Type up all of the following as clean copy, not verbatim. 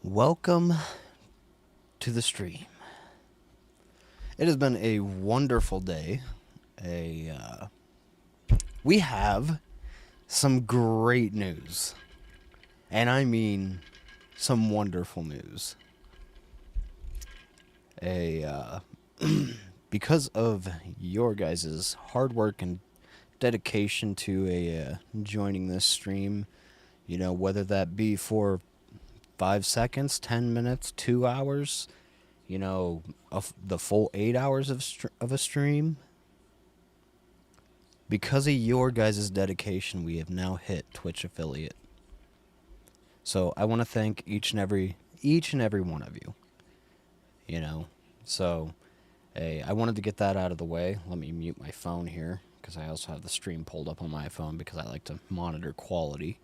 Welcome to the stream. It has been a wonderful day. We have some great news, and I mean some wonderful news. Because of your guys' hard work and dedication to joining this stream, whether that be for 5 seconds, 10 minutes, 2 hours, of the full 8 hours of a stream. Because of your guys' dedication, we have now hit Twitch affiliate. So I want to thank each and every one of you. So I wanted to get that out of the way. Let me mute my phone here because I also have the stream pulled up on my phone because I like to monitor quality.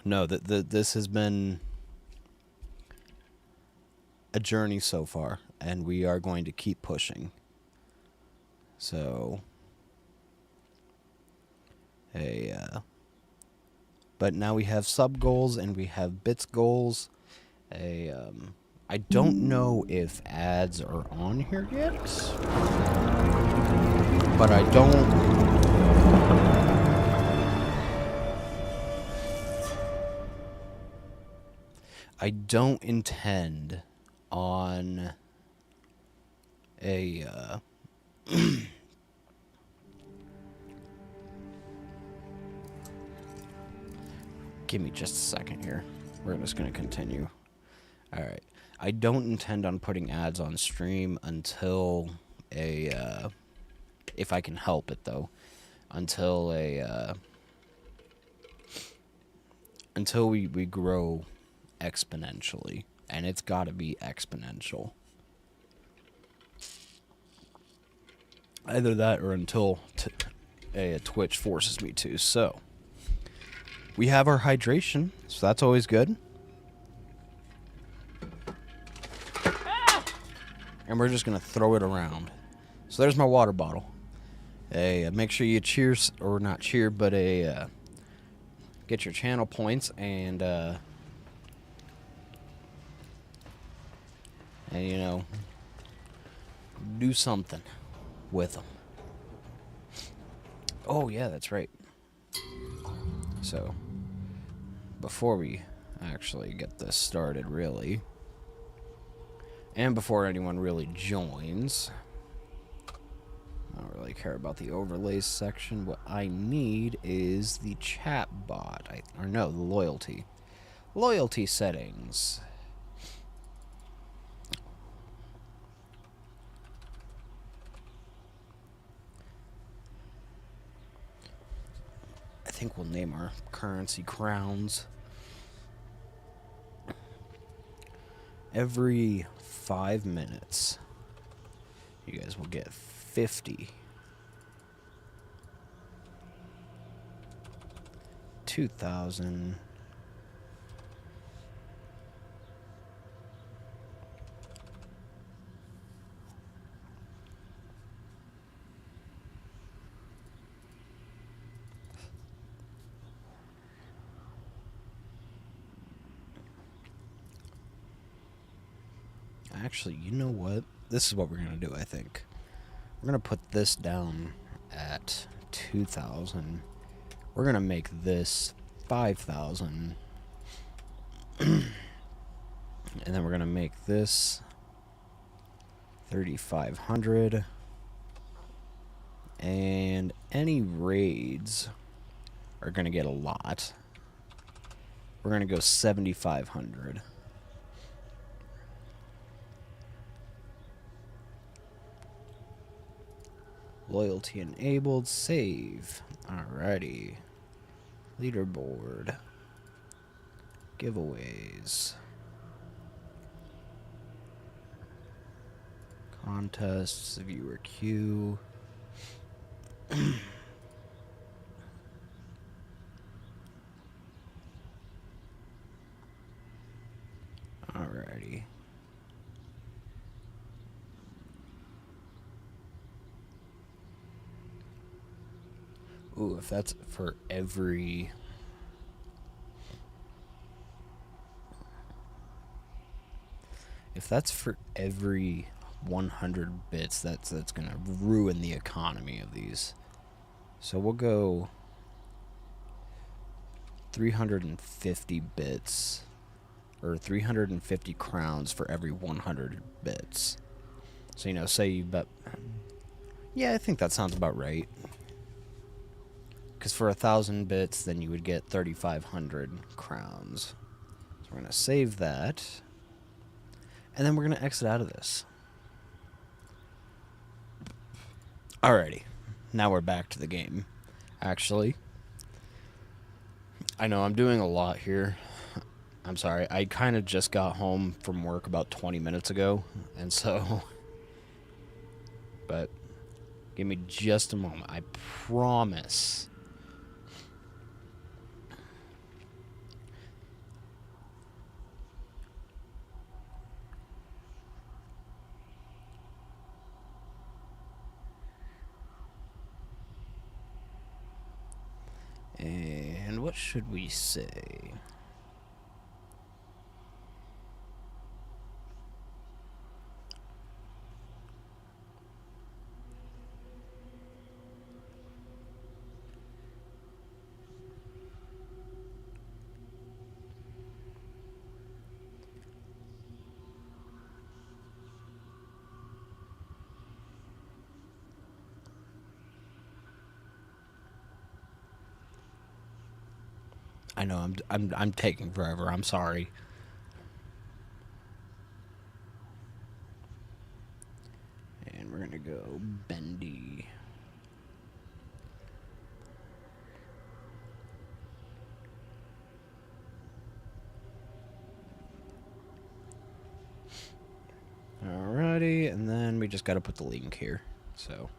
No, this has been a journey so far, and we are going to keep pushing. So, but now we have sub goals and we have bits goals. I don't know if ads are on here yet, but I don't intend on give me just a second here. We're just going to continue. All right. I don't intend on putting ads on stream until if I can help it though, until we grow exponentially, and it's got to be exponential. Either that or until Twitch forces me to. So we have our hydration, so that's always good. And we're just gonna throw it around. So there's my water bottle. Make sure you cheers, or not cheer, but get your channel points and do something with them. Oh yeah, that's right. So before we actually get this started, really, and before anyone really joins, I don't really care about the overlays section. What I need is the chat bot, the loyalty settings. I think we'll name our currency crowns. Every 5 minutes, you guys will get 50, 2,000, actually, you know what? This is what we're going to do, I think. We're going to put this down at 2,000. We're going to make this 5,000. And then we're going to make this 3,500. And any raids are going to get a lot. We're going to go 7,500. Loyalty enabled. Save. Alrighty. Leaderboard. Giveaways. Contests. Viewer queue. Alrighty. Ooh, if that's for every If that's for every 100 bits, that's gonna ruin the economy of these. So we'll go 350 bits, or 350 crowns for every 100 bits. So, you know, say you bet... Yeah, I think that sounds about right. Because for 1,000 bits, then you would get 3,500 crowns. So we're going to save that. And then we're going to exit out of this. Alrighty. Now we're back to the game. Actually, I know I'm doing a lot here. I'm sorry. I kind of just got home from work about 20 minutes ago. And so... But give me just a moment. I promise. And what should we say? I know I'm taking forever. I'm sorry. And we're gonna go bendy. Alrighty, and then we just gotta put the link here. So.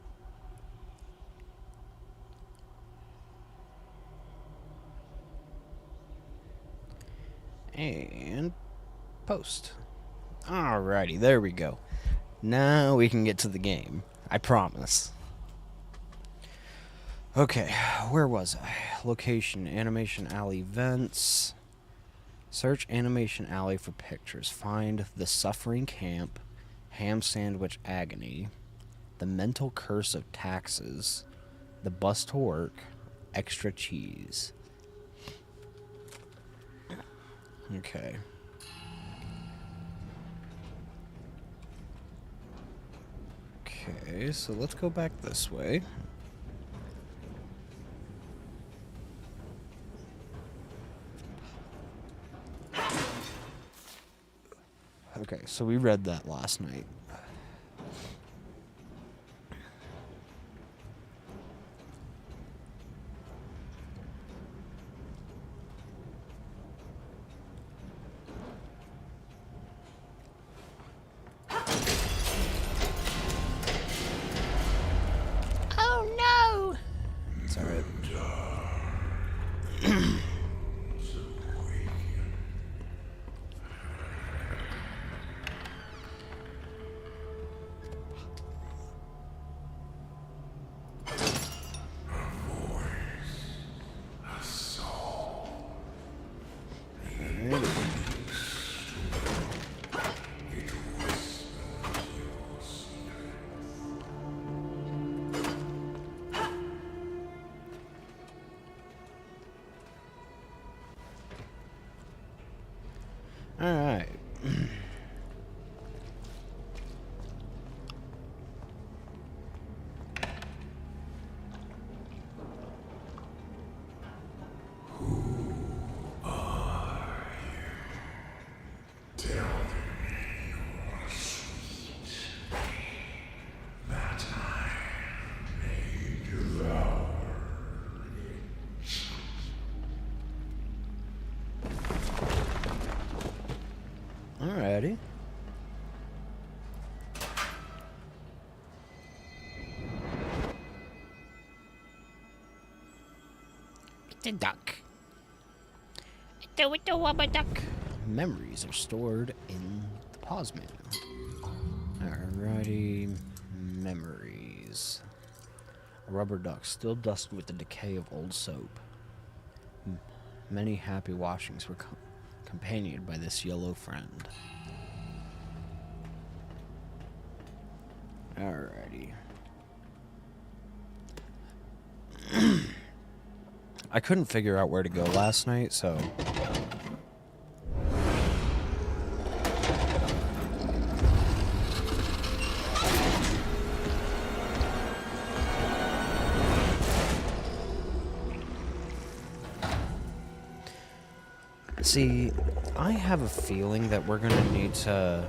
And post. Alrighty, there we go. Now we can get to the game. I promise. Okay, where was I? Location, Animation Alley events. Search Animation Alley for pictures. Find The Suffering Camp, Ham Sandwich Agony, The Mental Curse of Taxes, The Bus to Work, Extra Cheese. Okay. Okay, so let's go back this way. Okay, so we read that last night. Alright. Alrighty. It's a duck. It's a wubba duck. Memories are stored in the pause menu. Alrighty. Memories. A rubber duck, still dusty with the decay of old soap. Many happy washings were companioned by this yellow friend. Alrighty. I couldn't figure out where to go last night, so... See, I have a feeling that we're gonna need to...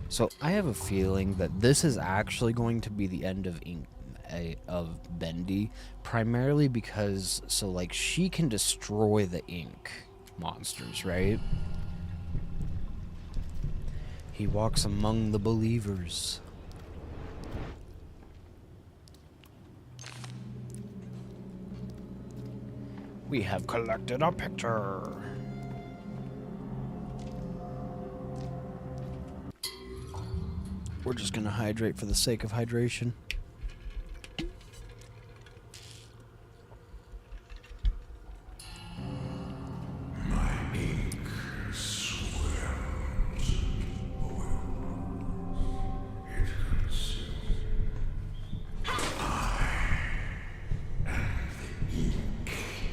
So I have a feeling that this is actually going to be the end of of Bendy, primarily because like she can destroy the ink monsters, right? He walks among the believers. We have collected a picture. We're just gonna hydrate for the sake of hydration. My ink swells, boils, it consumes. I am the ink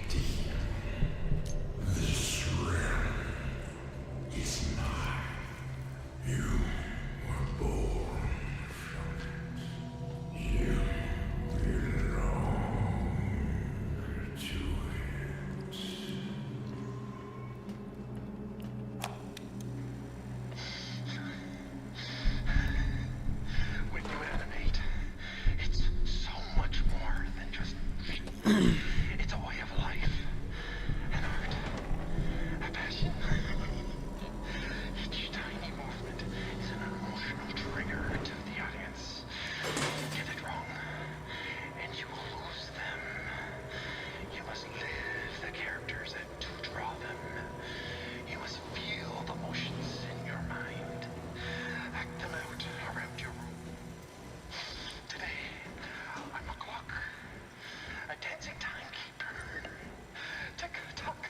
demon. This realm is mine. You were born from it. You belong to it. When you animate, it's so much more than just it's a way of life, an art, a passion. Each tiny movement is an emotional trigger to the audience. Get it wrong, and you will lose them. You must live the characters and to draw them. You must feel the motions in your mind. Act them out around your room. Today, I'm a clock, a dancing timekeeper. Tick-tock,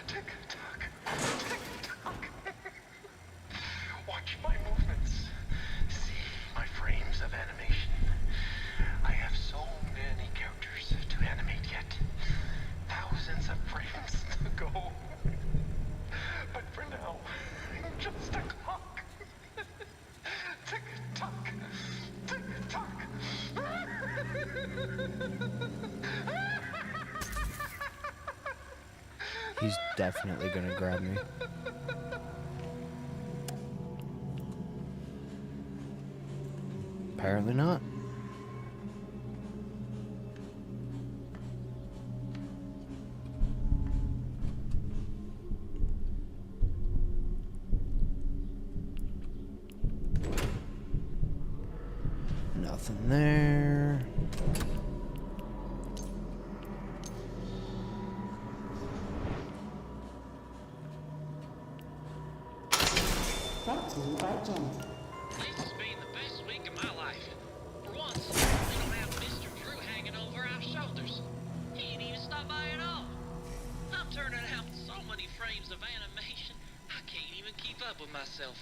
tick-tock, tick-tock. Watch my movements. See my frames of animation. I have so many characters to animate yet. Thousands of frames to go. But for now, I'm just a clock. Tick-tock, tick-tock. He's definitely gonna grab me. Apparently not. Nothing there. Brought to you by Jen. This has been the best week of my life. For once, we don't have Mr. Drew hanging over our shoulders. He ain't even stopped by at all. I'm turning out so many frames of animation, I can't even keep up with myself.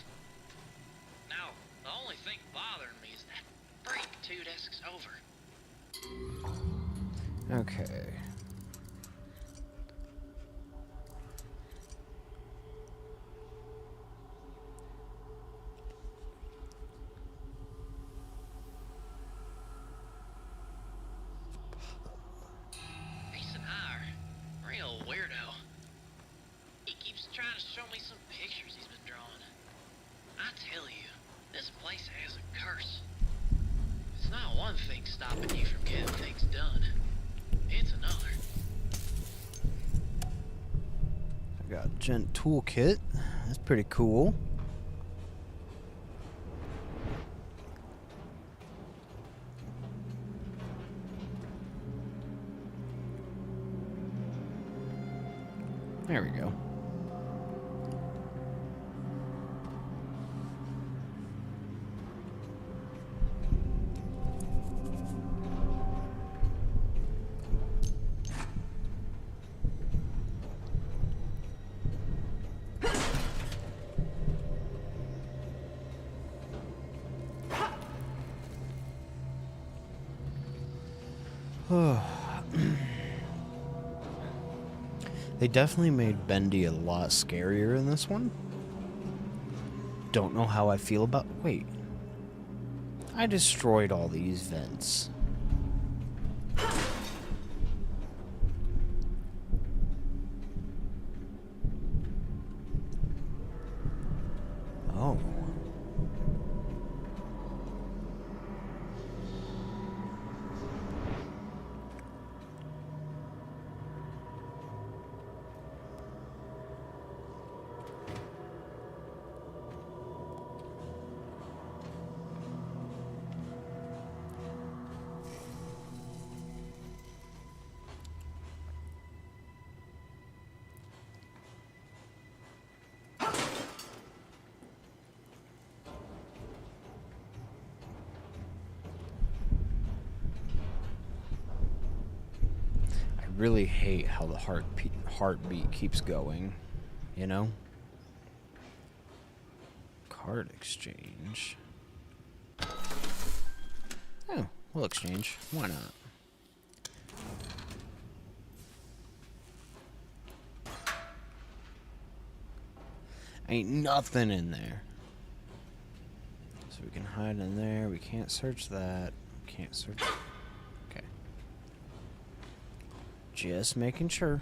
Now, the only thing bothering me is that freak 2 desks over. Okay. Decent hire. Real weirdo. He keeps trying to show me some pictures he's been drawing. I tell you, this place has a curse. It's not one thing stopping you from getting things done. It's another. I got a Gent toolkit. That's pretty cool. There we go. They definitely made Bendy a lot scarier in this one. Don't know how I feel about... Wait. I destroyed all these vents. Oh. I really hate how the heartbeat keeps going, you know? Card exchange. Oh, we'll exchange. Why not? Ain't nothing in there. So we can hide in there. We can't search that. Can't search. Okay. Just making sure.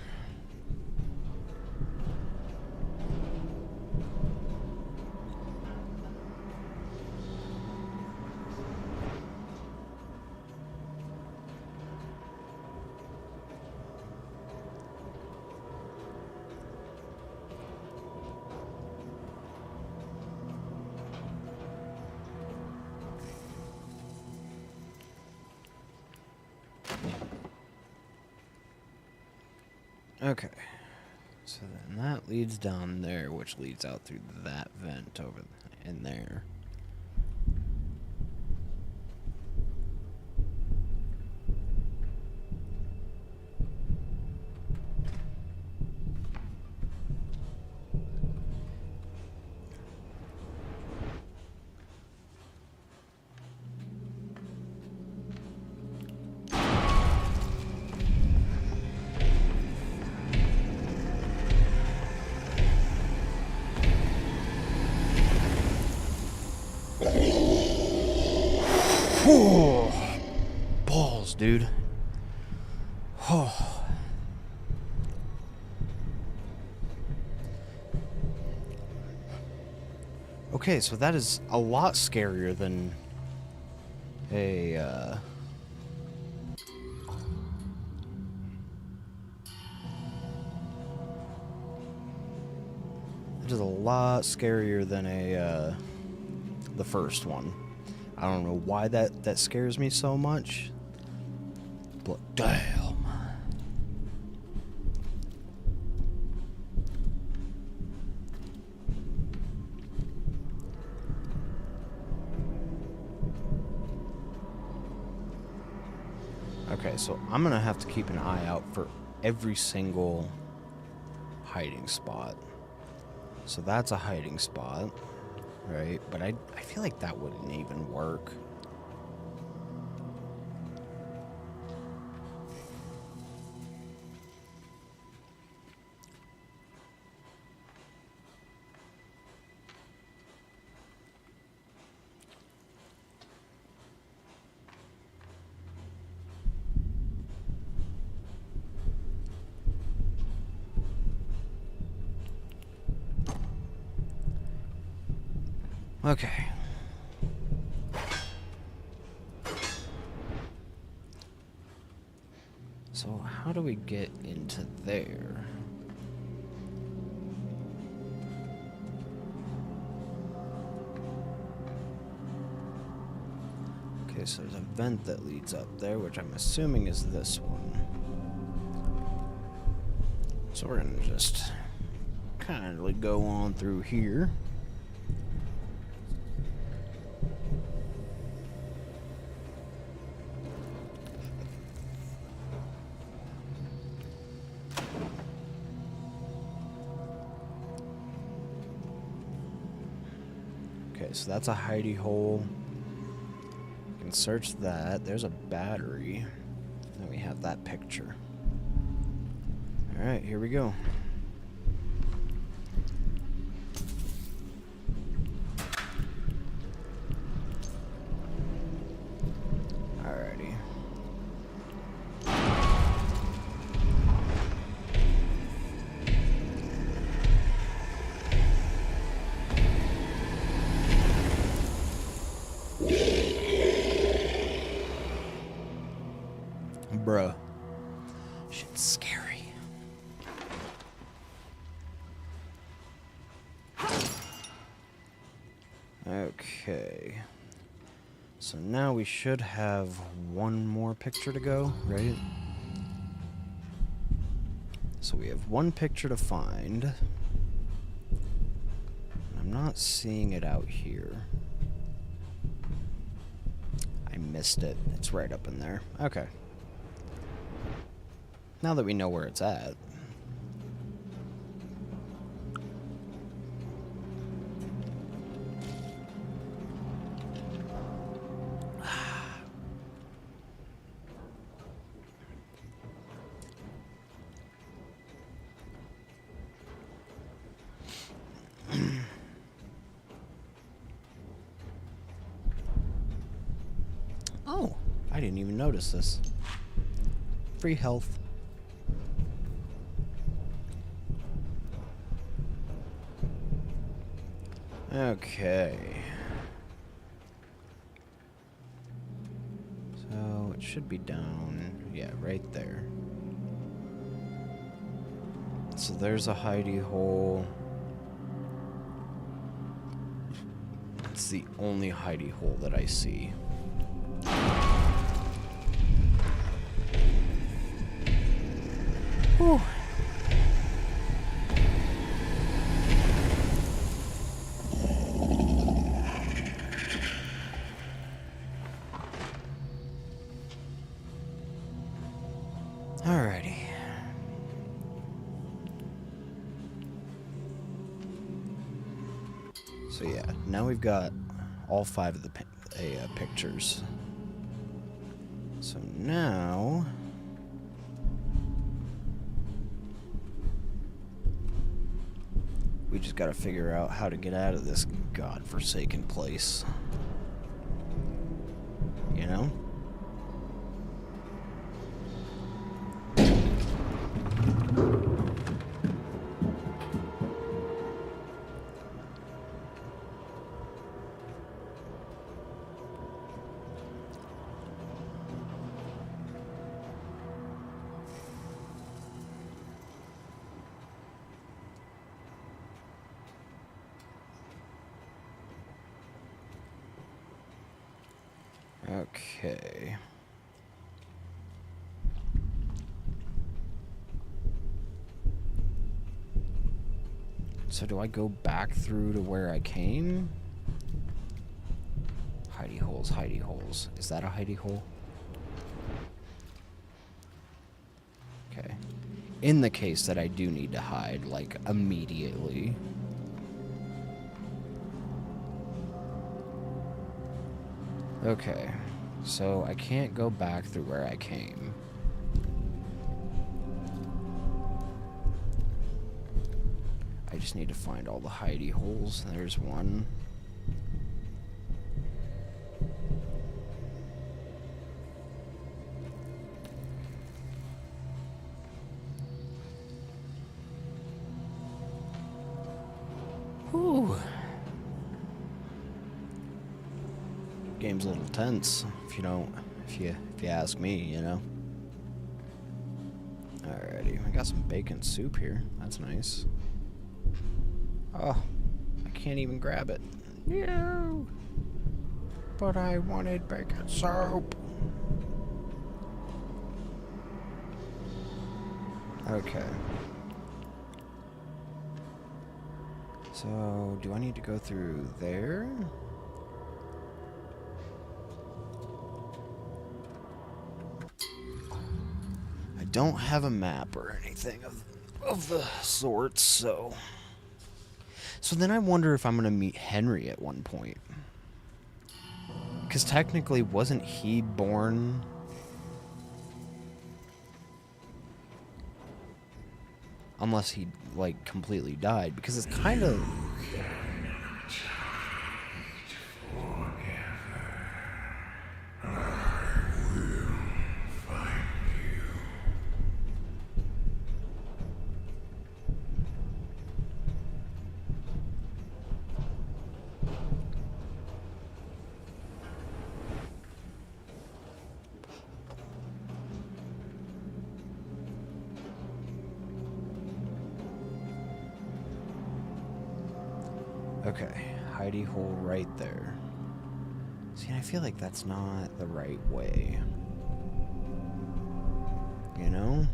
Okay, so then that leads down there, which leads out through that vent over in there. Oh, balls, dude. Oh. Okay, so that is a lot scarier than a, it is a lot scarier than the first one. I don't know why that scares me so much, but damn. Okay, so I'm gonna have to keep an eye out for every single hiding spot. So that's a hiding spot. Right, but I feel like that wouldn't even work. Okay. So how do we get into there? Okay, so there's a vent that leads up there, which I'm assuming is this one. So we're gonna just kindly go on through here. Okay, so that's a hidey hole. We can search that. There's a battery. Then we have that picture. Alright, here we go. Alrighty. Bruh. Shit's scary. Okay. So now we should have one more picture to go, right? So we have one picture to find. I'm not seeing it out here. I missed it. It's right up in there. Okay. Now that we know where it's at. Oh, I didn't even notice this. Free health. Okay. So it should be down, yeah, right there. So there's a hidey hole. It's the only hidey hole that I see. Whew. Alrighty. So yeah, now we've got all 5 of the pictures. So now we just gotta figure out how to get out of this godforsaken place. You know? Okay. So do I go back through to where I came? Hidey holes, hidey holes. Is that a hidey hole? Okay. In the case that I do need to hide, like, immediately. Okay. So I can't go back through where I came. I just need to find all the hidey holes. There's one. Whew. Game's a little tense, if you ask me, you know. Alrighty, I got some bacon soup here. That's nice. Oh, I can't even grab it. No. But I wanted bacon soup. Okay. So, do I need to go through there? I don't have a map or anything of the sort, so... So then I wonder if I'm going to meet Henry at one point. Because technically, wasn't he born... Unless he, like, completely died. Because it's kind of... Okay, hidey hole right there. See, I feel like that's not the right way. You know?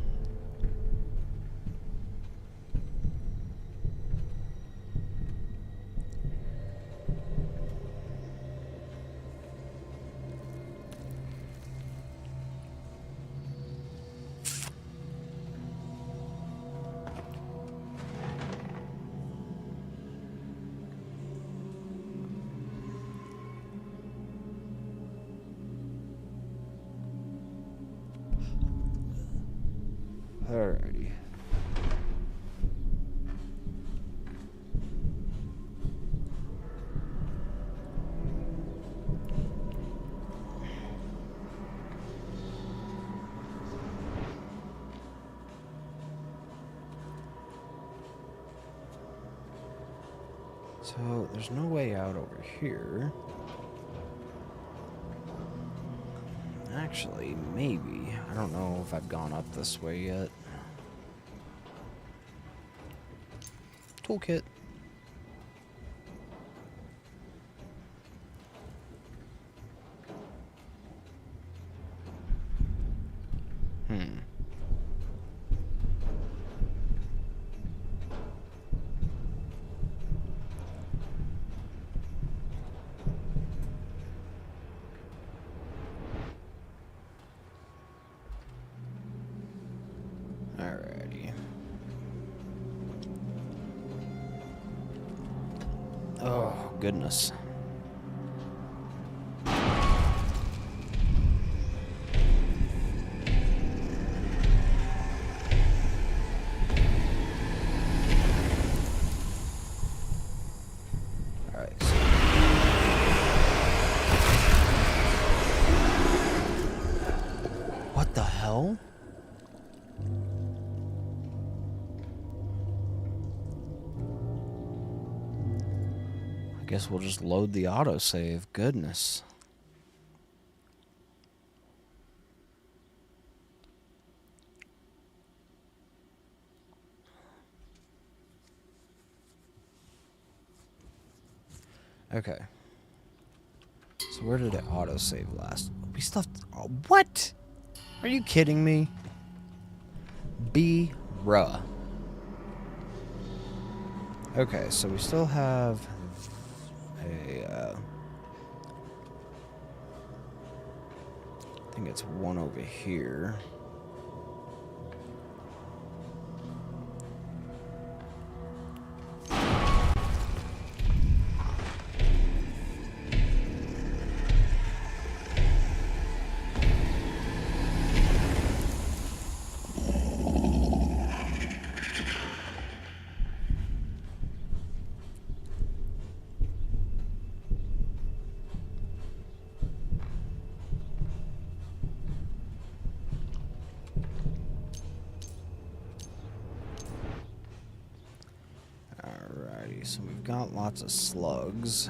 Alrighty. So, there's no way out over here. Actually, maybe. I don't know if I've gone up this way yet. Toolkit. Alrighty. Oh, goodness. Alright. What the hell? Guess we'll just load the autosave. Goodness. Okay. So where did it autosave last? We still have to, oh, what? Are you kidding me? Bruh. Okay, so we still have a, I think it's one over here. So we've got lots of slugs.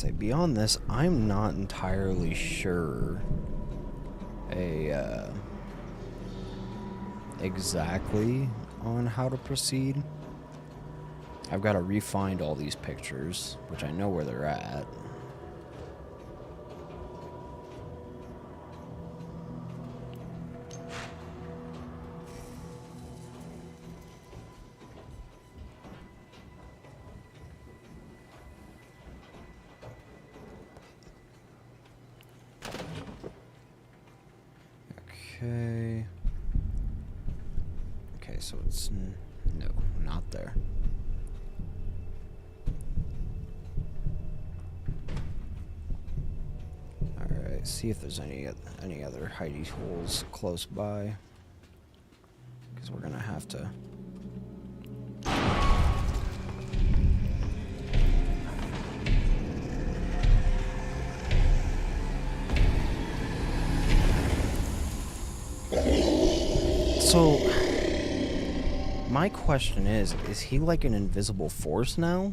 say, beyond this, I'm not entirely sure exactly on how to proceed. I've got to re-find all these pictures, which I know where they're at. Okay. Okay, so it's no, not there. All right, see if there's any other hidey holes close by, because we're gonna have to. So, my question is he like an invisible force now?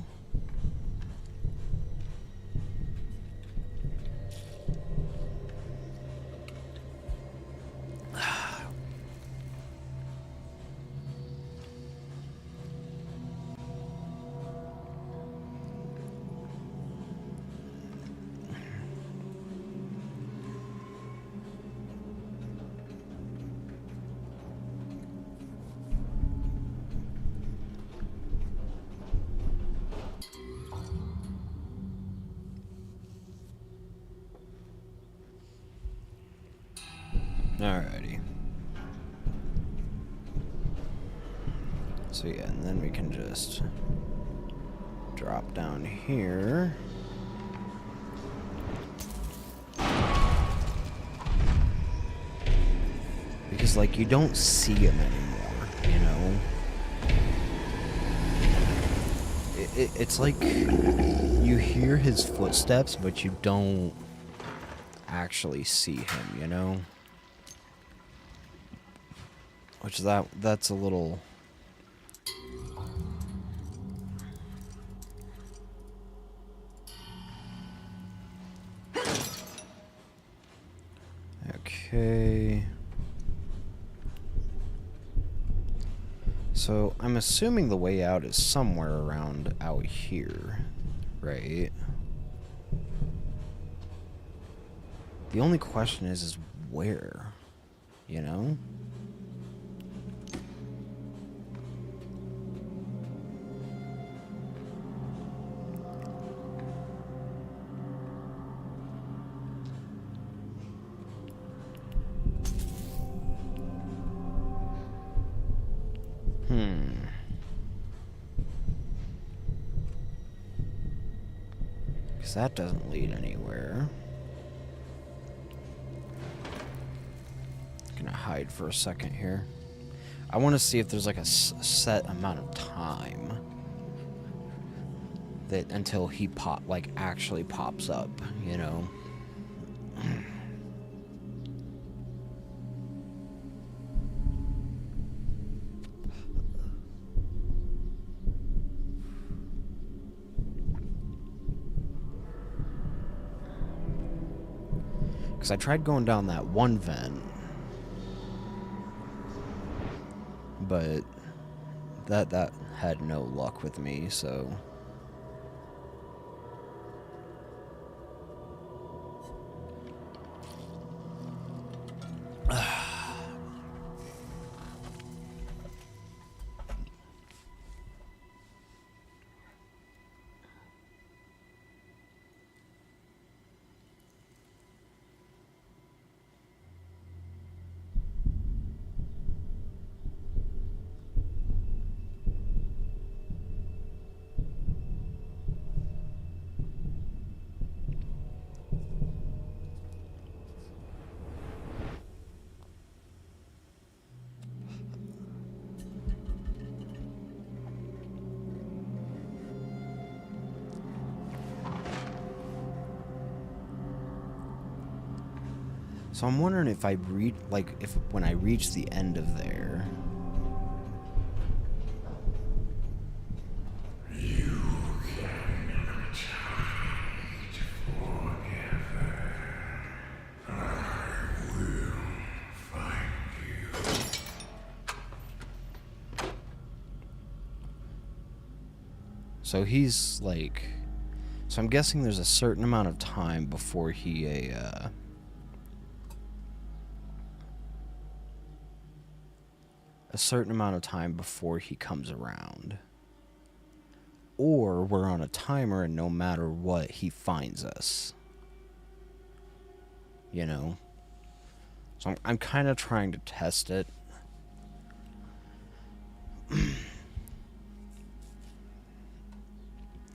Alrighty. So yeah, and then we can just drop down here. Because, like, you don't see him anymore, you know? It's like you hear his footsteps, but you don't actually see him, you know? Which that's a little... Okay. So, I'm assuming the way out is somewhere around out here, right? The only question is where, you know? Because that doesn't lead anywhere. Gonna hide for a second here. I want to see if there's like a set amount of time that until he actually pops up, you know. Because I tried going down that one vent, but that had no luck with me, so... So I'm wondering if when I reach the end of there... You cannot hide So he's like... So I'm guessing there's a certain amount of time before he a certain amount of time before he comes around. Or we're on a timer and no matter what, he finds us. You know? So I'm kind of trying to test it.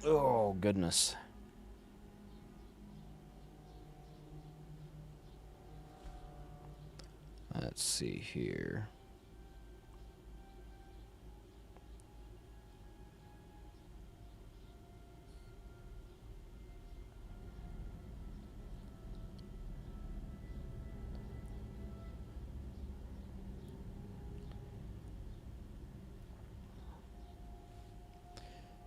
Oh, goodness. Let's see here.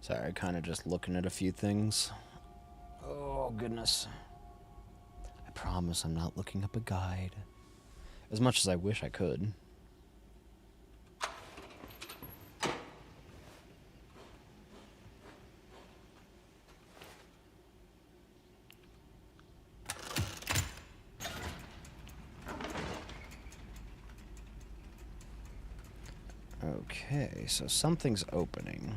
Sorry, kind of just looking at a few things. Oh, goodness. I promise I'm not looking up a guide. As much as I wish I could. Okay, so something's opening.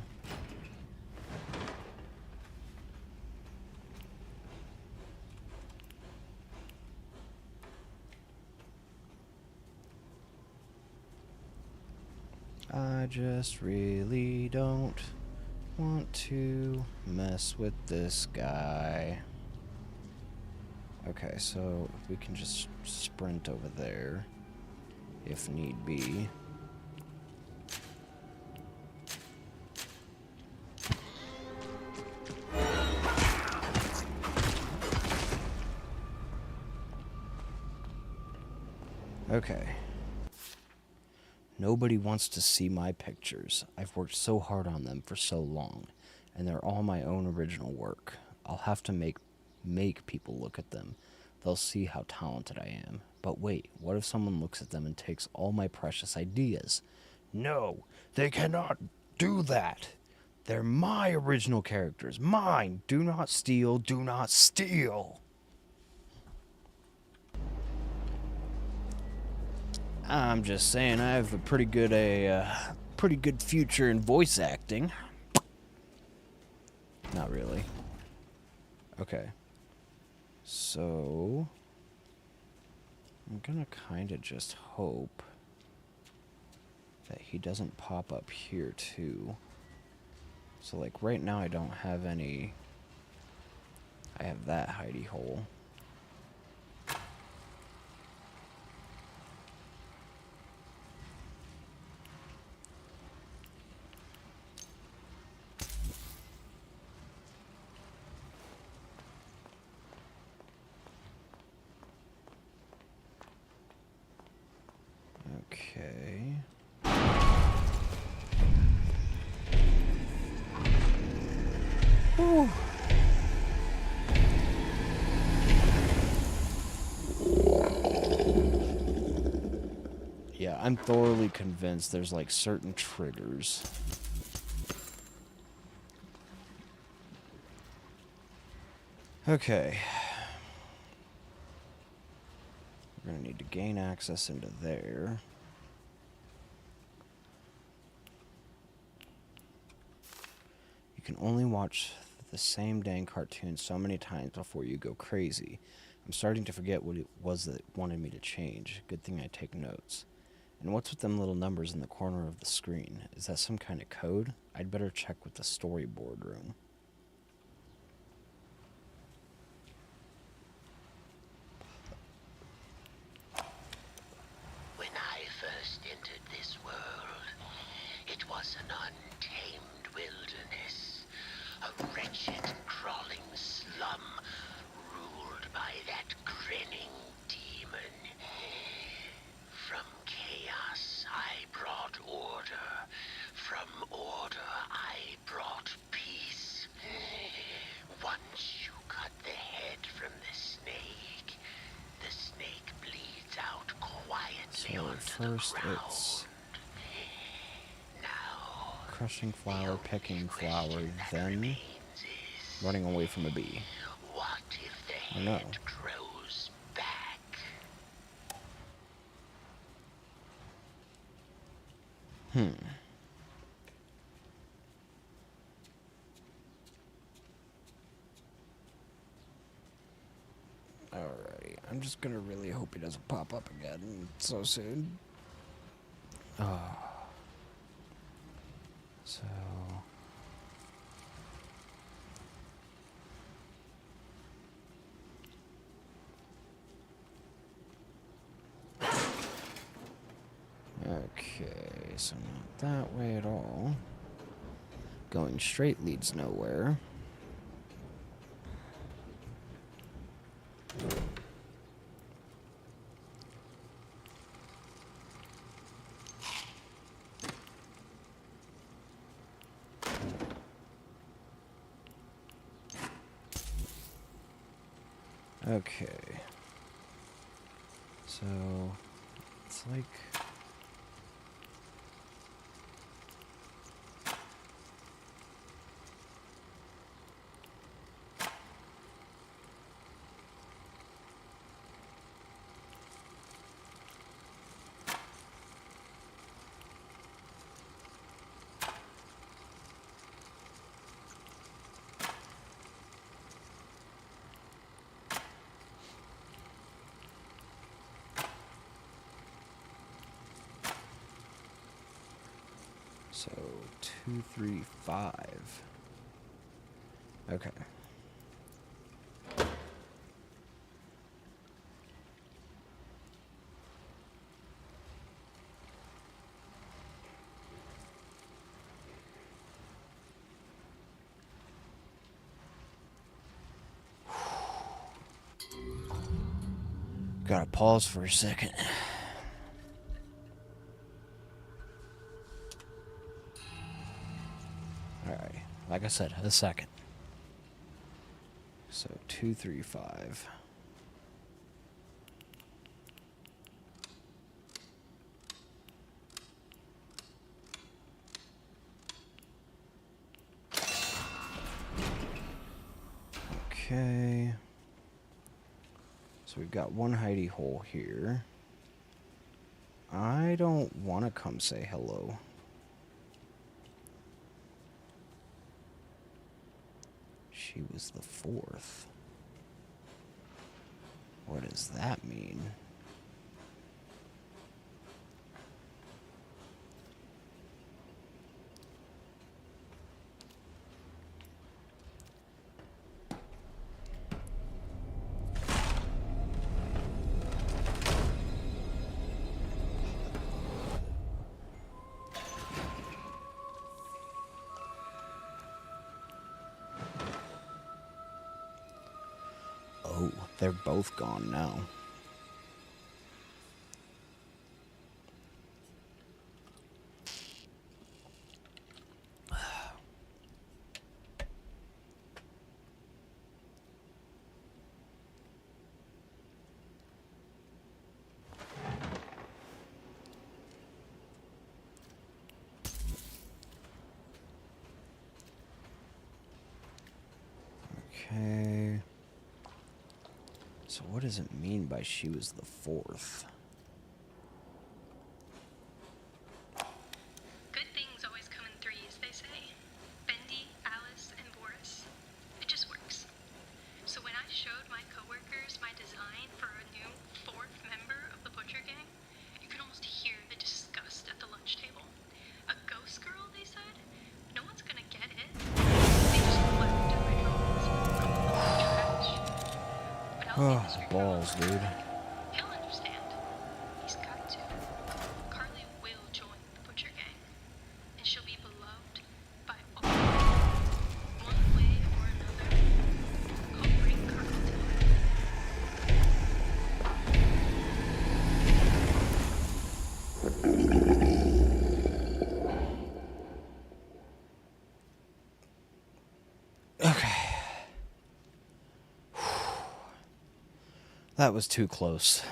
I just really don't want to mess with this guy. Okay, so we can just sprint over there if need be. Okay. Nobody wants to see my pictures. I've worked so hard on them for so long, and they're all my own original work. I'll have to make people look at them. They'll see how talented I am. But wait, what if someone looks at them and takes all my precious ideas? No, they cannot do that. They're my original characters. Mine. Do not steal. Do not steal. I'm just saying I have a pretty good future in voice acting. Not really. Okay. So I'm gonna kind of just hope that he doesn't pop up here too. So like right now I don't have any. I have that hidey hole. Okay. Whew. Yeah, I'm thoroughly convinced there's like certain triggers. Okay. We're gonna need to gain access into there. You can only watch the same dang cartoon so many times before you go crazy. I'm starting to forget what it was that wanted me to change. Good thing I take notes. And what's with them little numbers in the corner of the screen? Is that some kind of code? I'd better check with the storyboard room. When I first entered this world, it was an untamed wilderness, a wretched, crawling slum ruled by that grinning demon. From chaos I brought order, from order I brought peace. Once you cut the head from the snake bleeds out quietly So onto first the ground. it's Now, crushing flower, picking flower, then running away from a bee. What if the Oh no. head grows back? Alright, I'm just gonna really hope he doesn't pop up again so soon. Oh. So... Okay, so not that way at all. Going straight leads nowhere. Okay. So, it's like... So, 2, 3, 5. Okay. Gotta pause for a second. Alright, like I said, a second. So 2, 3, 5. Okay. So we've got one hidey hole here. I don't want to come say hello. She was the 4th. What does that mean? Oh, they're both gone now. Okay. So what does it mean by she was the 4th? Good things always come in threes, they say. Bendy, Alice, and Boris. It just works. So when I showed my coworkers my design for a new 4th member of the Butcher Gang, you could almost hear the disgust at the lunch table. A ghost girl, they said? No one's gonna get it. They just laughed at my drawings. Trash. But I'll Oh, leave Mr. balls, dude. He'll understand. He's got to. Carly will join the Butcher Gang, and she'll be beloved by all. One way or another, I'll bring Carly to life. Okay. That was too close.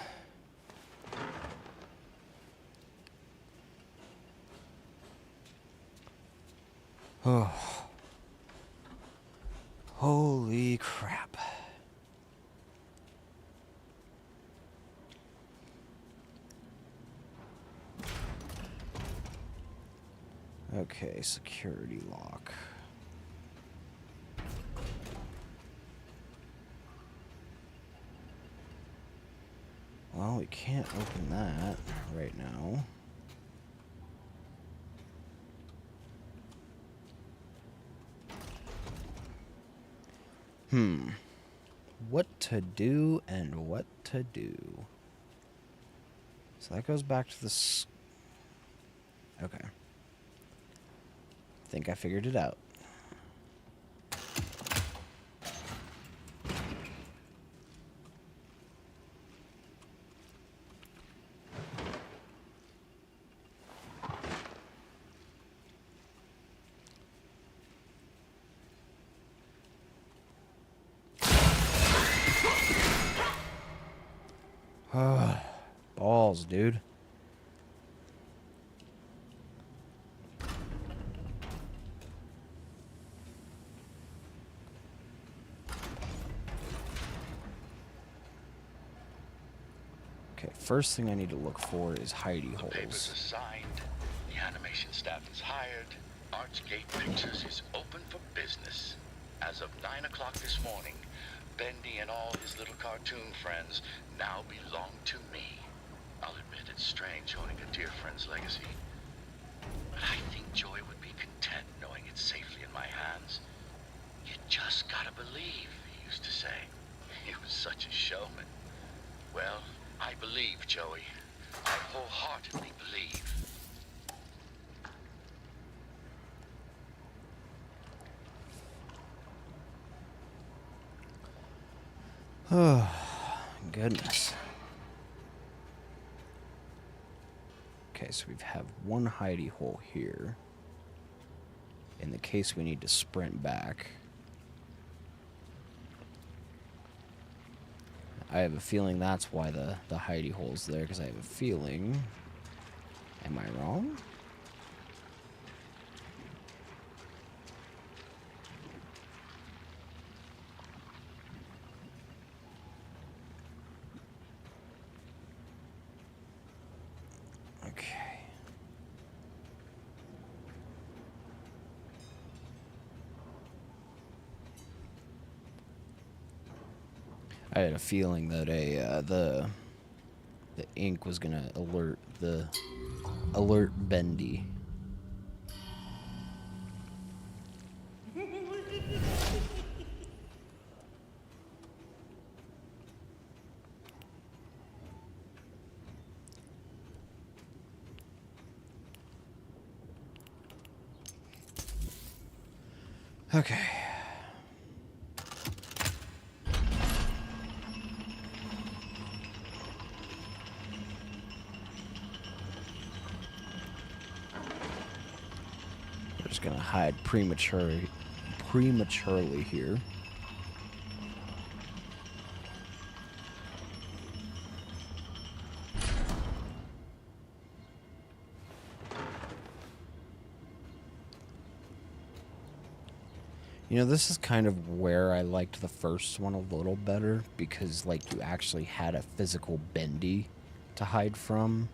Oh. Holy crap. Okay, security lock. Well, we can't open that right now. What to do and what to do. So that goes back to the... Okay. Think I figured it out. Balls, dude. Okay, first thing I need to look for is hidey The papers holes. are signed. The animation staff is hired. Archgate Pictures is open for business. As of 9 o'clock this morning, Bendy and all his little cartoon friends now belong to me. I'll admit it's strange owning a dear friend's legacy. But I think Joy would be content knowing it's safely in my hands. You just gotta believe, he used to say. He was such a showman. Well, I believe, Joey. I wholeheartedly believe. Oh, goodness. Okay, so we have one hidey hole here. In the case we need to sprint back. I have a feeling that's why the hidey hole's there, because I have a feeling... Am I wrong? Okay. I had a feeling that the ink was gonna alert Bendy. Okay. We're just gonna hide prematurely here. You know, this is kind of where I liked the first one a little better, because, like, you actually had a physical Bendy to hide from,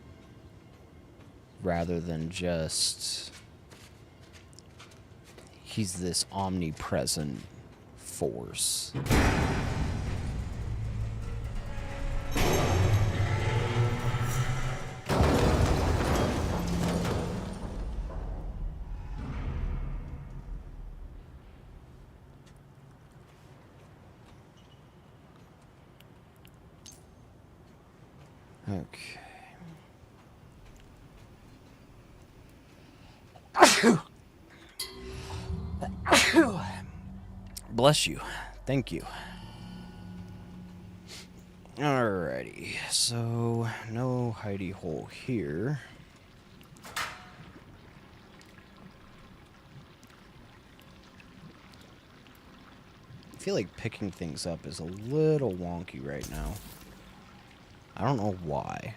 rather than just... He's this omnipresent force. Okay. Bless you. Thank you. Alrighty, so no hidey hole here. I feel like picking things up is a little wonky right now. I don't know why.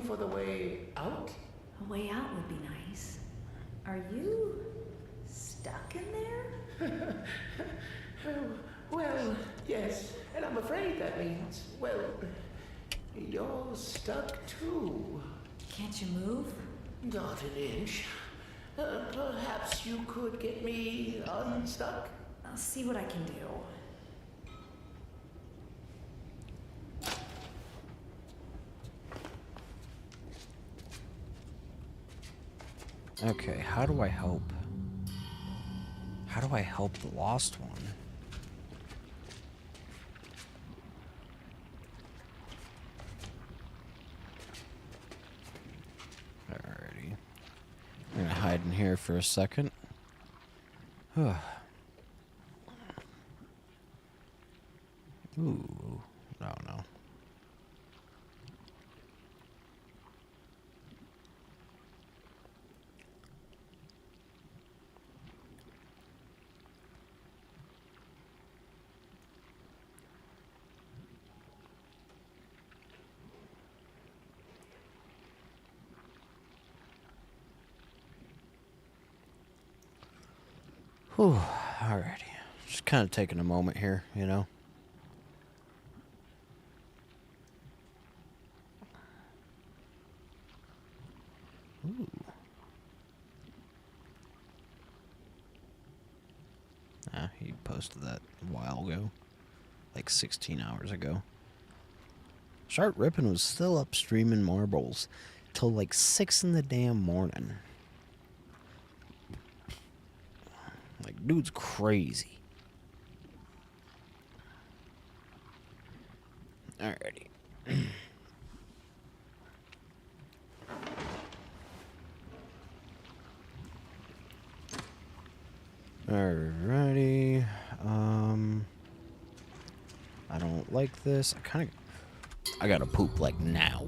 for the way out? A way out would be nice. Are you stuck in there? Well, yes, and I'm afraid that means, well, you're stuck too. Can't you move? Not an inch. Perhaps you could get me unstuck? I'll see what I can do. Okay, how do I help? How do I help the lost one? Alrighty. I'm gonna hide in here for a second. Ooh. No, no. Whew, alrighty. Just kind of taking a moment here, you know? Ooh. Ah, he posted that a while ago. Like 16 hours ago. Sharp Rippin' was still up streaming marbles till like 6 in the damn morning. Like, dude's crazy. Alrighty. Alrighty. I don't like this. I gotta poop like now.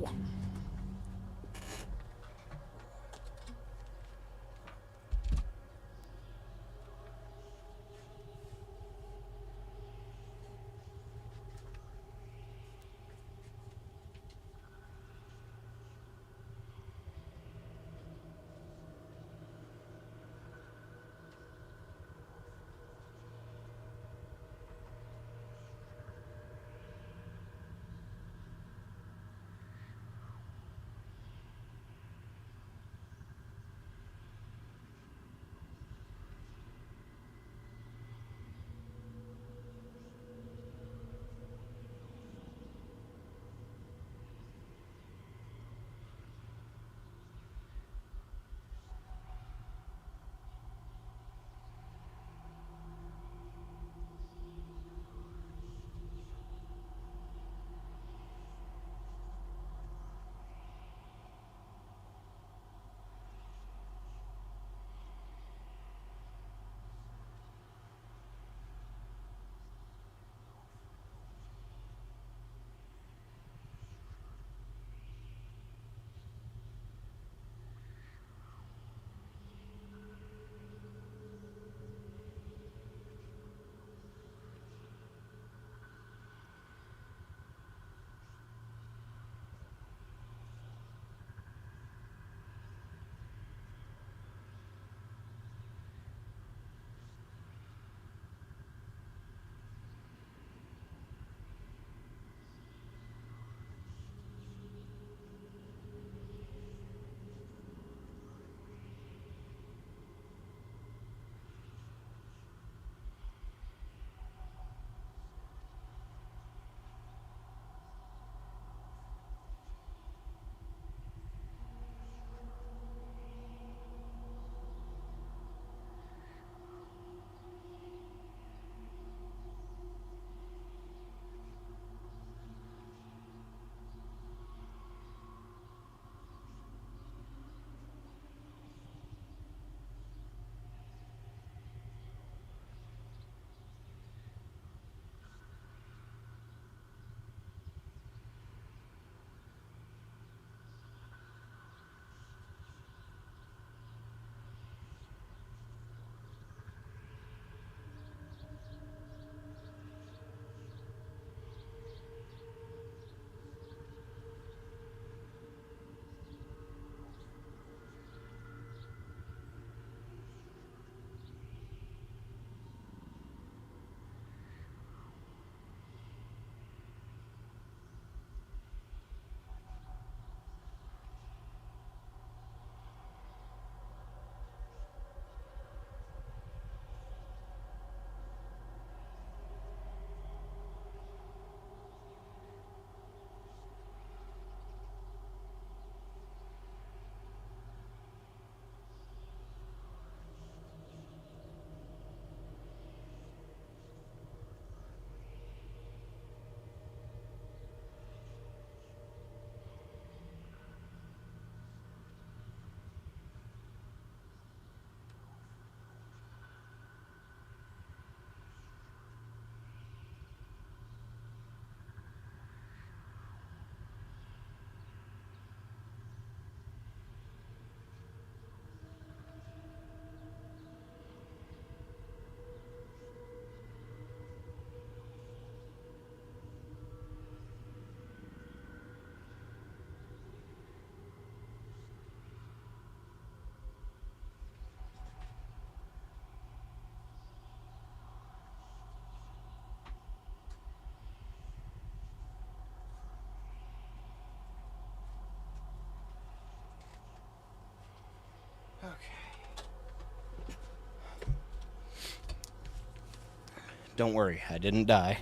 Don't worry, I didn't die.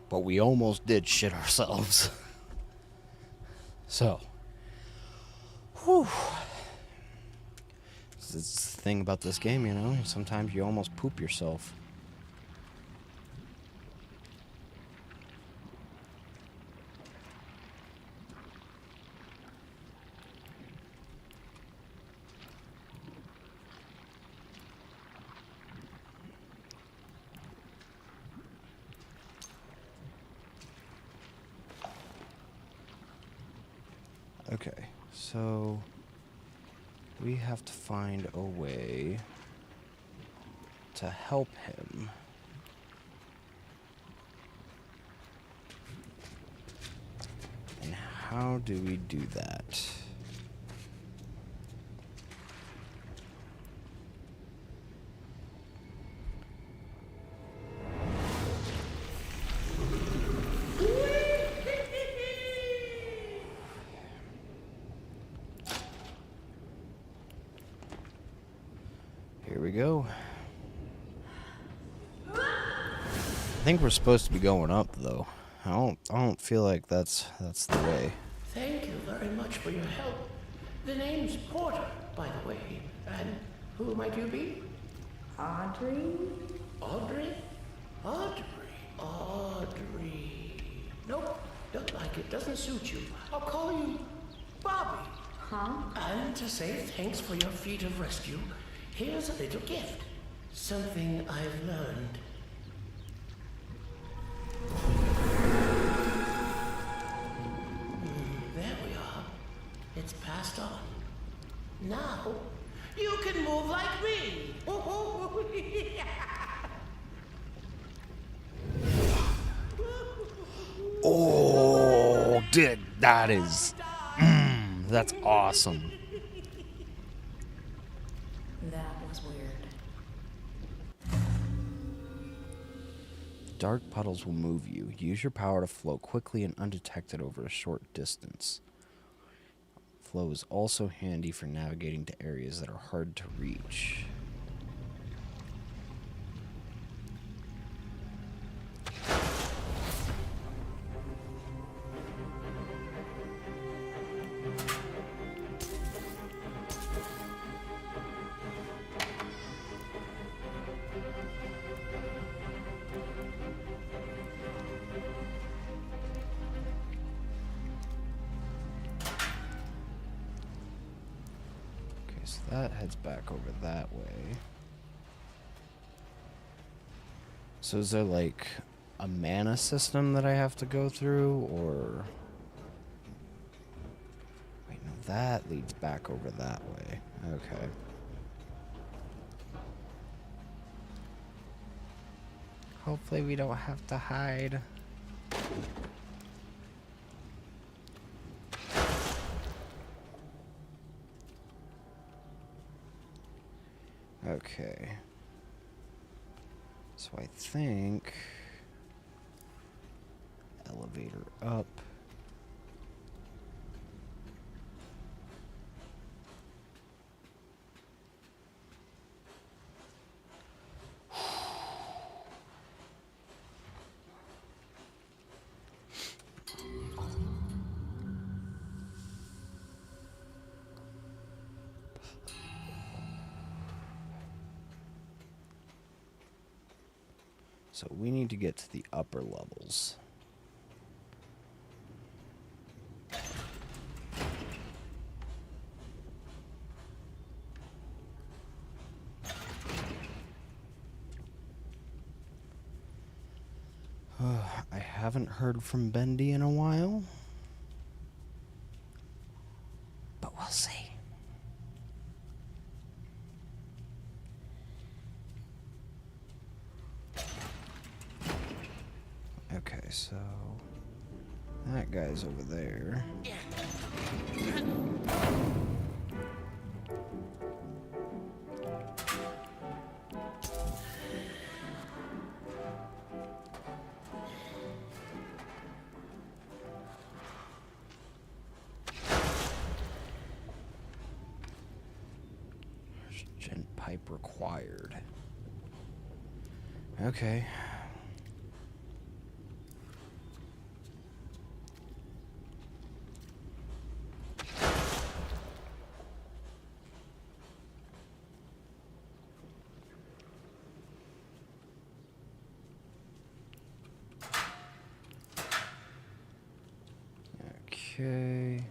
But we almost did shit ourselves. So. Whew. It's the thing about this game, you know? Sometimes you almost poop yourself. Okay, so we have to find a way to help him. And how do we do that? Here we go. I think we're supposed to be going up, though. I don't feel like that's the way. Thank you very much for your help. The name's Porter, by the way. And who might you be? Audrey? Audrey? Audrey. Nope, don't like it. Doesn't suit you. I'll call you Bobby. Huh? And to say thanks for your feat of rescue, here's a little gift. Something I've learned. There we are. It's passed on. Now, you can move like me. Oh, dude, that is... that's awesome. That was weird. Dark puddles will move you. Use your power to float quickly and undetected over a short distance. Flow is also handy for navigating to areas that are hard to reach. So that heads back over that way. So is there like a mana system that I have to go through, or... Wait, no, that leads back over that way. Okay. Hopefully we don't have to hide. Okay. So I think elevator up. So we need to get to the upper levels. I haven't heard from Bendy in a while, but we'll see. Okay, so that guy's over there. Gent pipe required. Okay. Okay.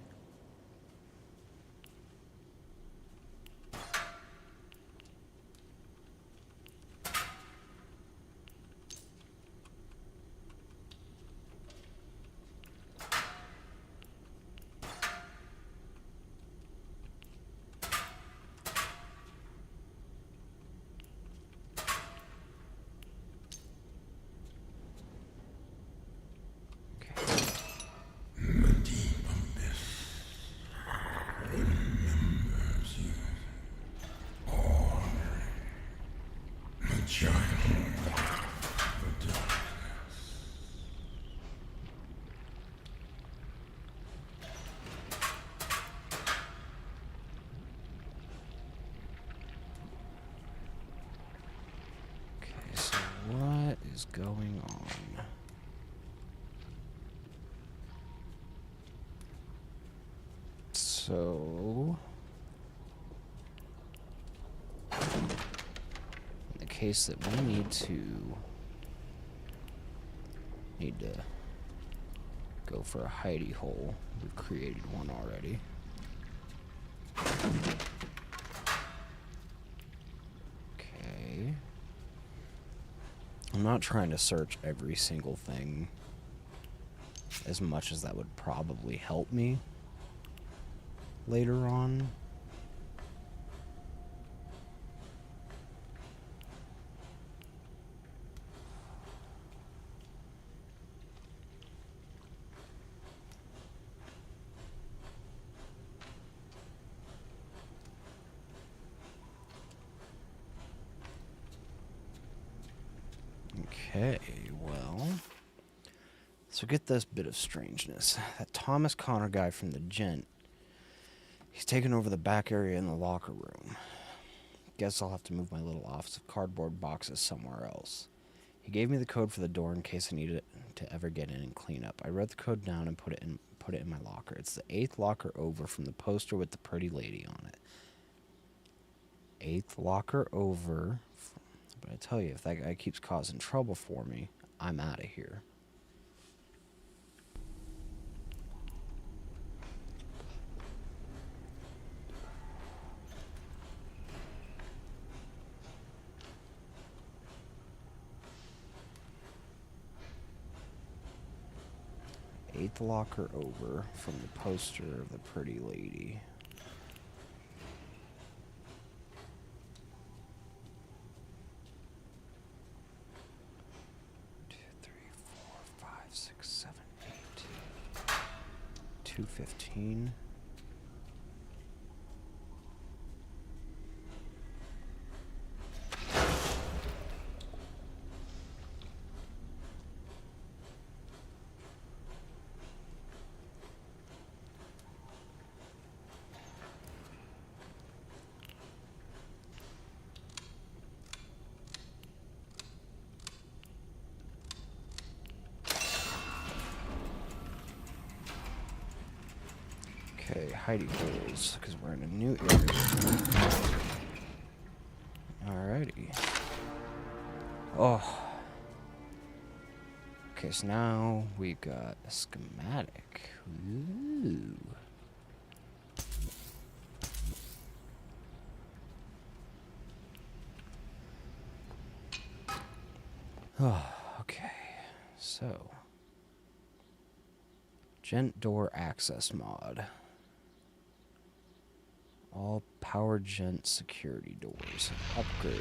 The deep abyss remembers you. Ornery. The giant wife of darkness. Okay, so what is going on? So, in the case that we need to go for a hidey hole, we've created one already. Okay. I'm not trying to search every single thing as much as that would probably help me later on. Okay, well, so get this bit of strangeness. That Thomas Connor guy from the Gent, he's taken over the back area in the locker room. Guess I'll have to move my little office of cardboard boxes somewhere else. He gave me the code for the door in case I needed to ever get in and clean up. I wrote the code down and put it in my locker. It's the 8th locker over from the poster with the pretty lady on it. 8th locker over. But I tell you, if that guy keeps causing trouble for me, I'm out of here. Eighth locker over from the poster of the pretty lady. Two, three, 4, 5, 6, 7, 8. 215. Okay, hidey holes, because we're in a new area. Alrighty. Oh. Okay, so now we got a schematic. Ooh. Oh, okay. So. Gent door access mod. All power gent security doors. Upgrade.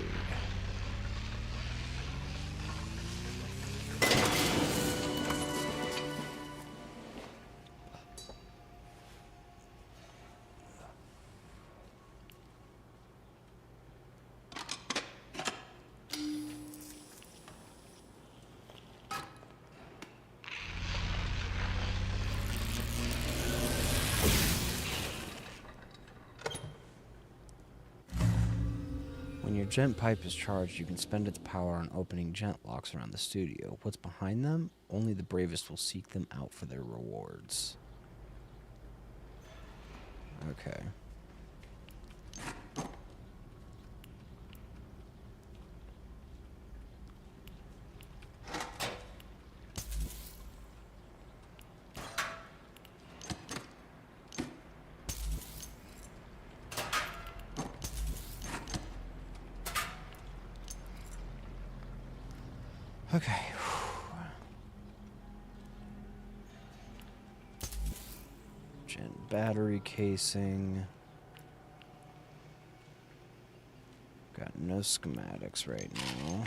Gent pipe is charged. You can spend its power on opening gent locks around the studio. What's behind them? Only the bravest will seek them out for their rewards. Okay. Okay. Gent battery casing. Got no schematics right now.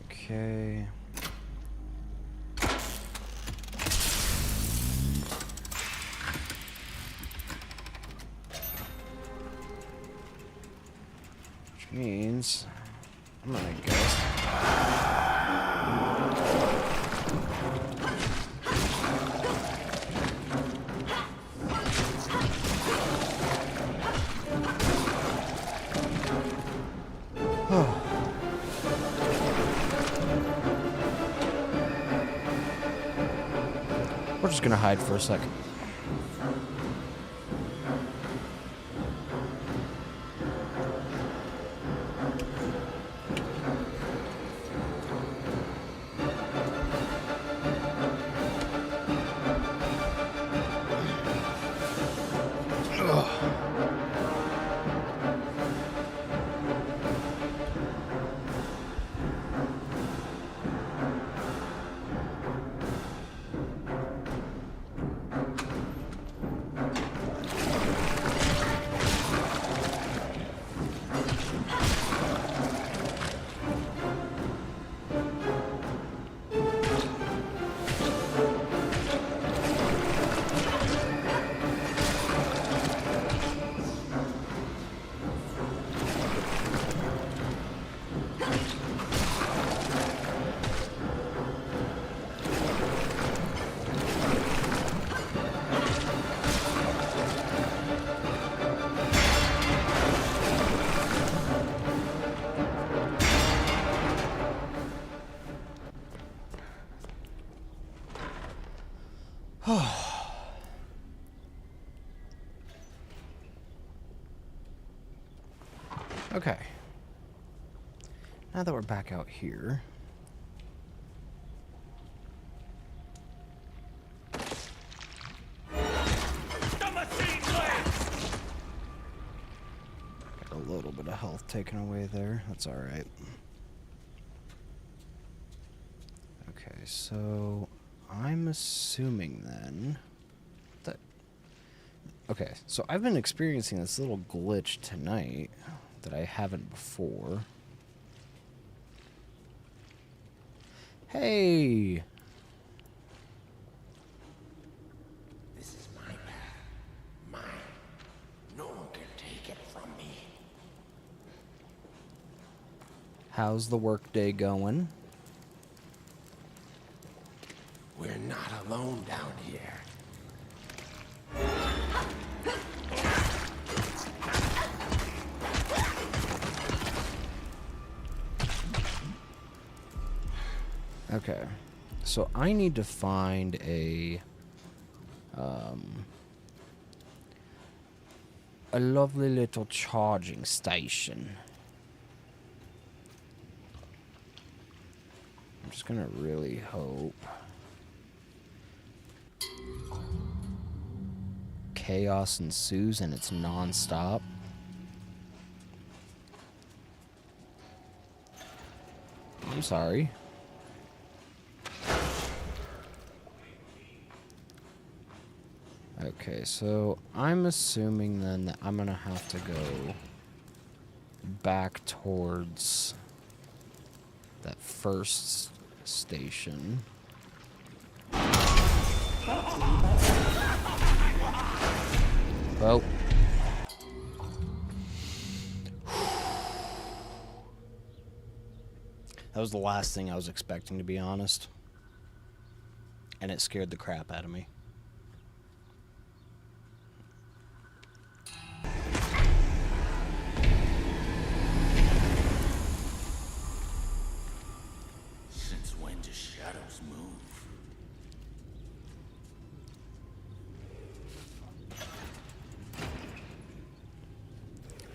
Okay. Which means I'm gonna guess. We're just gonna hide for a second. Okay. Now that we're back out here. Got a little bit of health taken away there. That's alright. Okay, so I'm assuming then that... Okay, so I've been experiencing this little glitch tonight that I haven't before. Hey! This is my path. Mine. No one can take it from me. How's the workday going? We're not alone down here. Okay, so I need to find a lovely little charging station. I'm just gonna really hope. Chaos ensues and it's non-stop. I'm sorry. Okay, so I'm assuming then that I'm gonna have to go back towards that first station. Well. That was the last thing I was expecting, to be honest. And it scared the crap out of me.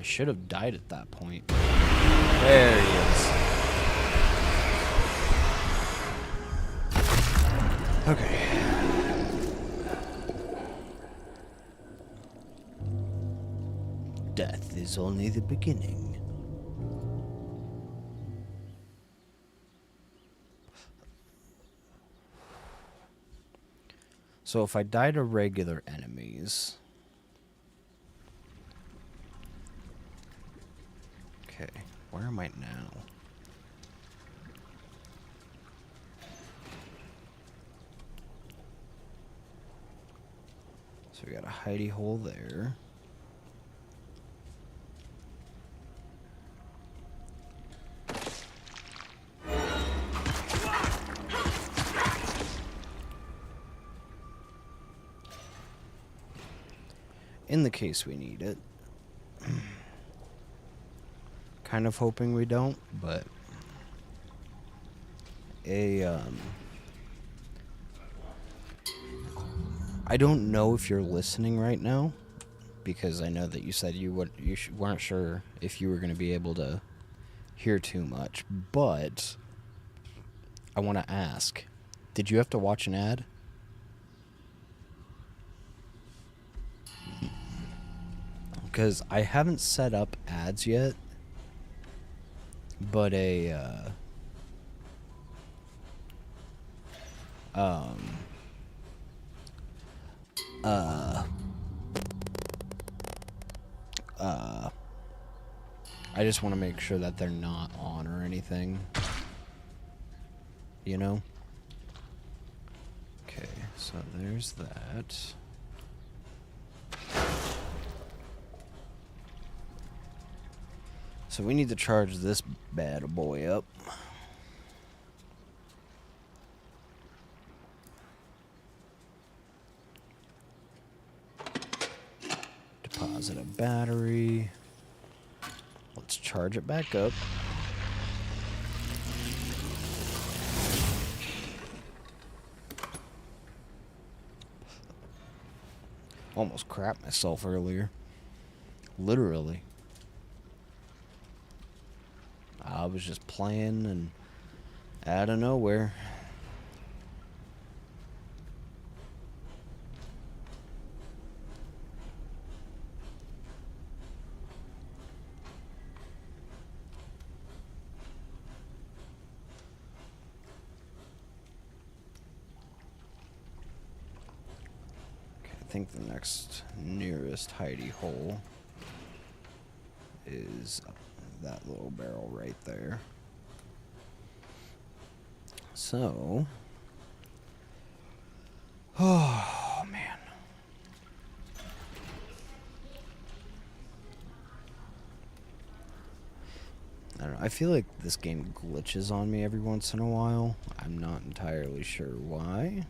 should have died at that point. There he is. Okay. Death is only the beginning. So if I die to regular enemies... Okay, where am I now? So we got a hidey hole there. In the case we need it. Kind of hoping we don't, but I don't know if you're listening right now, because I know that you said weren't sure if you were going to be able to hear too much, but I want to ask, did you have to watch an ad? Because I haven't set up ads yet, but I just want to make sure that they're not on or anything, you know? Okay, so there's that. So we need to charge this bad boy up. Deposit a battery. Let's charge it back up. Almost crapped myself earlier. Literally. I was just playing and out of nowhere. Okay, I think the next nearest hidey hole is that little barrel right there. So, oh man. I don't know. I feel like this game glitches on me every once in a while. I'm not entirely sure why.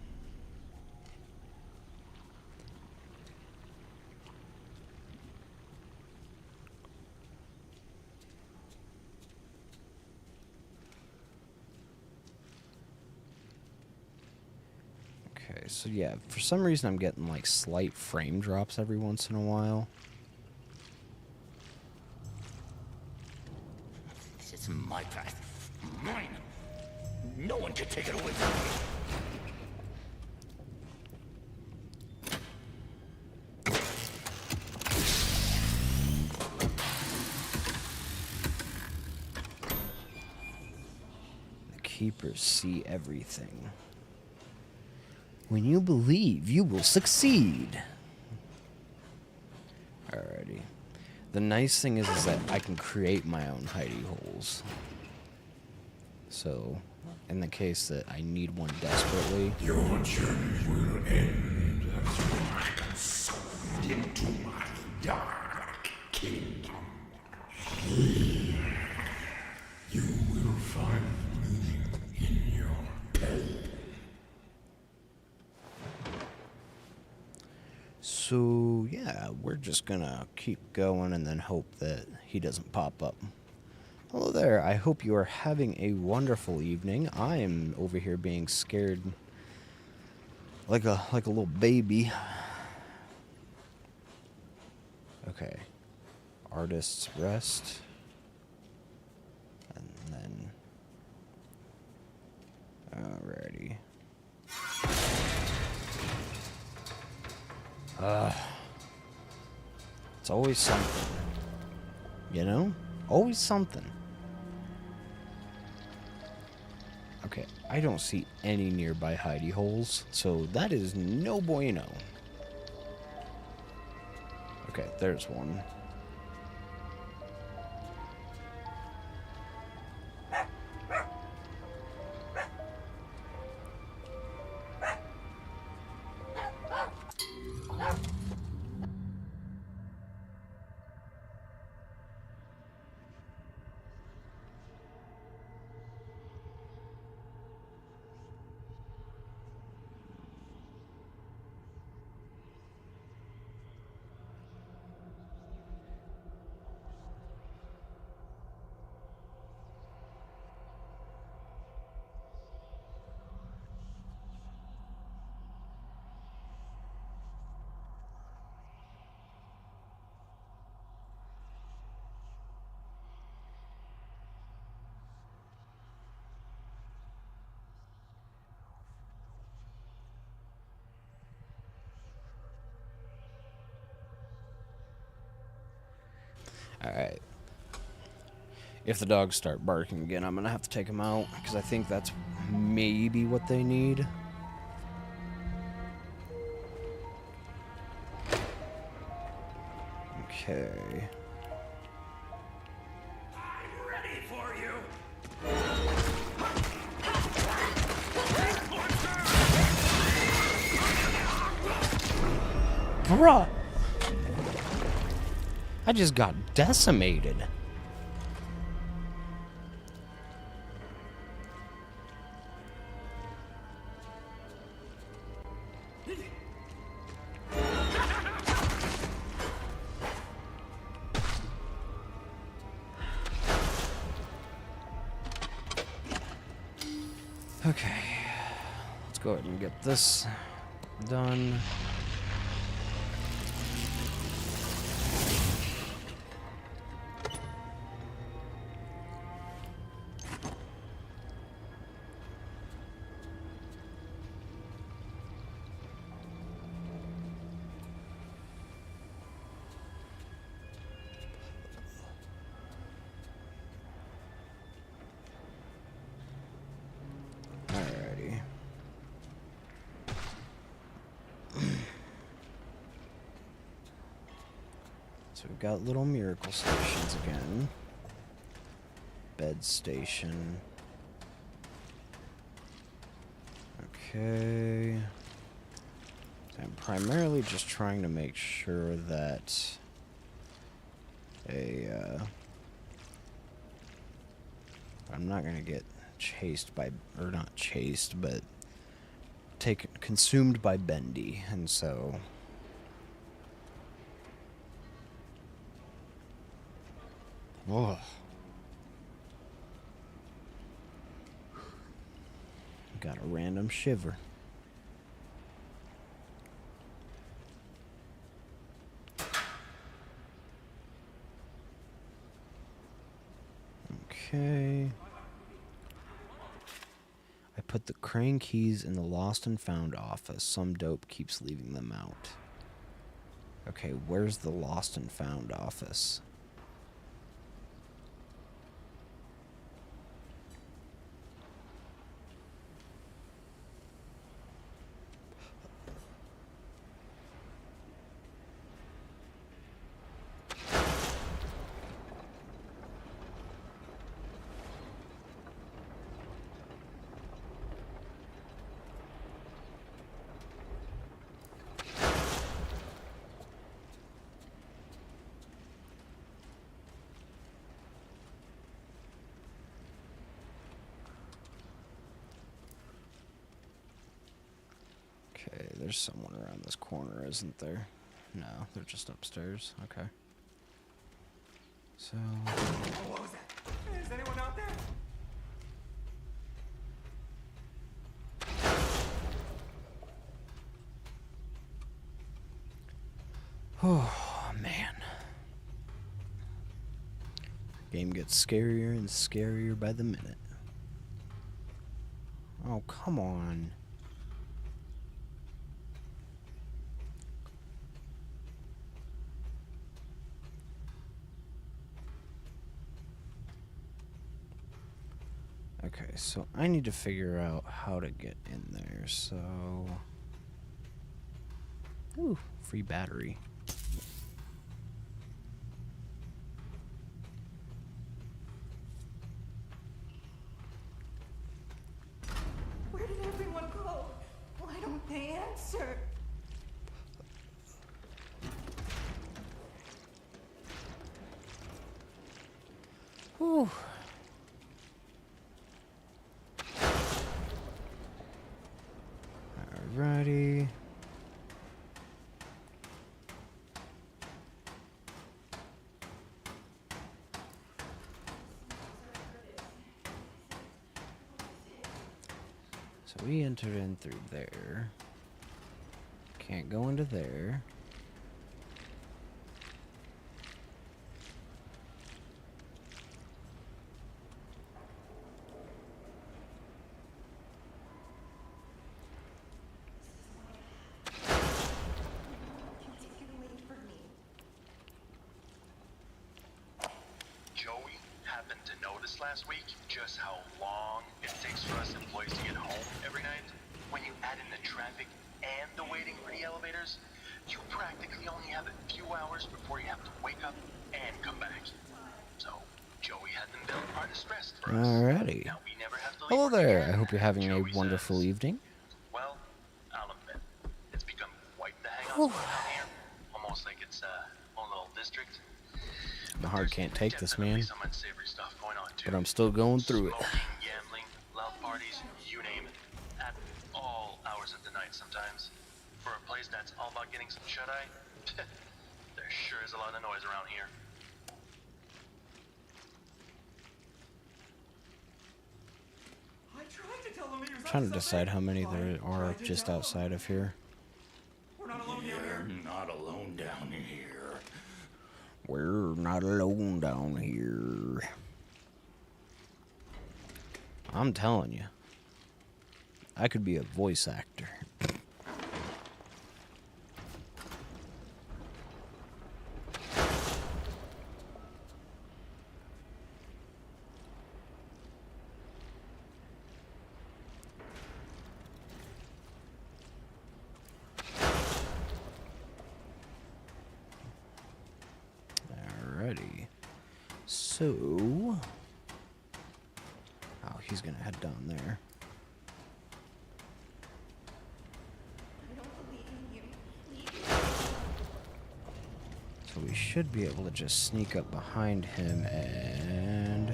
Okay, so yeah, for some reason I'm getting like slight frame drops every once in a while. This is my path. Mine. No one can take it away from me. The keepers see everything. When you believe, you will succeed. Alrighty. The nice thing is that I can create my own hidey holes. So, in the case that I need one desperately... Your journey will end as you are sucked into my dark kingdom. Here, you will find meaning in your pain. So, yeah, we're just gonna keep going and then hope that he doesn't pop up. Hello there, I hope you are having a wonderful evening. I am over here being scared like a little baby. Okay. Artist's Rest. And then... Alrighty. It's always something. You know? Always something. Okay, I don't see any nearby hidey holes, so that is no bueno. Okay, there's one. Alright. If the dogs start barking again, I'm gonna have to take them out, because I think that's maybe what they need. Okay. I'm ready for you. Bruh! I just got decimated. Okay. Let's go ahead and get this done. Alrighty. So we've got little miracle stations again. Bed station. Okay. I'm primarily just trying to make sure that I'm not gonna get chased by, or not chased, but consumed by Bendy, and so whoa. Got a random shiver. Okay. I put the crane keys in the lost and found office. Some dope keeps leaving them out. Okay, where's the lost and found office? Okay, there's someone around this corner, isn't there? No, they're just upstairs. Okay. So... What was that? Is anyone out there? Oh, man. Game gets scarier and scarier by the minute. Oh, come on. Okay, so I need to figure out how to get in there, so... Ooh, free battery. Where did everyone go? Why don't they answer? Whew. Alrighty. So we entered in through there. Can't go into there. Joey happened to notice last week just how long it takes for us employees to get home every night. When you add in the traffic and the waiting for the elevators, you practically only have a few hours before you have to wake up and come back. So, Joey had them build artist rest for us. Alrighty. Now we never have to leave Hello work there. again. I hope you're having Joey a wonderful says, evening. Well, I'll admit, it's become quite the hangout spot down here. Almost like it's own little district. My heart can't take this, Definitely man. some unsavory stuff going on too. But I'm still going through it. Smoking, gambling, loud parties, you name it. At all hours of the night sometimes. For a place that's all about getting some shut-eye, there sure is a lot of noise around here. I tried to tell him he was I'm trying to up decide how many something. there I are tried to just tell him. outside of here. We're not alone down here. Not alone down here. We're not alone down here. I'm telling you, I could be a voice actor. Alrighty. So... Oh, he's gonna head down there. So we should be able to just sneak up behind him and...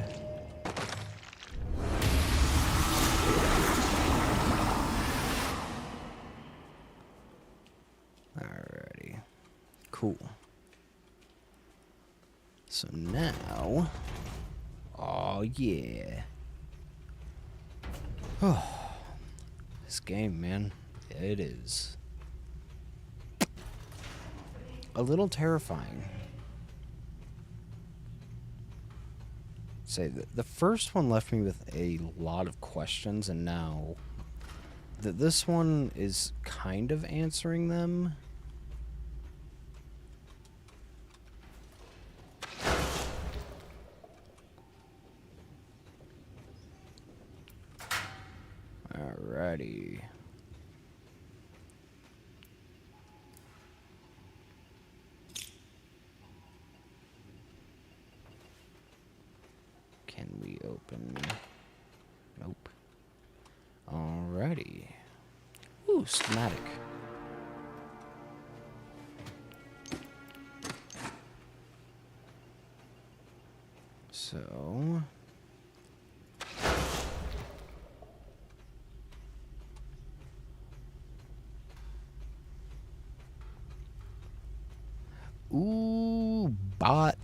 Alrighty. Cool. So now... Oh, yeah. Oh, this game, man. It is a little terrifying. Say the first one left me with a lot of questions, and now this one is kind of answering them. Alrighty. Can we open? Nope. Alrighty. Ooh, schematic. So... Ooh, bot.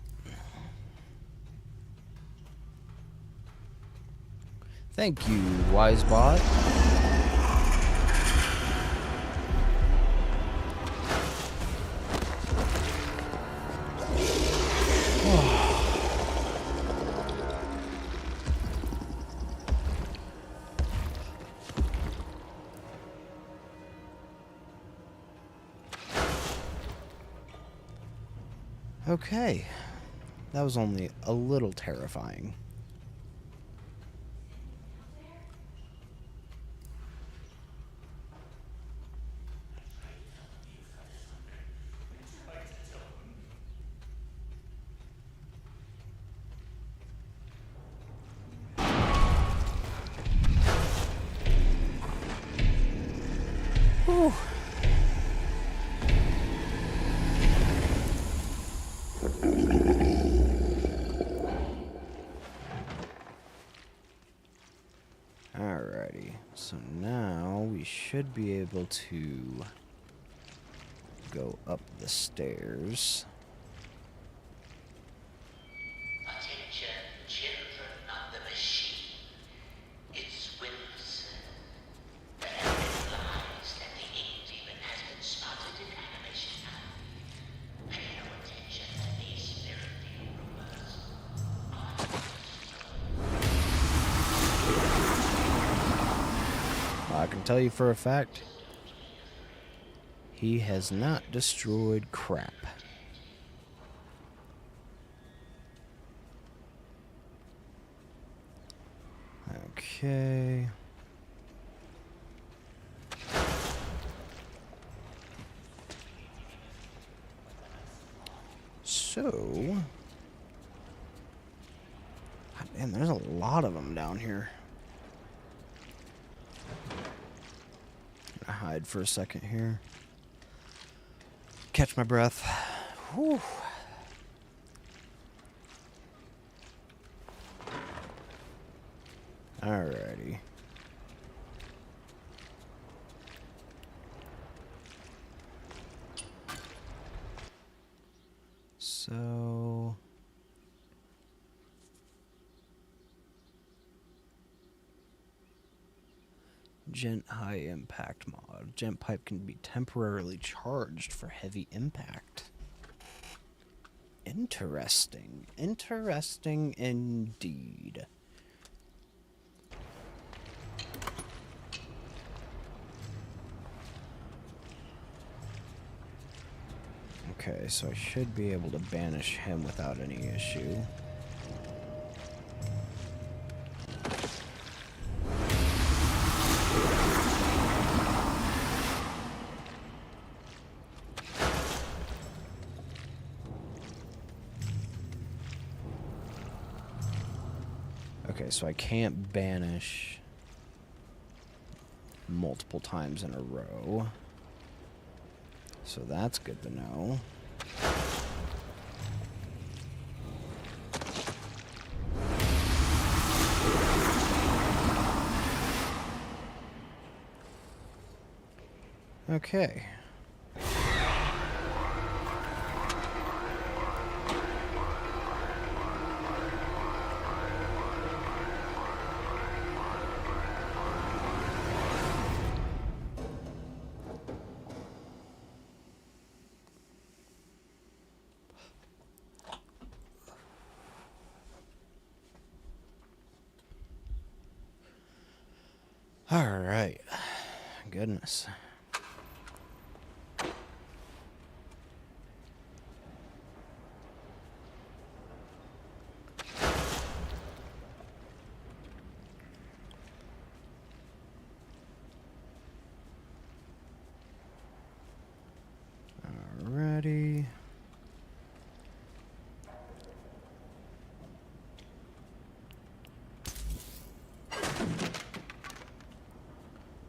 Thank you, wise bot. Okay. That was only a little terrifying. Whew. Alrighty, so now we should be able to go up the stairs. Attention, children of the machine. It swims. The evidence lies that the demon has been spotted in animation now. Pay no attention to these filthy rumors. I can tell you for a fact, he has not destroyed crap. Okay. So, man, there's a lot of them down here. Gonna hide for a second here. Catch my breath. Whew. Alrighty. So... Gent high impact mod. Gent pipe can be temporarily charged for heavy impact. Interesting. Interesting indeed. Okay, so I should be able to banish him without any issue. Okay, so I can't banish multiple times in a row. So that's good to know. Okay. All right. Goodness. Alrighty.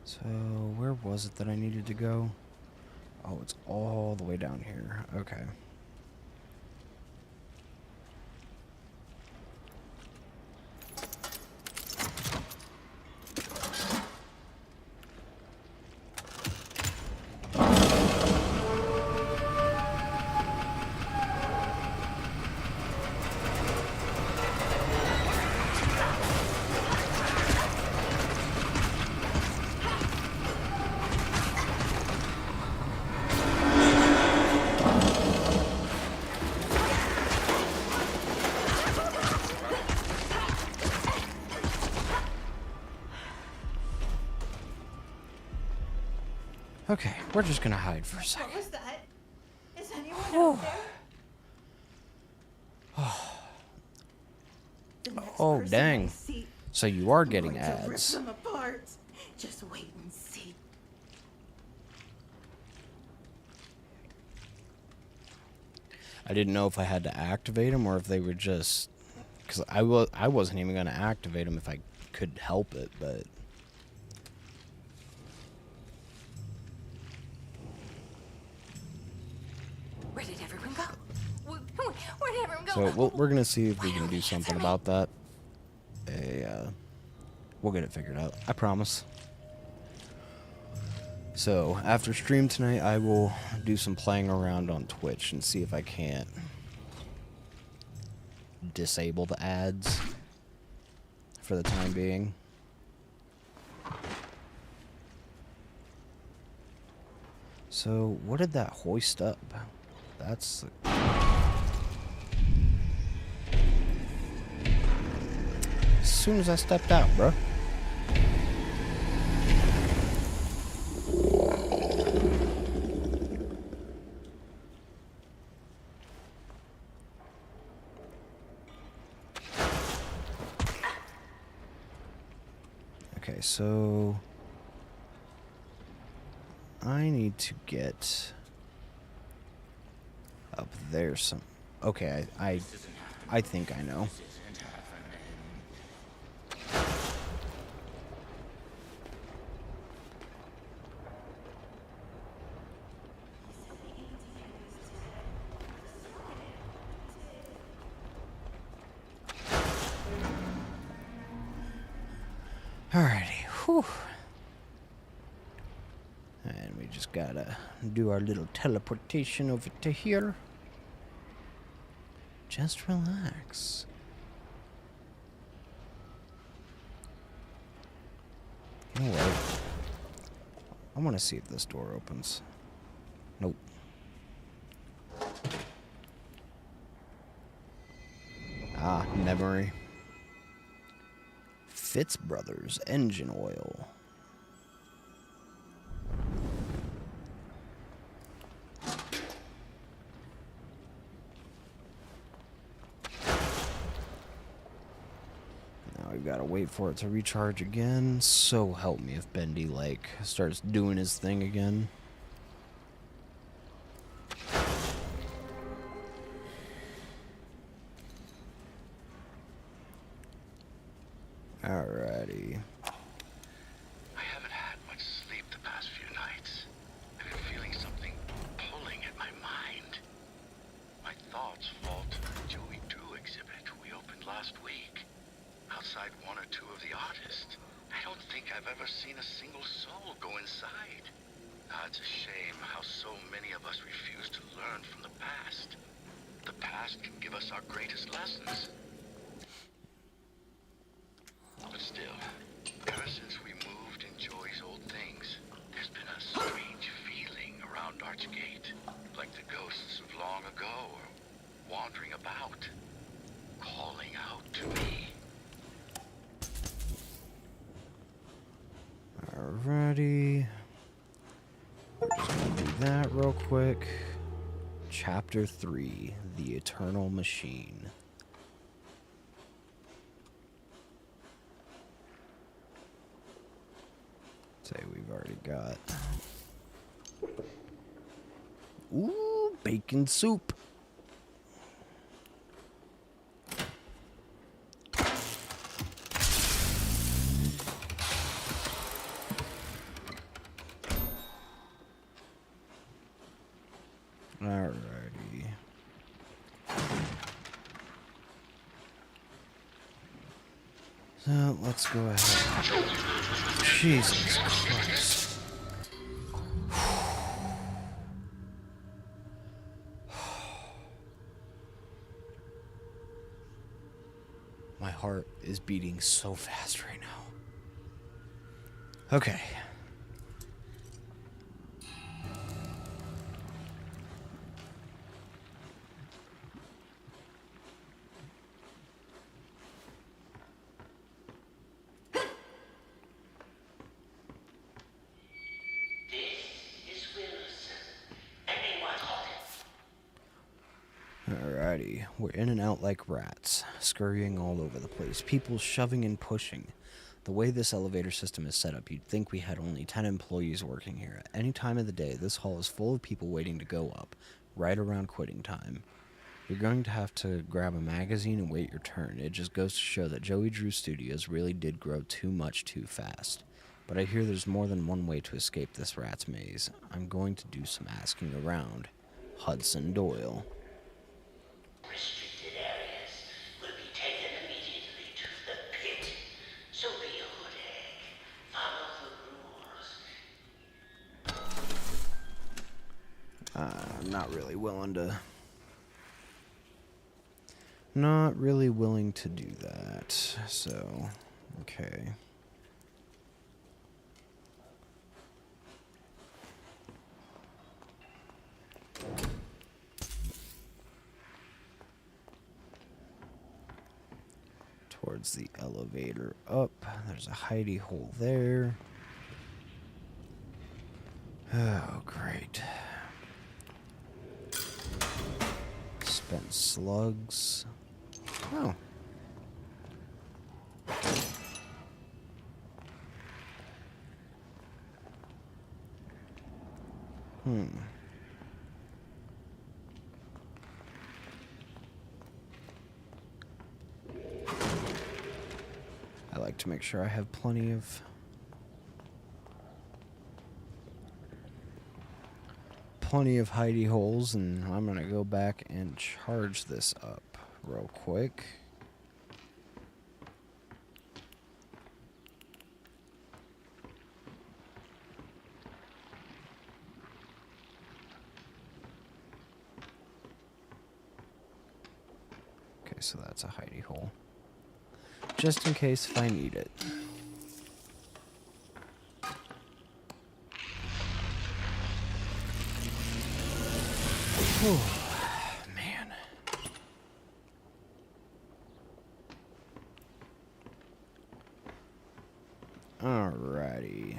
So, where was it that I needed to go? Oh, it's all the way down here. Okay. Okay, we're just gonna hide for a second. What was that? Is anyone out there? Oh, person dang. I see. So you are I'm getting going to rip ads. them apart. Just wait and see. I didn't know if I had to activate them or if they were just... Because I wasn't even going to activate them if I could help it, but... Where did everyone go? Where did everyone go? So we're going to see if we can do something about that. We'll get it figured out. I promise. So, after stream tonight, I will do some playing around on Twitch and see if I can't disable the ads for the time being. So, what did that hoist up? That's... As soon as I stepped out, bruh. Okay, so I need to get up there some. Okay, I think I know. Alrighty, whew. And we just gotta do our little teleportation over to here. Just relax. You know what? I want to see if this door opens. Nope. Ah, memory. Fitz Brothers engine oil. Now we've got to wait for it to recharge again. So help me if Bendy, like, starts doing his thing again. Alrighty. I haven't had much sleep the past few nights. I've been feeling something pulling at my mind. My thoughts fall to the Joey Drew exhibit we opened last week. Outside one or two of the artists. I don't think I've ever seen a single soul go inside. It's a shame how so many of us refuse to learn from the past. The past can give us our greatest lessons. But still, ever since we moved in Joey's old things, there's been a strange feeling around Archgate. Like the ghosts of long ago are wandering about, calling out to me. Alrighty. We're just gonna do that real quick. Chapter 3, The Eternal Machine. Say we've already got. Ooh, bacon soup. Alrighty. So let's go ahead. Jesus Christ. My heart is beating so fast right now. Okay. Alrighty, we're in and out like rats. scurrying all over the place, people shoving and pushing. The way this elevator system is set up, you'd think we had only 10 employees working here. At any time of the day, this hall is full of people waiting to go up, right around quitting time. You're going to have to grab a magazine and wait your turn. It just goes to show that Joey Drew Studios really did grow too much too fast. But I hear there's more than one way to escape this rat's maze. I'm going to do some asking around. Hudson Doyle. Restricted areas will be taken immediately to the pit. So be good egg. Follow the rules. I'm not really willing to do that. So, okay. Towards the elevator up. There's a hidey hole there. Oh, great. Spent slugs. Oh. I like to make sure I have plenty of hidey holes, and I'm gonna go back and charge this up real quick. Okay, so that's a hidey hole. Just in case if I need it. Whew, man. Alrighty.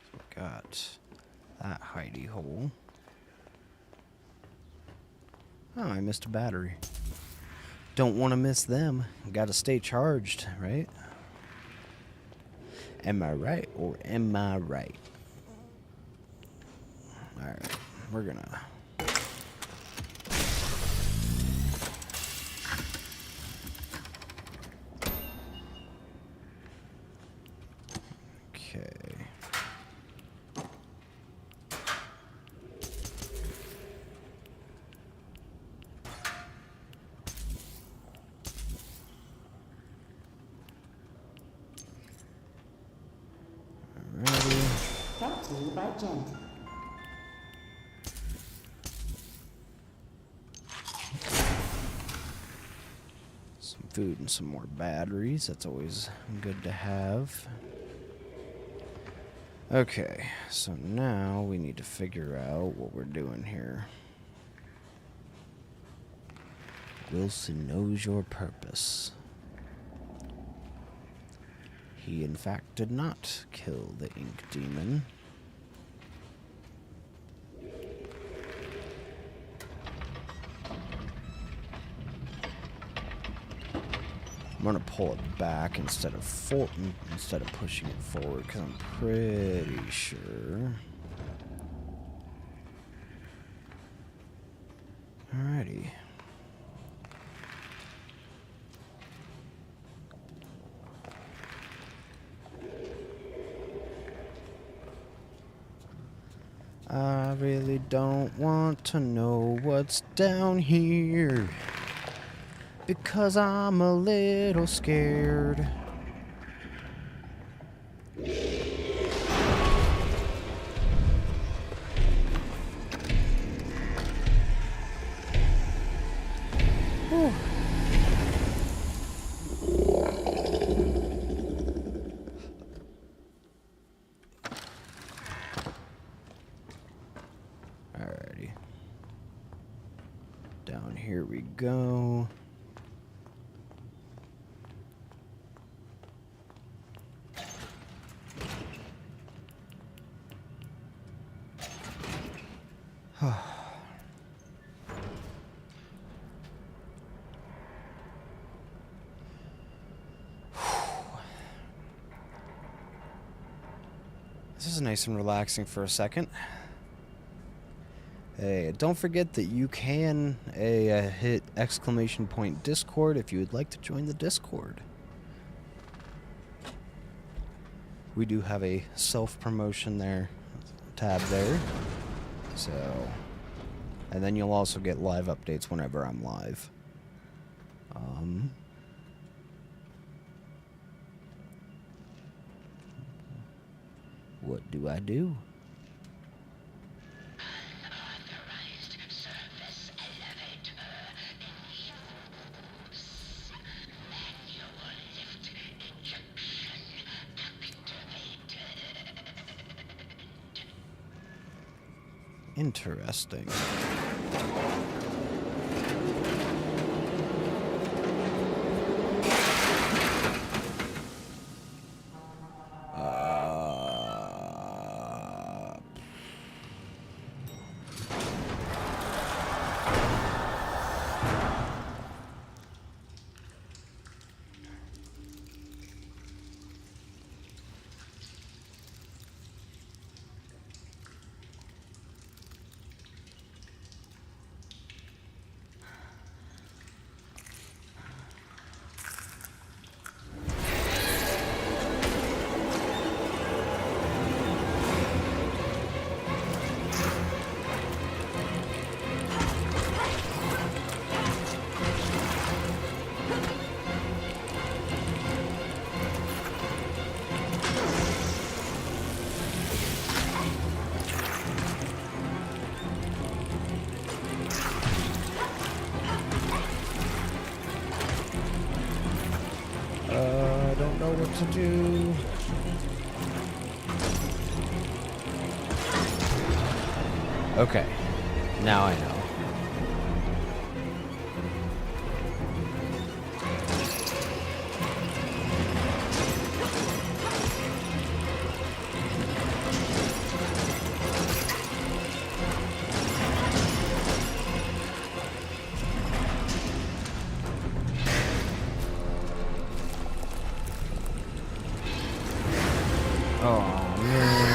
So we got that hidey hole. Oh, I missed a battery. Don't want to miss them. Gotta stay charged, right? Am I right or am I right? Alright, we're gonna... Okay. Brought to you by Jen. Some food and some more batteries. That's always good to have. Okay, so now we need to figure out what we're doing here. Wilson knows your purpose. He, in fact, did not kill the ink demon. I'm gonna pull it back instead of pushing it forward, because I'm pretty sure. Alrighty. I really don't want to know what's down here, because I'm a little scared. Whew. Alrighty. Down here we go. This is nice and relaxing for a second. Hey, don't forget that you can hit ! Discord if you would like to join the Discord. We do have a self-promotion there, tab there. So, and then you'll also get live updates whenever I'm live. What do I do? Unauthorized surface elevator in use. Manual lift ejection activated. Interesting. I don't know what to do. Okay, now I know. Oh, man.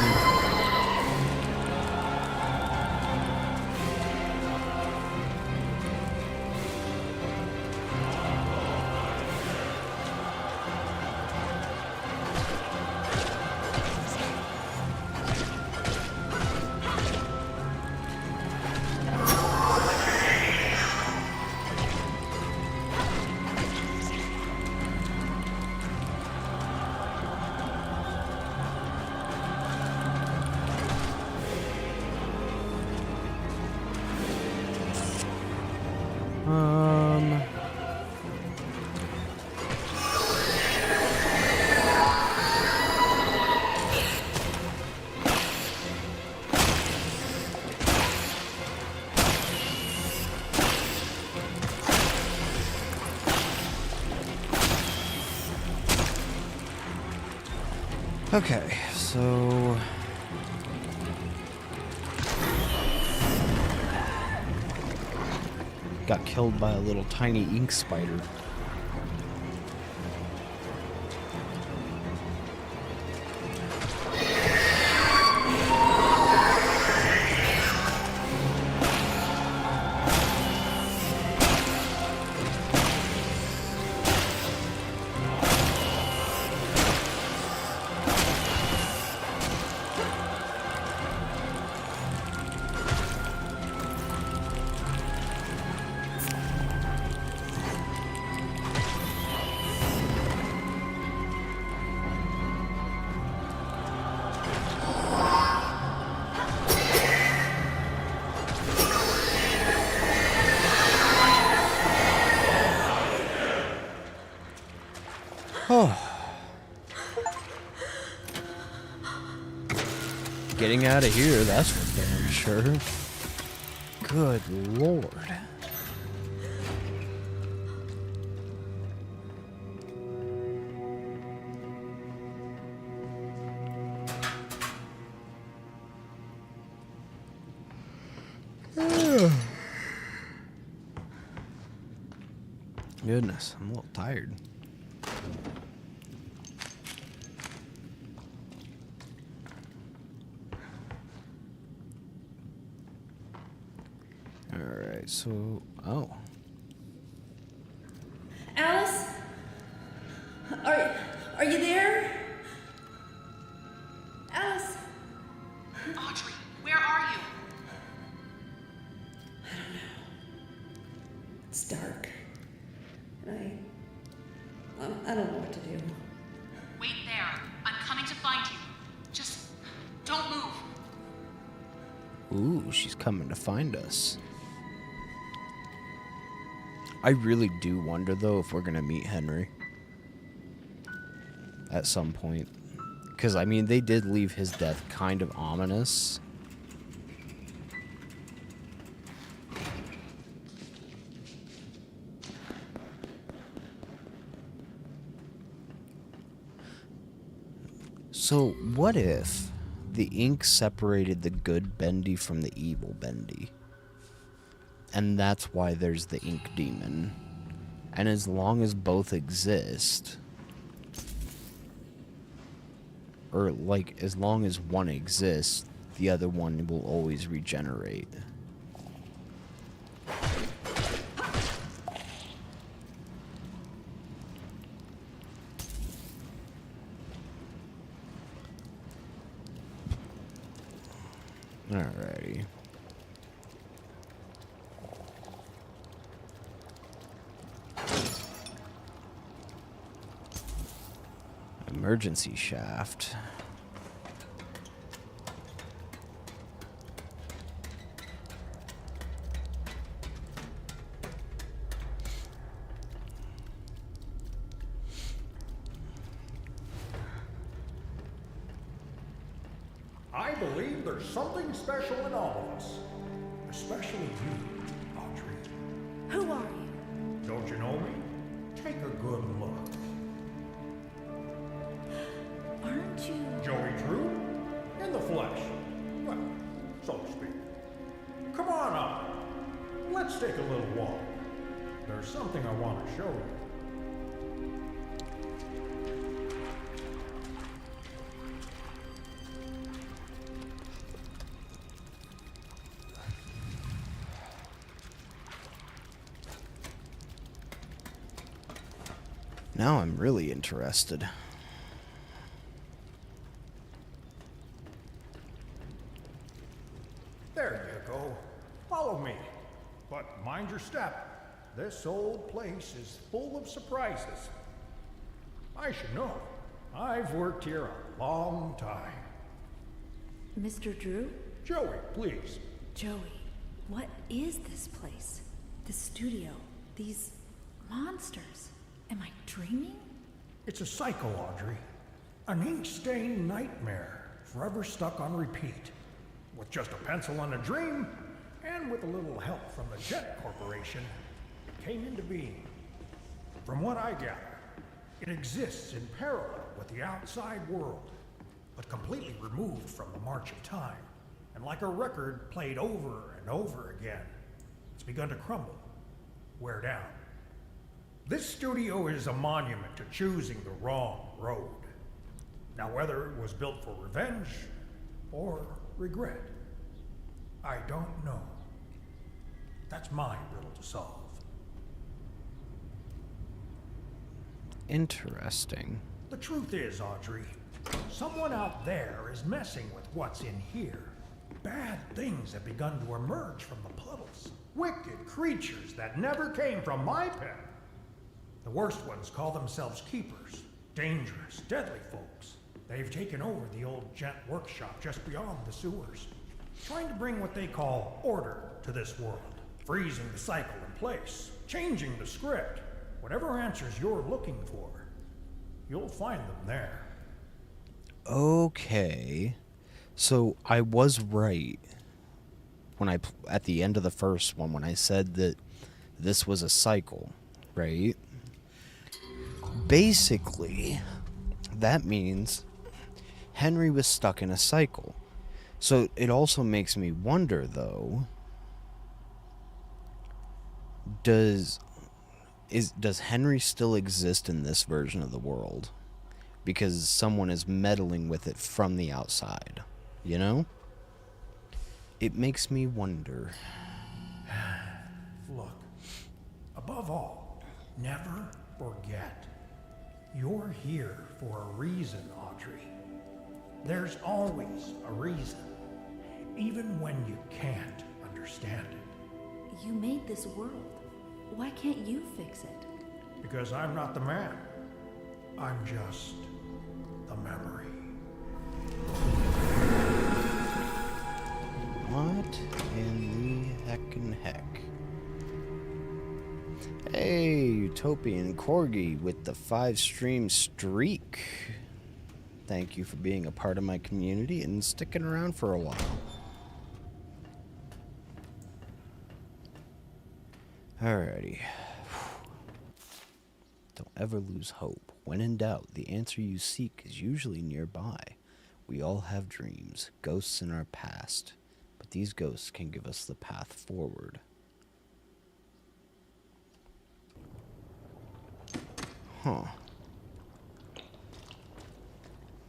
Okay, so got killed by a little tiny ink spider. Getting out of here, that's for damn sure. Good lord. Goodness, I'm a little tired. So, oh. Alice? Are you there? Alice? Audrey, where are you? It's dark. I don't know what to do. Wait there. I'm coming to find you. Just don't move. Ooh, she's coming to find us. I really do wonder, though, if we're going to meet Henry. At some point. Because, I mean, they did leave his death kind of ominous. So, what if the ink separated the good Bendy from the evil Bendy? And that's why there's the ink demon. And as long as both exist, or like as long as one exists, the other one will always regenerate. Alrighty. Emergency shaft. I believe there's something special in all of us. Especially you, Audrey. Who are you? Don't you know me? Take a good look. Aren't you? Joey Drew? In the flesh. Well, so to speak. Come on up. Let's take a little walk. There's something I want to show you. Now I'm really interested. There you go. Follow me. But mind your step. This old place is full of surprises. I should know. I've worked here a long time. Mr. Drew? Joey, please. Joey, what is this place? This studio? These monsters? Am I dreaming? It's a cycle, Audrey. An ink-stained nightmare, forever stuck on repeat. With just a pencil and a dream, and with a little help from the Jet Corporation, it came into being. From what I gather, it exists in parallel with the outside world, but completely removed from the march of time. And like a record played over and over again, it's begun to crumble, wear down. This studio is a monument to choosing the wrong road. Now, whether it was built for revenge or regret, I don't know. That's my riddle to solve. Interesting. The truth is, Audrey, someone out there is messing with what's in here. Bad things have begun to emerge from the puddles. Wicked creatures that never came from my pen. The worst ones call themselves keepers. Dangerous, deadly folks. They've taken over the old Jet workshop just beyond the sewers, trying to bring what they call order to this world, freezing the cycle in place, changing the script. Whatever answers you're looking for, you'll find them there. Okay. So I was right when at the end of the first one when I said that this was a cycle, right? Basically, that means Henry was stuck in a cycle. So it also makes me wonder, though, does Henry still exist in this version of the world? Because someone is meddling with it from the outside, you know? It makes me wonder. Above all, never forget. You're here for a reason, Audrey. There's always a reason, even when you can't understand it. You made this world. Why can't you fix it? Because I'm not the man. I'm just the memory. What in the heckin' heck? Hey, Utopian Corgi with the 5-stream streak. Thank you for being a part of my community and sticking around for a while. Alrighty. Don't ever lose hope. When in doubt, the answer you seek is usually nearby. We all have dreams, ghosts in our past, but these ghosts can give us the path forward. Huh.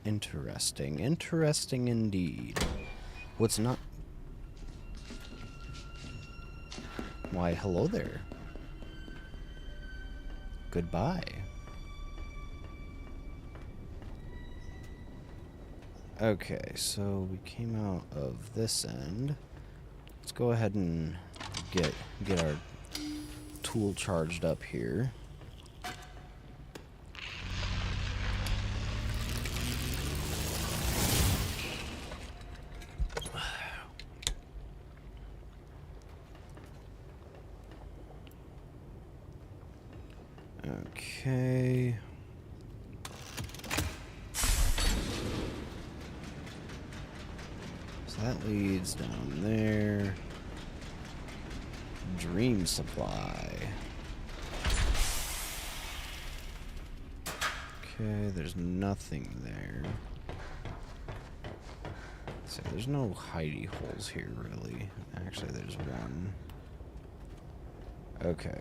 Interesting. Interesting indeed. What's not... Why, hello there. Goodbye. Okay, so we came out of this end. Let's go ahead and get our tool charged up here. Okay. So that leads down there. Dream supply. Okay, there's nothing there. So there's no hidey holes here, really. Actually, there's one. Okay.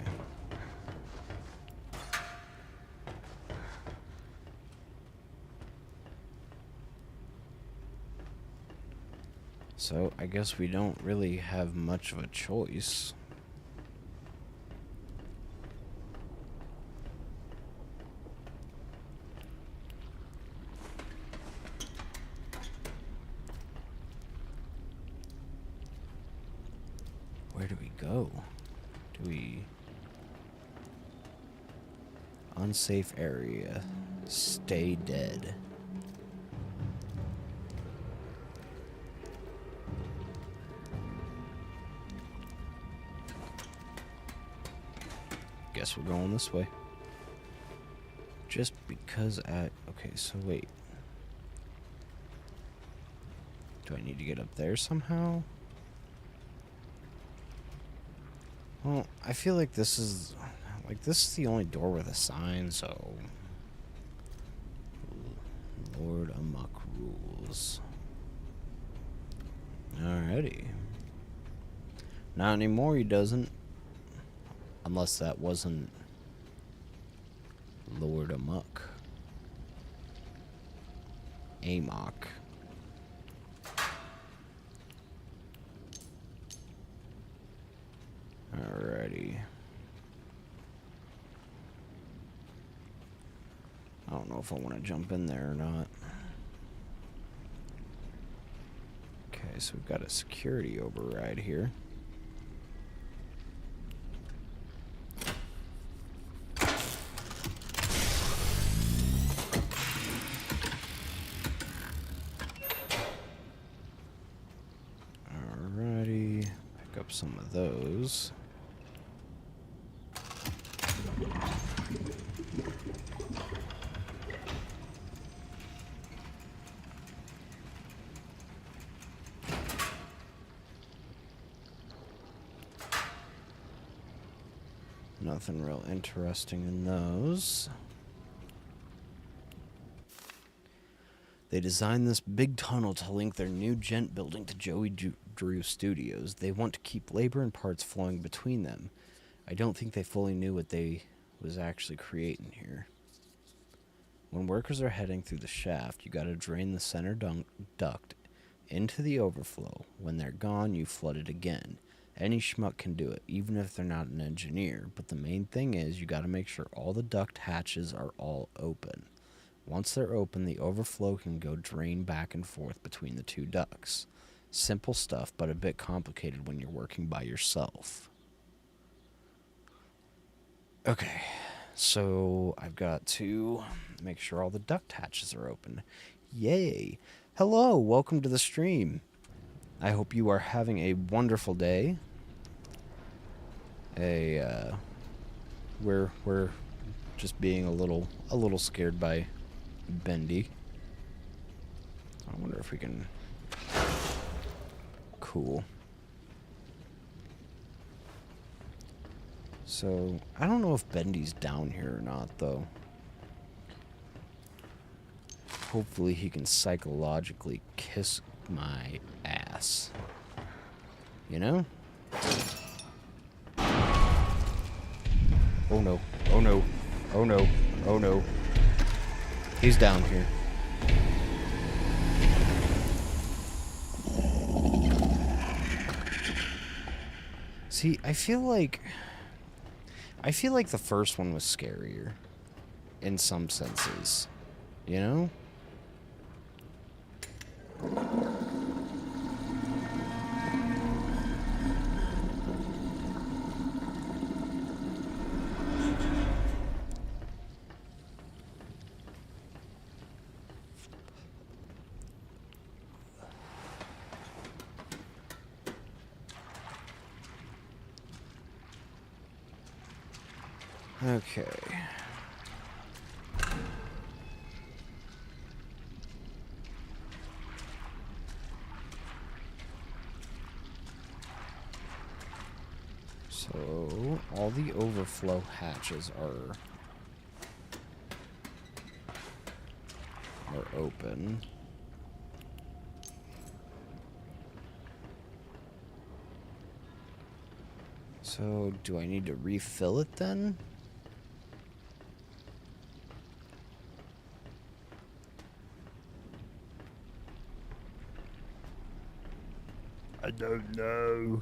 So, I guess we don't really have much of a choice. Where do we go? Do we... Unsafe area. Stay dead. Guess we're going this way. Just because okay, so wait. Do I need to get up there somehow? Well, I feel like this is the only door with a sign, so Lord Amok rules. Alrighty. Not anymore, he doesn't. Unless that wasn't Lord Amok. Amok. Alrighty. I don't know if I want to jump in there or not. Okay, so we've got a security override here. Some of those. Nothing real interesting in those. They designed this big tunnel to link their new gent building to Joey Drew Studios. They want to keep labor and parts flowing between them. I don't think they fully knew what they was actually creating here. When workers are heading through the shaft, you gotta drain the center duct into the overflow. When they're gone, you flood it again. Any schmuck can do it, even if they're not an engineer. But the main thing is you got to make sure all the duct hatches are all open. Once they're open, the overflow can go drain back and forth between the two ducts. Simple stuff, but a bit complicated when you're working by yourself. Okay, so I've got to make sure all the duct hatches are open. Yay! Hello, welcome to the stream. I hope you are having a wonderful day. We're just being a little scared by Bendy. I wonder if we can. Cool. So I don't know if Bendy's down here or not, though. Hopefully he can psychologically kiss my ass. You know? Oh no. Oh no. Oh no. Oh no. He's down here. See, I feel like the first one was scarier in some senses. You know? Okay. So, all the overflow hatches are open. So, do I need to refill it then? I don't know.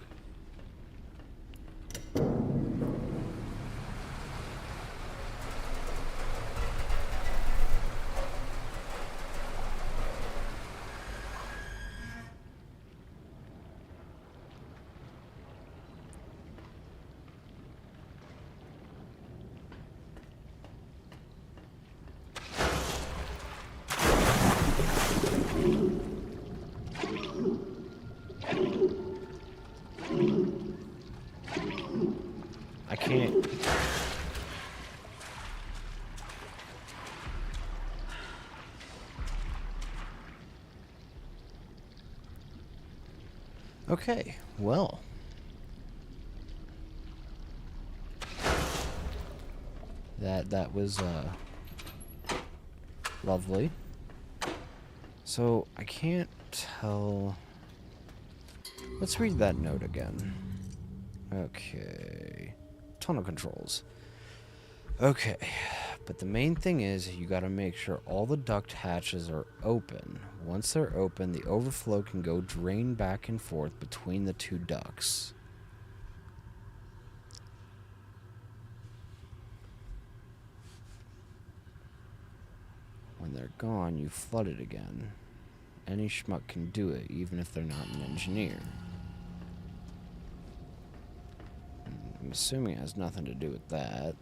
I can't. Okay, well. That was lovely. So I can't tell. Let's read that note again. Okay. Tunnel controls. Okay. But the main thing is you got to make sure all the duct hatches are open. Once they're open, the overflow can go drain back and forth between the two ducts. When they're gone, you flood it again. Any schmuck can do it, even if they're not an engineer. I'm assuming it has nothing to do with that.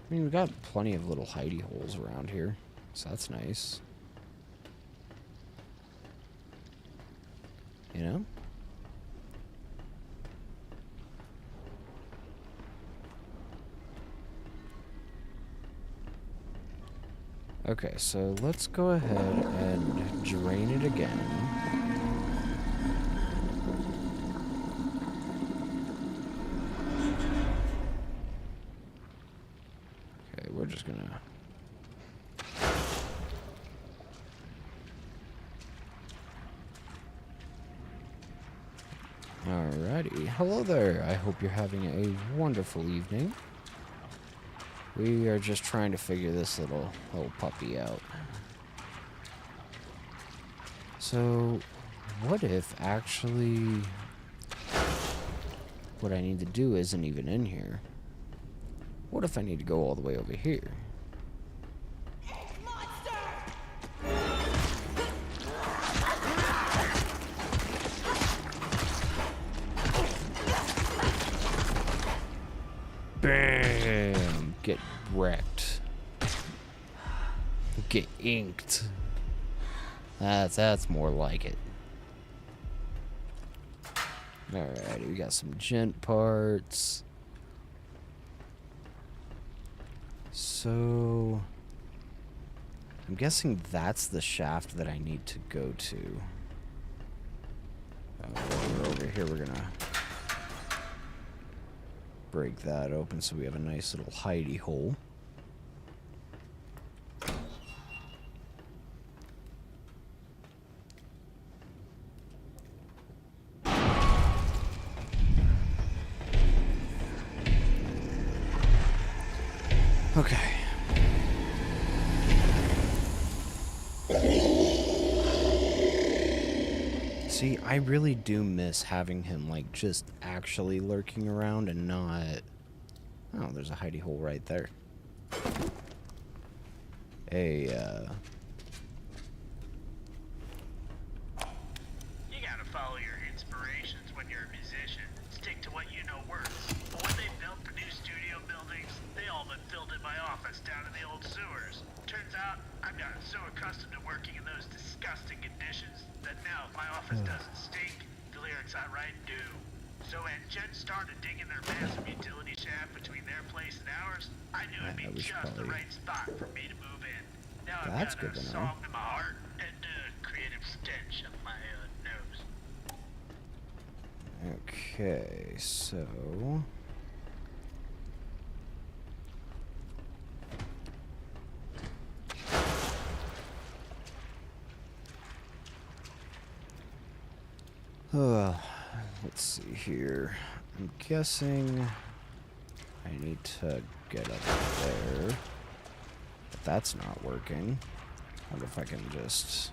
I mean, we've got plenty of little hidey holes around here, so that's nice. You know? Okay, so let's go ahead and drain it again. Okay, we're just gonna... Alrighty. Hello there. I hope you're having a wonderful evening. We are just trying to figure this little puppy out. So, What if actually what I need to do isn't even in here? What if I need to go all the way over here? Bam! Get wrecked. Get inked. That's more like it. Alrighty, we got some gent parts. So I'm guessing that's the shaft that I need to go to. While we're over here, we're gonna break that open so we have a nice little hidey hole. Okay. See, I really do miss having him, like, just actually lurking around and not... Oh, there's a hidey hole right there. You gotta follow your inspirations when you're a musician. Stick to what you know works. But when they built the new studio buildings, they all but filled in my office down in the old sewers. Turns out, I've gotten so accustomed to working in those disgusting conditions that now if my office doesn't stink, the lyrics I write do. So when Jen started digging their massive utility shaft between their place and ours, I knew it'd be just the right spot for me to move in. Now I've got a song in my heart and a creative stench up my nose. Okay, so... let's see here. I'm guessing I need to get up there. But that's not working. I wonder if I can just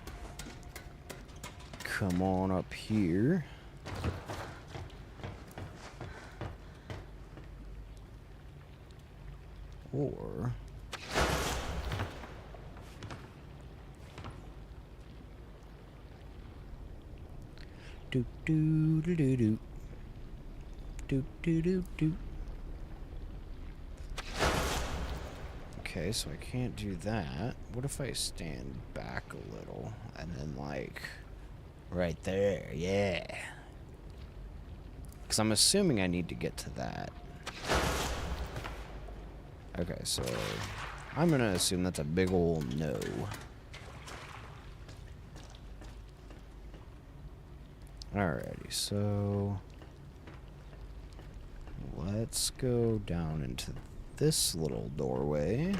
come on up here. Or... do do do do do do do do do. Okay, so I can't do that. What if I stand back a little and then like right there? Yeah. Because I'm assuming I need to get to that. Okay, so I'm gonna assume that's a big ol' no. Alrighty, so let's go down into this little doorway.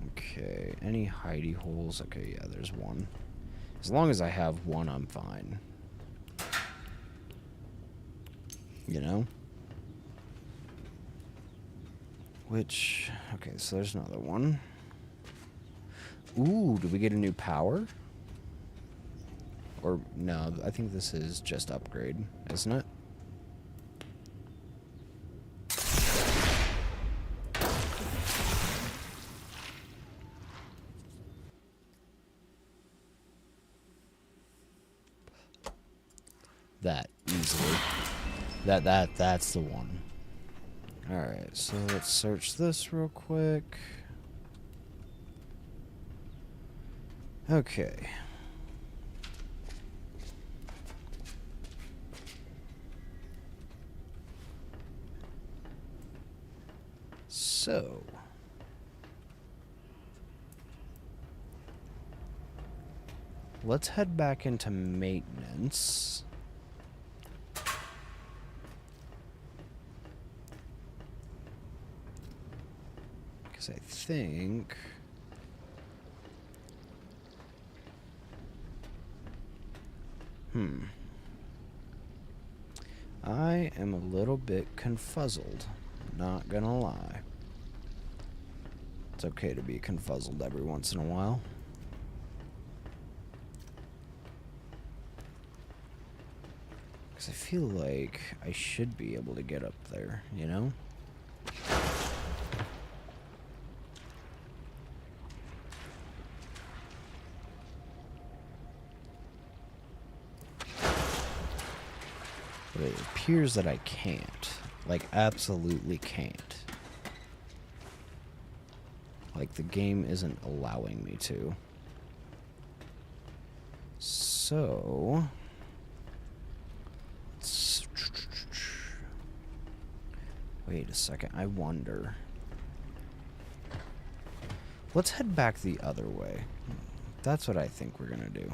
Okay, any hidey holes? Okay, yeah, there's one. As long as I have one, I'm fine. You know? Which, okay, so there's another one. Ooh, did we get a new power? Or, no, I think this is just upgrade, isn't it? That, easily. That's the one. Alright, so let's search this real quick. Okay. So, let's head back into maintenance. Because I think... I am a little bit confuzzled, not gonna lie. It's okay to be confuzzled every once in a while. Because I feel like I should be able to get up there, you know? But it appears that I can't. Like, absolutely can't. Like, the game isn't allowing me to. So... Wait a second, I wonder. Let's head back the other way. That's what I think we're gonna do.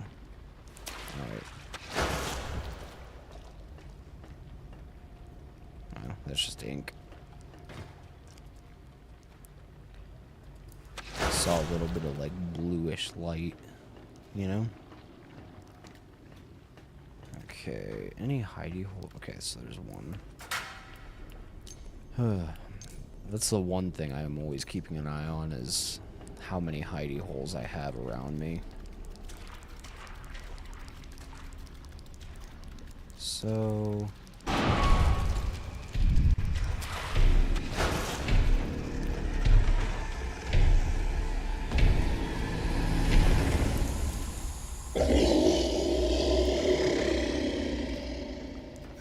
Alright. Oh, that's just ink. Saw a little bit of like bluish light, you know? Okay, any hidey hole? Okay, so there's one. That's the one thing I am always keeping an eye on is how many hidey holes I have around me. So...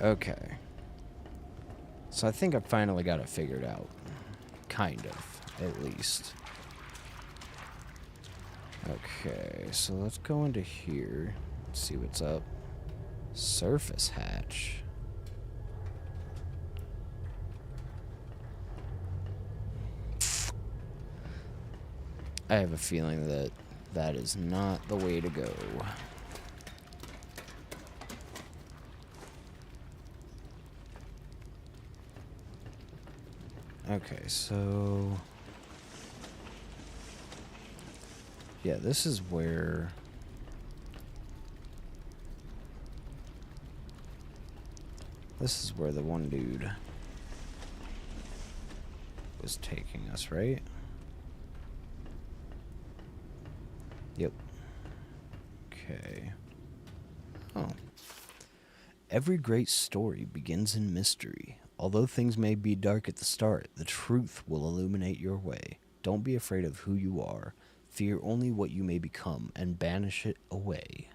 Okay. So I think I finally got it figured out. Kind of, at least. Okay, so let's go into here. See what's up. Surface hatch. I have a feeling that that is not the way to go. Okay, so... yeah, this is where... this is where the one dude was taking us, right? Yep. Okay. Oh. Every great story begins in mystery. Although things may be dark at the start, the truth will illuminate your way. Don't be afraid of who you are. Fear only what you may become, and banish it away.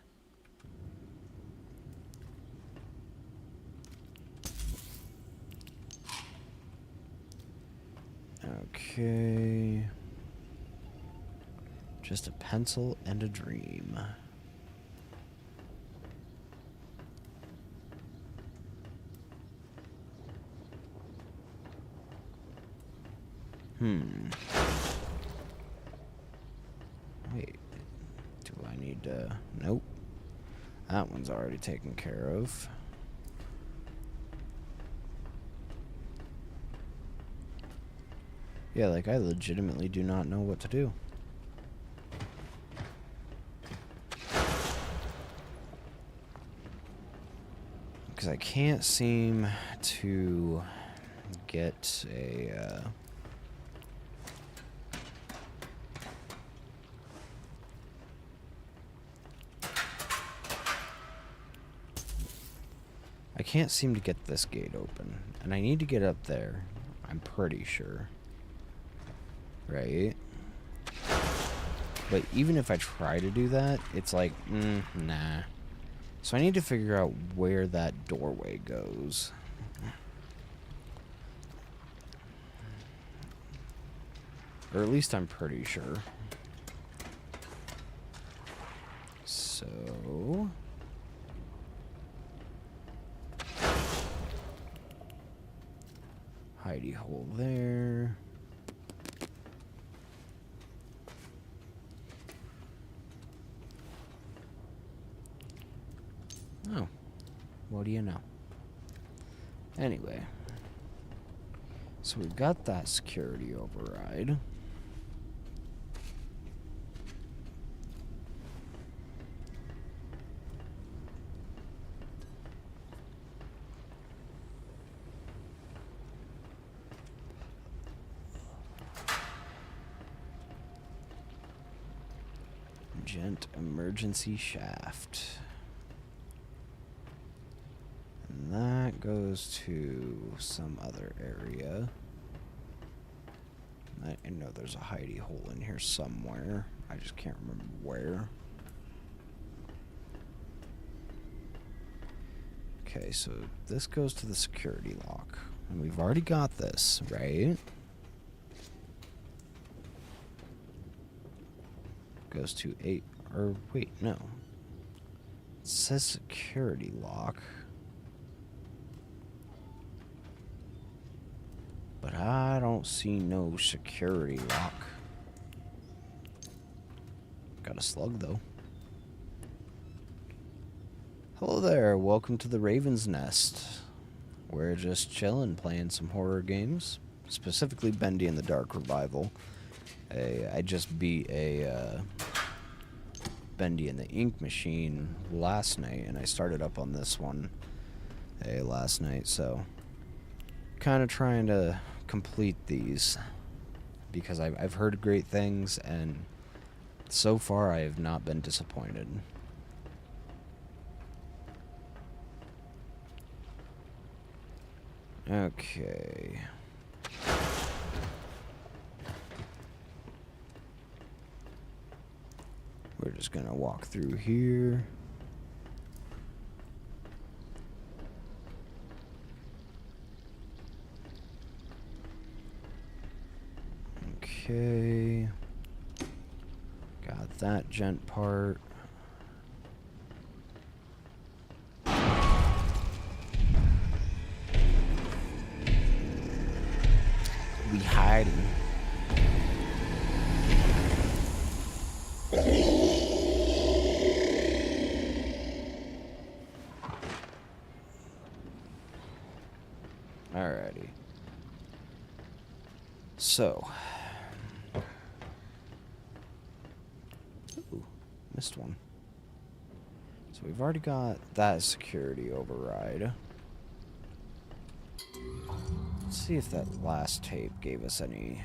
Okay. Just a pencil and a dream. Wait. Do I need to... nope. That one's already taken care of. Yeah, like, I legitimately do not know what to do. Because I can't seem to get a... I can't seem to get this gate open. And I need to get up there. I'm pretty sure. Right? But even if I try to do that, it's like, nah. So I need to figure out where that doorway goes. Or at least I'm pretty sure. So... hidey hole there. Oh, what do you know? Anyway, so we've got that security override. Gent emergency shaft. And goes to some other area. I know there's a hidey hole in here somewhere. I just can't remember where. Okay, so this goes to the security lock. And we've already got this, right? Goes to 8, or wait, no. It says security lock. But I don't see no security lock. Got a slug, though. Hello there, welcome to the Raven's Nest. We're just chilling, playing some horror games. Specifically Bendy and the Dark Revival. I just beat a Bendy and the Ink Machine last night, and I started up on this one last night, so kind of trying to complete these because I've heard great things, and so far I have not been disappointed. Okay. We're just gonna walk through here. Okay. Got that gent part. We hiding. Alrighty. So. Ooh, missed one. So we've already got that security override. Let's see if that last tape gave us any.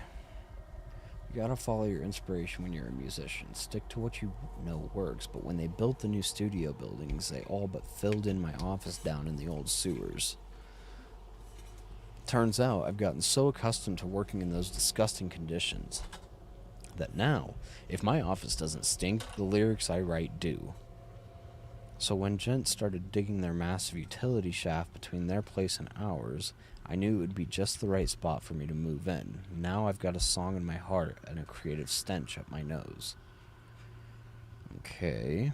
You gotta follow your inspiration when you're a musician. Stick to what you know works, but when they built the new studio buildings, they all but filled in my office down in the old sewers. Turns out I've gotten so accustomed to working in those disgusting conditions that now, if my office doesn't stink, the lyrics I write do. So when gents started digging their massive utility shaft between their place and ours, I knew it would be just the right spot for me to move in. Now I've got a song in my heart and a creative stench up my nose. Okay.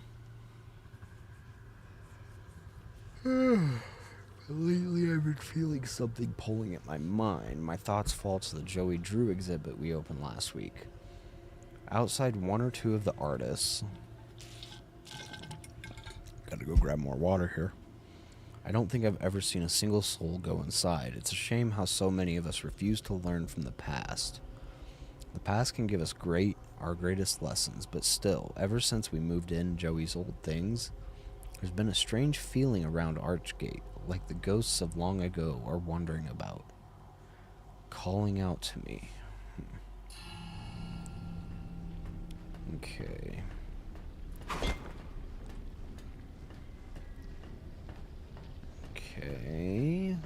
Lately I've been feeling something pulling at my mind. My thoughts fall to the Joey Drew exhibit we opened last week. Outside one or two of the artists... Gotta go grab more water here. I don't think I've ever seen a single soul go inside. It's a shame how so many of us refuse to learn from the past. The past can give us our greatest lessons, but still, ever since we moved in Joey's old things, there's been a strange feeling around Archgate, like the ghosts of long ago are wandering about, calling out to me. Okay. Okay.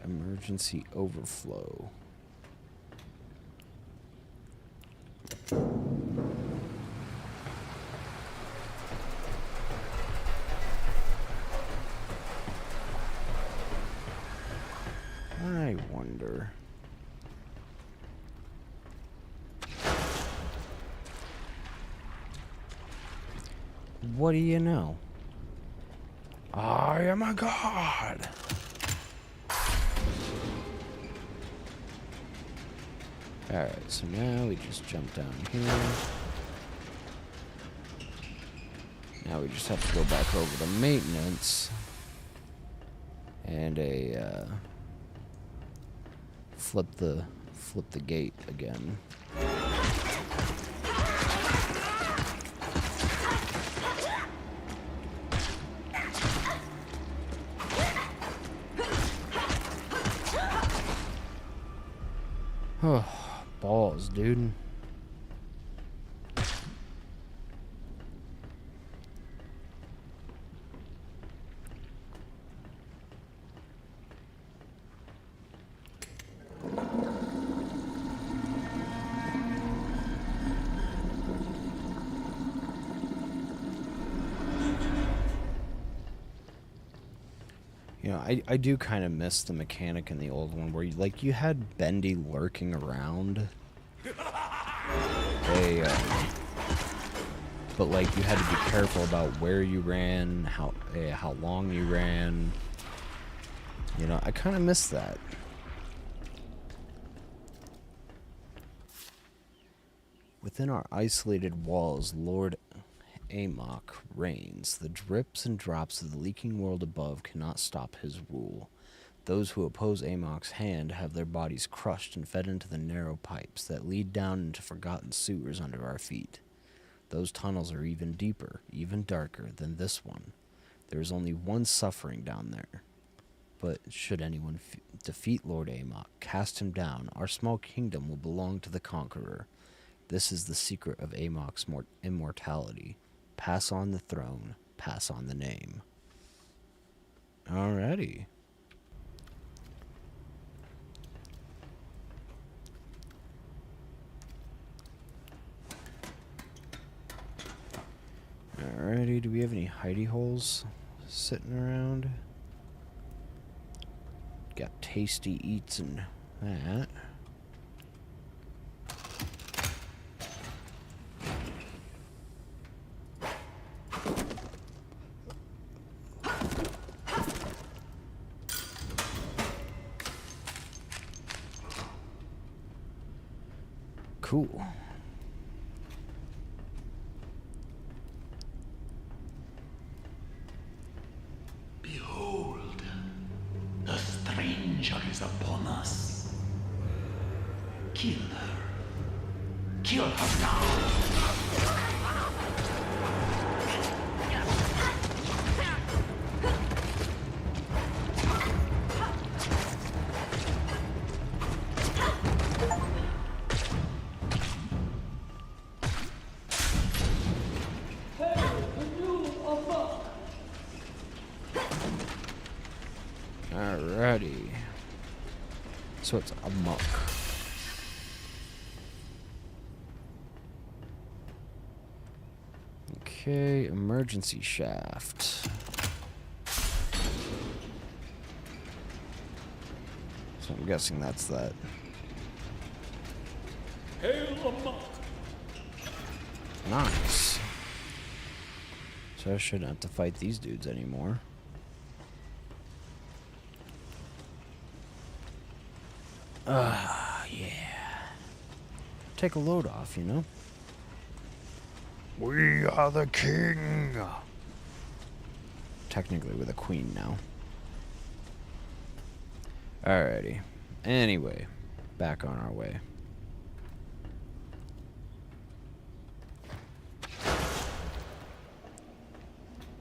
Emergency overflow. I wonder. What do you know? I am a god. Alright, so now we just jump down here. Now we just have to go back over to maintenance. And flip the gate again. Oh, balls, dude. You know, I do kind of miss the mechanic in the old one where you had Bendy lurking around. But like you had to be careful about where you ran, how long you ran. You know, I kind of miss that. Within our isolated walls, Lord Amok reigns. The drips and drops of the leaking world above cannot stop his rule. Those who oppose Amok's hand have their bodies crushed and fed into the narrow pipes that lead down into forgotten sewers under our feet. Those tunnels are even deeper, even darker than this one. There is only one suffering down there. But should anyone defeat Lord Amok, cast him down, our small kingdom will belong to the conqueror. This is the secret of Amok's immortality. Pass on the throne, pass on the name. Alrighty. Alrighty, do we have any hidey holes sitting around? Got tasty eats and that. Cool. Behold, the stranger is upon us. Kill her. Kill her now. Alrighty. So it's amok. Okay, emergency shaft. So I'm guessing that's that. Hail amok! Nice. So I shouldn't have to fight these dudes anymore. Yeah. Take a load off, you know? We are the king. Technically, we're the queen now. Alrighty. Anyway, back on our way.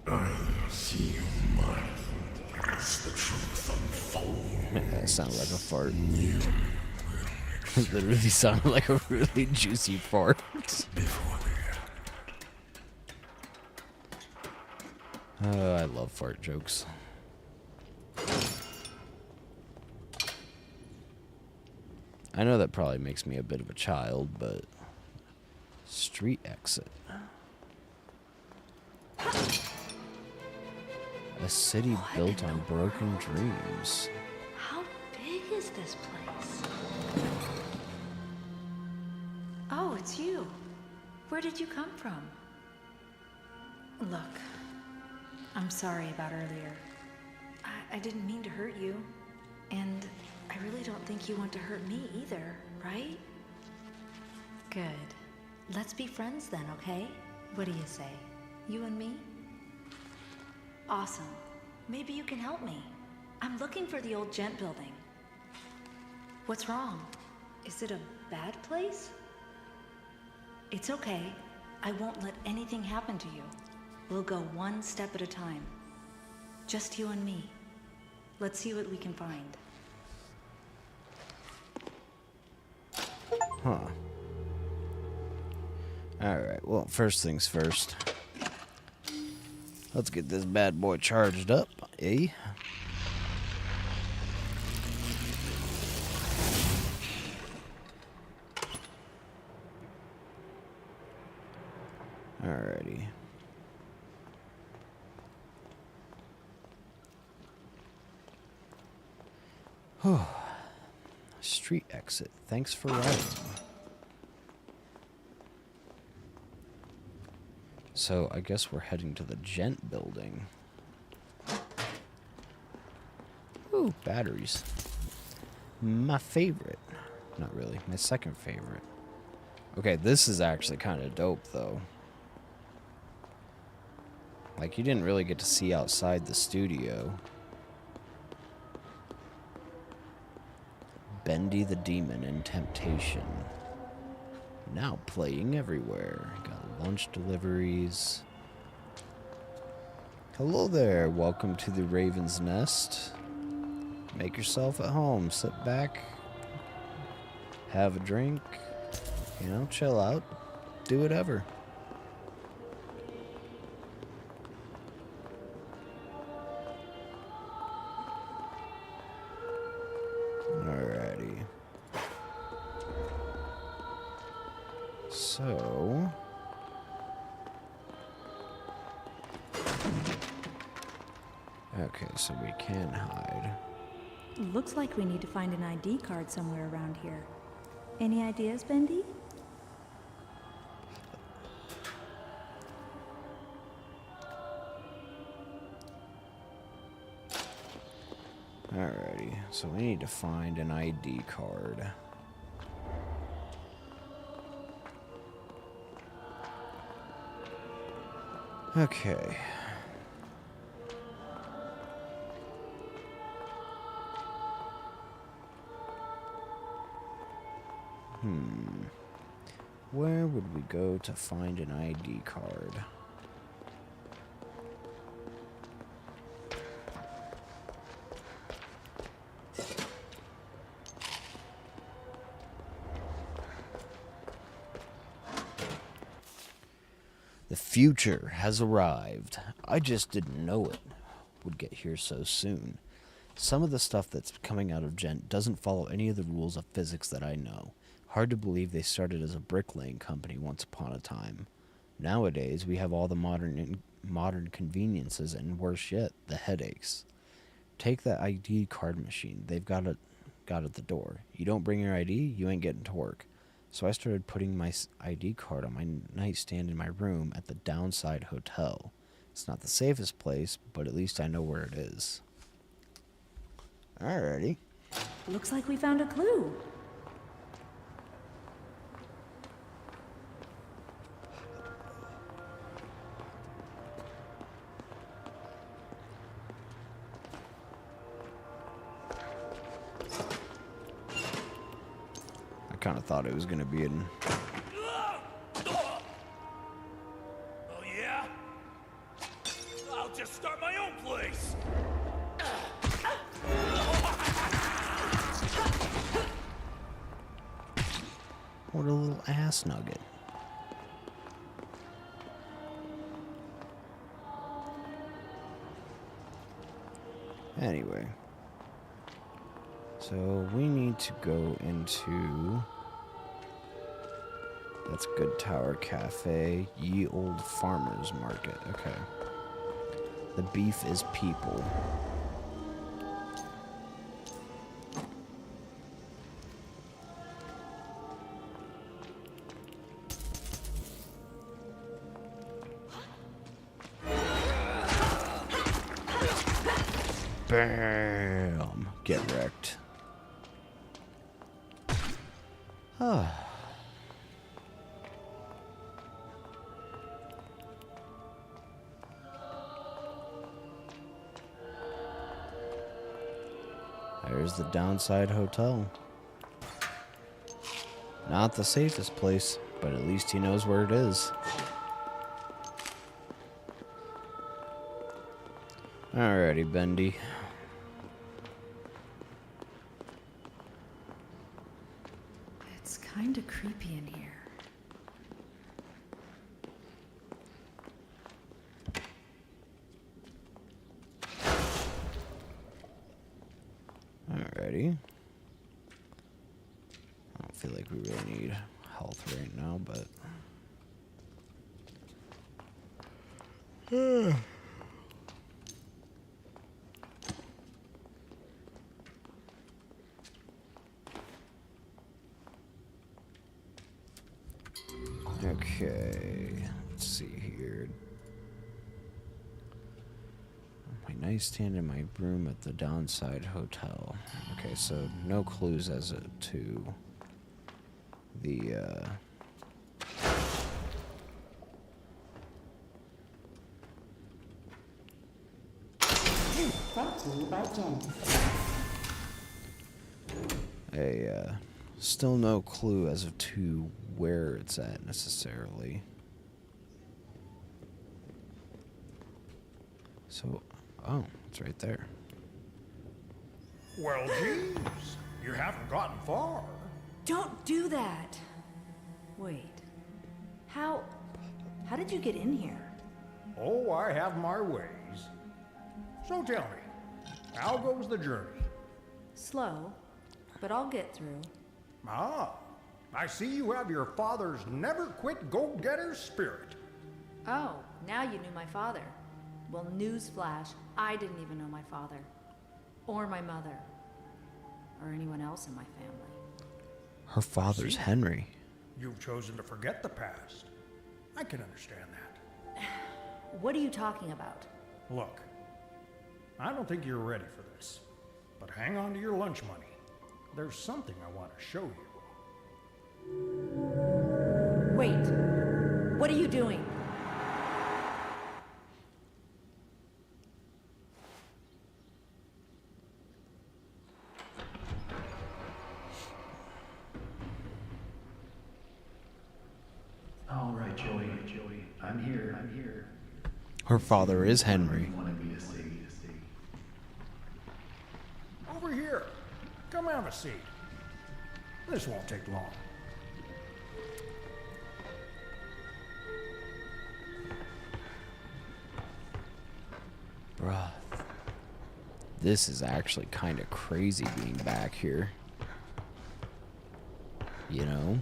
I see you mind as the truth unfolds. That sounded like a fart. It literally sounded like a really juicy fart. Oh, I love fart jokes. I know that probably makes me a bit of a child, but... Street exit. A city built on broken dreams. How big is this place? Oh, it's you. Where did you come from? Look, I'm sorry about earlier. I didn't mean to hurt you. And I really don't think you want to hurt me either, right? Good. Let's be friends then, okay? What do you say? You and me? Awesome. Maybe you can help me. I'm looking for the old gent building. What's wrong? Is it a bad place? It's okay. I won't let anything happen to you. We'll go one step at a time. Just you and me. Let's see what we can find. Huh. Alright, well, first things first. Let's get this bad boy charged up, eh? Alrighty. Street exit. Thanks for riding. So I guess we're heading to the Gent building. Ooh, batteries. My favorite. Not really. My second favorite. Okay, this is actually kind of dope, though. Like, you didn't really get to see outside the studio. Bendy the Demon in Temptation. Now playing everywhere. Got lunch deliveries. Hello there. Welcome to the Raven's Nest. Make yourself at home. Sit back. Have a drink. You know, chill out. Do whatever. Alrighty. So... okay, so we can hide. Looks like we need to find an ID card somewhere around here. Any ideas, Bendy? Alrighty, so we need to find an ID card. Okay. Where would we go to find an ID card? The future has arrived. I just didn't know it would get here so soon. Some of the stuff that's coming out of Gent doesn't follow any of the rules of physics that I know. Hard to believe they started as a bricklaying company once upon a time. Nowadays, we have all the modern conveniences and worse yet, the headaches. Take that ID card machine. They've got it at the door. You don't bring your ID, you ain't getting to work. So I started putting my ID card on my nightstand in my room at the Downside Hotel. It's not the safest place, but at least I know where it is. Alrighty. Looks like we found a clue. I kind of thought it was going to be in... Oh, yeah? I'll just start my own place. What a little ass nugget. Anyway. So we need to go into... that's Good Tower Cafe, Ye Old Farmers Market. Okay. The beef is people. Bam! Get wrecked. Ah. There's the Downside Hotel. Not the safest place, but at least he knows where it is. Alrighty, Bendy. It's kind of creepy in here. Alrighty. I don't feel like we really need health right now, but... Okay, let's see here. My nightstand and my room at the Downside Hotel. Okay, so no clues as to the, Brought to you by Jen. still no clue as to where it's at necessarily. So, oh, it's right there. Well, geez, you haven't gotten far. Don't do that. Wait. How did you get in here? Oh, I have my ways. So tell me, how goes the journey? Slow, but I'll get through. Ah, I see you have your father's never-quit go-getter spirit. Oh, now you knew my father. Well, newsflash, I didn't even know my father. Or my mother. Or anyone else in my family. Her father's Henry. You've chosen to forget the past. I can understand that. What are you talking about? Look, I don't think you're ready for this, but hang on to your lunch money. There's something I want to show you. Wait, what are you doing? All right, Joey. I'm here. Her father is Henry. You wanted me to see. Over here. Come have a seat. This won't take long. Bruh. This is actually kind of crazy being back here. You know?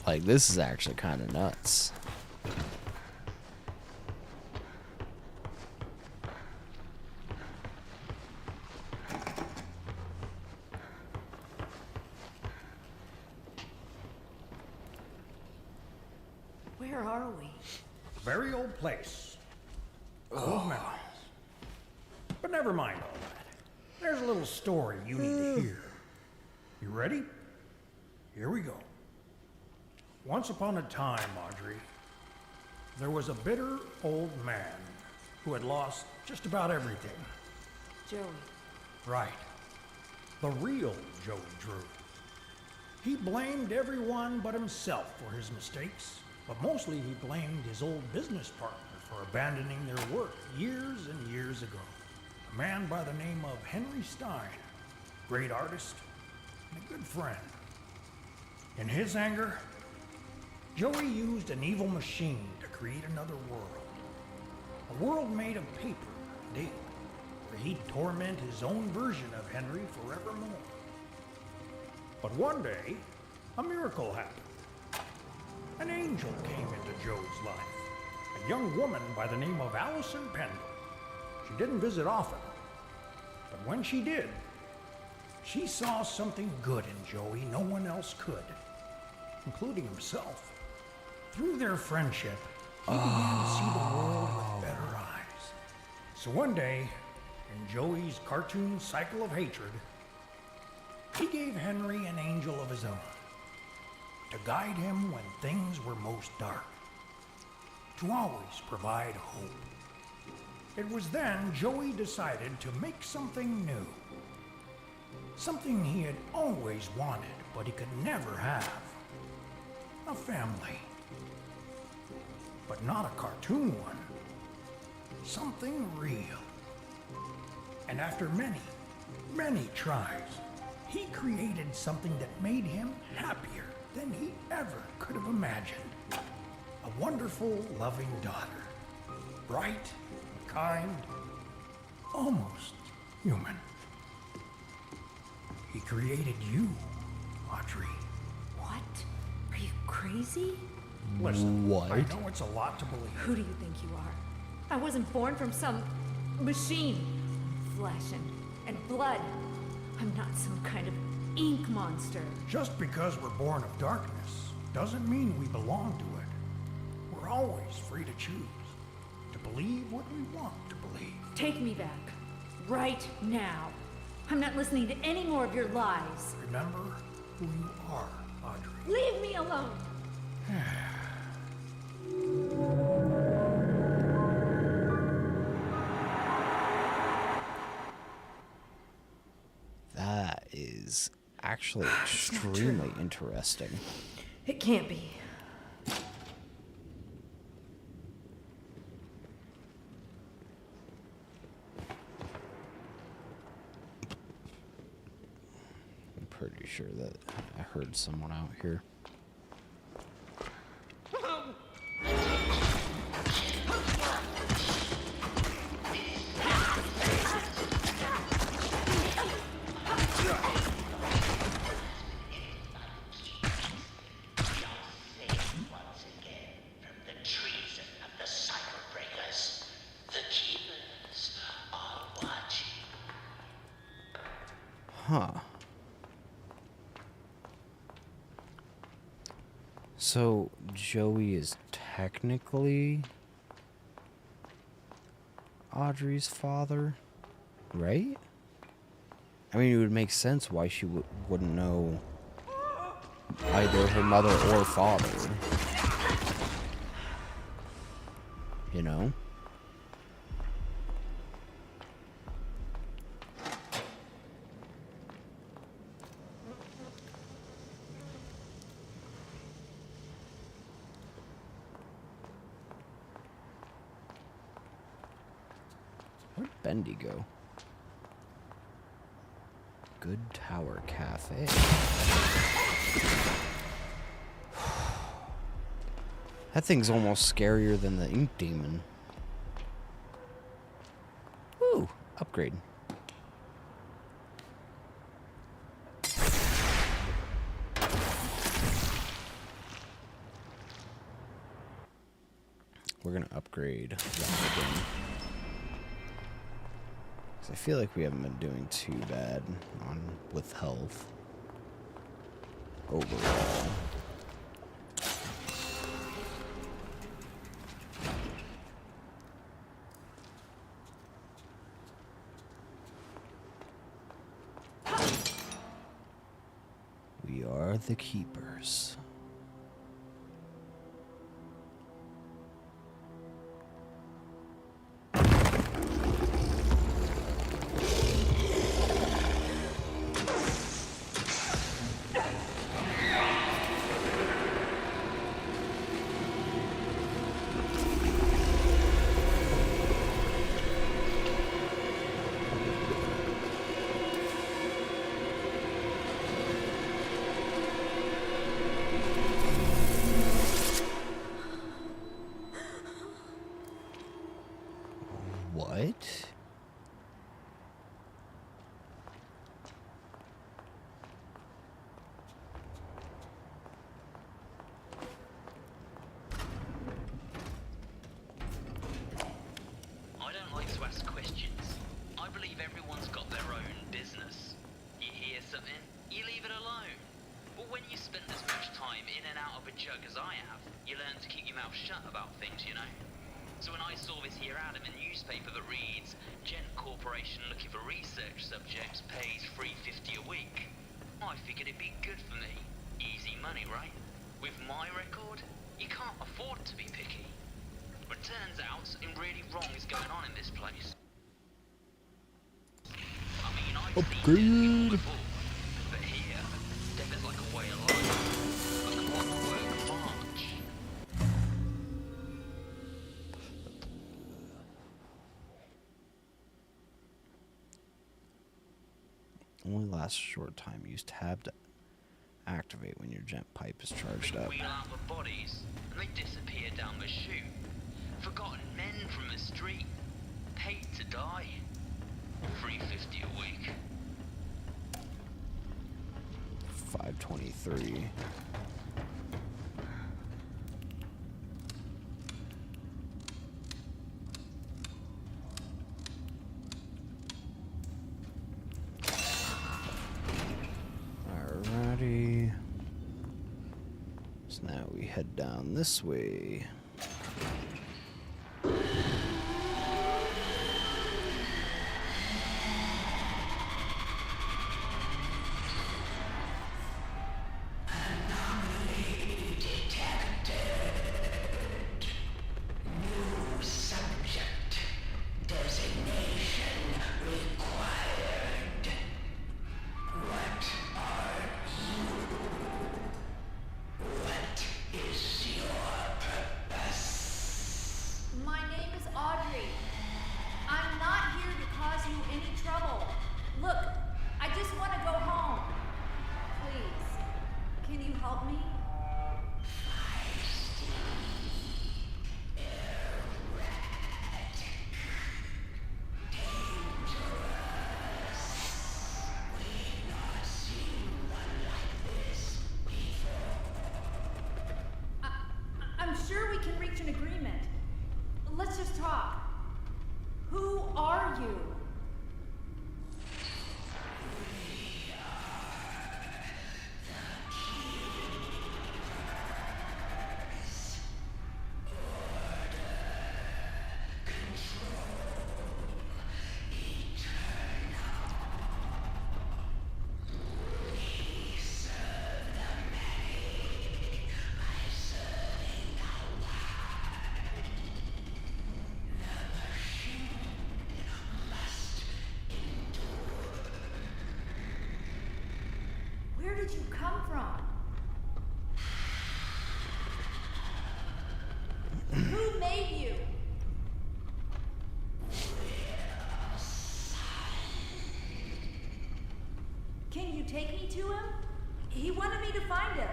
Like, this is actually kind of nuts. Where are we? Very old place. Old memories. But never mind all that. There's a little story you need to hear. You ready? Here we go. Once upon a time, Audrey, there was a bitter old man who had lost just about everything. Joey. Right. The real Joey Drew. He blamed everyone but himself for his mistakes, but mostly he blamed his old business partner for abandoning their work years and years ago. A man by the name of Henry Stein, great artist and a good friend. In his anger, Joey used an evil machine to create another world. A world made of paper and ink, where he'd torment his own version of Henry forevermore. But one day, a miracle happened. An angel came into Joe's life, a young woman by the name of Allison Pendle. She didn't visit often, but when she did, she saw something good in Joey no one else could, including himself. Through their friendship, he began to see the world with better eyes. So one day, in Joey's cartoon cycle of hatred, he gave Henry an angel of his own to guide him when things were most dark, to always provide hope. It was then Joey decided to make something new, something he had always wanted but he could never have, a family. But not a cartoon one, something real. And after many, many tries, he created something that made him happier than he ever could have imagined. A wonderful, loving daughter. Bright, kind, almost human. He created you, Audrey. What? Are you crazy? Listen, What? I know it's a lot to believe. Who do you think you are? I wasn't born from some machine. Flesh and blood. I'm not some kind of ink monster. Just because we're born of darkness doesn't mean we belong to it. We're always free to choose, to believe what we want to believe. Take me back. Right now. I'm not listening to any more of your lies. Remember who you are, Audrey. Leave me alone. That is actually extremely interesting. It can't be. I'm pretty sure that I heard someone out here. Huh. So, Joey is technically Audrey's father, right? I mean, it would make sense why she wouldn't know either her mother or father. You know? Where'd Bendy go? Good Tower Cafe. That thing's almost scarier than the Ink Demon. Ooh, upgrade. We're gonna upgrade that again. I feel like we haven't been doing too bad with health overall. We are the keepers. What? I don't like to ask questions. I believe everyone's got their own business. You hear something, you leave it alone. But when you spend as much time in and out of a jug as I have, you learn to keep your mouth shut about things, you know? So when I saw this here ad in the newspaper that reads, Gent Corporation looking for research subjects, pays $3.50 a week, I figured it'd be good for me. Easy money, right? With my record, you can't afford to be picky. But turns out something really wrong is going on in this place. I mean, I've seen it before, but here, death is like a way of life, like a clockwork march. Only lasts a short time. Use tab to activate when your gent pipe is charged up. Wheel out the bodies, and they disappear down the chute. Forgotten men from the street, paid to die. $3.50 a week. 523. head down this way. My name is Audrey. I'm not here to cause you any trouble. Look, I just want to go home. Please, can you help me? I'm sure we can reach an agreement. Let's just talk. Who are you? Where did you come from? Who made you? Can you take me to him? He wanted me to find him.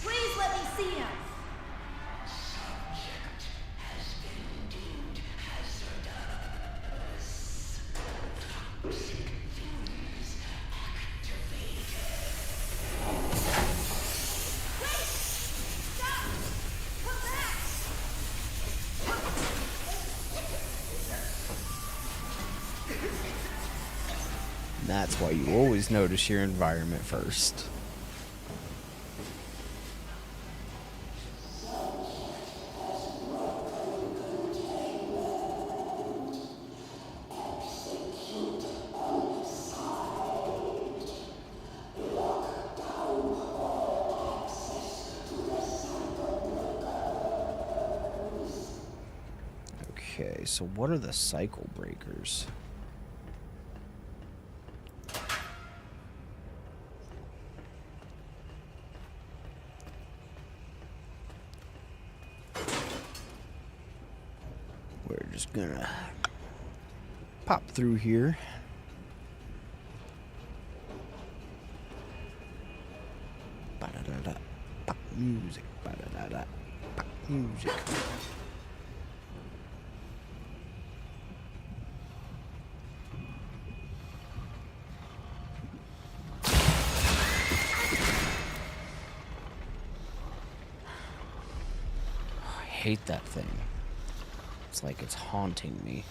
Please let me see him. Wait! Stop! Come back! That's why you always notice your environment first. Okay, so what are the cycle breakers? We're just gonna pop through here. Ba-da-da-da, pop music, ba-da-da-da, pop music. I hate that thing. It's like it's haunting me.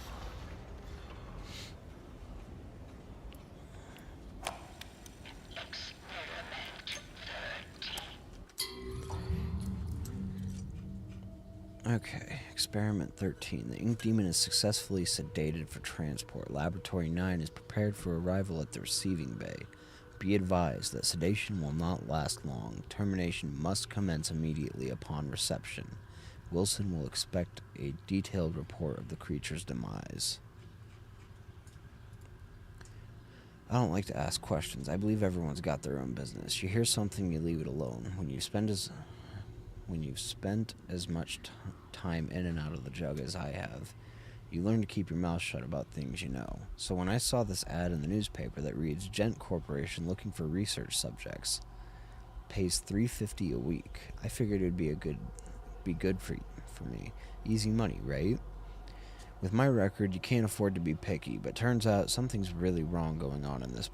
Okay, Experiment 13. The Ink Demon is successfully sedated for transport. Laboratory 9 is prepared for arrival at the receiving bay. Be advised that sedation will not last long. Termination must commence immediately upon reception. Wilson will expect a detailed report of the creature's demise. I don't like to ask questions. I believe everyone's got their own business. You hear something, you leave it alone. When you've spent as much time in and out of the jug as I have, you learn to keep your mouth shut about things you know. So when I saw this ad in the newspaper that reads, Gent Corporation looking for research subjects, pays $3.50 a week, I figured it'd be good for me. Easy money, right? With my record, you can't afford to be picky, but turns out something's really wrong going on in this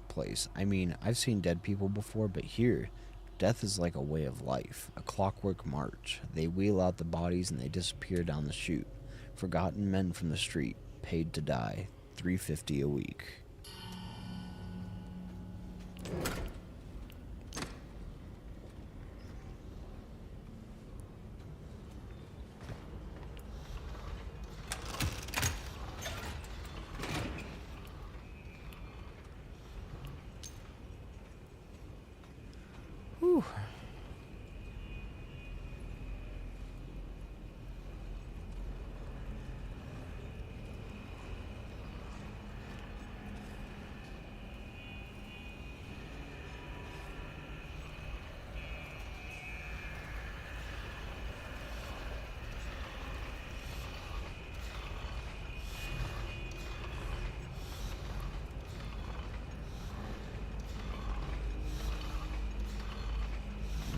place. I mean, I've seen dead people before, but here, Death is like a way of life, a clockwork march. They wheel out the bodies and they disappear down the chute. Forgotten men from the street, paid to die, $3.50 a week. Whew.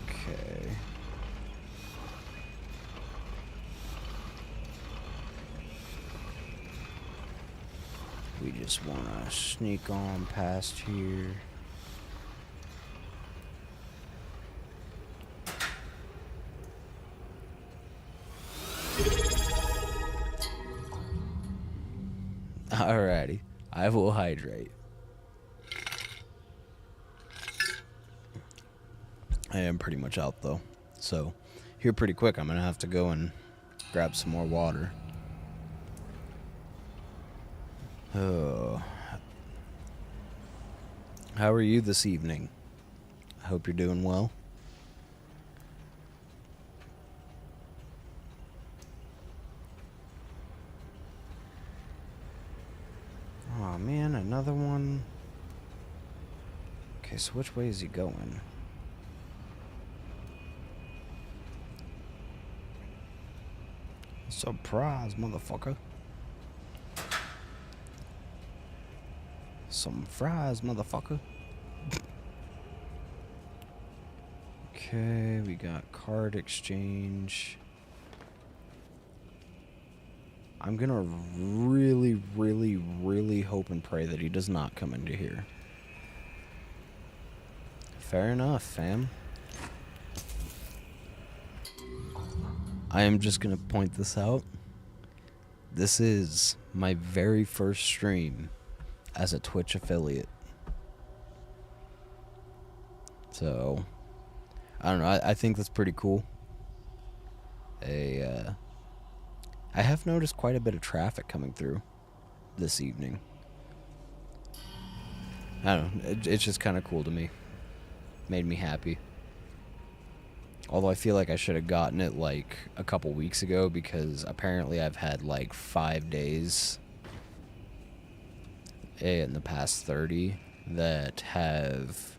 Okay. We just want to sneak on past here. Alrighty, I will hydrate. I am pretty much out though, so here pretty quick I'm gonna have to go and grab some more water. Oh, how are you this evening? I hope you're doing well. Oh man, another one. Okay, so which way is he going? Surprise, motherfucker. Some fries, motherfucker. Okay, we got card exchange. I'm gonna really, really, really hope and pray that he does not come into here. Fair enough, fam. I am just gonna point this out. This is my very first stream as a Twitch affiliate. So, I don't know, I think that's pretty cool. I have noticed quite a bit of traffic coming through this evening. I don't know, it's just kind of cool to me. Made me happy. Although I feel like I should have gotten it like a couple weeks ago, because apparently I've had like 5 days in the past 30 that have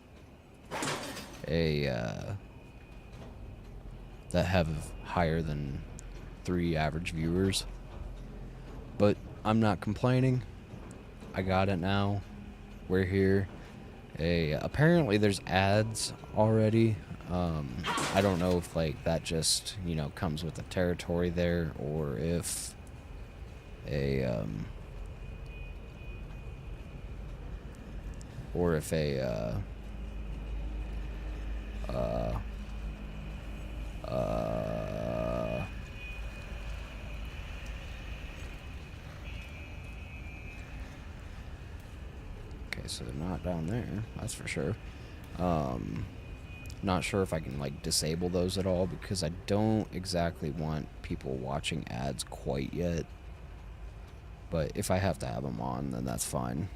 that have higher than 3 average viewers. But I'm not complaining. I got it now. We're here. Apparently there's ads already. I don't know if like that just, you know, comes with the territory there, or if okay, so they're not down there, that's for sure. Not sure if I can like disable those at all, because I don't exactly want people watching ads quite yet. But if I have to have them on, then that's fine.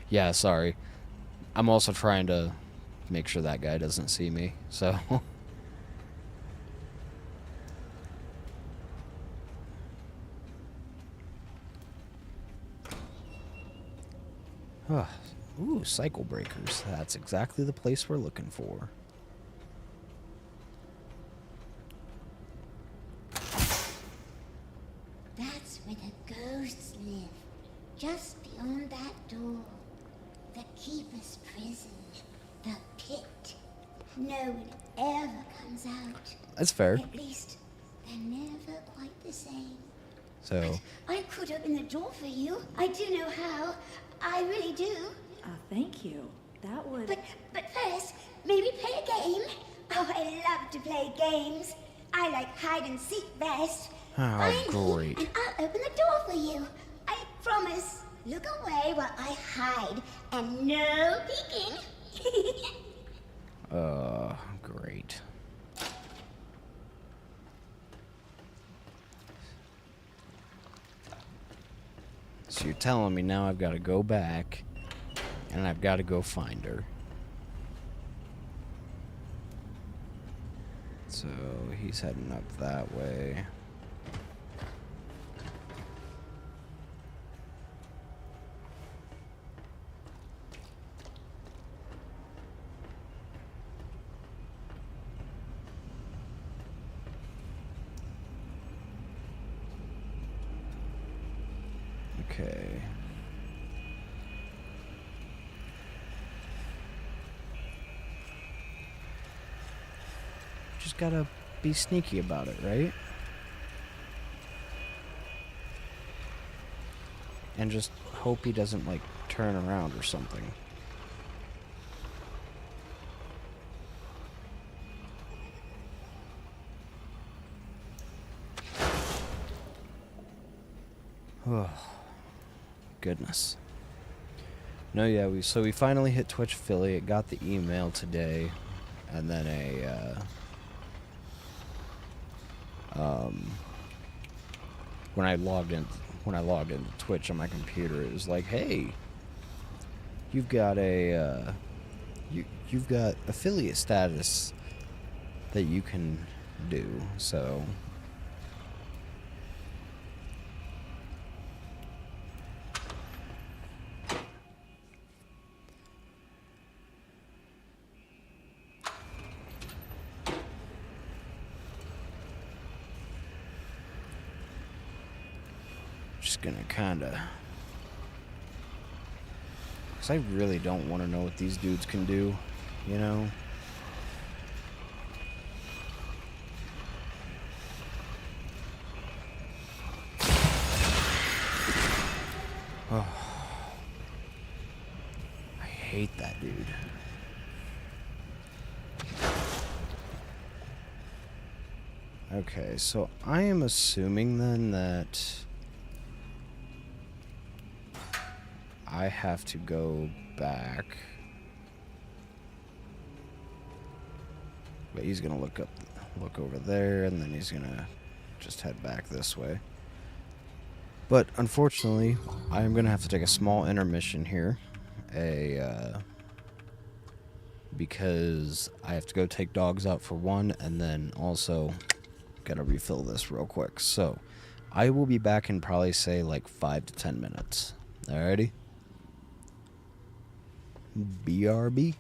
Yeah, sorry. I'm also trying to make sure that guy doesn't see me, so. Ooh, cycle breakers. That's exactly the place we're looking for. That's where the ghosts live. Just beyond that door. The Keeper's prison. The pit. No one ever comes out. That's fair. At least, they're never quite the same. So. I could open the door for you. I do know how. I really do. Thank you. That would... But first, maybe play a game? Oh, I love to play games. I like hide and seek best. Oh, Find me, great. and I'll open the door for you. I promise. Look away while I hide, and no peeking. Great. So you're telling me now I've got to go back, and I've got to go find her. So he's heading up that way. Okay. Just gotta be sneaky about it, right? And just hope he doesn't, like, turn around or something. Oh, goodness. No, yeah, we finally hit Twitch affiliate, got the email today, and then when I logged into Twitch on my computer, it was like, hey, you've got you've got affiliate status that you can do, so just gonna kinda, because I really don't want to know what these dudes can do, you know? Oh. I hate that dude. Okay, so I am assuming then that I have to go back. But he's gonna look over there, and then he's gonna just head back this way. But unfortunately, I am gonna have to take a small intermission here, because I have to go take dogs out for one, and then also gotta refill this real quick. So I will be back in probably say like 5 to 10 minutes. Alrighty? BRB.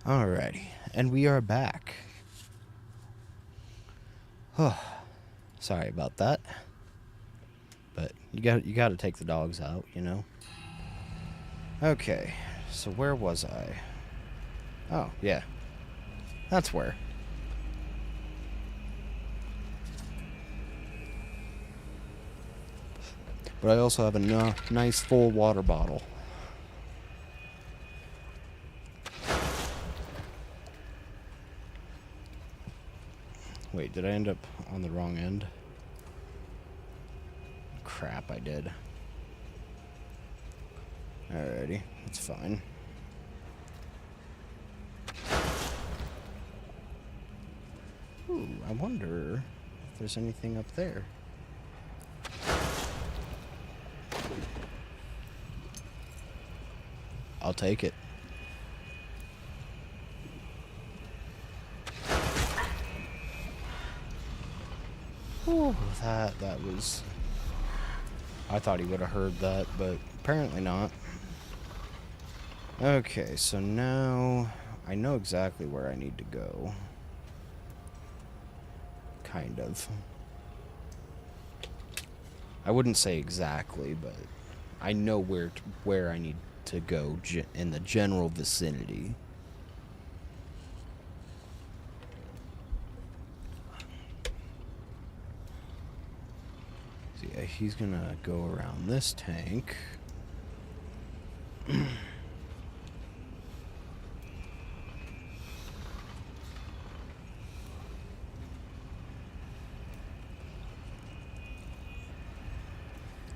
Alrighty, and we are back. Sorry about that. But you got to take the dogs out, you know. Okay, so where was I? Oh, yeah. That's where. But I also have a nice full water bottle. Wait, did I end up on the wrong end? Crap, I did. Alrighty, that's fine. Ooh, I wonder if there's anything up there. I'll take it. Ooh, that was... I thought he would have heard that, but apparently not. Okay, so now I know exactly where I need to go. Kind of. I wouldn't say exactly, but I know where I need to go in the general vicinity. So yeah, he's gonna go around this tank. I'm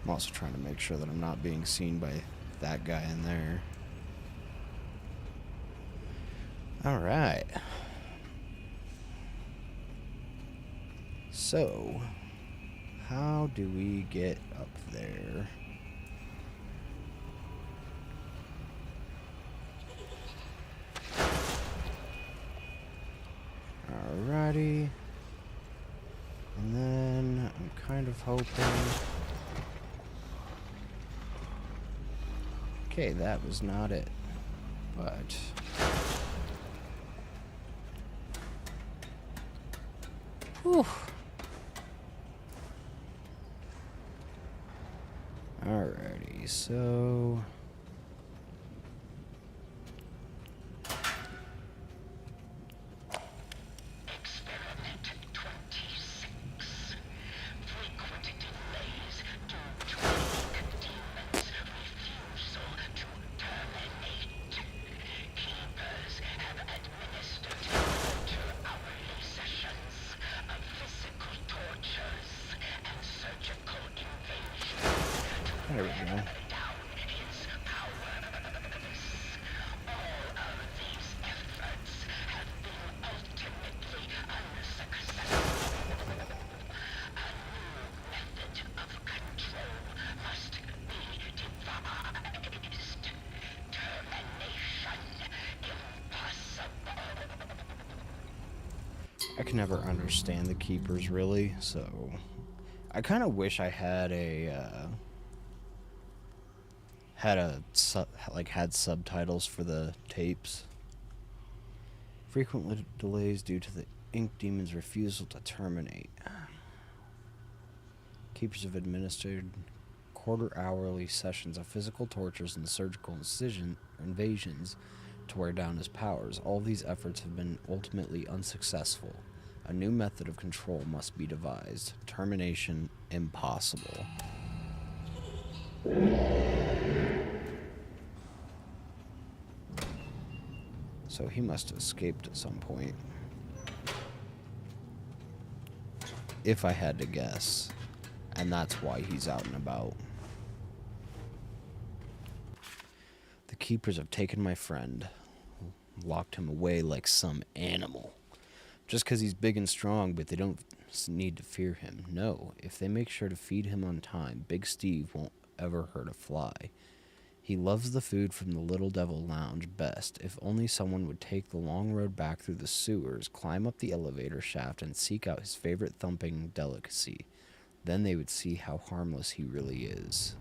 also trying to make sure that I'm not being seen by that guy in there. Alright. So, how do we get up there? Alrighty. And then I'm kind of hoping... Okay, that was not it. But... Whew. Alrighty, so... Experiment 26. Frequent delays due to weak demons' refusal to terminate. Keepers have administered 2-hourly sessions of physical tortures and surgical invasions to There we go. down his powers. All of these efforts have been ultimately unsuccessful. A new method of control must be devised. Termination impossible. I can never understand the keepers, really, so... I kind of wish I had had subtitles for the tapes. Frequent delays due to the ink demon's refusal to terminate. Keepers have administered quarter-hourly sessions of physical tortures and surgical invasions to wear down his powers. All these efforts have been ultimately unsuccessful. A new method of control must be devised. Termination impossible. So he must have escaped at some point. If I had to guess. And that's why he's out and about. The keepers have taken my friend. Locked him away like some animal. Just because he's big and strong, but they don't need to fear him. No, if they make sure to feed him on time, Big Steve won't ever hurt a fly. He loves the food from the Little Devil Lounge best. If only someone would take the long road back through the sewers, climb up the elevator shaft, and seek out his favorite thumping delicacy. Then they would see how harmless he really is.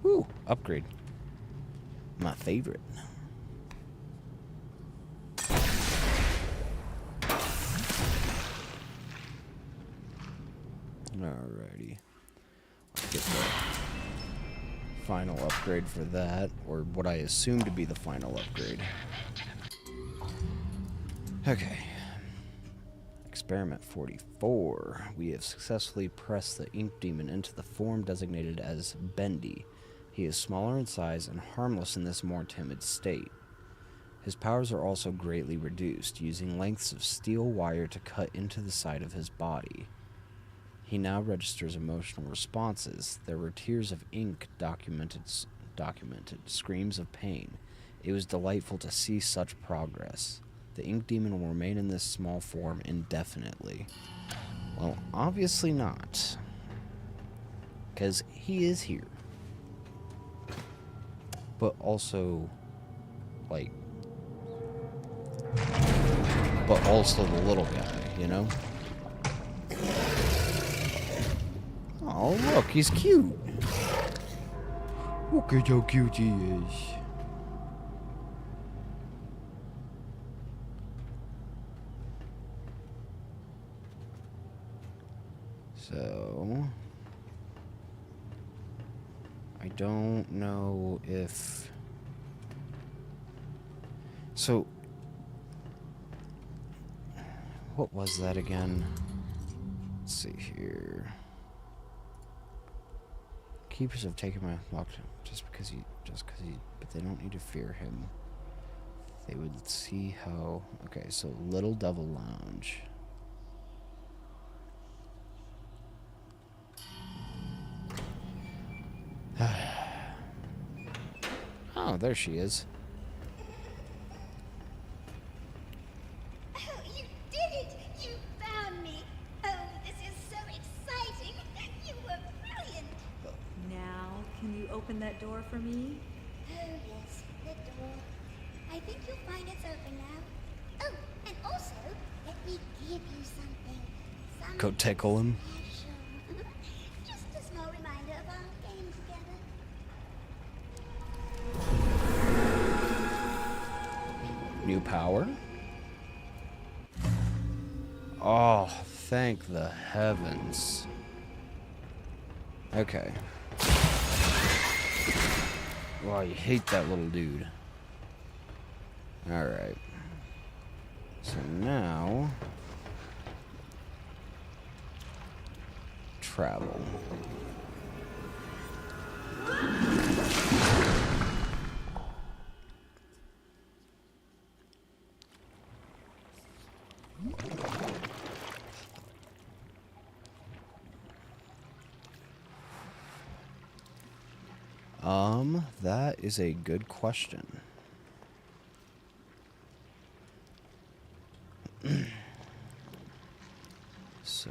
Woo, upgrade. My favorite. Alrighty. Let's get the final upgrade for that, or what I assume to be the final upgrade. Okay. Experiment 44. We have successfully pressed the ink demon into the form designated as Bendy. He is smaller in size and harmless in this more timid state. His powers are also greatly reduced, using lengths of steel wire to cut into the side of his body. He now registers emotional responses. There were tears of ink documented, screams of pain. It was delightful to see such progress. The ink demon will remain in this small form indefinitely. Well, obviously not. Because he is here. But also, like... But also the little guy, you know? Oh, look, he's cute. Look at how cute he is. So, I don't know if... So, what was that again? Let's see here. Keepers have taken my locked just because he, but they don't need to fear him. They would see how. Okay, so Little Devil Lounge. Oh, there she is. Oh, you did it! You found me! Oh, this is so exciting! You were brilliant! Now, can you open that door for me? Oh, yes, the door. I think you'll find it's open now. Oh, and also, let me give you something. Go tickle him. Special. Just a small reminder of our game together. New power? Oh, thank the heavens. Okay. Wow, you hate that little dude. Alright. So now... travel. That is a good question. So...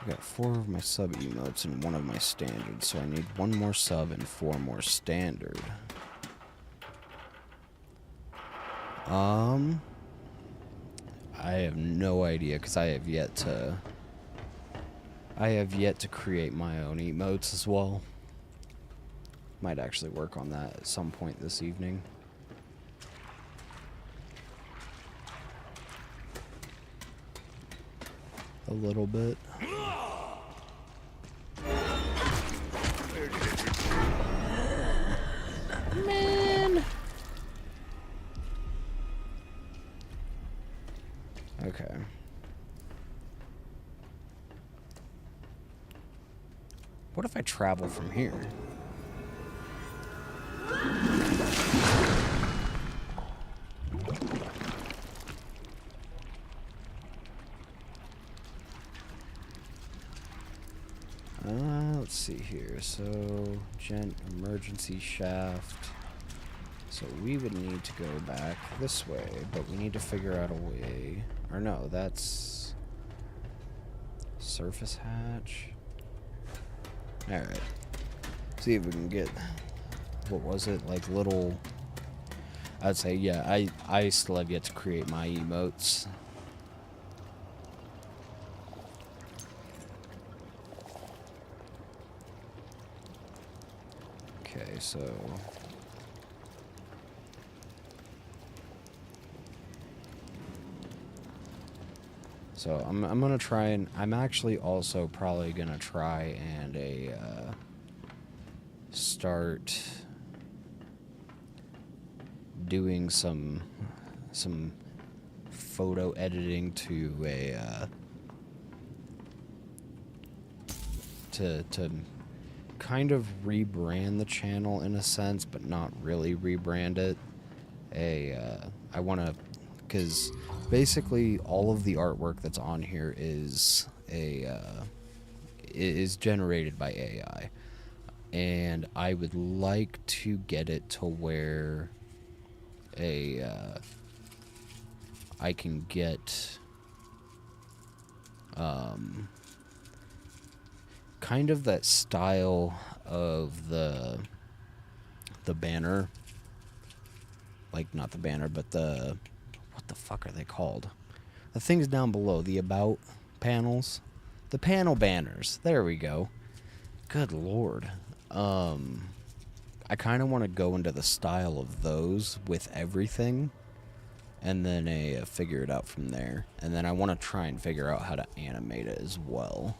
I got 4 of my sub emotes and 1 of my standard, so I need 1 more sub and 4 more standard. I have no idea, because I have yet to create my own emotes as well. Might actually work on that at some point this evening. A little bit. Man. Okay. What if I travel from here? Let's see here. So, emergency shaft. So we would need to go back this way, but we need to figure out a way. Or no, that's surface hatch. Alright. See if we can get, what was it, like little... I'd say, yeah, I still have yet to create my emotes. Okay, so... So I'm gonna try and... I'm actually also probably gonna try and start doing some photo editing to to kind of rebrand the channel in a sense, but not really rebrand it. I want to, because basically all of the artwork that's on here is is generated by AI, and I would like to get it to where I can get kind of that style of the banner, like not the banner, but the, what the fuck are they called? The things down below, the about panels, the panel banners. There we go. Good lord. I kind of want to go into the style of those with everything, and then figure it out from there. And then I want to try and figure out how to animate it as well.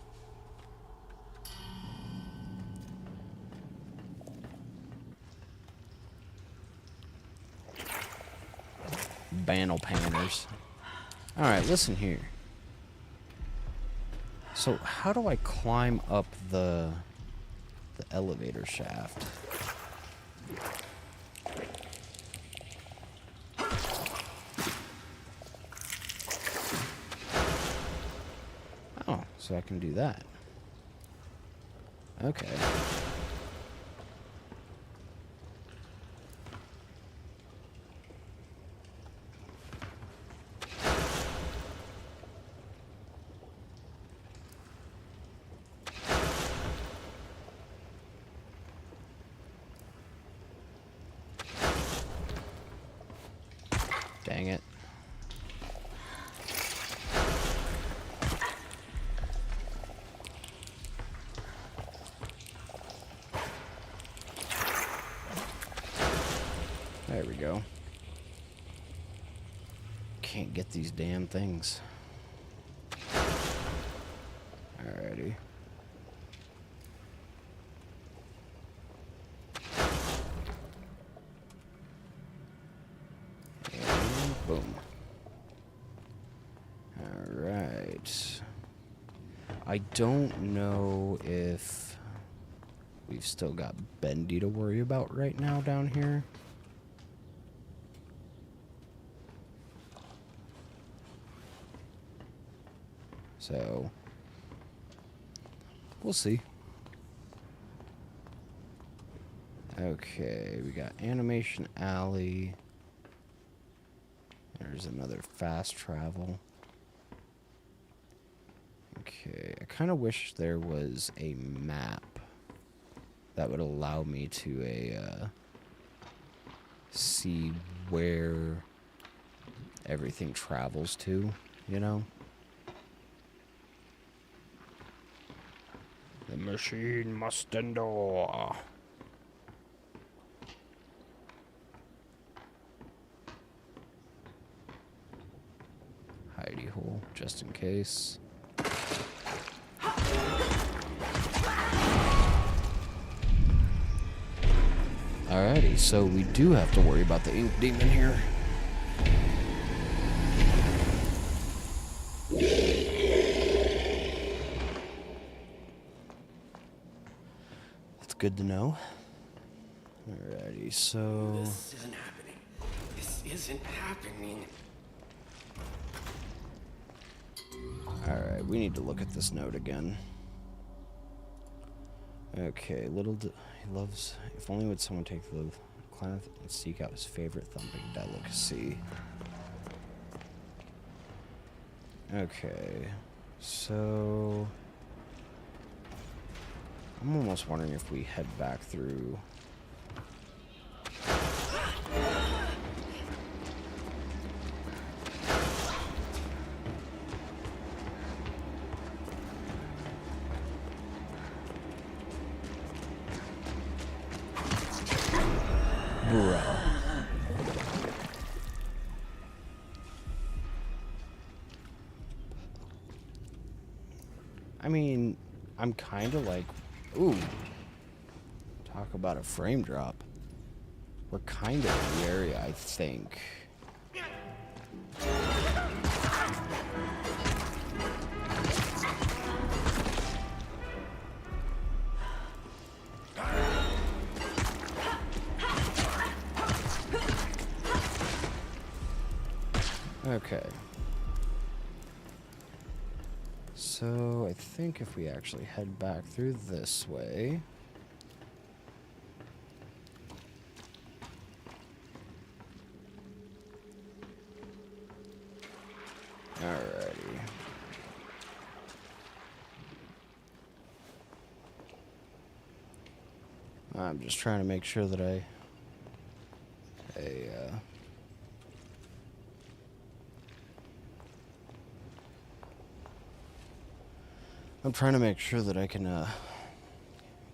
Banner panners. Alright, listen here. So, how do I climb up the elevator shaft? Oh, so I can do that. Okay. Dang it. There we go. Can't get these damn things. Alrighty. And boom. Alright. I don't know if we've still got Bendy to worry about right now down here. So, we'll see. Okay, we got Animation Alley. There's another fast travel. Okay, I kind of wish there was a map that would allow me to see where everything travels to, you know? The machine must endure. Hidey hole, just in case. Alrighty, so we do have to worry about the ink demon here. That's good to know. Alrighty, so... This isn't happening. This isn't happening. Alright, we need to look at this note again. Okay, he loves... If only would someone take the climb and seek out his favorite thumping delicacy. Okay, so... I'm almost wondering if we head back through... Bruh. I mean, I'm kind of like, ooh, talk about a frame drop. We're kind of in the area, I think. Okay. So, I think if we actually head back through this way... Alrighty. I'm just trying to make sure that I'm trying to make sure that I can,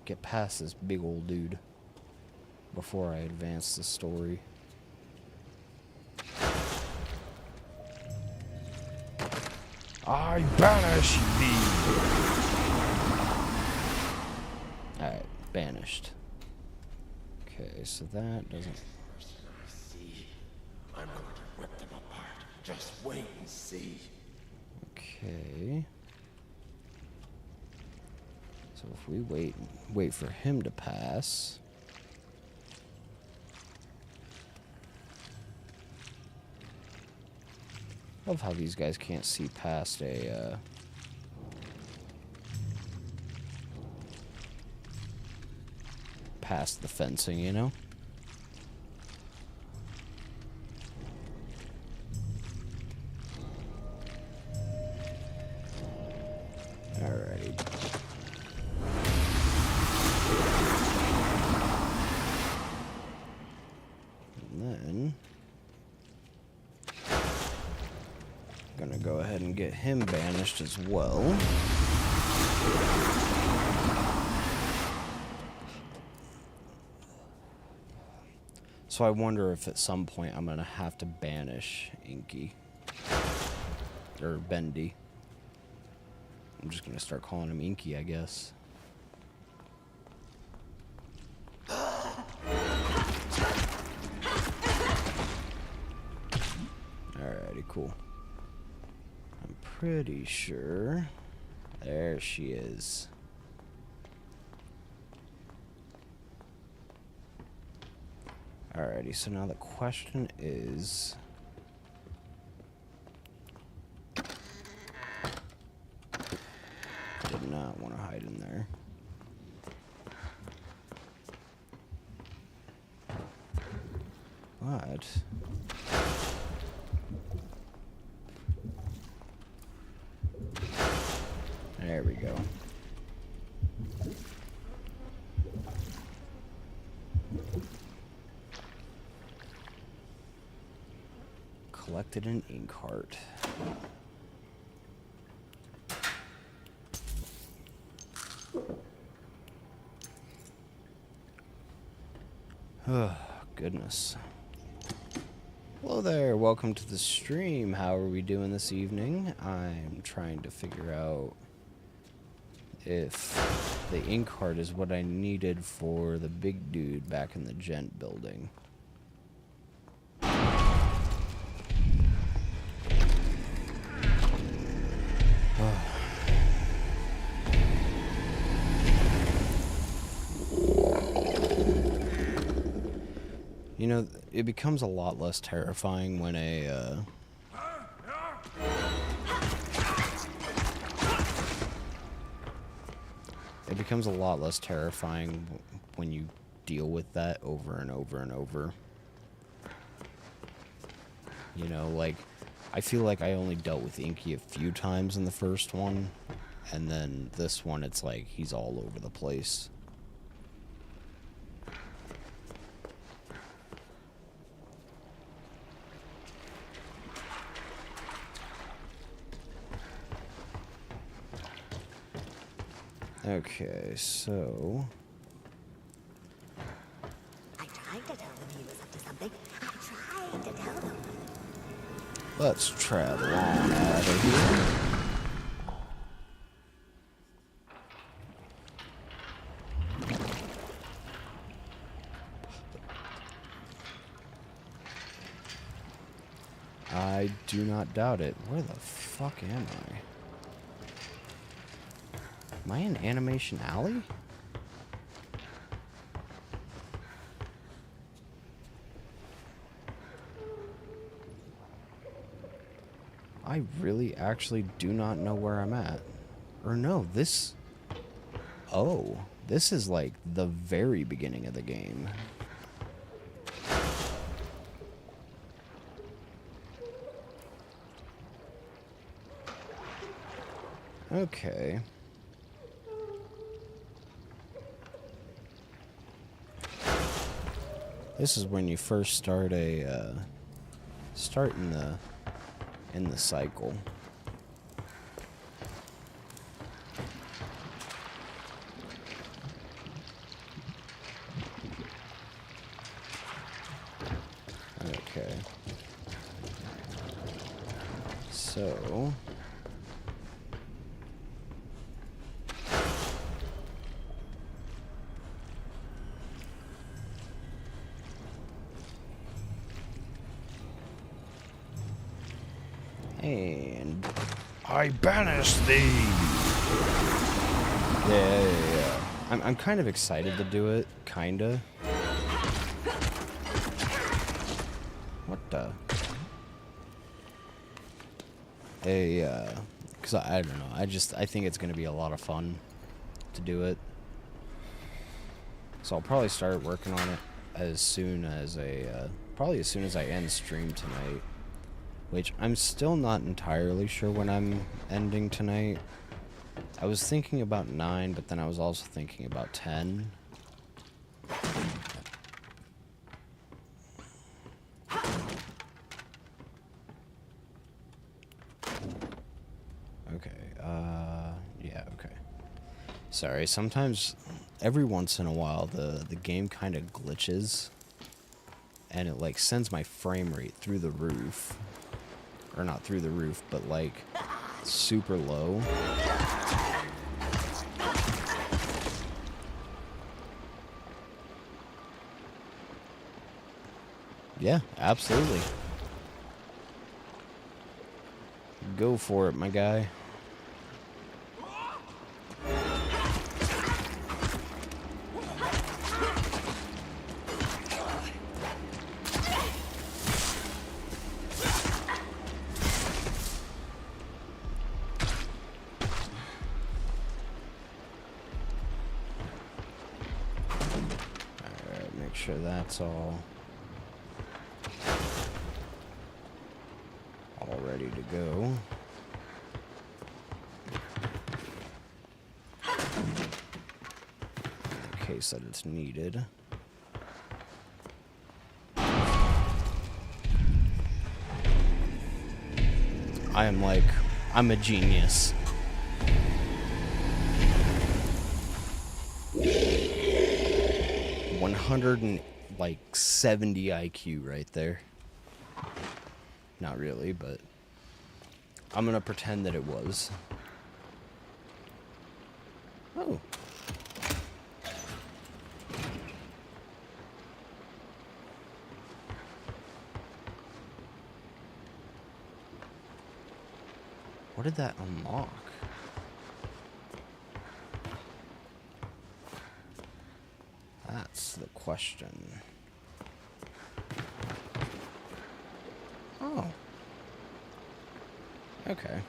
get past this big old dude before I advance the story. I banish thee! Alright, banished. Okay, so that doesn't... See, I'm going to rip them apart. Just wait and see. Okay. So if we wait for him to pass. Love how these guys can't see past a past the fencing, you know? Alrighty. And then gonna go ahead and get him banished as well. So I wonder if at some point I'm gonna have to banish Inky. Or Bendy. I'm just gonna start calling him Inky, I guess. Alrighty, cool. I'm pretty sure... There she is. Alrighty, so now the question is... Did not want to hide in there. But... There we go. Collected an ink heart. Oh, goodness. Hello there, welcome to the stream. How are we doing this evening? I'm trying to figure out if the ink heart is what I needed for the big dude back in the Gent building. You know, it becomes a lot less terrifying when a, It becomes a lot less terrifying when you deal with that over and over and over. You know, like, I feel like I only dealt with Inky a few times in the first one, and then this one, it's like he's all over the place. Okay, so... I tried to tell them he was up to something. I tried to tell them. Let's travel on out of here. I do not doubt it. Where the fuck am I? Am I in Animation Alley? I really actually do not know where I'm at. Or no, this... Oh, this is like the very beginning of the game. Okay. This is when you first start a start in the cycle. Okay. So and I banish thee. Yeah. I'm kind of excited to do it, kinda. What the? Cause I don't know. I think it's gonna be a lot of fun to do it. So I'll probably start working on it as soon as probably as soon as I end stream tonight. Which I'm still not entirely sure when I'm ending tonight. I was thinking about 9, but then I was also thinking about 10. Okay, yeah, okay. Sorry, sometimes, every once in a while, the game kind of glitches. And it, like, sends my frame rate through the roof. Or not through the roof, but like super low. Yeah, absolutely. Go for it, my guy. Sure that's all ready to go. In case that it's needed. I'm a genius. 170 IQ right there. Not really, but I'm gonna pretend that it was. Oh. What did that unlock? That's the question. Oh. Okay.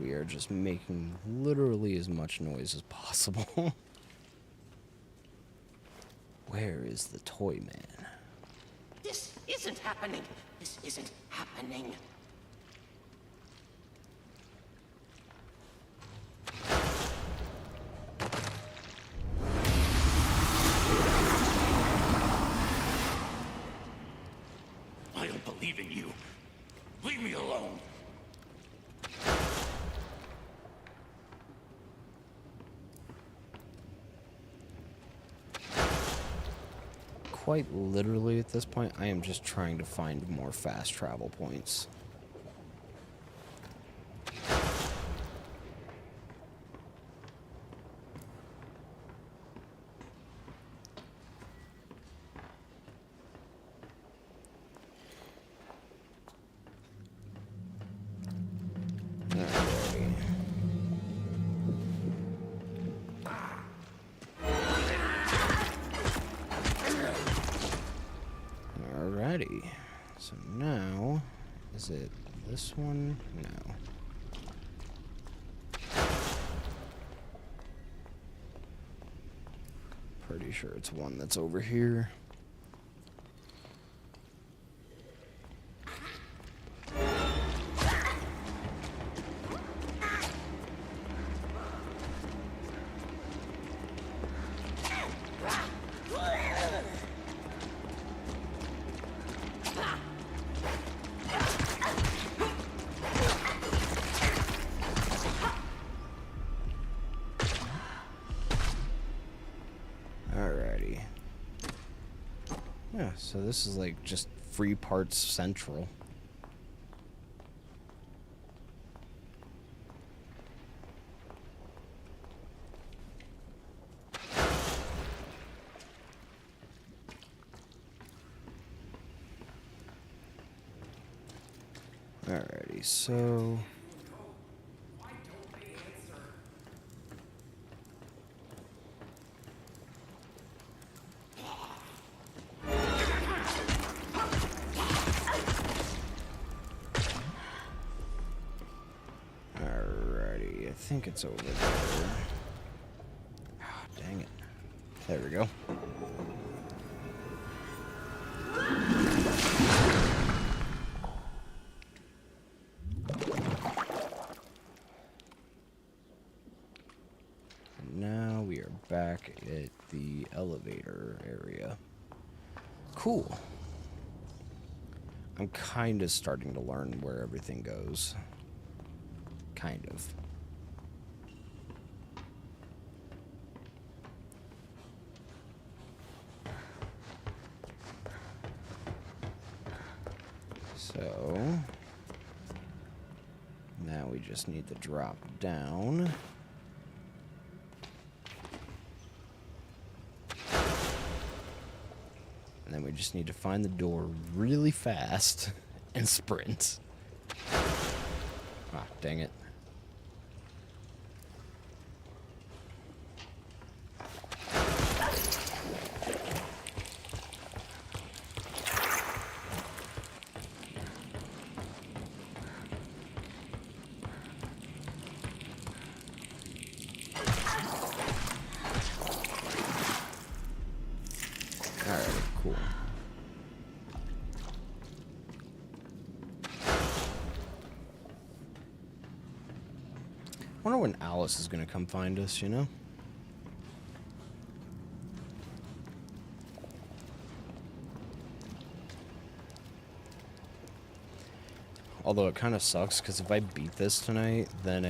We are just making literally as much noise as possible. Where is the toy man? This isn't happening. This isn't happening. believe in you. Leave me alone. Quite literally at this point, I am just trying to find more fast travel points. Alrighty, so now, is it this one? No. Pretty sure it's one that's over here. Alrighty. Yeah, so this is like just free parts central. Alrighty, so I think it's over there. Ah, dang it. There we go. And now we are back at the elevator area. Cool. I'm kind of starting to learn where everything goes. Kind of. So now we just need to drop down. And then we just need to find the door really fast and sprint. Ah, dang it. Alright, cool. I wonder when Alice is gonna come find us, you know? Although it kind of sucks, because if I beat this tonight, then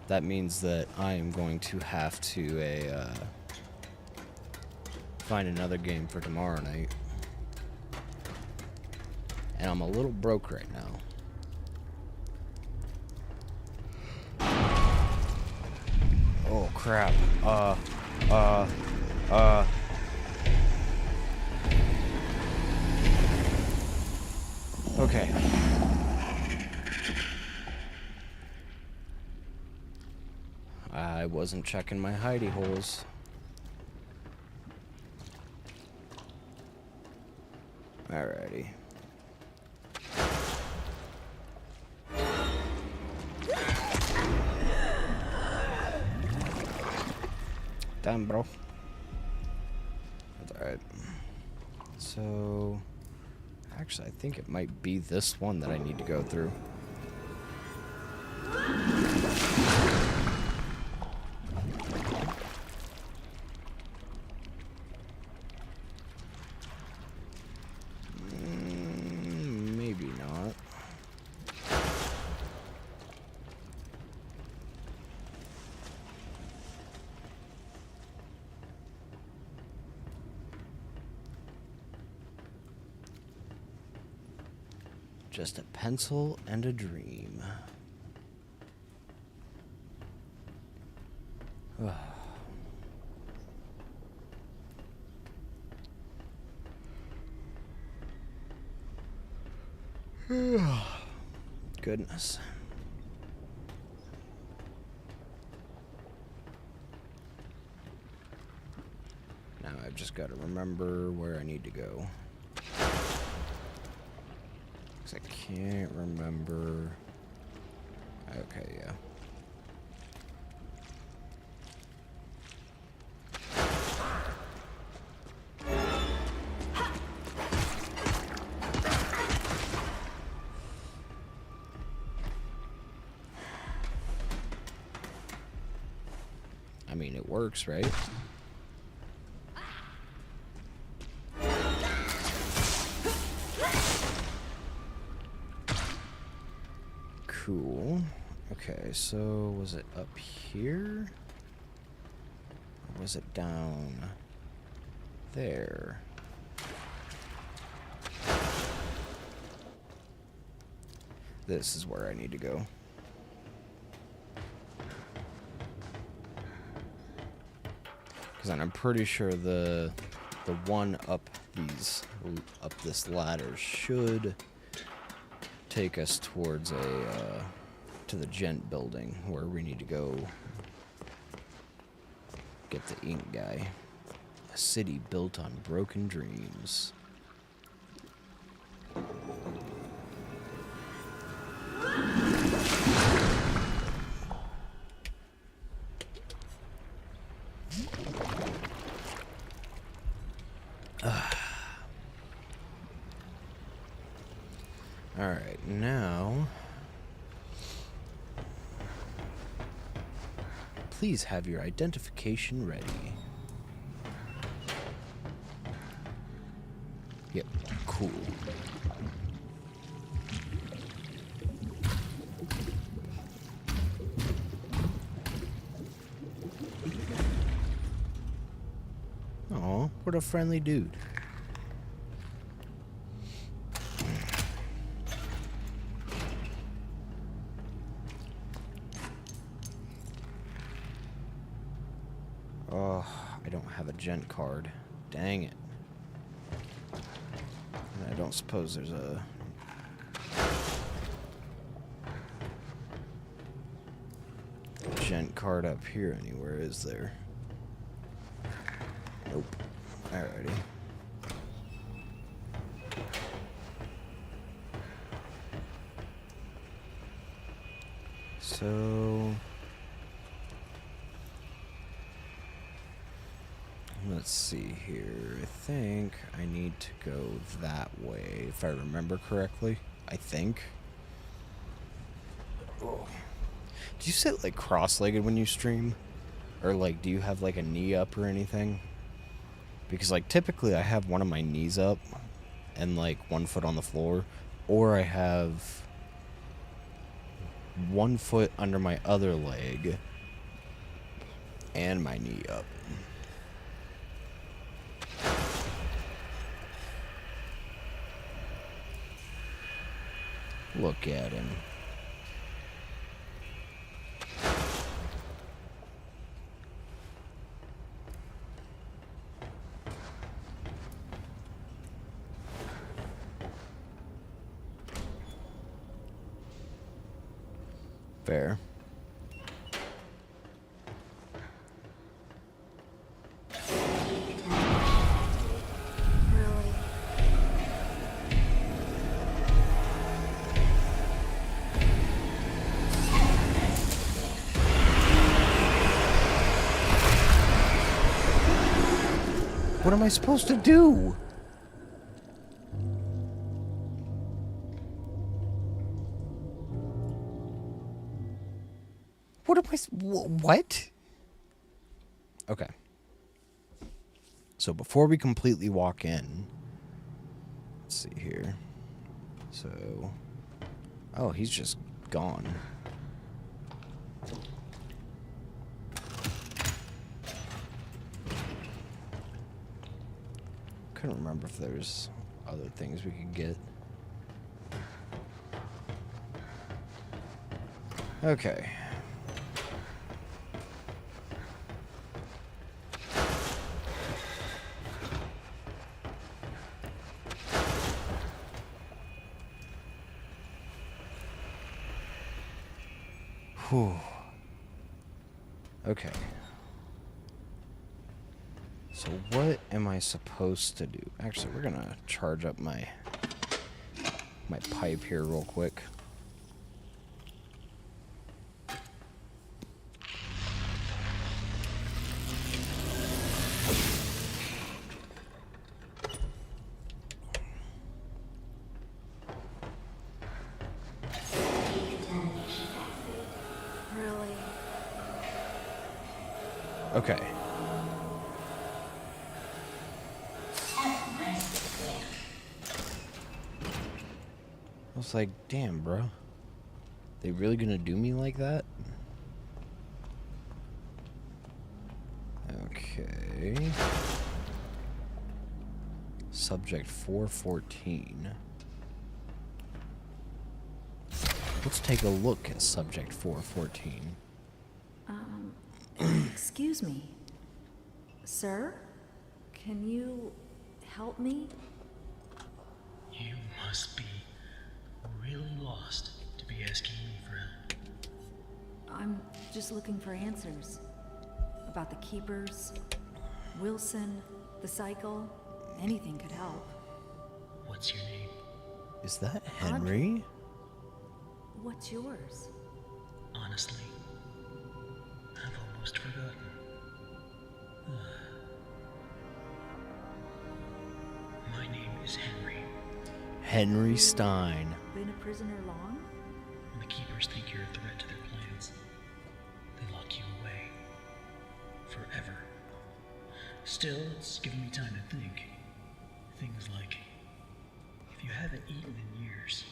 that means that I am going to have to find another game for tomorrow night. And I'm a little broke right now. Oh crap. Okay. I wasn't checking my hidey holes. Alrighty. Damn, bro. That's alright. So, actually, I think it might be this one that I need to go through. Just a pencil and a dream. Goodness. Now I've just got to remember where I need to go. 'Cause I can't remember. Okay, yeah. I mean, it works, right? Cool. Okay, so was it up here? Or was it down there? This is where I need to go. Because I'm pretty sure the one up this ladder should take us towards to the gent building where we need to go get the ink guy. A city built on broken dreams. Alright, now please have your identification ready. Yep, cool. Aw, what a friendly dude. Oh, I don't have a gent card. Dang it. And I don't suppose there's a... gent card up here anywhere, is there? Nope. Alrighty. So... let's see here. I think I need to go that way, if I remember correctly. I think. Oh. Do you sit like cross-legged when you stream? Or like, do you have like a knee up or anything? Because like typically I have one of my knees up and like one foot on the floor. Or I have one foot under my other leg and my knee up. Look at him. Fair. What am I supposed to do? What am I... What? Okay. So before we completely walk in... Let's see here. So... Oh, he's just gone. Couldn't remember if there's other things we could get. Okay. Whew. Okay. So what am I supposed to do? Actually, we're gonna charge up my pipe here real quick. Really? Okay. I was like, damn, bro. They really gonna do me like that? Okay. Subject 414. Let's take a look at subject 414. Excuse me. Sir? Can you help me? You must be really lost to be asking me for help. I'm just looking for answers. About the keepers, Wilson, the cycle. Anything could help. What's your name? Is that Henry? What's yours? Honestly, I've almost forgotten. My name is Henry. Henry Stein. Been a prisoner long? When the keepers think you're a threat to their plans, they lock you away. Forever. Still, it's given me time to think. Things like, if you haven't eaten in years,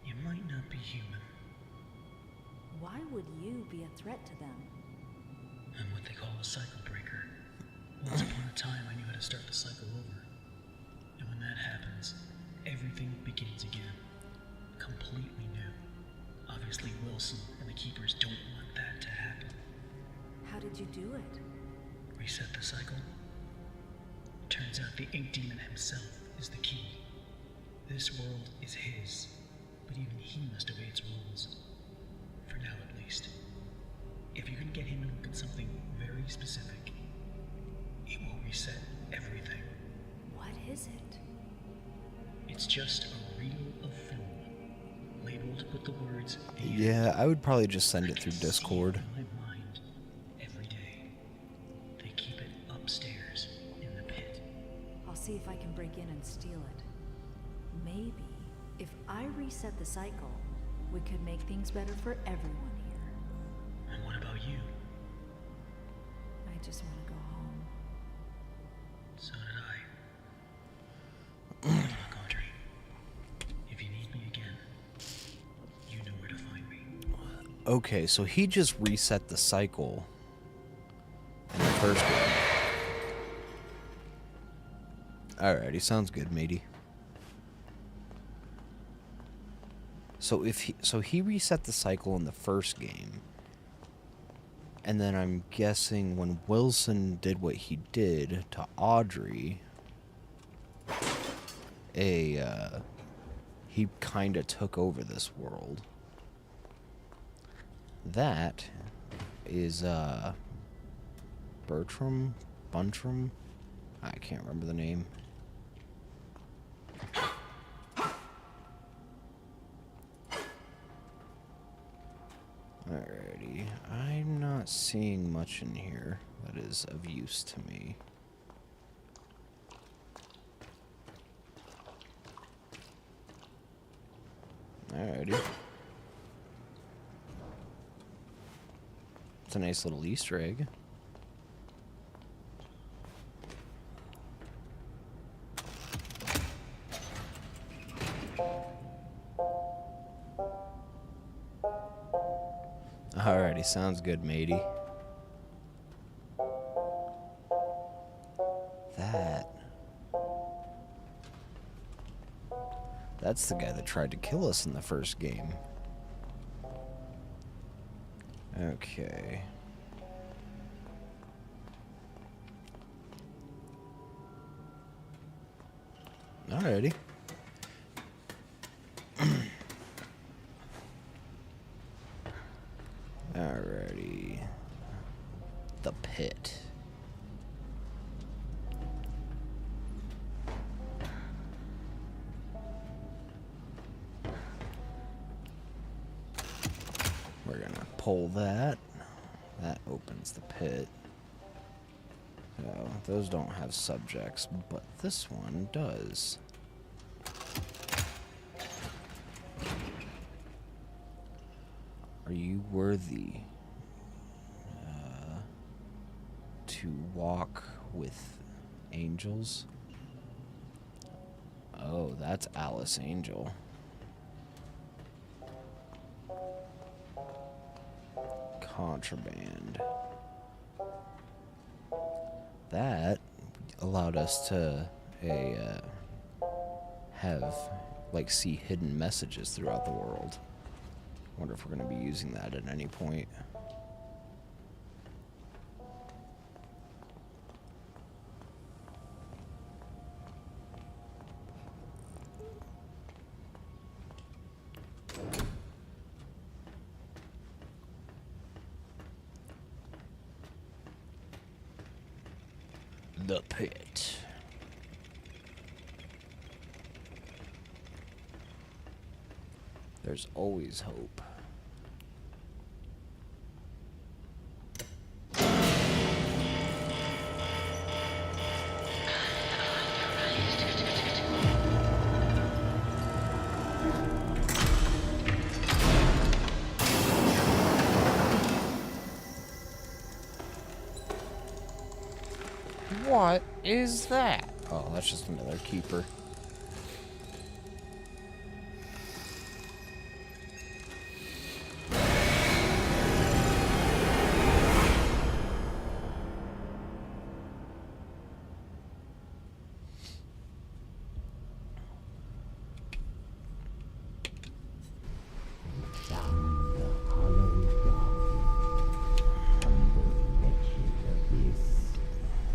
you might not be human. Why would you be a threat to them? I'm what they call a cycle breaker. Once upon a time, I knew how to start the cycle over. And when that happens, everything begins again. Completely new. Obviously, Wilson and the Keepers don't want that to happen. How did you do it? Reset the cycle? Turns out the Ink Demon himself is the key. This world is his, but even he must obey its rules. For now, at least. If you can get him to look at something very specific, it will reset everything. What is it? It's just a reel of film, labeled with the words. Yeah, I would probably just send it through Discord. In my mind, every day. They keep it upstairs in the pit. I'll see if I can break in and steal it. Maybe if I reset the cycle, we could make things better for everyone here. And what about you? I just want to go home. So did I. Good luck, Audrey. If you need me again, you know where to find me. Okay, so he just reset the cycle in the first game. Alrighty, sounds good, matey. So he reset the cycle in the first game. And then I'm guessing when Wilson did what he did to Audrey, he kind of took over this world. That is Buntram? I can't remember the name. Alrighty, I'm not seeing much in here that is of use to me. Alrighty. It's a nice little Easter egg. Alrighty, sounds good, matey. That's the guy that tried to kill us in the first game. Okay. Alrighty. Alrighty. The pit. We're gonna pull that. That opens the pit. So, those don't have subjects, but this one does. Are you worthy to walk with angels? Oh, that's Alice Angel. Contraband. That allowed us to have, like, see hidden messages throughout the world. Wonder if we're going to be using that at any point. The pit. There's always hope. What is that? Oh, that's just another keeper.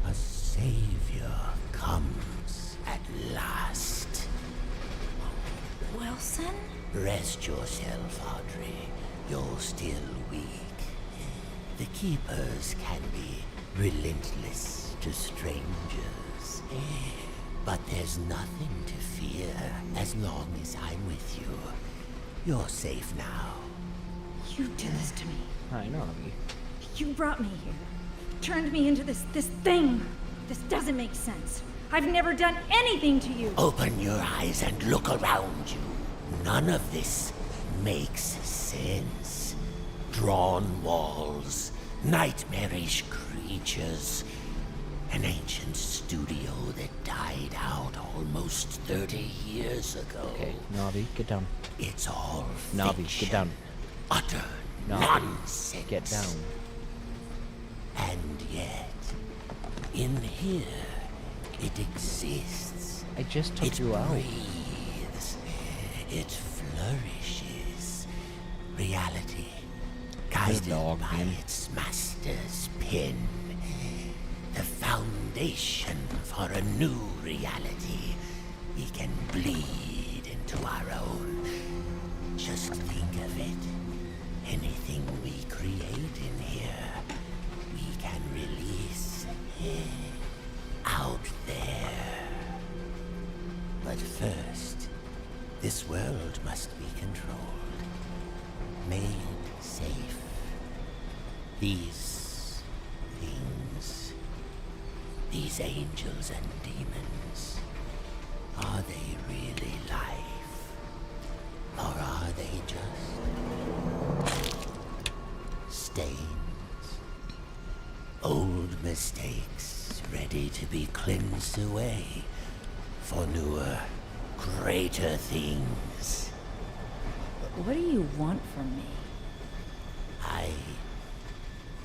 A savior comes at last. Wilson? Rest yourself, Audrey. You're still weak. The Keepers can be relentless to strangers. But there's nothing to fear as long as I'm with you. You're safe now. You did this to me. I know. You brought me here. Turned me into this thing. This doesn't make sense. I've never done anything to you. Open your eyes and look around you. None of this makes sense. Drawn walls, nightmarish creatures, an ancient studio that died out almost 30 years ago. Okay, Navi, get down. It's all Navi, fiction. get down. Utter Navi, nonsense. get down. And yet, in here, it exists. I just took It you out. breathes. It flourishes. Reality, guided dog, by man. its master's pen. The foundation for a new reality. We can bleed into our own. Just think of it. Anything we create in here, we can release out there. But first, this world must be controlled, made safe. These things, these angels and demons, are they really life? Or are they just stains? Old mistakes ready to be cleansed away for newer, greater things. What do you want from me? I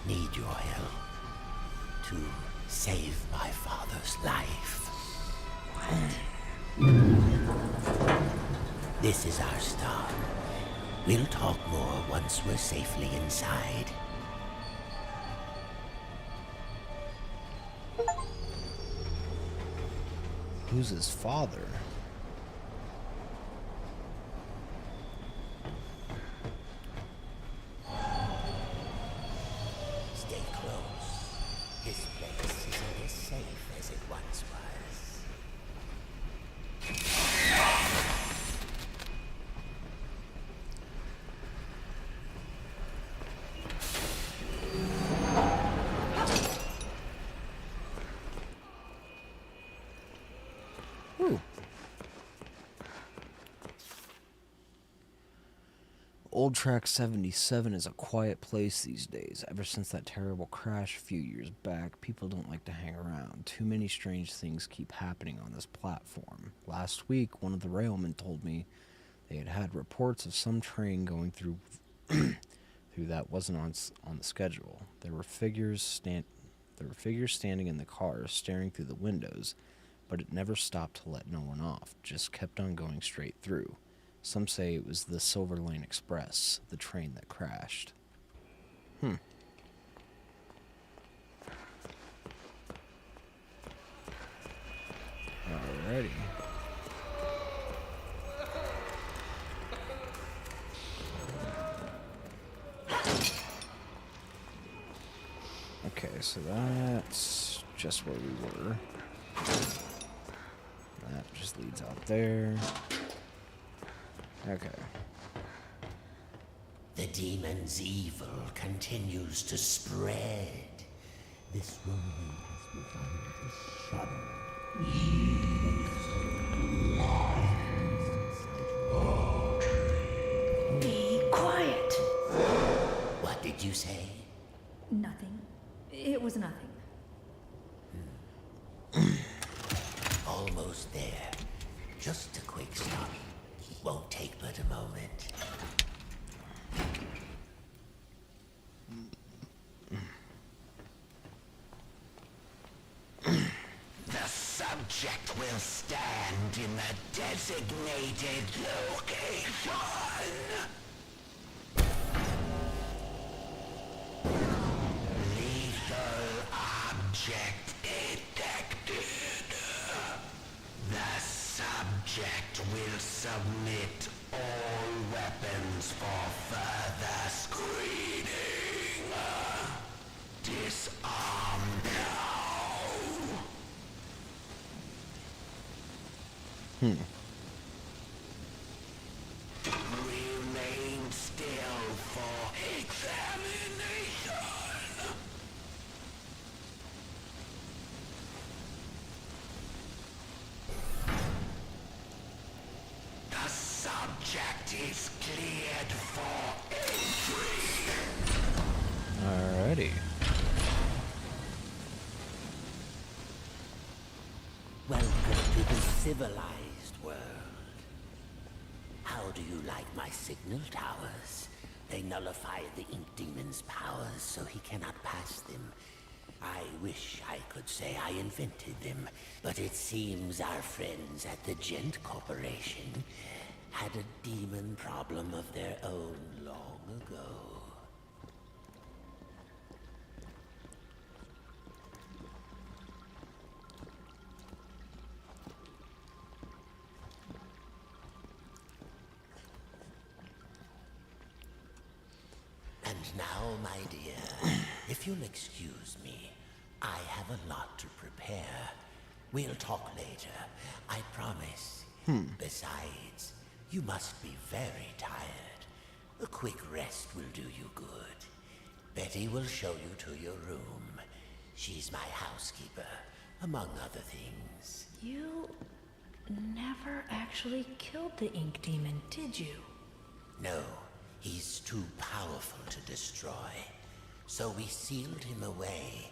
need your help to save my father's life. This is our start. We'll talk more once we're safely inside. who's his father? Stay close. This place isn't as safe as it once was. Ooh. Old Track 77 is a quiet place these days. Ever since that terrible crash a few years back, people don't like to hang around. Too many strange things keep happening on this platform. Last week, one of the railmen told me they had had reports of some train going through that wasn't on the schedule. There were figures standing in the cars, staring through the windows, but it never stopped to let no one off, just kept on going straight through. Some say it was the Silver Lane Express, the train that crashed. Alrighty. Okay, so that's just where we were. That just leads out there. Okay. The demon's evil continues to spread. This woman has begun to shudder. Be quiet. What did you say? Nothing. It was nothing. Almost there. Just a quick stop. Won't take but a moment. The subject will stand in the designated location. Lethal object detected. The subject will submit all weapons for further screening. Disarm now. Remain still for examination. The subject is cleared for entry. Alrighty. Welcome to the civilized world. How do you like my signal towers? They nullify the Ink Demon's powers so he cannot pass them. I wish I could say I invented them, but it seems our friends at the Gent Corporation had a demon problem of their own long ago. And now, my dear, if you'll excuse me, I have a lot to prepare. We'll talk later, I promise. Besides, you must be very tired. A quick rest will do you good. Betty will show you to your room. She's my housekeeper, among other things. You never actually killed the Ink Demon, did you? No, he's too powerful to destroy. So we sealed him away,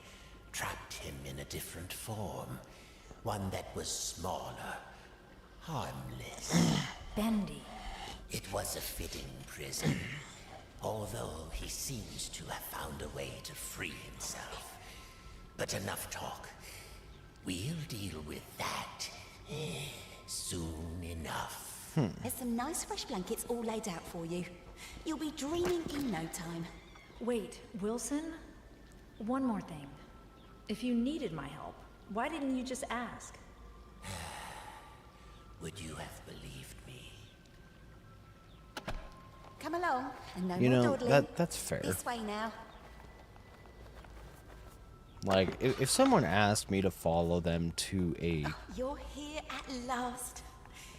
trapped him in a different form. One that was smaller, harmless. Bendy. It was a fitting prison, although he seems to have found a way to free himself. But enough talk. We'll deal with that soon enough. There's some nice fresh blankets all laid out for you. You'll be dreaming in no time. Wait, Wilson? One more thing. If you needed my help, why didn't you just ask? would you have believed me? Come along, and no You more know, dawdling. that's fair. This way now. Like, if someone asked me to follow them to a You're here at last.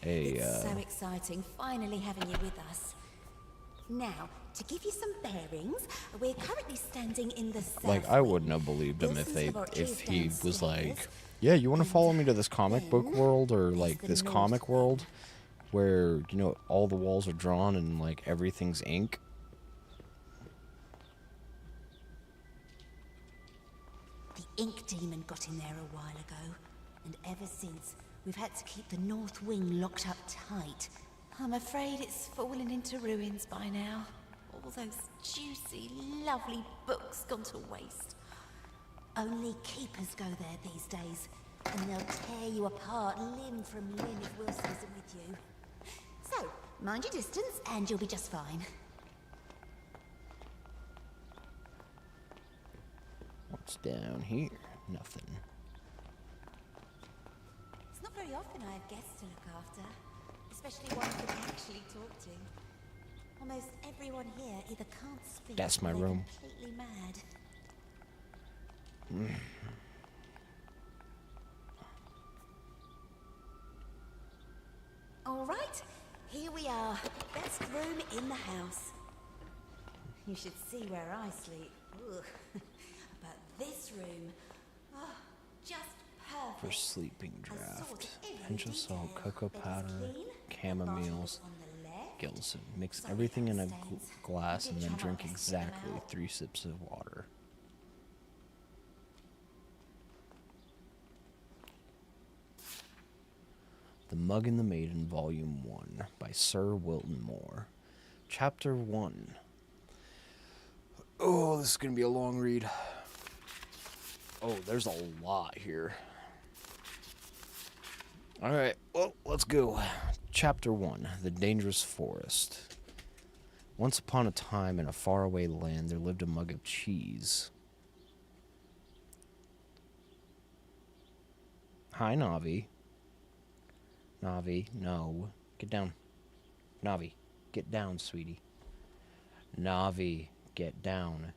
a It's so exciting, finally having you with us. Now, to give you some bearings, we're currently standing in the south like, I wing. wouldn't have believed him if he was like, downstairs. yeah, you want to follow me to this comic book then world, or there's like the this north comic wing. world where, you know, all the walls are drawn and like everything's ink. The ink demon got in there a while ago, and ever since, we've had to keep the north wing locked up tight. I'm afraid it's fallen into ruins by now. All those juicy, lovely books gone to waste. Only keepers go there these days, and they'll tear you apart limb from limb if Wilson isn't with you. So, mind your distance, and you'll be just fine. What's down here? Nothing. It's not very often I have guests to look after, especially ones I can actually talk to. Almost everyone here either can't speak That's my or they're room. completely mad. All right, here we are. Best room in the house. You should see where I sleep. Ugh. But this room, oh, just perfect. For sleeping A sort draft. of Pinch of salt, detail. cocoa Bed is powder, clean, chamomiles, the bathroom is on the left. Gilson. Mix Sorry everything in a about the stains. glass We and did then try our drink best to get them exactly out. 3 sips of water. The Mug and the Maiden, Volume 1, by Sir Wilton Moore. Chapter 1. Oh, this is going to be a long read. Oh, there's a lot here. Alright, well, let's go. Chapter 1, The Dangerous Forest. Once upon a time, in a faraway land, there lived a mug of cheese. Hi, Navi. Navi, no. Get down. Navi, get down, sweetie. Navi, get down.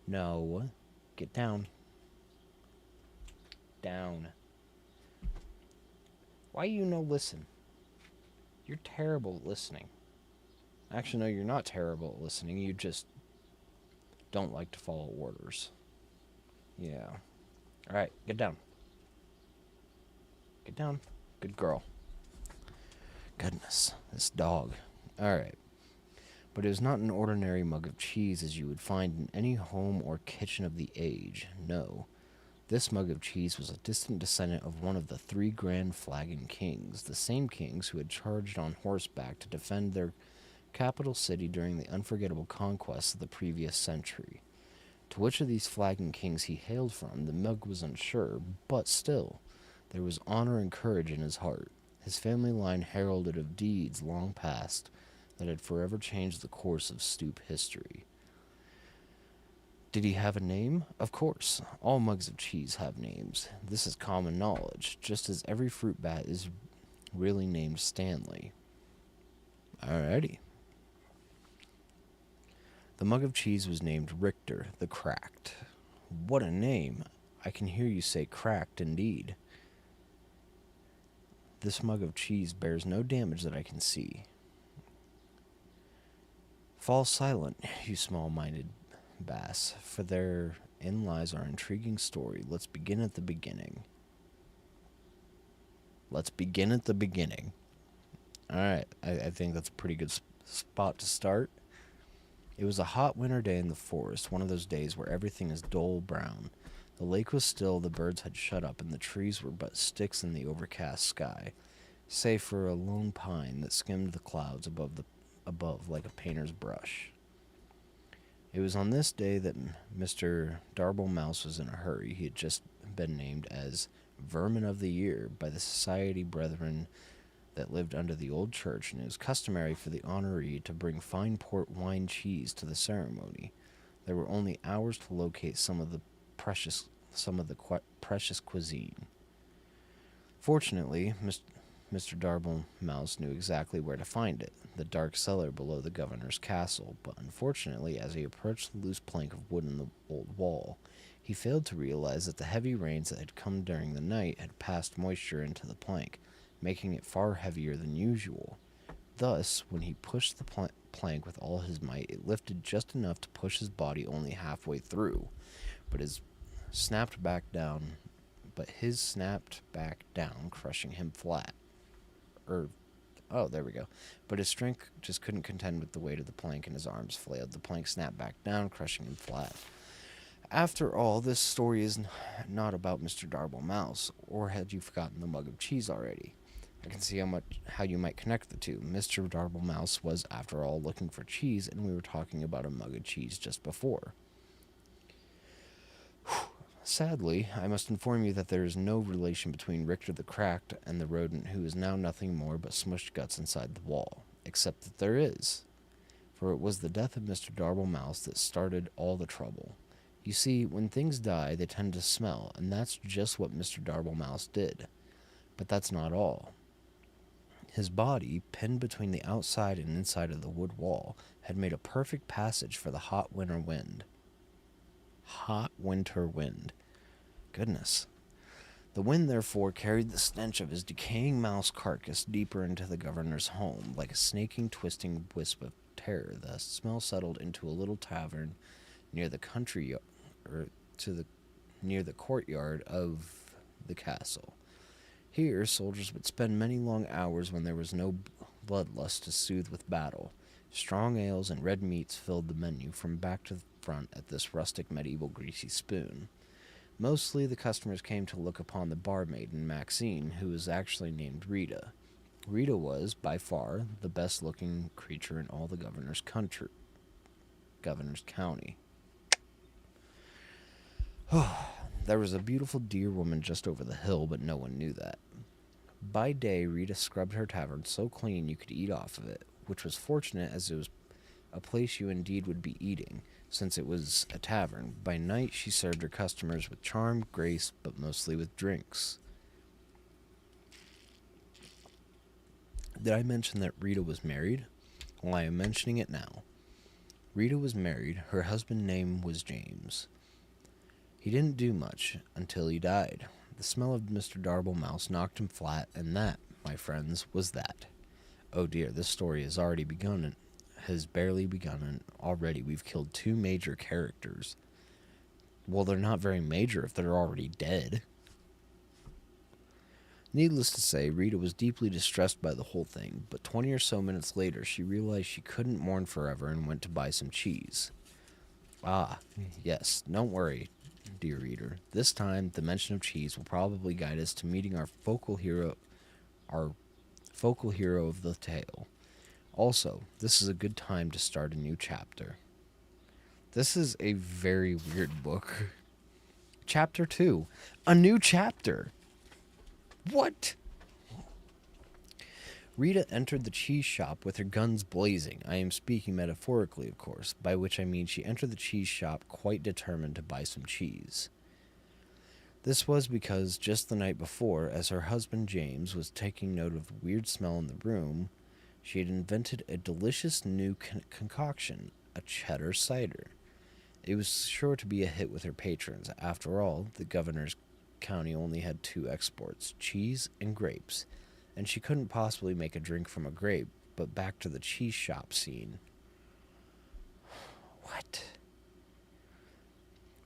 No. Get down. Down. Why you no listen? You're terrible at listening. Actually, no, you're not terrible at listening. You just don't like to follow orders. Yeah. Alright, get down. Get down. Good girl. Goodness, this dog. Alright. But it was not an ordinary mug of cheese as you would find in any home or kitchen of the age. No. This mug of cheese was a distant descendant of one of the 3 grand flagon kings, the same kings who had charged on horseback to defend their capital city during the unforgettable conquests of the previous century. To which of these flagon kings he hailed from, the mug was unsure, but still, there was honor and courage in his heart. His family line heralded of deeds long past that had forever changed the course of Stoop history. Did he have a name? Of course. All mugs of cheese have names. This is common knowledge, just as every fruit bat is really named Stanley. Alrighty. The mug of cheese was named Richter the Cracked. What a name. I can hear you say cracked indeed. This mug of cheese bears no damage that I can see. Fall silent, you small-minded bass, for therein lies our intriguing story. Let's begin at the beginning. Let's begin at the beginning. Alright, I think that's a pretty good spot to start. It was a hot winter day in the forest, one of those days where everything is dull brown. The lake was still, the birds had shut up, and the trees were but sticks in the overcast sky, save for a lone pine that skimmed the clouds above like a painter's brush. It was on this day that Mr. Darble Mouse was in a hurry. He had just been named as Vermin of the Year by the society brethren that lived under the old church, and it was customary for the honoree to bring fine port wine cheese to the ceremony. There were only hours to locate some of the precious cuisine. Fortunately, Mr. Darble Mouse knew exactly where to find it, the dark cellar below the governor's castle, but unfortunately, as he approached the loose plank of wood in the old wall, he failed to realize that the heavy rains that had come during the night had passed moisture into the plank, making it far heavier than usual. Thus, when he pushed the plank with all his might, it lifted just enough to push his body only halfway through, but his snapped back down, crushing him flat. There we go. But his strength just couldn't contend with the weight of the plank, and his arms flailed. The plank snapped back down, crushing him flat. After all, this story is not about Mr. Darble Mouse, or had you forgotten the mug of cheese already? I can see how you might connect the two. Mr. Darble Mouse was, after all, looking for cheese, and we were talking about a mug of cheese just before. Sadly, I must inform you that there is no relation between Richter the Cracked and the rodent who is now nothing more but smushed guts inside the wall, except that there is. For it was the death of Mr. Darble Mouse that started all the trouble. You see, when things die, they tend to smell, and that's just what Mr. Darble Mouse did. But that's not all. His body, pinned between the outside and inside of the wood wall, had made a perfect passage for the hot winter wind. Hot winter wind. Goodness. The wind, therefore, carried the stench of his decaying mouse carcass deeper into the governor's home, like a snaking, twisting wisp of terror. The smell settled into a little tavern near the near the courtyard of the castle. Here, soldiers would spend many long hours when there was no bloodlust to soothe with battle. Strong ales and red meats filled the menu from back to front at this rustic medieval greasy spoon. Mostly the customers came to look upon the barmaiden, Maxine, who was actually named Rita. Rita was, by far, the best-looking creature in all the governor's county. There was a beautiful deer woman just over the hill, but no one knew that. By day, Rita scrubbed her tavern so clean you could eat off of it, which was fortunate as it was a place you indeed would be eating, since it was a tavern. By night, she served her customers with charm, grace, but mostly with drinks. Did I mention that Rita was married? Well, I am mentioning it now. Rita was married. Her husband's name was James. He didn't do much until he died. The smell of Mr. Darble Mouse knocked him flat, and that, my friends, was that. Oh dear, this story has already begun. Has barely begun, and already we've killed 2 major characters. Well, they're not very major if they're already dead. Needless to say, Rita was deeply distressed by the whole thing, but 20 or so minutes later, she realized she couldn't mourn forever and went to buy some cheese. Ah, yes, don't worry, dear reader. This time, the mention of cheese will probably guide us to meeting our focal hero of the tale. Also, this is a good time to start a new chapter. This is a very weird book. Chapter 2. A new chapter. What? Rita entered the cheese shop with her guns blazing. I am speaking metaphorically, of course, by which I mean she entered the cheese shop quite determined to buy some cheese. This was because just the night before, as her husband James was taking note of the weird smell in the room, she had invented a delicious new concoction, a cheddar cider. It was sure to be a hit with her patrons. After all, the governor's county only had 2 exports, cheese and grapes, and she couldn't possibly make a drink from a grape. But back to the cheese shop scene. What?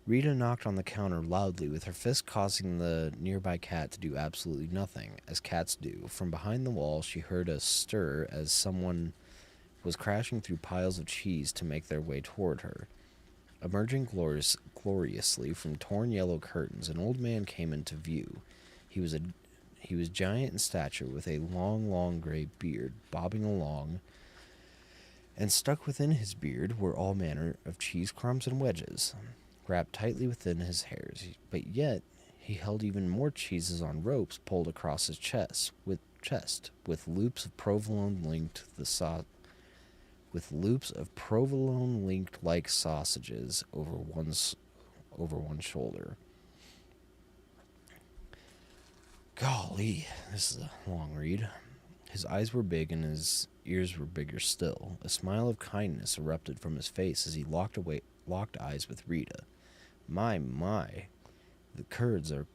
Rita knocked on the counter loudly, with her fist causing the nearby cat to do absolutely nothing, as cats do. From behind the wall, she heard a stir as someone was crashing through piles of cheese to make their way toward her. Emerging gloriously from torn yellow curtains, an old man came into view. He was giant in stature, with a long gray beard bobbing along, and stuck within his beard were all manner of cheese crumbs and wedges, wrapped tightly within his hairs. But yet he held even more cheeses on ropes pulled across his chest, with loops of provolone linked like sausages over one shoulder. Golly, this is a long read. His eyes were big and his ears were bigger still. A smile of kindness erupted from his face as he locked eyes with Rita. My, the Kurds are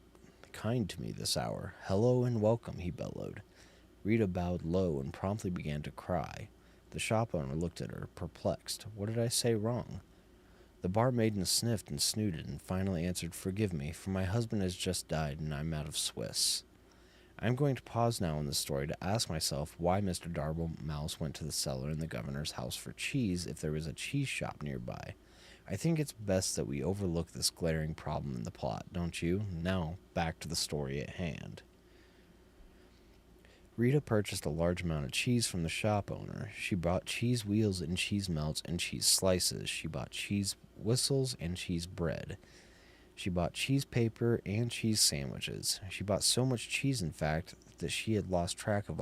kind to me this hour. Hello and welcome, he bellowed. Rita bowed low and promptly began to cry. The shop owner looked at her, perplexed. What did I say wrong? The barmaiden sniffed and snooted and finally answered, Forgive me, for my husband has just died and I'm out of Swiss. I'm going to pause now in the story to ask myself why Mr. Darble Mouse went to the cellar in the governor's house for cheese if there was a cheese shop nearby. I think it's best that we overlook this glaring problem in the plot, don't you? Now, back to the story at hand. Rita purchased a large amount of cheese from the shop owner. She bought cheese wheels and cheese melts and cheese slices. She bought cheese whistles and cheese bread. She bought cheese paper and cheese sandwiches. She bought so much cheese, in fact, that she had lost track of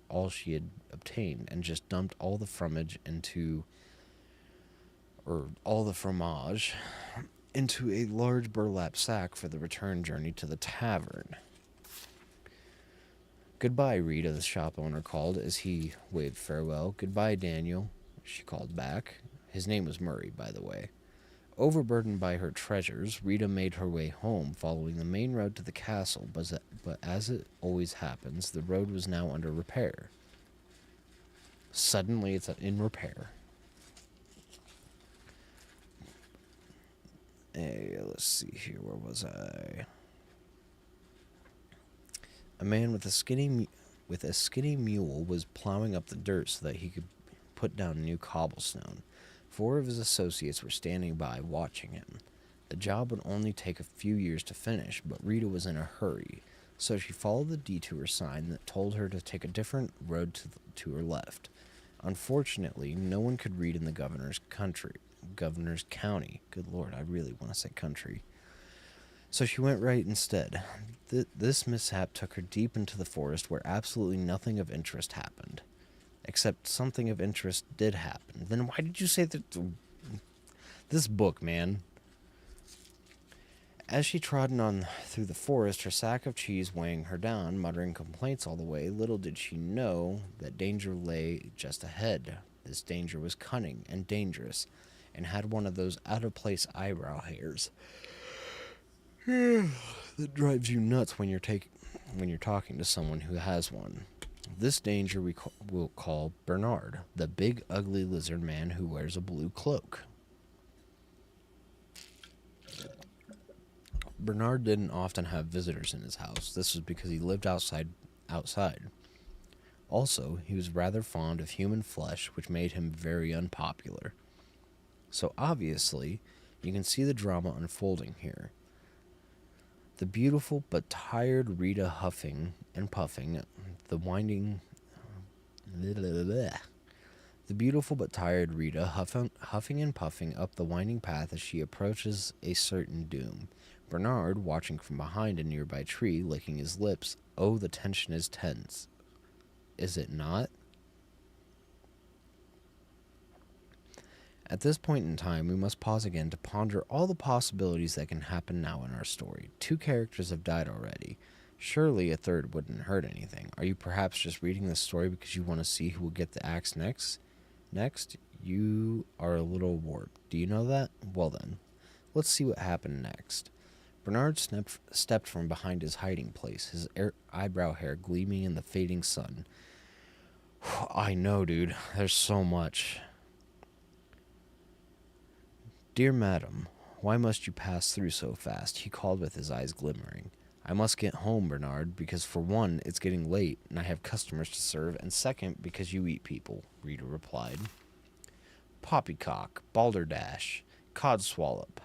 all she had obtained and just dumped all the fromage into a large burlap sack for the return journey to the tavern. Goodbye, Rita, the shop owner called as he waved farewell. Goodbye, Daniel, she called back. His name was Murray, by the way. Overburdened by her treasures, Rita made her way home, following the main road to the castle, but as it always happens, the road was now under repair. Suddenly, it's in repair. Hey, let's see here, where was I? A man with a skinny mule was plowing up the dirt so that he could put down new cobblestone. 4 of his associates were standing by, watching him. The job would only take a few years to finish, but Rita was in a hurry, so she followed the detour sign that told her to take a different road to her left. Unfortunately, no one could read in the governor's county. Good Lord, I really want to say country. So she went right instead. This mishap took her deep into the forest where absolutely nothing of interest happened. Except something of interest did happen. Then why did you say that? This book, man. As she trotted on through the forest, her sack of cheese weighing her down, muttering complaints all the way, little did she know that danger lay just ahead. This danger was cunning and dangerous, and had one of those out-of-place eyebrow hairs that drives you nuts when you're talking to someone who has one. This danger we'll call Bernard, the big, ugly lizard man who wears a blue cloak. Bernard didn't often have visitors in his house. This was because he lived outside. Also, he was rather fond of human flesh, which made him very unpopular. So obviously, you can see the drama unfolding here. The beautiful but tired Rita huffing and puffing, the beautiful but tired Rita huffing and puffing up the winding path as she approaches a certain doom. Bernard, watching from behind a nearby tree, licking his lips. Oh, the tension is tense. Is it not? At this point in time, we must pause again to ponder all the possibilities that can happen now in our story. 2 characters have died already. Surely a third wouldn't hurt anything. Are you perhaps just reading this story because you want to see who will get the axe next? You are a little warped. Do you know that? Well then, let's see what happened next. Bernard stepped from behind his hiding place, his eyebrow hair gleaming in the fading sun. I know, dude. There's so much. Dear madam, why must you pass through so fast? He called with his eyes glimmering. I must get home, Bernard, because for one, it's getting late, and I have customers to serve, and second, because you eat people, Rita replied. Poppycock, balderdash, codswallop.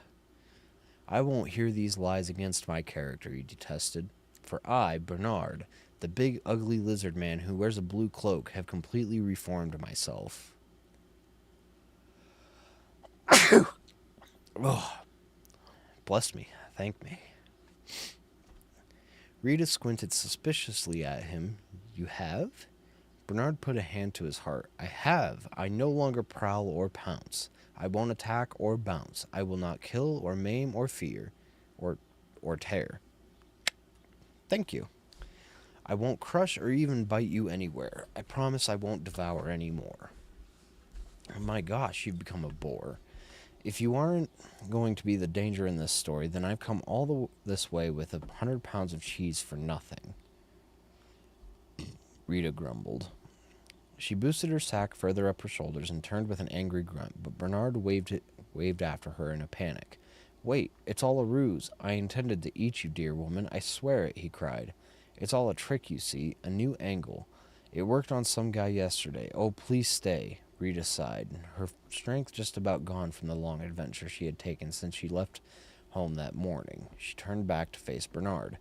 I won't hear these lies against my character, he detested. For I, Bernard, the big ugly lizard man who wears a blue cloak, have completely reformed myself. Oh, bless me, thank me. Rita squinted suspiciously at him. You have? Bernard put a hand to his heart. I have. I no longer prowl or pounce. I won't attack or bounce. I will not kill or maim or fear or tear. Thank you. I won't crush or even bite you anywhere. I promise I won't devour any more. My gosh, you've become a bore. If you aren't going to be the danger in this story, then I've come all this way with 100 pounds of cheese for nothing. Rita grumbled. She boosted her sack further up her shoulders and turned with an angry grunt, but Bernard waved after her in a panic. Wait, it's all a ruse. I intended to eat you, dear woman. I swear it, he cried. It's all a trick, you see, a new angle. It worked on some guy yesterday. Oh, please stay. Rita sighed, her strength just about gone from the long adventure she had taken since she left home that morning. She turned back to face Bernard.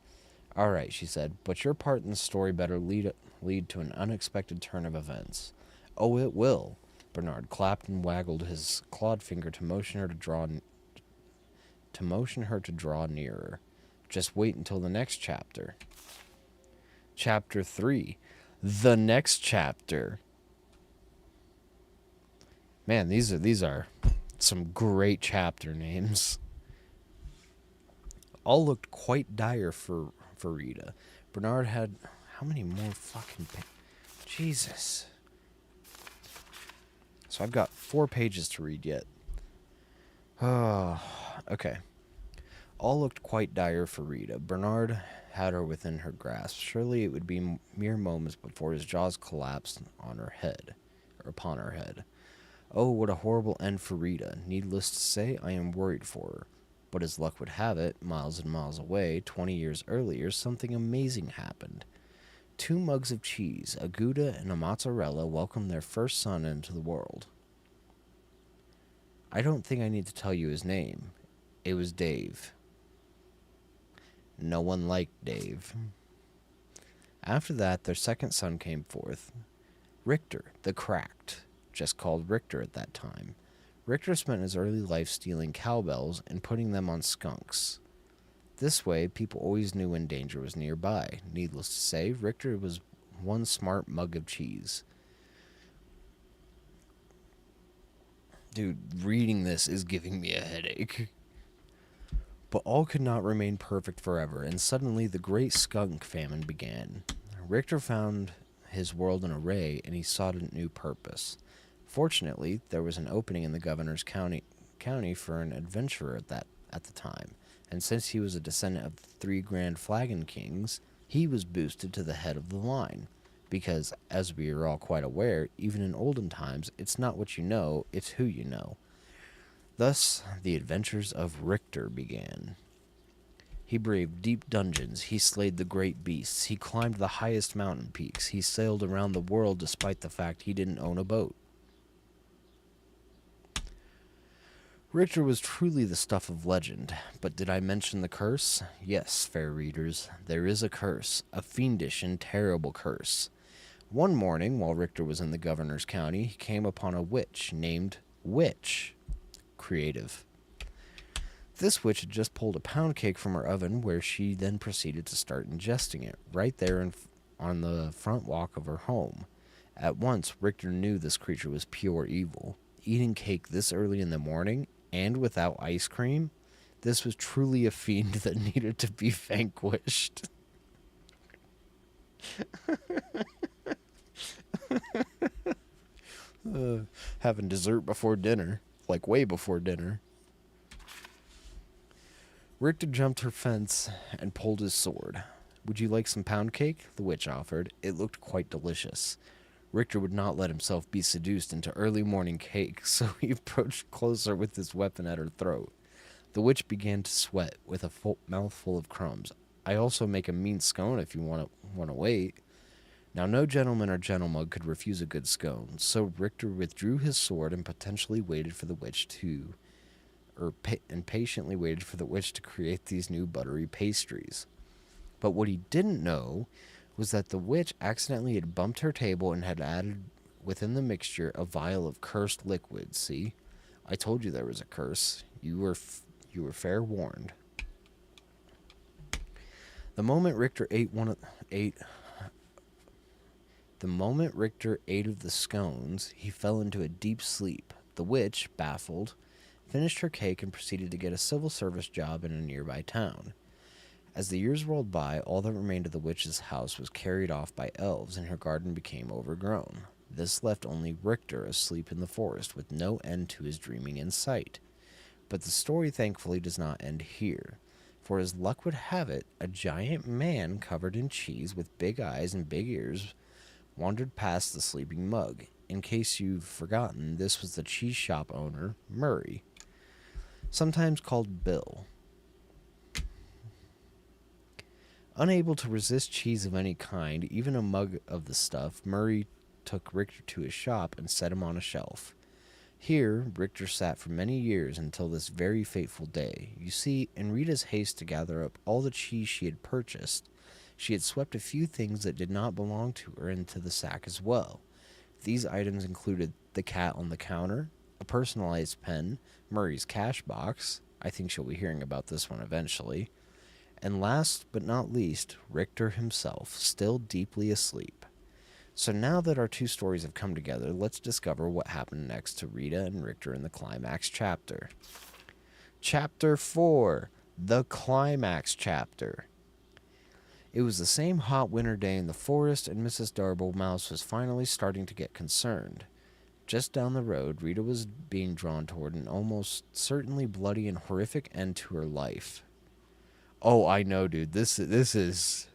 All right, she said, but your part in the story better lead to an unexpected turn of events. Oh, it will. Bernard clapped and waggled his clawed finger to motion her to draw nearer. Just wait until the next chapter. Chapter 3. The next chapter. Man, these are some great chapter names. All looked quite dire for Rita. Bernard had how many more fucking Jesus. So I've got 4 pages to read yet. Oh, okay. All looked quite dire for Rita. Bernard had her within her grasp. Surely it would be mere moments before his jaws collapsed on her head, or upon her head. Oh, what a horrible end for Rita. Needless to say, I am worried for her. But as luck would have it, miles and miles away, 20 years earlier, something amazing happened. 2 mugs of cheese, a Gouda and a mozzarella, welcomed their first son into the world. I don't think I need to tell you his name. It was Dave. No one liked Dave. After that, their second son came forth. Richter, the Cracked, just called Richter at that time. Richter spent his early life stealing cowbells and putting them on skunks. This way, people always knew when danger was nearby. Needless to say, Richter was one smart mug of cheese. Dude, reading this is giving me a headache. But all could not remain perfect forever, and suddenly the great skunk famine began. Richter found his world in array, and he sought a new purpose. Fortunately, there was an opening in the governor's county for an adventurer at the time, and since he was a descendant of the 3 Grand Flagon Kings, he was boosted to the head of the line. Because, as we are all quite aware, even in olden times, it's not what you know, it's who you know. Thus, the adventures of Richter began. He braved deep dungeons, he slayed the great beasts, he climbed the highest mountain peaks, he sailed around the world despite the fact he didn't own a boat. Richter was truly the stuff of legend, but did I mention the curse? Yes, fair readers, there is a curse, a fiendish and terrible curse. One morning, while Richter was in the governor's county, he came upon a witch named Witch. Creative. This witch had just pulled a pound cake from her oven, where she then proceeded to start ingesting it, right there on the front walk of her home. At once, Richter knew this creature was pure evil. Eating cake this early in the morning, and without ice cream, this was truly a fiend that needed to be vanquished. Having dessert before dinner, like way before dinner. Richter jumped her fence and pulled his sword. Would you like some pound cake? The witch offered. It looked quite delicious. Richter would not let himself be seduced into early morning cake, so he approached closer with his weapon at her throat. The witch began to sweat with a mouthful of crumbs. I also make a mean scone if you want to wait. Now, no gentleman or gentlemug could refuse a good scone, so Richter withdrew his sword and patiently waited for the witch to create these new buttery pastries. But what he didn't know was that the witch accidentally had bumped her table and had added within the mixture a vial of cursed liquid. See? I told you there was a curse. You were fair warned. The moment Richter ate of the scones, he fell into a deep sleep. The witch, baffled, finished her cake and proceeded to get a civil service job in a nearby town. As the years rolled by, all that remained of the witch's house was carried off by elves, and her garden became overgrown. This left only Richter asleep in the forest, with no end to his dreaming in sight. But the story thankfully does not end here. For as luck would have it, a giant man covered in cheese with big eyes and big ears wandered past the sleeping mug. In case you've forgotten, this was the cheese shop owner, Murray, sometimes called Bill. Unable to resist cheese of any kind, even a mug of the stuff, Murray took Richter to his shop and set him on a shelf. Here, Richter sat for many years until this very fateful day. You see, in Rita's haste to gather up all the cheese she had purchased, she had swept a few things that did not belong to her into the sack as well. These items included the cat on the counter, a personalized pen, Murray's cash box — I think she'll be hearing about this one eventually — and last but not least, Richter himself, still deeply asleep. So now that our two stories have come together, let's discover what happened next to Rita and Richter in the climax chapter. Chapter 4, the climax chapter. It was the same hot winter day in the forest, and Mrs. Darble Mouse was finally starting to get concerned. Just down the road, Rita was being drawn toward an almost certainly bloody and horrific end to her life. Oh, I know, dude. This is...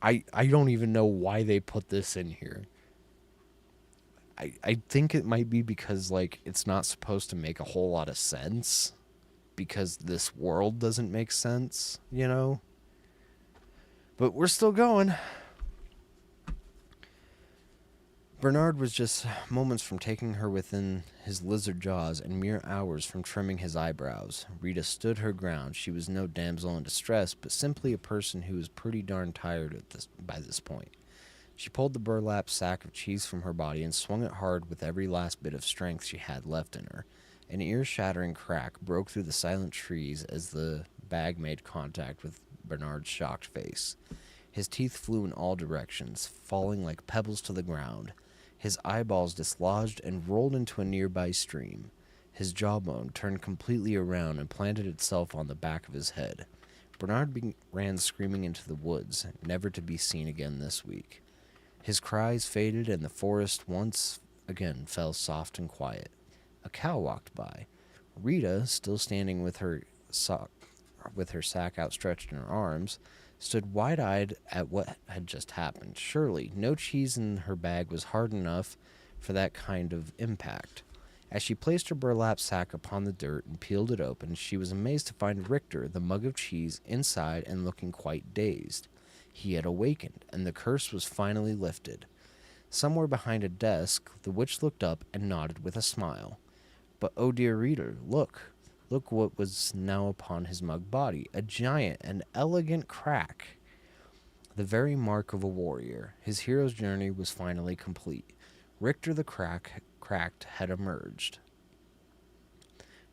I don't even know why they put this in here. I think it might be because, like, it's not supposed to make a whole lot of sense. Because this world doesn't make sense, you know? But we're still going. Bernard was just moments from taking her within his lizard jaws and mere hours from trimming his eyebrows. Rita stood her ground. She was no damsel in distress, but simply a person who was pretty darn tired by this point. She pulled the burlap sack of cheese from her body and swung it hard with every last bit of strength she had left in her. An ear-shattering crack broke through the silent trees as the bag made contact with Bernard's shocked face. His teeth flew in all directions, falling like pebbles to the ground. His eyeballs dislodged and rolled into a nearby stream. His jawbone turned completely around and planted itself on the back of his head. Bernard ran screaming into the woods, never to be seen again this week. His cries faded, and the forest once again fell soft and quiet. A cow walked by. Rita, still standing with her sack outstretched in her arms, stood wide-eyed at what had just happened. Surely, no cheese in her bag was hard enough for that kind of impact. As she placed her burlap sack upon the dirt and peeled it open, she was amazed to find Richter, the mug of cheese, inside and looking quite dazed. He had awakened, and the curse was finally lifted. Somewhere behind a desk, the witch looked up and nodded with a smile. But oh dear reader, look what was now upon his mug body, a giant and elegant crack. The very mark of a warrior. His hero's journey was finally complete. Richter the cracked had emerged.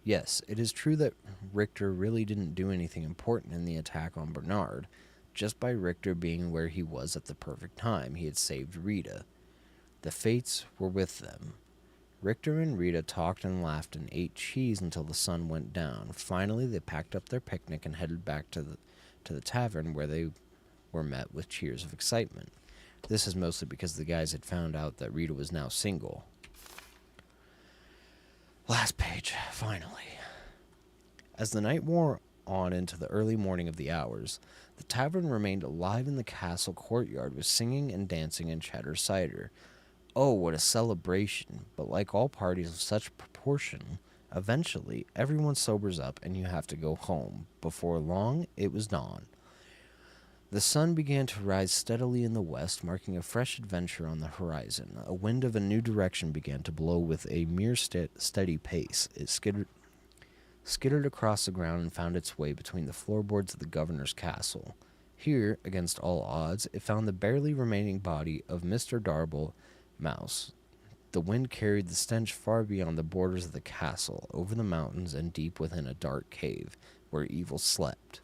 Yes, it is true that Richter really didn't do anything important in the attack on Bernard. Just by Richter being where he was at the perfect time, he had saved Rita. The fates were with them. Richter and Rita talked and laughed and ate cheese until the sun went down. Finally, they packed up their picnic and headed back to the tavern, where they were met with cheers of excitement. This is mostly because the guys had found out that Rita was now single. Last page, finally. As the night wore on into the early morning of the hours, the tavern remained alive in the castle courtyard with singing and dancing and cheddar cider. Oh, what a celebration! But like all parties of such proportion, eventually everyone sobers up and you have to go home. Before long, it was dawn. The sun began to rise steadily in the west, marking a fresh adventure on the horizon. A wind of a new direction began to blow with a mere steady pace. It skittered across the ground and found its way between the floorboards of the governor's castle. Here, against all odds, it found the barely remaining body of Mr. Darble Mouse. The wind carried the stench far beyond the borders of the castle, over the mountains and deep within a dark cave, where Evil slept.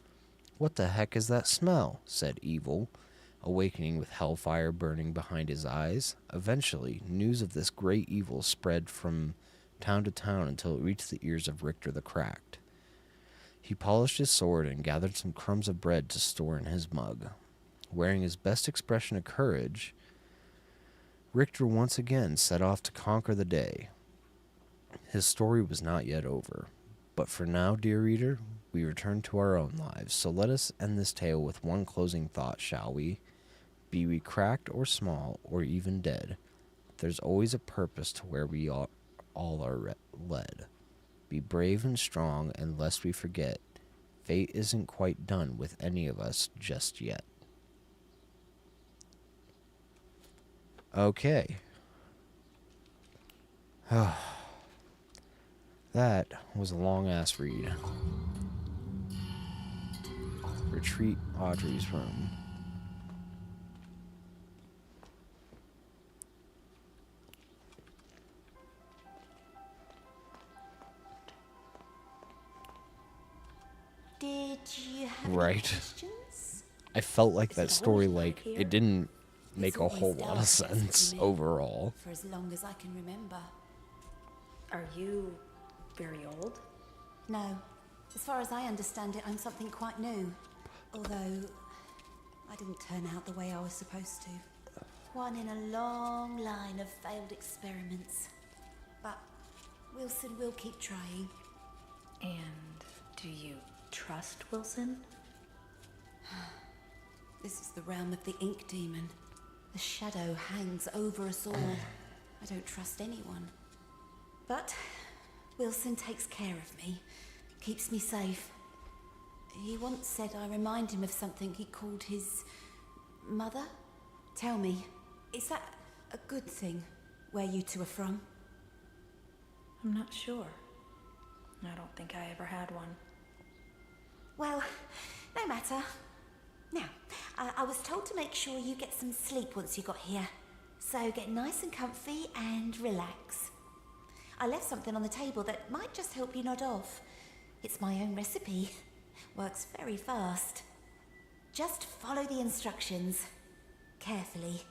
"What the heck is that smell?" said Evil, awakening with hellfire burning behind his eyes. Eventually, news of this great evil spread from town to town until it reached the ears of Richter the Cracked. He polished his sword and gathered some crumbs of bread to store in his mug. Wearing his best expression of courage, Richter once again set off to conquer the day. His story was not yet over, but for now, dear reader, we return to our own lives, so let us end this tale with one closing thought, shall we? Be we cracked or small or even dead, there's always a purpose to where we all are led. Be brave and strong, and lest we forget, fate isn't quite done with any of us just yet. Okay. That was a long-ass read. Retreat Audrey's room. Did you have any Right. questions? I felt like that Is it story, always like, like it here? didn't It's make a whole always lot of dark, that's what you sense mean. overall. For as long as I can remember. Are you very old? No. As far as I understand it, I'm something quite new. Although, I didn't turn out the way I was supposed to. One in a long line of failed experiments. But Wilson will keep trying. And do you trust Wilson? This is the realm of the ink demon. The shadow hangs over us all. I don't trust anyone. But Wilson takes care of me, keeps me safe. He once said I remind him of something he called his mother. Tell me, is that a good thing, where you two are from? I'm not sure. I don't think I ever had one. Well, no matter. Now, I was told to make sure you get some sleep once you got here. So get nice and comfy and relax. I left something on the table that might just help you nod off. It's my own recipe. Works very fast. Just follow the instructions. Carefully.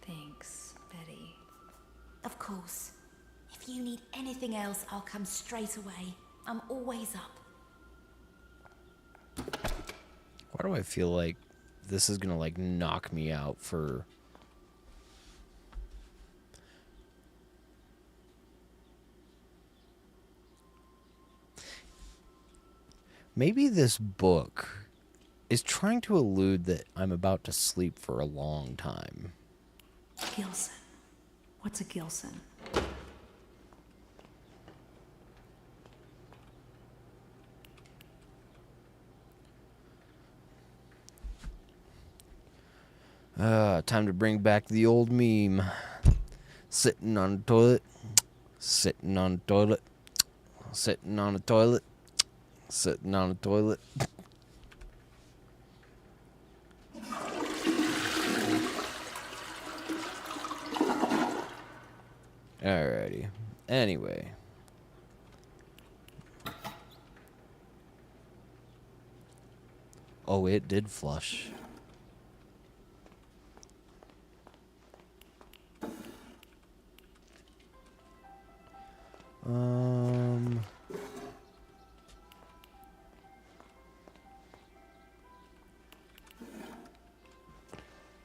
Thanks, Betty. Of course. If you need anything else, I'll come straight away. I'm always up. Why do I feel like this is gonna, like, knock me out for... Maybe this book is trying to allude that I'm about to sleep for a long time. Gilson. What's a Gilson? Time to bring back the old meme. Sitting on the toilet. Sitting on the toilet. Sitting on the toilet. Sitting on the toilet. Alrighty. Anyway. Oh, it did flush.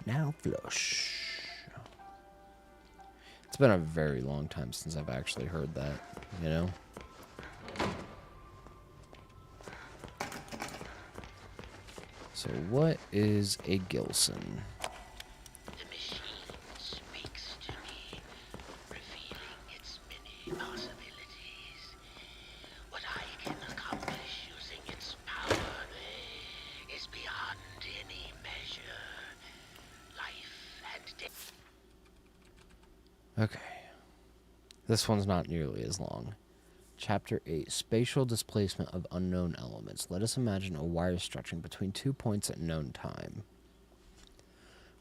Now flush. It's been a very long time since I've actually heard that, you know? So what is a Gilson? The machine speaks to me, revealing its many possibilities. What I can accomplish using its power is beyond any measure. Life and death. Okay. This one's not nearly as long. Chapter 8, Spatial Displacement of Unknown Elements. Let us imagine a wire stretching between 2 points at known time.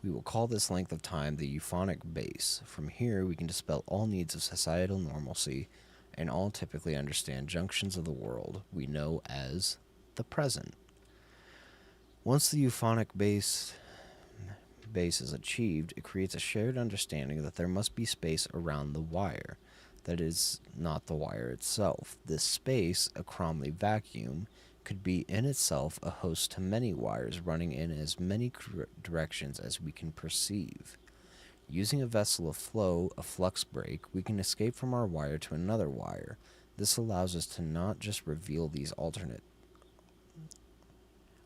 We will call this length of time the euphonic base. From here, we can dispel all needs of societal normalcy and all typically understand junctions of the world we know as the present. Once the euphonic base is achieved, it creates a shared understanding that there must be space around the wire. that is not the wire itself. This space, a Cromley vacuum, could be in itself a host to many wires running in as many directions as we can perceive. Using a vessel of flow, a flux break, we can escape from our wire to another wire. This allows us to not just reveal these alternate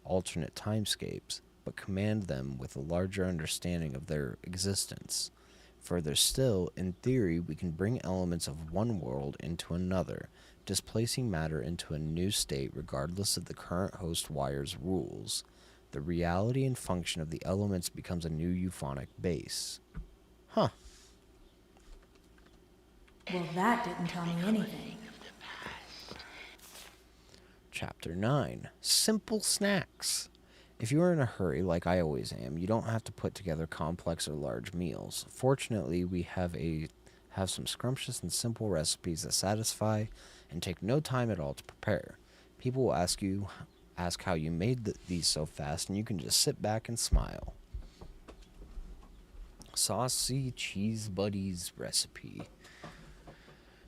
timescapes, but command them with a larger understanding of their existence. Further still, in theory, we can bring elements of one world into another, displacing matter into a new state regardless of the current host wire's rules. The reality and function of the elements becomes a new euphonic base. Huh. Well, that didn't tell me anything. Chapter 9. Simple Snacks. If you are in a hurry, like I always am, you don't have to put together complex or large meals. Fortunately, we have some scrumptious and simple recipes that satisfy and take no time at all to prepare. People will ask how you made these so fast, and you can just sit back and smile. Saucy Cheese Buddies recipe.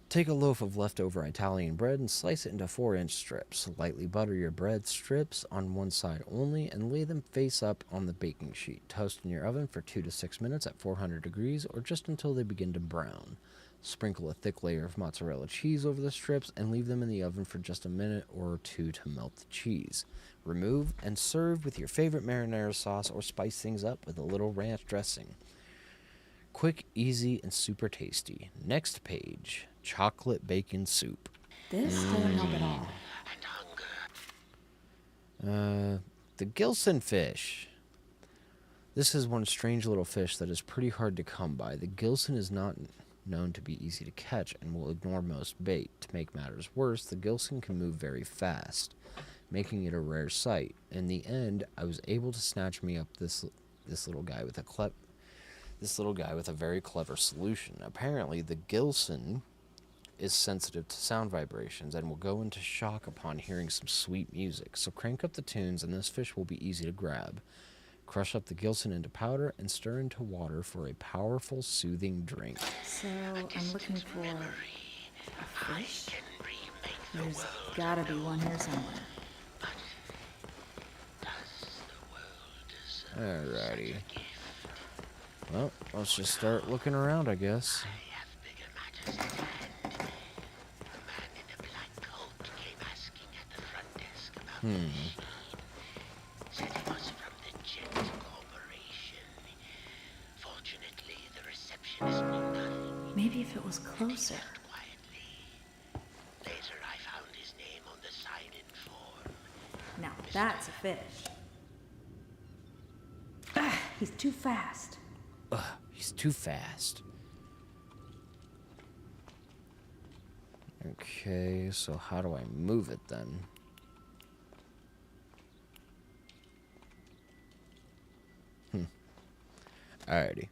Take a loaf of leftover Italian bread and slice it into 4-inch strips. Lightly butter your bread strips on one side only and lay them face up on the baking sheet. Toast in your oven for 2 to 6 minutes at 400 degrees or just until they begin to brown. Sprinkle a thick layer of mozzarella cheese over the strips and leave them in the oven for just a minute or two to melt the cheese. Remove and serve with your favorite marinara sauce or spice things up with a little ranch dressing. Quick, easy, and super tasty. Next page. Chocolate bacon soup. This doesn't help at all. The Gilson fish. This is one strange little fish that is pretty hard to come by. The Gilson is not known to be easy to catch and will ignore most bait. To make matters worse, the Gilson can move very fast, making it a rare sight. In the end, I was able to snatch me up this little guy with a very clever solution. Apparently, the Gilson is sensitive to sound vibrations and will go into shock upon hearing some sweet music. So crank up the tunes and this fish will be easy to grab. Crush up the Gilson into powder and stir into water for a powerful, soothing drink. So, I'm looking for a fish? There's gotta be one here somewhere. Alrighty. Well, let's just start looking around, I guess. Said he was from the Jet Corporation. Fortunately, the receptionist knew nothing. Maybe if it was closer. Quietly. Later, I found his name on the sign-in form. Now, that's a fish. He's too fast. He's too fast. Okay, so how do I move it then? Alrighty.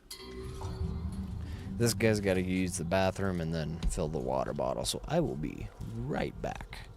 This guy's got to use the bathroom and then fill the water bottle, so I will be right back.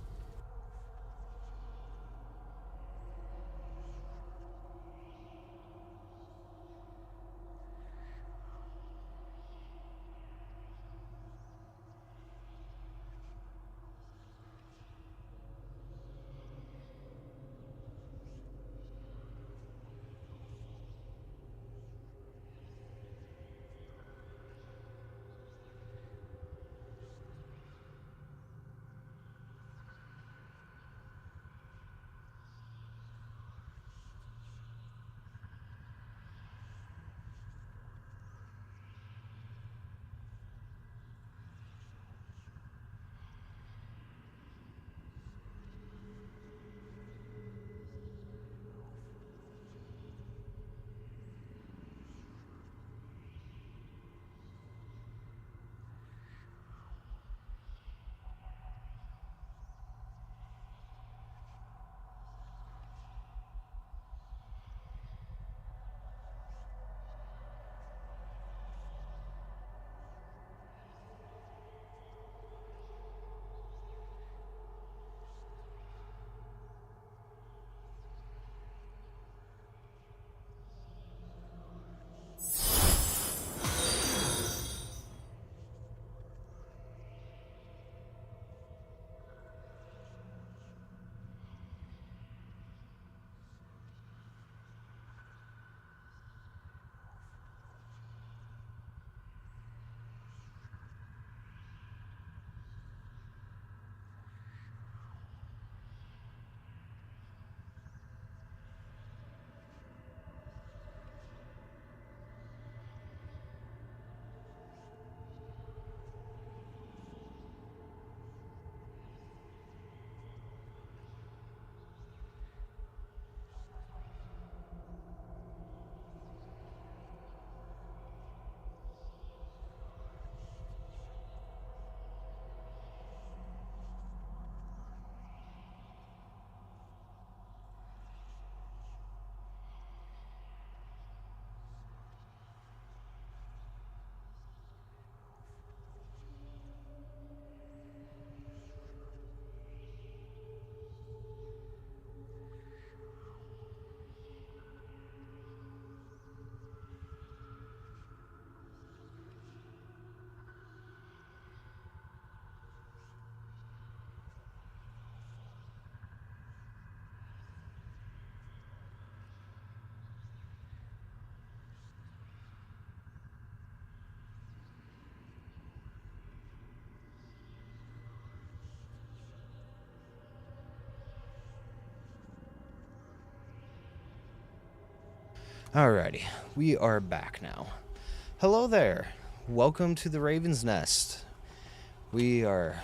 Alrighty, we are back now. Hello there. Welcome to the Raven's Nest. We are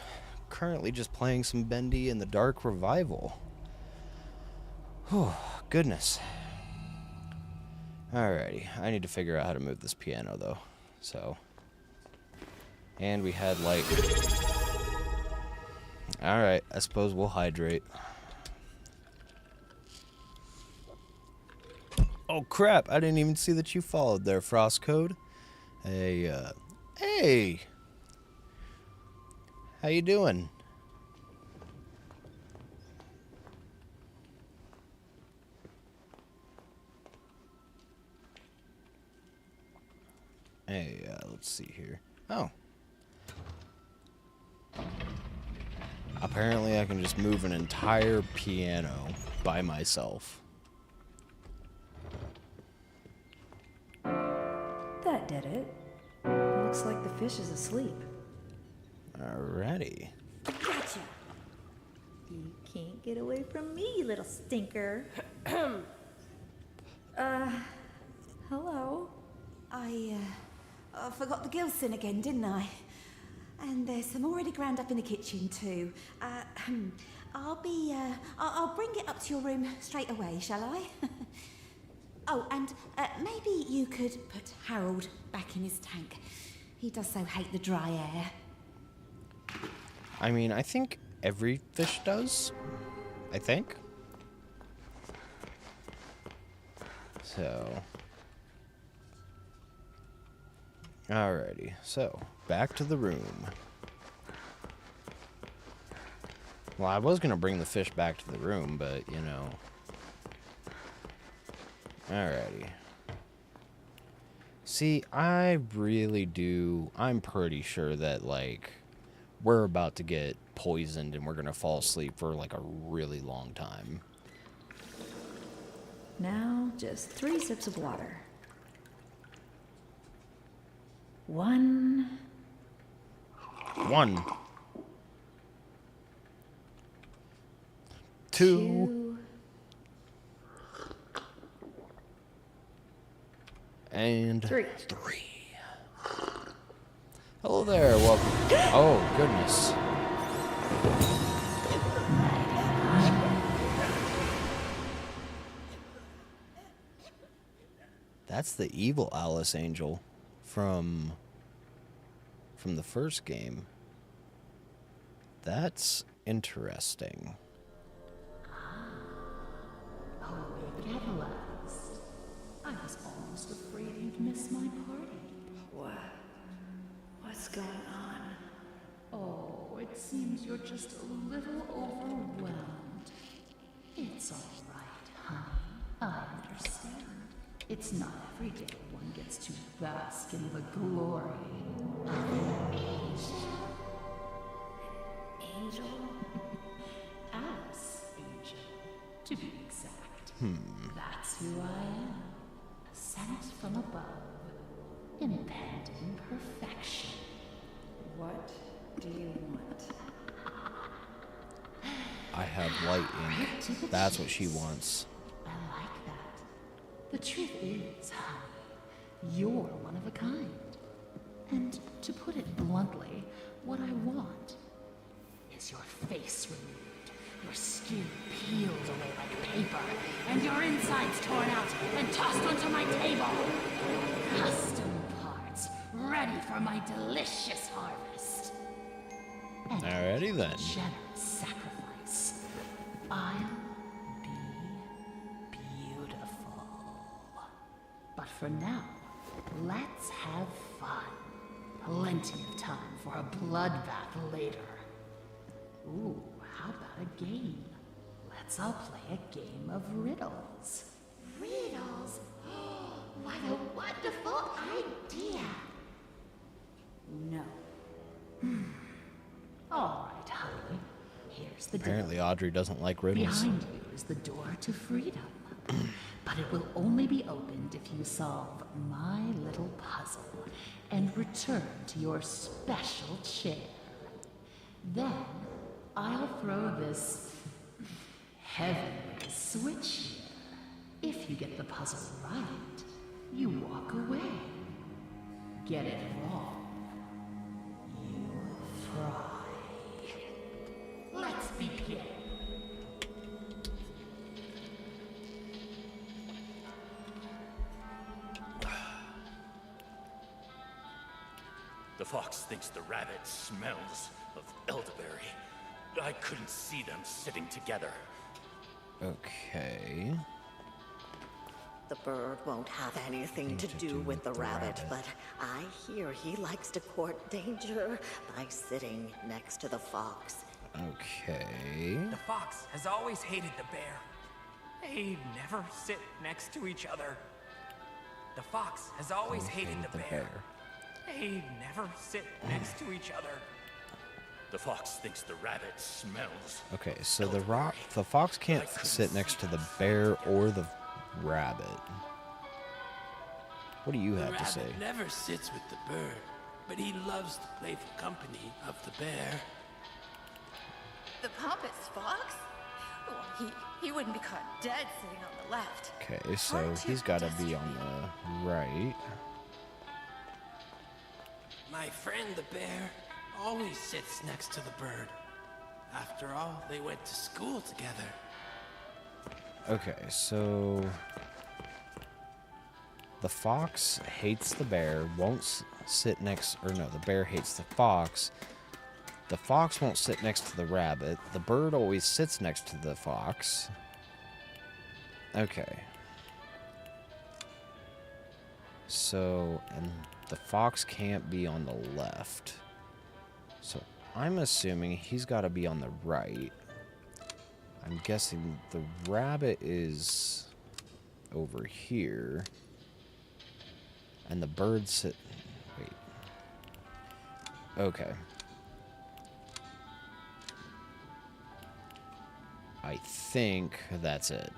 currently just playing some Bendy in the Dark Revival. Oh, goodness. Alrighty, I need to figure out how to move this piano, though. So. And we had, like... Alright, I suppose we'll hydrate. Oh, crap, I didn't even see that you followed there, Frostcode. Hey, hey! How you doing? Hey, let's see here. Oh. Apparently I can just move an entire piano by myself. That did it. Looks like the fish is asleep. Alrighty. Gotcha. You can't get away from me, you little stinker. Hello? I forgot the Gilson again, didn't I? And there's some already ground up in the kitchen too. I'll bring it up to your room straight away, shall I? Oh, and maybe you could put Harold back in his tank. He does so hate the dry air. I mean, I think every fish does. I think. So. Alrighty, so back to the room. Well, I was gonna bring the fish back to the room, but you know. Alrighty. See, I really do. I'm pretty sure that, like, we're about to get poisoned and we're gonna fall asleep for like a really long time. Now, just 3 sips of water. 1. 1. 2. And 3. Hello there, welcome. Oh, goodness. That's the evil Alice Angel from the first game. That's interesting. Awake at last. I was almost afraid you'd miss my party. What's going on? Oh, it seems you're just a little overwhelmed. It's all right, honey. I understand. It's not every day one gets to bask in the glory of an angel. Angel? Alice Angel, to be exact. That's who I am. Sent from above. Impending perfection. What do you want? I have light ink. That's what she wants. I like that. The truth is, honey, you're one of a kind. And to put it bluntly, what I want is your face removed, your skin peeled away like paper, and your insides torn out and tossed onto my table. Custom parts, ready for my delicious harvest. And Alrighty then. generous sacrifice. I'll be beautiful. But for now, let's have fun. Plenty of time for a bloodbath later. Ooh, how about a game? Let's all play a game of riddles. Riddles? What a wonderful idea! No. All right, honey. Here's the Apparently deal. Audrey doesn't like riddles. Behind you is the door to freedom. But it will only be opened if you solve my little puzzle and return to your special chair. Then I'll throw this heavenly switch here. If you get the puzzle right, you walk away. Get it wrong, you fry. Let's begin. The fox thinks the rabbit smells of elderberry. I couldn't see them sitting together. Okay. The bird won't have anything to do with the rabbit, but I hear he likes to court danger by sitting next to the fox. Okay. The fox has always hated the bear. They never sit next to each other. The fox has always hated the bear. They never sit next to each other. The fox thinks the rabbit smells. Okay, so the fox can't sit next to the bear or the rabbit. What do you have to say? The rabbit never sits with the bird, but he loves the playful company of the bear. The pompous fox? Well, he wouldn't be caught dead sitting on the left. Okay, so he's got to be on the right. My friend the bear always sits next to the bird. After all, they went to school together. Okay, so the fox hates the bear, won't sit next, or no, the bear hates the fox. The fox won't sit next to the rabbit. The bird always sits next to the fox. Okay. So, and the fox can't be on the left. So I'm assuming he's got to be on the right. I'm guessing the rabbit is over here. And the bird sit... Wait. Okay. I think that's it.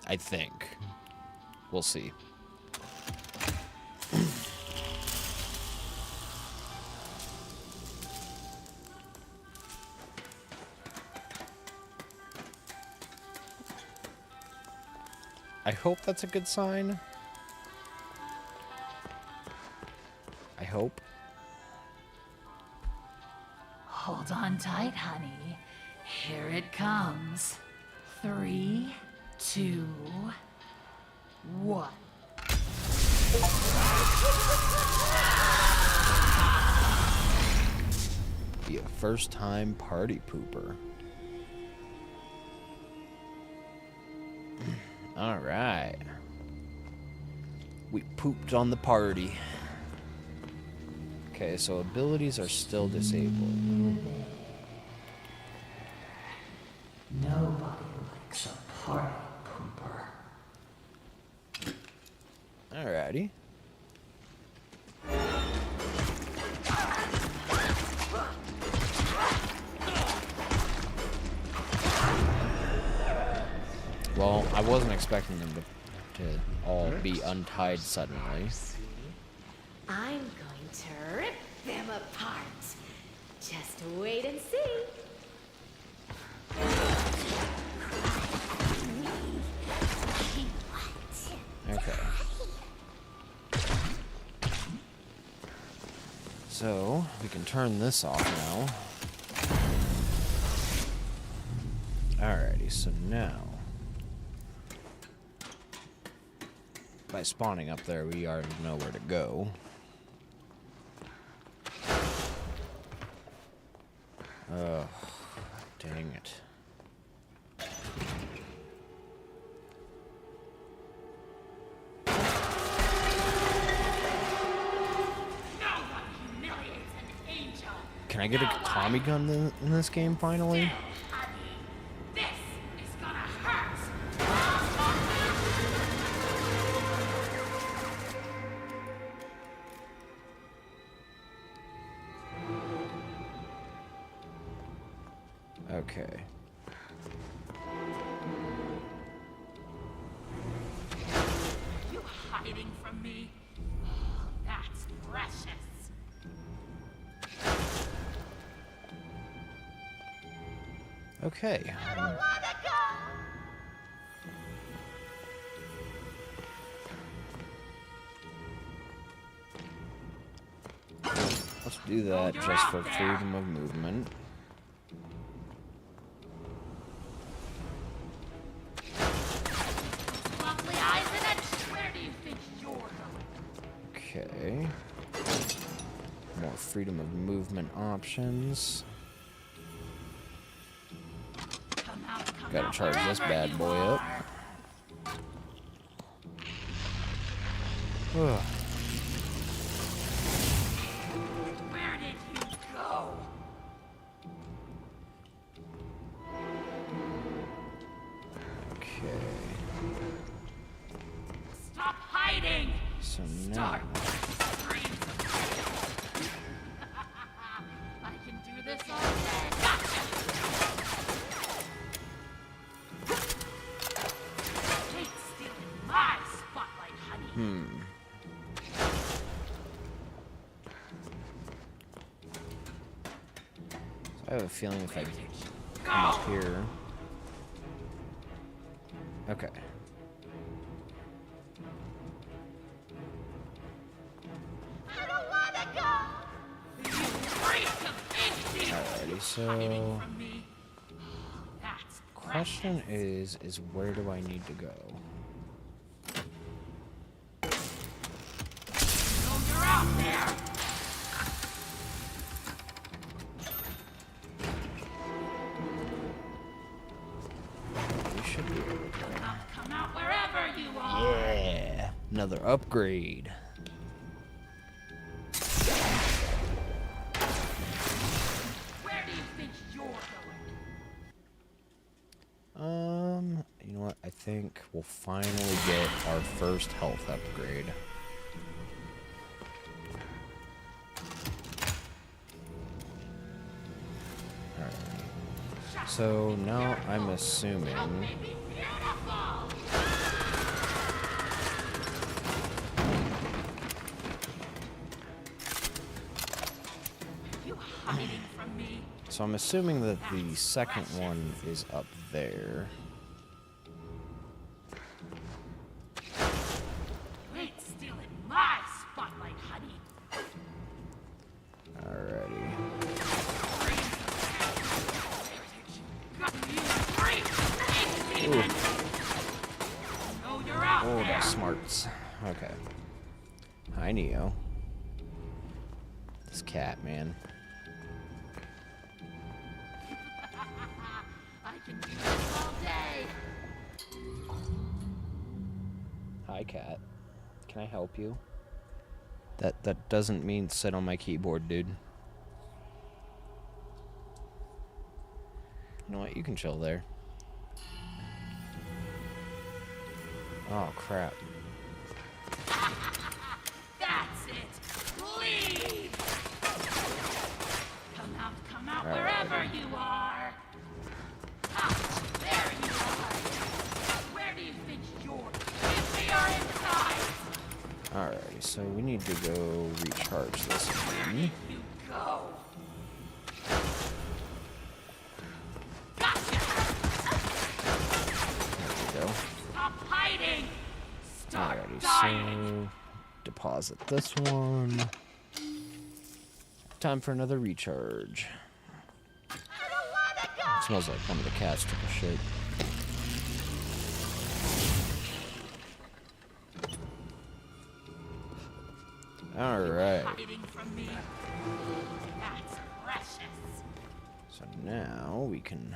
I think. We'll see. I hope that's a good sign. I hope. Hold on tight, honey. Here it comes. 3, 2, 1. Be a first-time party pooper. All right. We pooped on the party. Okay, so abilities are still disabled. Nobody likes a party pooper. Alrighty. Well, I wasn't expecting them to all be untied suddenly. I'm going to rip them apart. Just wait and see. Okay. So, we can turn this off now. Alrighty, so now... by spawning up there, we already know where to go. Oh, dang it. Can I get a Tommy gun in this game finally? Okay. You hiding from me? That's precious. Okay. I don't wanna go. do that just for freedom of movement. Lovely eyes in it. Where do you think you're going? Okay. More freedom of movement options. Gotta charge this bad boy up. Ugh. Where did you go? Okay. Stop hiding. So now. Start screaming. I can do this all day. Gotcha. Hate stealing my spotlight, honey. So I have a feeling if I come up here. Okay. I don't wanna go. You freak of ink Alrighty, so from me. That's question is where do I need to go? know you're out there. We should be able to. Come out wherever you are. Yeah, another upgrade. Where do you think you're going? You know what? I think we'll finally get our first health upgrade. Alright. So now I'm assuming. You hiding from me? So I'm assuming that the second one is up there. You ain't stealing my spotlight, honey. Alrighty. You freak! Ooh. Know you're out Oh, there. that's smarts. Okay. Hi, Neo. This cat, man. I can do this all day. Hi, cat. Can I help you? That doesn't mean sit on my keyboard, dude. You know what? You can chill there. Oh, crap. That's it. Leave. Come out, All right. wherever you are. Ah, there you are. Where do you think you're? Give me your inside. Alrighty, so we need to go recharge this again. You go. Gotcha. There we go. Stop hiding. Start Alrighty, dying. so deposit this one. Time for another recharge. I don't wanna go. It smells like one of the cats took a shit. Alright. Hiding from me. That's precious. So now we can.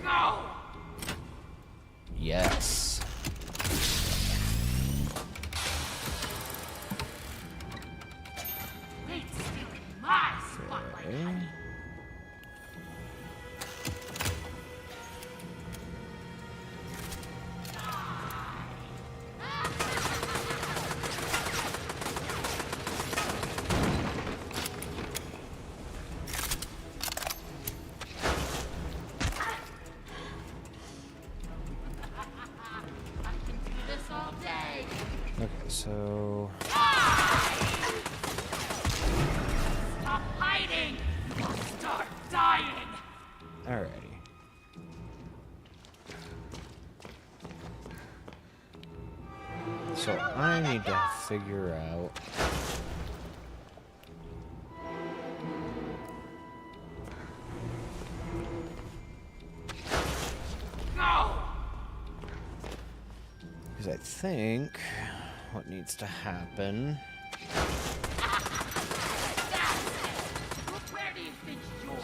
Go. Yes. Ain't stealing my spotlight, Okay. honey. I can do this all day. Okay, so. Stop hiding. Start dying. Alrighty. So So I need to figure out... Because I think what needs to happen... Where do you think you're?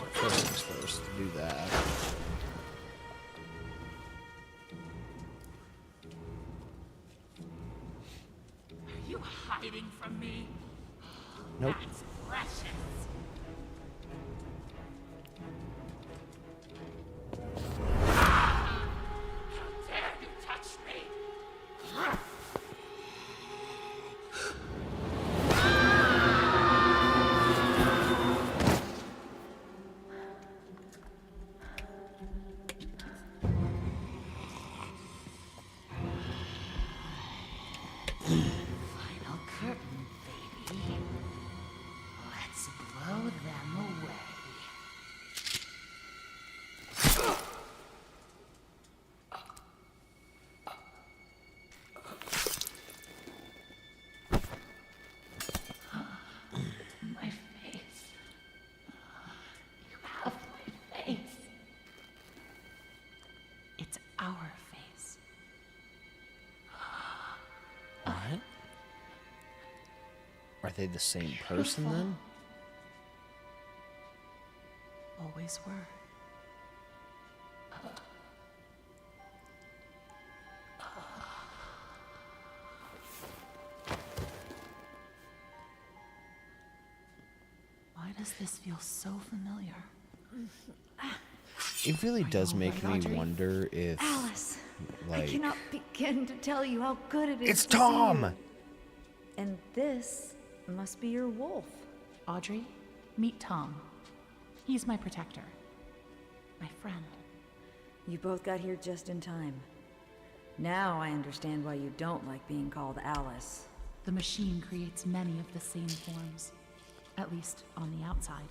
First to do that. Are you hiding from me? Nope. That's precious. How dare you touch me? Final curtain, baby. Let's blow them away. My face. You have my face. It's our face. What? Are they the same person then? Always were. Why does this feel so familiar? It really does you make alright, me Audrey? wonder if, Alice, I like... cannot begin to tell you how good it is It's to see Tom! you. And this must be your wolf. Audrey, meet Tom. He's my protector. My friend. You both got here just in time. Now I understand why you don't like being called Alice. The machine creates many of the same forms. At least on the outside.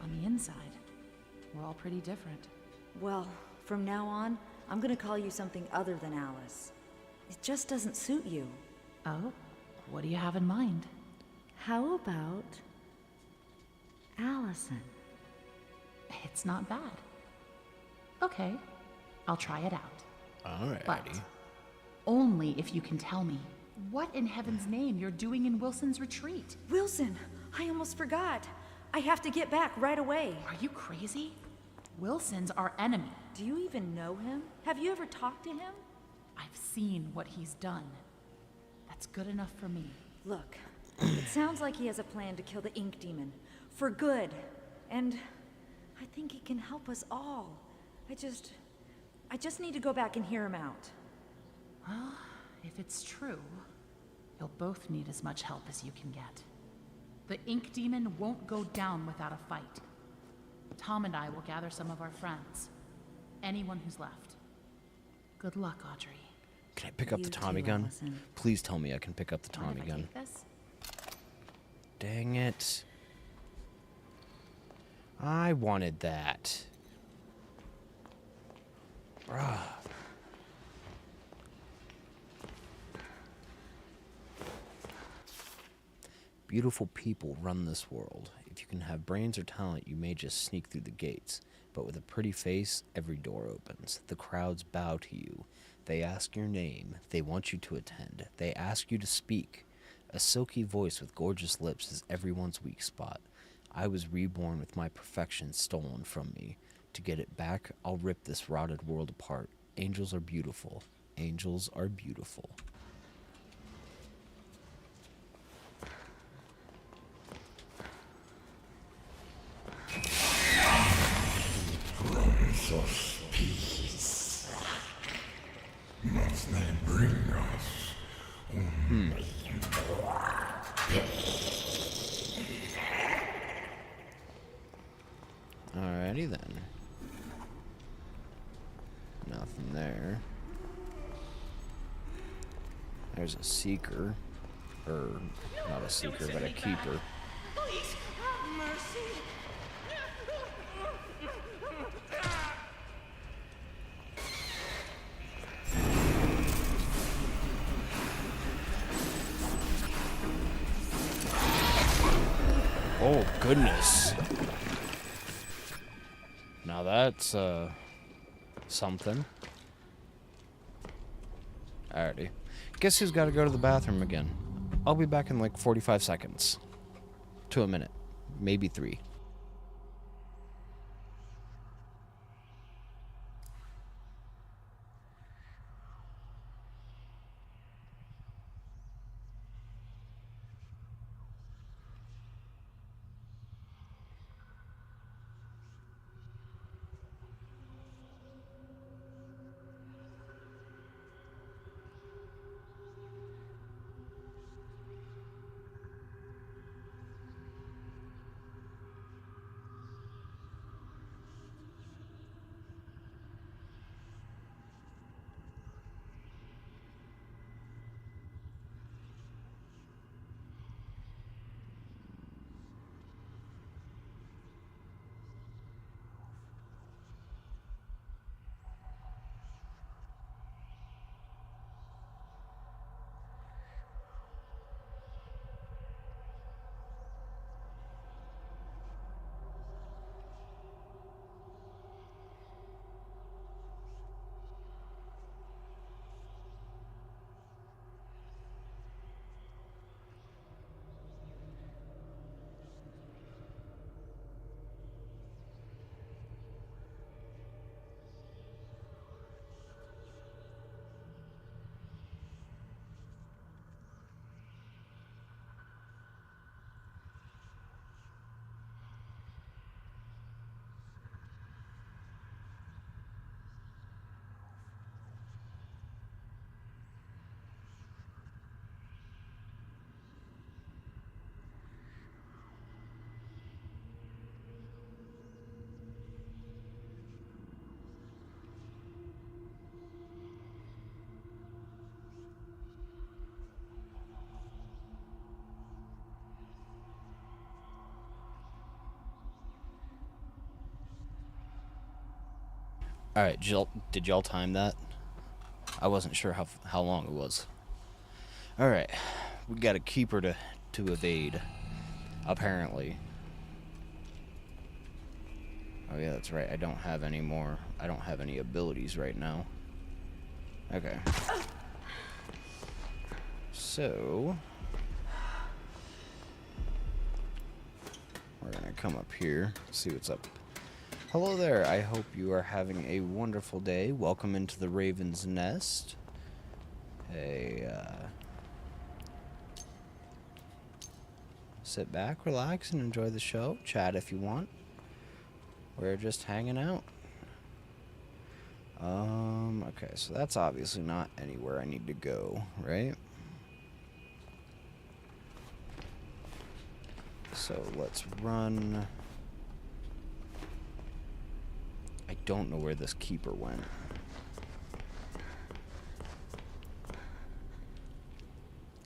On the inside, we're all pretty different. Well, from now on, I'm gonna call you something other than Alice. It just doesn't suit you. Oh? What do you have in mind? How about Allison? It's not bad. Okay, I'll try it out. Alrighty. But only if you can tell me what in heaven's name you're doing in Wilson's retreat. Wilson, I almost forgot. I have to get back right away. Are you crazy? Wilson's our enemy. Do you even know him? Have you ever talked to him? I've seen what he's done. That's good enough for me. Look, it sounds like he has a plan to kill the Ink Demon. For good. And I think he can help us all. I just need to go back and hear him out. Well, if it's true, you'll both need as much help as you can get. The Ink Demon won't go down without a fight. Tom and I will gather some of our friends. Anyone who's left. Good luck, Audrey. Can I pick up You the Tommy too, gun? Allison. Please tell me I can pick up the Mind Tommy if I gun. take this? Dang it. I wanted that. Bruh. Beautiful people run this world. If you can have brains or talent, you may just sneak through the gates. But with a pretty face, every door opens. The crowds bow to you. They ask your name. They want you to attend. They ask you to speak. A silky voice with gorgeous lips is everyone's weak spot. I was reborn with my perfection stolen from me. To get it back, I'll rip this rotted world apart. Angels are beautiful. Angels are beautiful. Prince of Peace. Must they bring us only more peace? Alrighty then. Nothing there. There's a seeker. Or, not a seeker, but a keeper. Please, have mercy. goodness. Now that's, something. Alrighty. Guess who's got to go to the bathroom again? I'll be back in like 45 seconds. To a minute. Maybe 3. Alright, did y'all time that? I wasn't sure how long it was. Alright, we got a keeper to evade, apparently. Oh yeah, that's right, I don't have any abilities right now. Okay. So... we're gonna come up here, see what's up. Hello there, I hope you are having a wonderful day. Welcome into the Raven's Nest. Hey, sit back, relax, and enjoy the show. Chat if you want. We're just hanging out. Okay, so that's obviously not anywhere I need to go, right? So let's run... I don't know where this keeper went.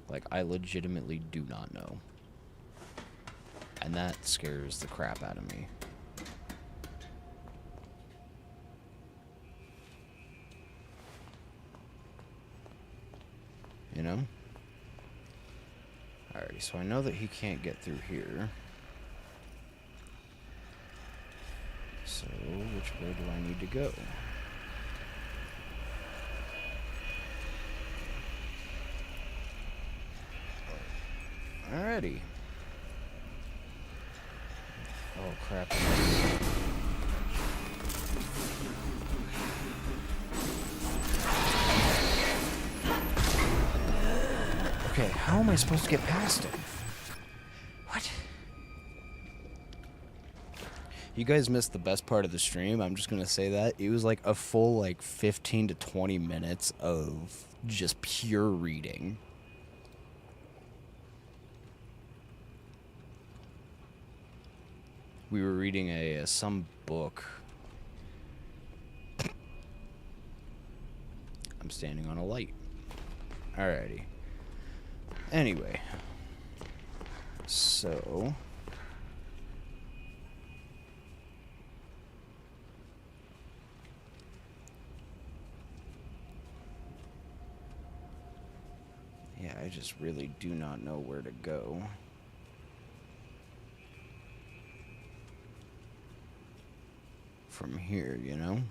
Like, I legitimately do not know. And that scares the crap out of me. You know? Alrighty, so I know that he can't get through here. So, which way do I need to go? Alrighty. Oh, crap. Okay, how am I supposed to get past it? What? You guys missed the best part of the stream. I'm just going to say that. It was like a full 15 to 20 minutes of just pure reading. We were reading some book. I'm standing on a light. Alrighty. Anyway. So... yeah, I just really do not know where to go. from here, you know?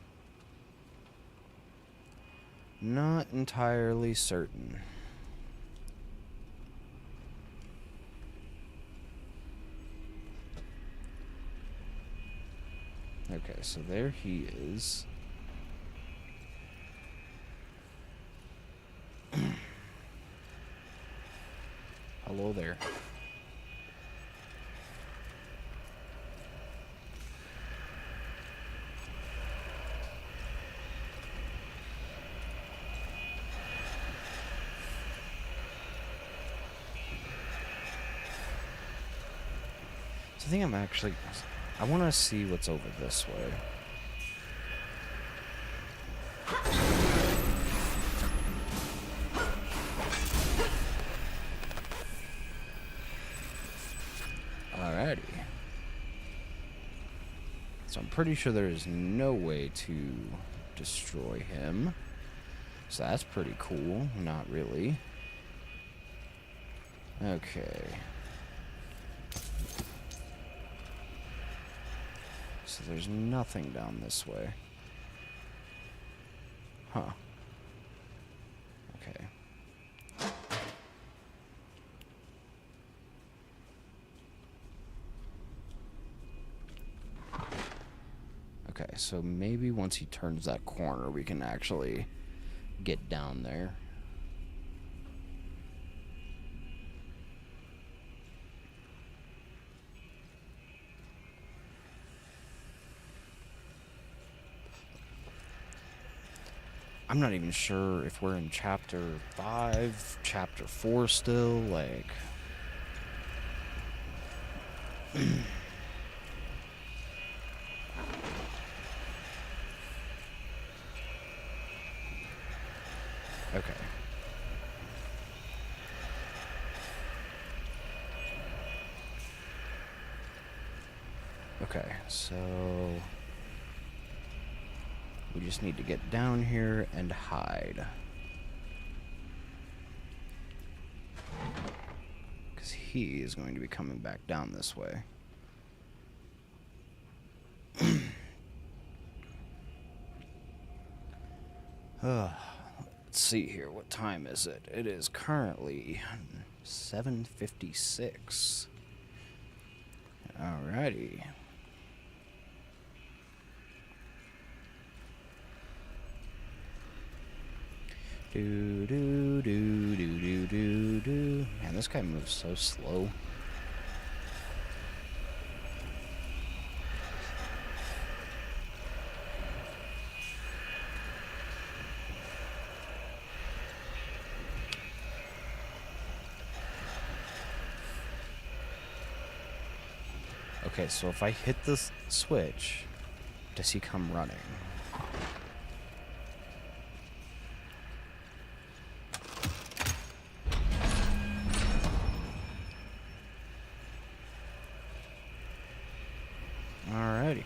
Not entirely certain. Okay, so there he is. Hello there. So I think I want to see what's over this way. Alrighty. So I'm pretty sure there is no way to destroy him. So that's pretty cool. Not really. Okay. So there's nothing down this way. Huh. Okay. Okay, so maybe once he turns that corner, we can actually get down there. I'm not even sure if we're in chapter 5, chapter 4 still, like... Okay. Okay, so... we just need to get down here and hide. Because he is going to be coming back down this way. Let's see here. What time is it? It is currently 7:56. Alrighty. Do do do do do do do. Man, this guy moves so slow. Okay, so if I hit this switch, does he come running? Alrighty.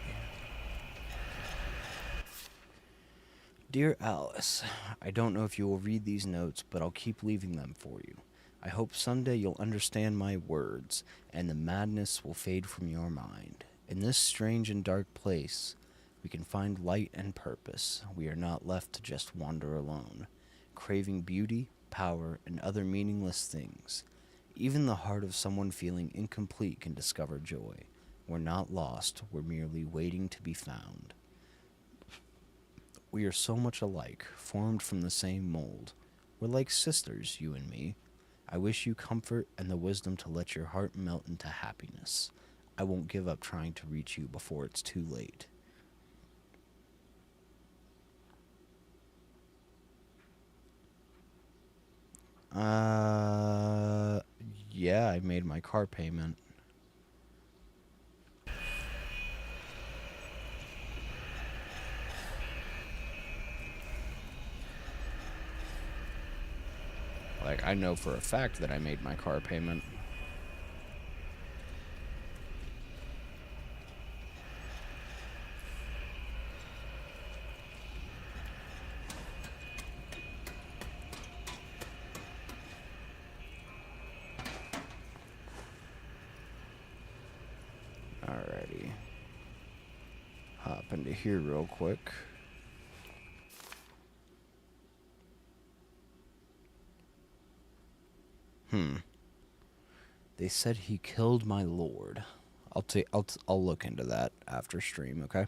Dear Alice, I don't know if you will read these notes, but I'll keep leaving them for you. I hope someday you'll understand my words, and the madness will fade from your mind. In this strange and dark place, we can find light and purpose. We are not left to just wander alone, craving beauty, power, and other meaningless things. Even the heart of someone feeling incomplete can discover joy. We're not lost, we're merely waiting to be found. We are so much alike, formed from the same mold. We're like sisters, you and me. I wish you comfort and the wisdom to let your heart melt into happiness. I won't give up trying to reach you before it's too late. Yeah, I made my car payment. Like, I know for a fact that I made my car payment. Alrighty. Hop into into here real quick. They said he killed my lord. I'll look into that after stream, okay?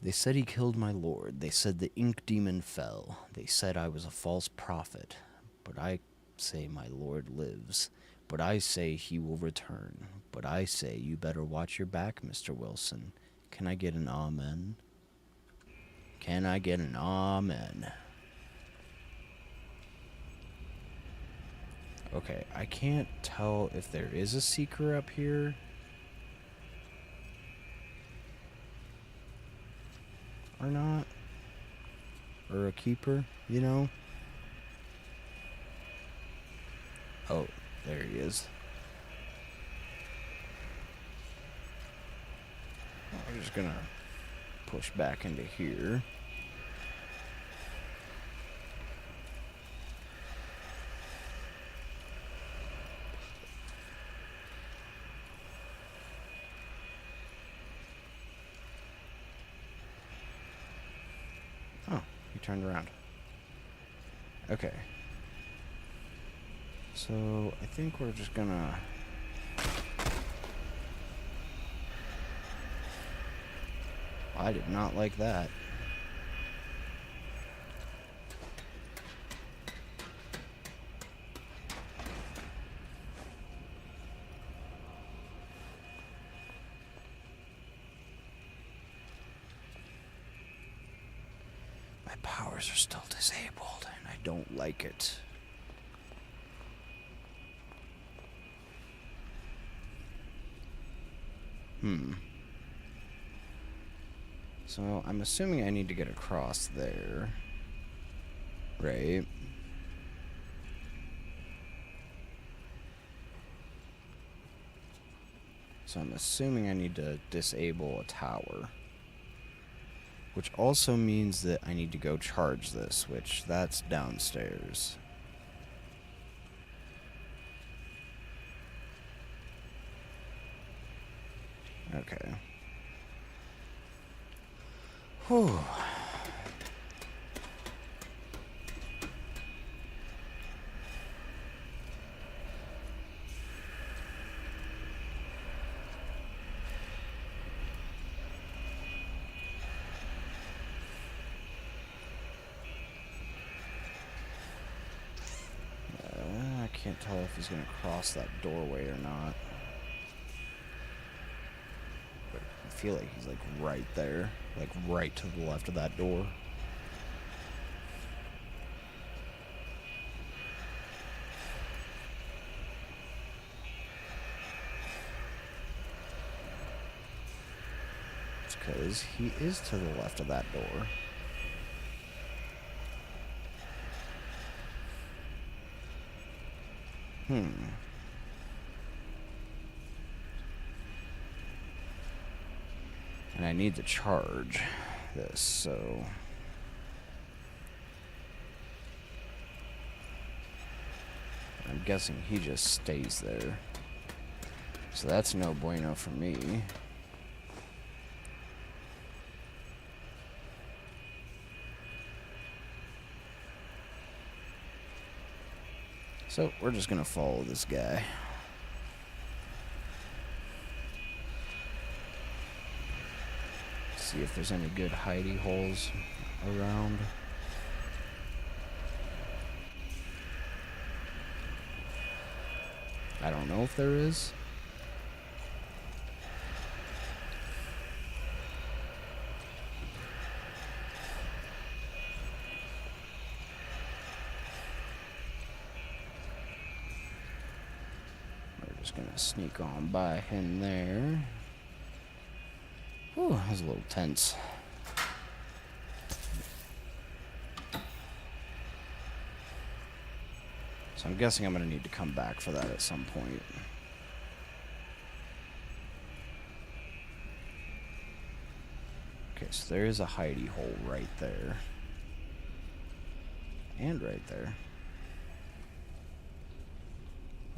They said he killed my lord. They said the ink demon fell. They said I was a false prophet. But I say my lord lives. But I say he will return. But I say you better watch your back, Mr. Wilson. Can I get an amen? Can I get an amen? Okay, I can't tell if there is a seeker up here. Or not. Or a keeper, you know? Oh, there he is. I'm just gonna push back into here. Oh, he turned around. Okay. So, I think we're just gonna... I did not like that. My powers are still disabled, and I don't like it. So, I'm assuming I need to get across there. Right? So I'm assuming I need to disable a tower. Which also means that I need to go charge this, which that's downstairs. Okay. Whew. I can't tell if he's gonna cross that doorway or not. But I feel like he's like right there. Like right to the left of that door. It's because he is to the left of that door. And I need to charge this, so... I'm guessing he just stays there. So that's no bueno for me. So we're just gonna follow this guy. See if there's any good hidey holes around. I don't know if there is. We're just gonna sneak on by him there. Ooh, that was a little tense. So I'm guessing I'm going to need to come back for that at some point. Okay, so there is a hidey hole right there. And right there.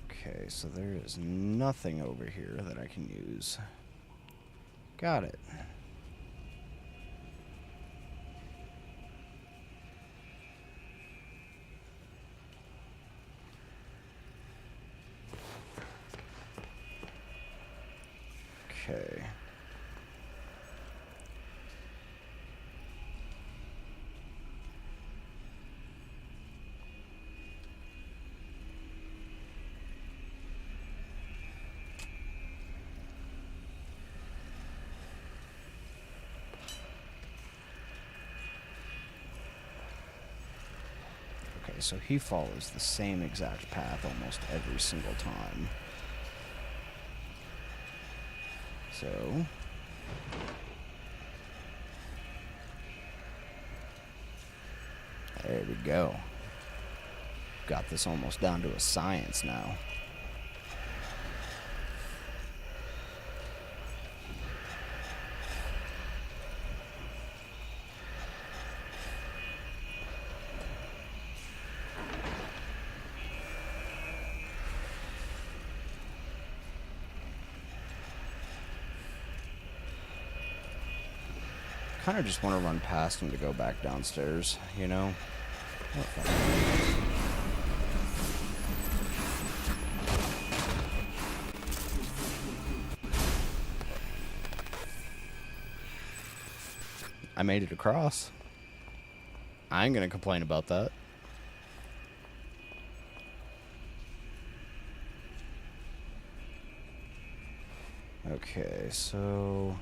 Okay, so there is nothing over here that I can use. Got it. Okay. Okay, so he follows the same exact path almost every single time. So... there we go. Got this almost down to a science now. Kind of just want to run past him to go back downstairs, you know? I made it across. I ain't gonna complain about that. Okay, so...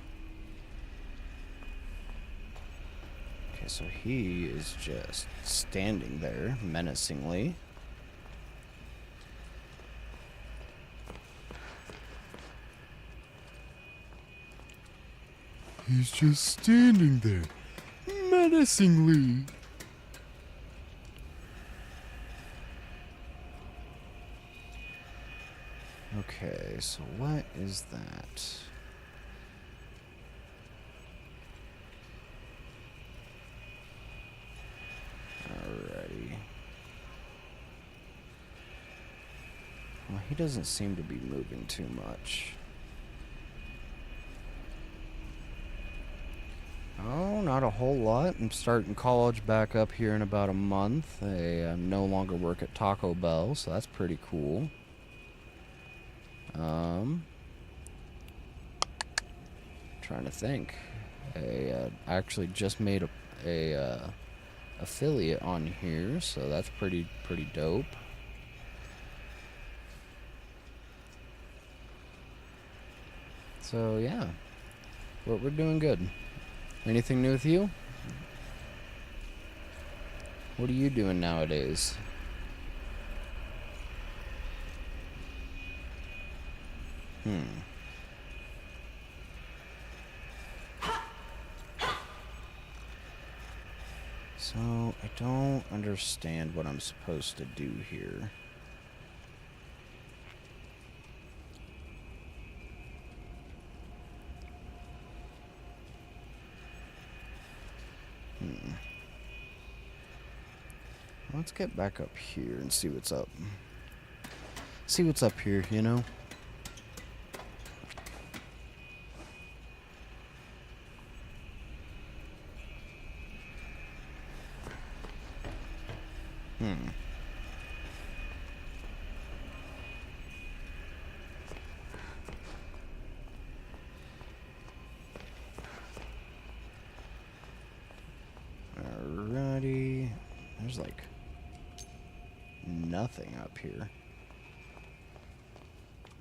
okay, so he is just standing there menacingly. He's just standing there menacingly. Okay, so what is that? Alrighty. Well, he doesn't seem to be moving too much. Oh, not a whole lot. I'm starting college back up here in about a month. I no longer work at Taco Bell, so that's pretty cool. Trying to think. I actually just made a affiliate on here, so that's pretty dope. So yeah, we're doing good. Anything new with you? What are you doing nowadays? So, I don't understand what I'm supposed to do here. Let's get back up here and see what's up. See what's up here, you know? Alrighty. There's like nothing up here.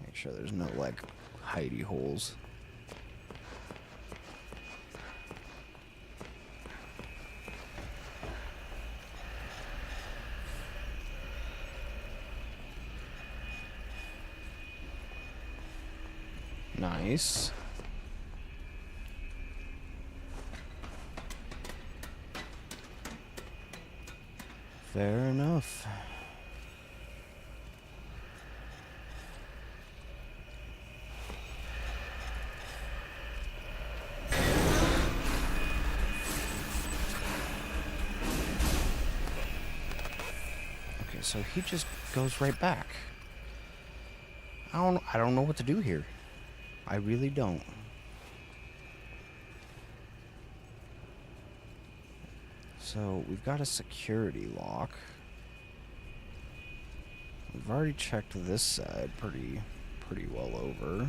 Make sure there's no like hidey holes. Nice. Fair enough. Okay, so he just goes right back. I don't know what to do here. I really don't. So, we've got a security lock. We've already checked this side pretty well over.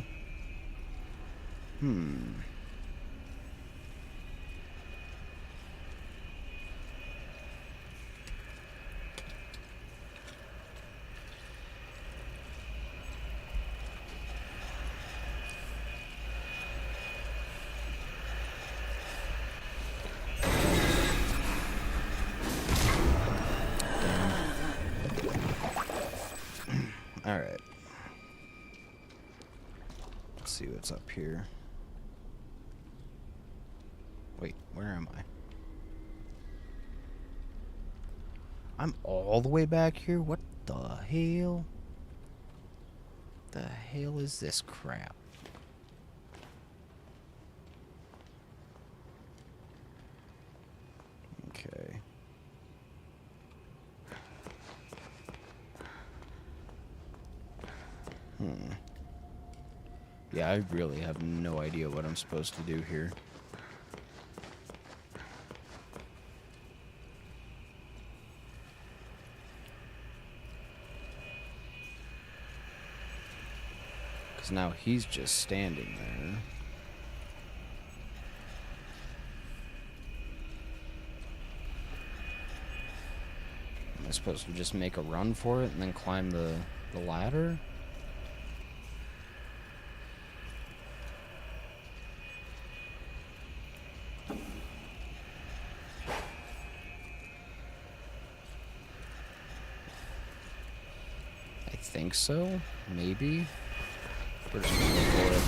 Alright. Let's see what's up here. Wait, where am I? I'm all the way back here? What the hell? The hell is this crap? Okay. Yeah, I really have no idea what I'm supposed to do here. Because now he's just standing there. Am I supposed to just make a run for it and then climb the ladder? I think so, maybe. We're just gonna go for it.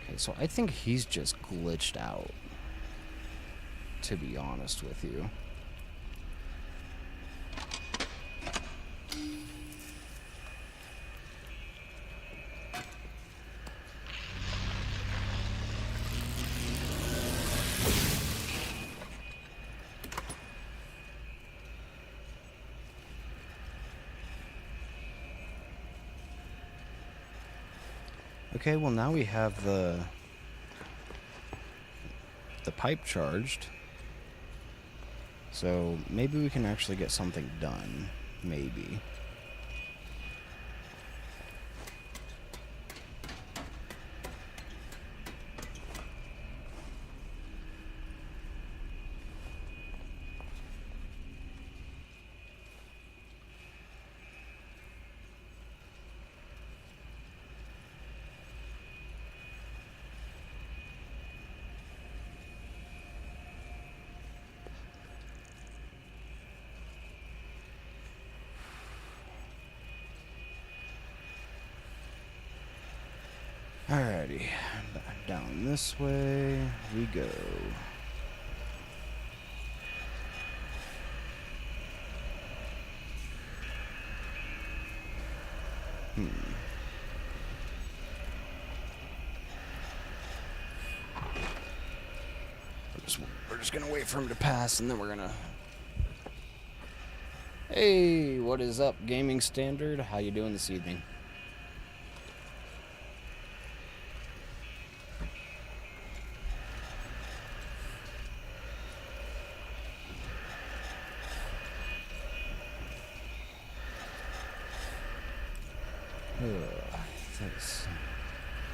Okay, so I think he's just glitched out, to be honest with you. Okay, well now we have the pipe charged. So maybe we can actually get something done. Maybe. Alrighty, down this way we go. We're just gonna wait for him to pass, and then we're gonna... Hey, what is up, Gaming Standard? How you doing this evening?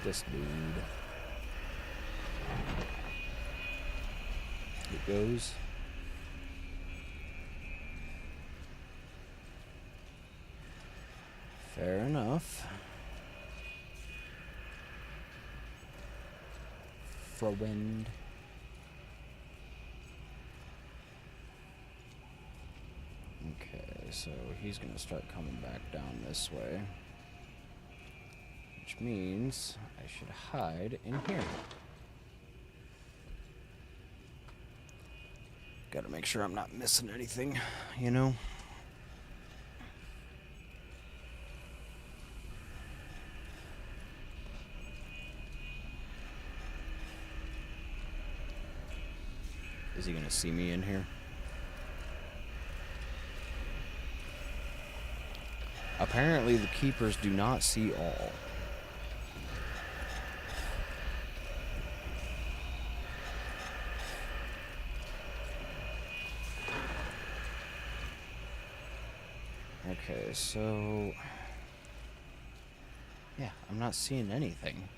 This dude. It goes. Fair enough. For wind. Okay, so he's gonna start coming back down this way. Which means I should hide in here. Gotta make sure I'm not missing anything, you know? Is he gonna see me in here? Apparently the keepers do not see all. Okay, so... yeah, I'm not seeing anything.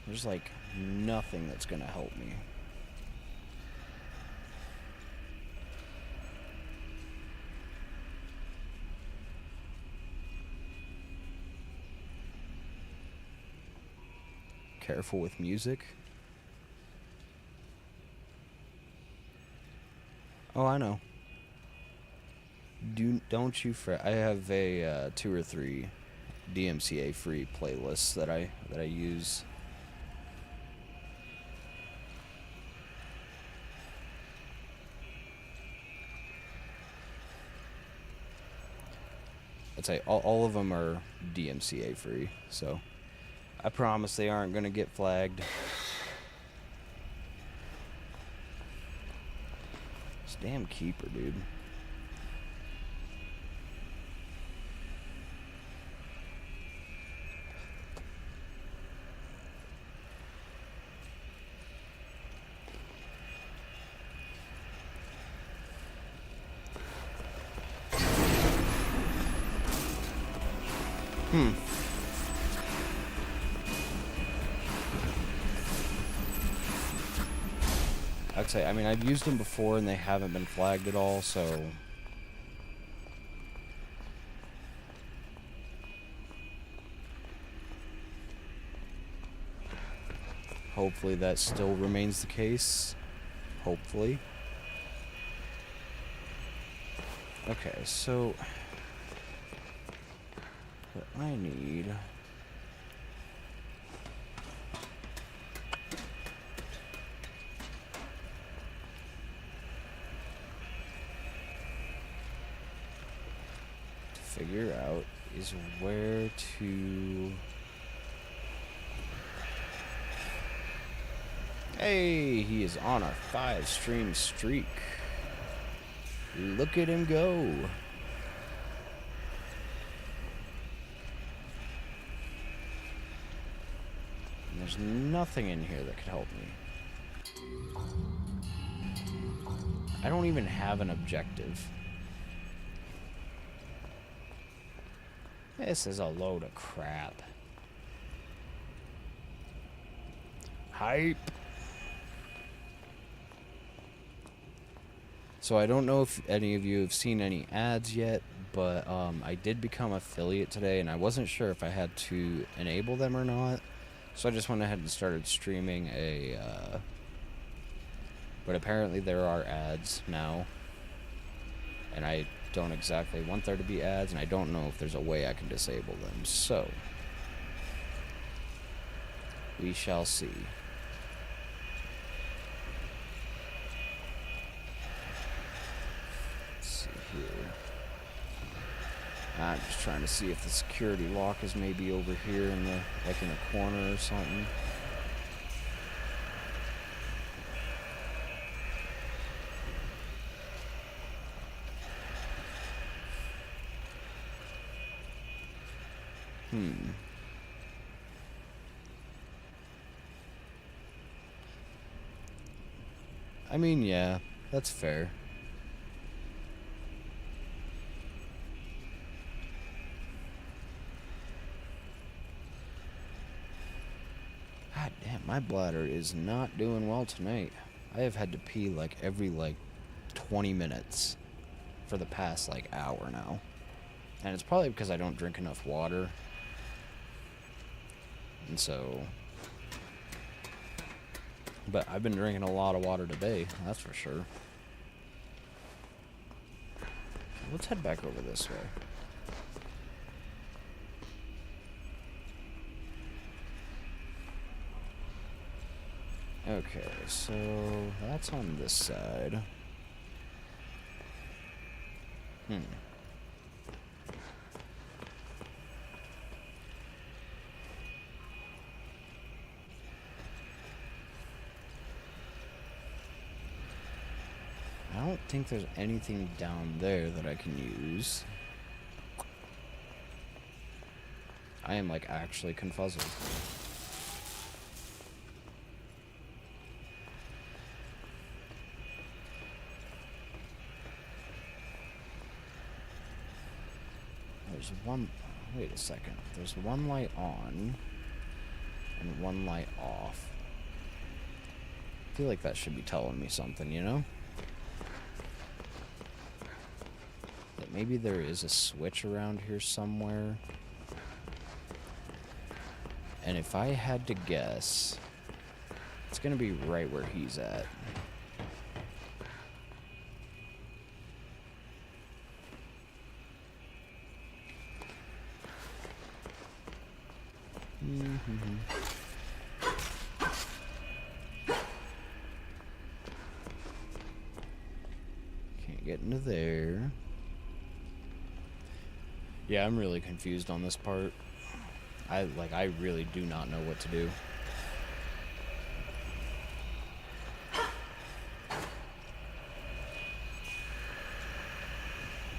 There's, like, nothing that's gonna help me. Careful with music. Oh, I know. Don't you fret. I have a 2 or 3 DMCA free playlists that I use. I'd say all of them are DMCA free, so I promise they aren't gonna get flagged. This damn keeper, dude. I'd say, I mean, I've used them before and they haven't been flagged at all, so... hopefully that still remains the case. Hopefully. Okay, so... what I need... to figure out is where to... hey, he is on our 5-stream streak. Look at him go. And there's nothing in here that could help me. I don't even have an objective. This is a load of crap. Hype. So I don't know if any of you have seen any ads yet, but I did become affiliate today, and I wasn't sure if I had to enable them or not. So I just went ahead and started streaming a... but apparently there are ads now, and I don't exactly want there to be ads, and I don't know if there's a way I can disable them. So we shall see. Here. I'm just trying to see if the security lock is maybe over here in the, like in the corner or something. I mean, yeah, that's fair. God damn, my bladder is not doing well tonight. I have had to pee like every 20 minutes for the past hour now. And it's probably because I don't drink enough water. And so... but I've been drinking a lot of water today, that's for sure. Let's head back over this way. Okay, so that's on this side. I don't think there's anything down there that I can use. I am actually confuzzled. there's one... Wait a second. There's one light on and one light off. I feel like that should be telling me something, you know? That maybe there is a switch around here somewhere. And if I had to guess, it's gonna be right where he's at. Can't get into there. Yeah, I'm really confused on this part. I really do not know what to do.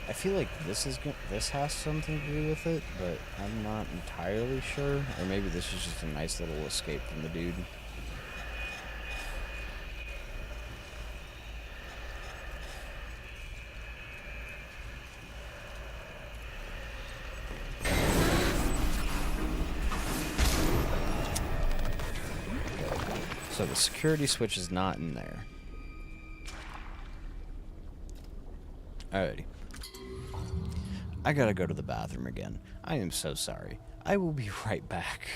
I feel like this has something to do with it, but I'm not entirely sure. Or maybe this is just a nice little escape from the dude. So the security switch is not in there. Alrighty. I gotta go to the bathroom again. I am so sorry. I will be right back.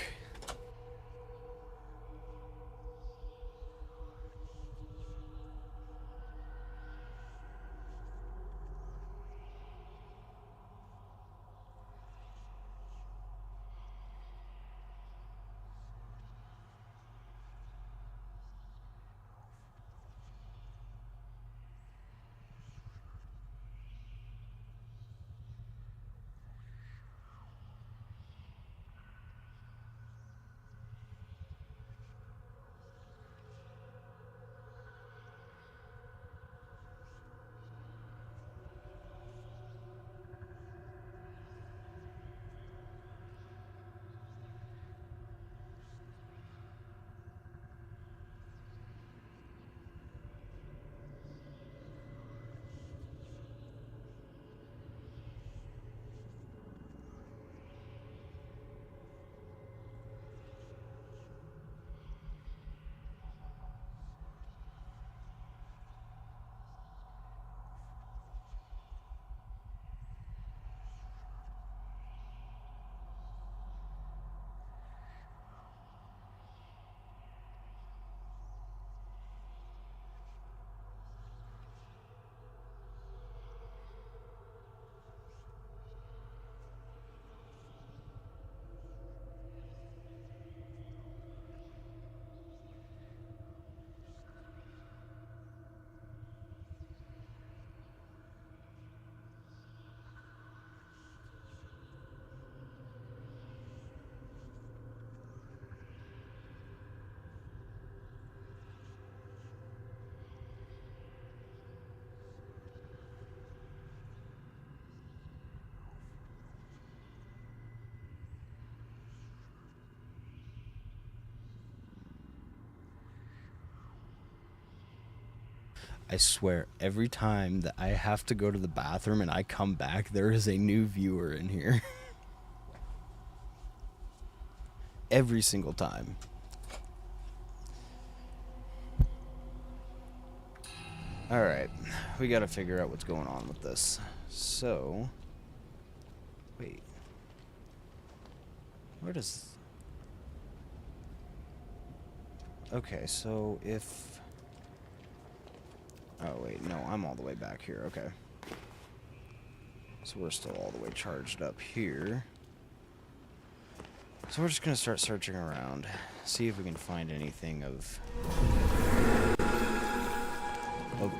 I swear, every time that I have to go to the bathroom and I come back, there is a new viewer in here. Every single time. Alright, we gotta figure out what's going on with this. So... Wait. Where does... Okay, so if... Oh, wait, no, I'm all the way back here, okay. So we're still all the way charged up here. So we're just gonna start searching around, see if we can find anything of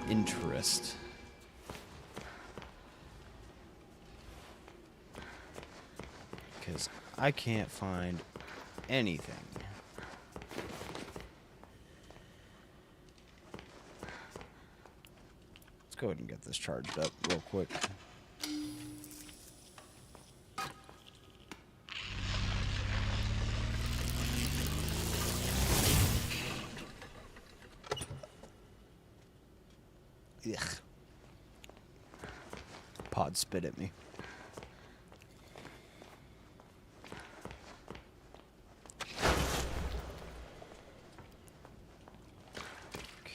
interest. Because I can't find anything. Let's go ahead and get this charged up real quick. Ugh. Pod spit at me.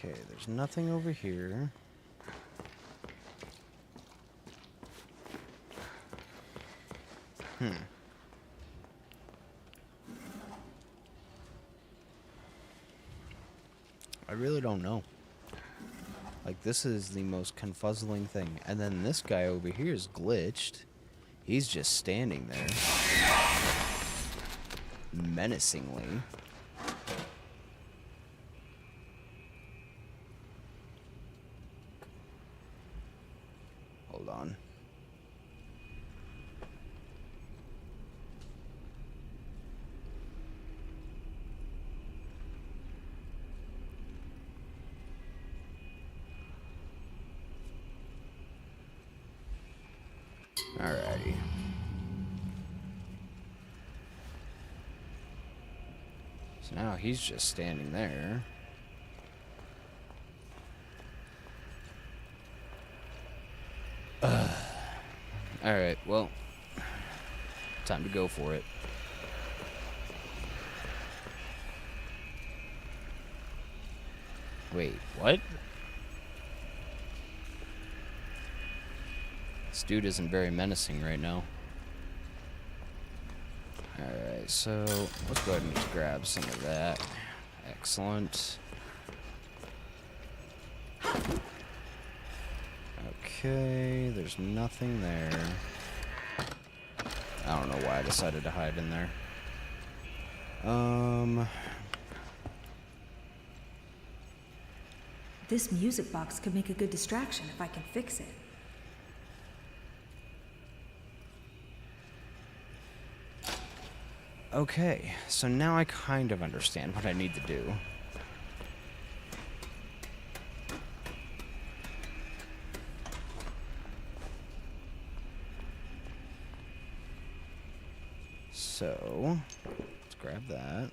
Okay, there's nothing over here. I really don't know. Like, this is the most confuzzling thing. And then this guy over here is glitched. He's just standing there. Menacingly. Hold on. Alrighty. So now he's just standing there. Alright, well, time to go for it. Wait, what? This dude isn't very menacing right now. Alright, so let's go ahead and just grab some of that. Excellent. Okay, there's nothing there. I don't know why I decided to hide in there. This music box could make a good distraction if I can fix it. Okay, so now I kind of understand what I need to do. So, let's grab that.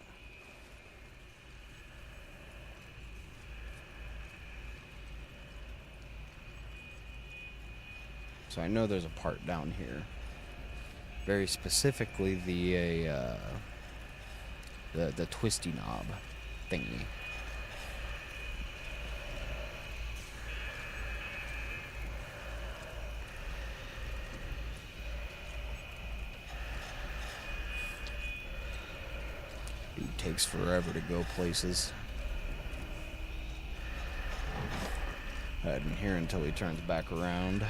So I know there's a part down here. Very specifically the twisty knob thingy. Dude takes forever to go places. Hide in here until he turns back around.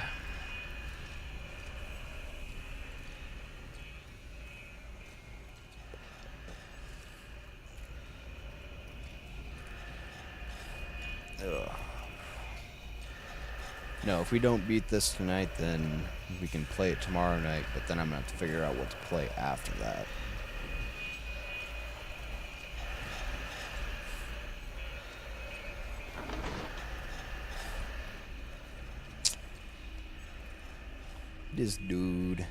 Ugh. No, if we don't beat this tonight, then we can play it tomorrow night, but then I'm gonna have to figure out what to play after that. This dude.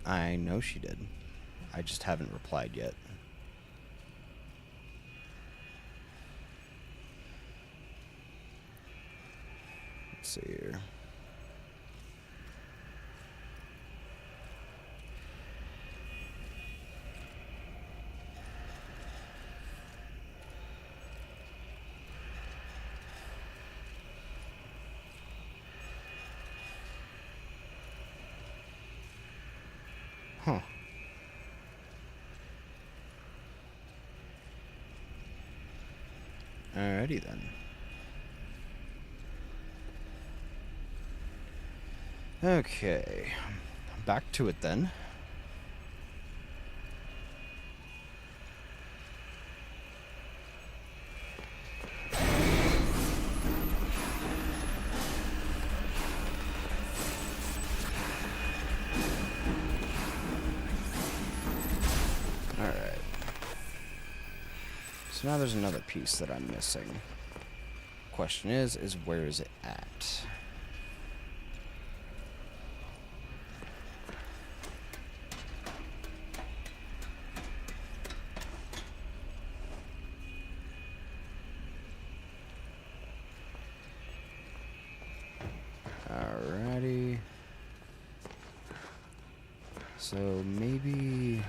I know she did. I just haven't replied yet. Let's see here. Huh. Alrighty then. Okay, back to it then. Alright. So now there's another piece that I'm missing. Question is where is it at? Alrighty. So maybe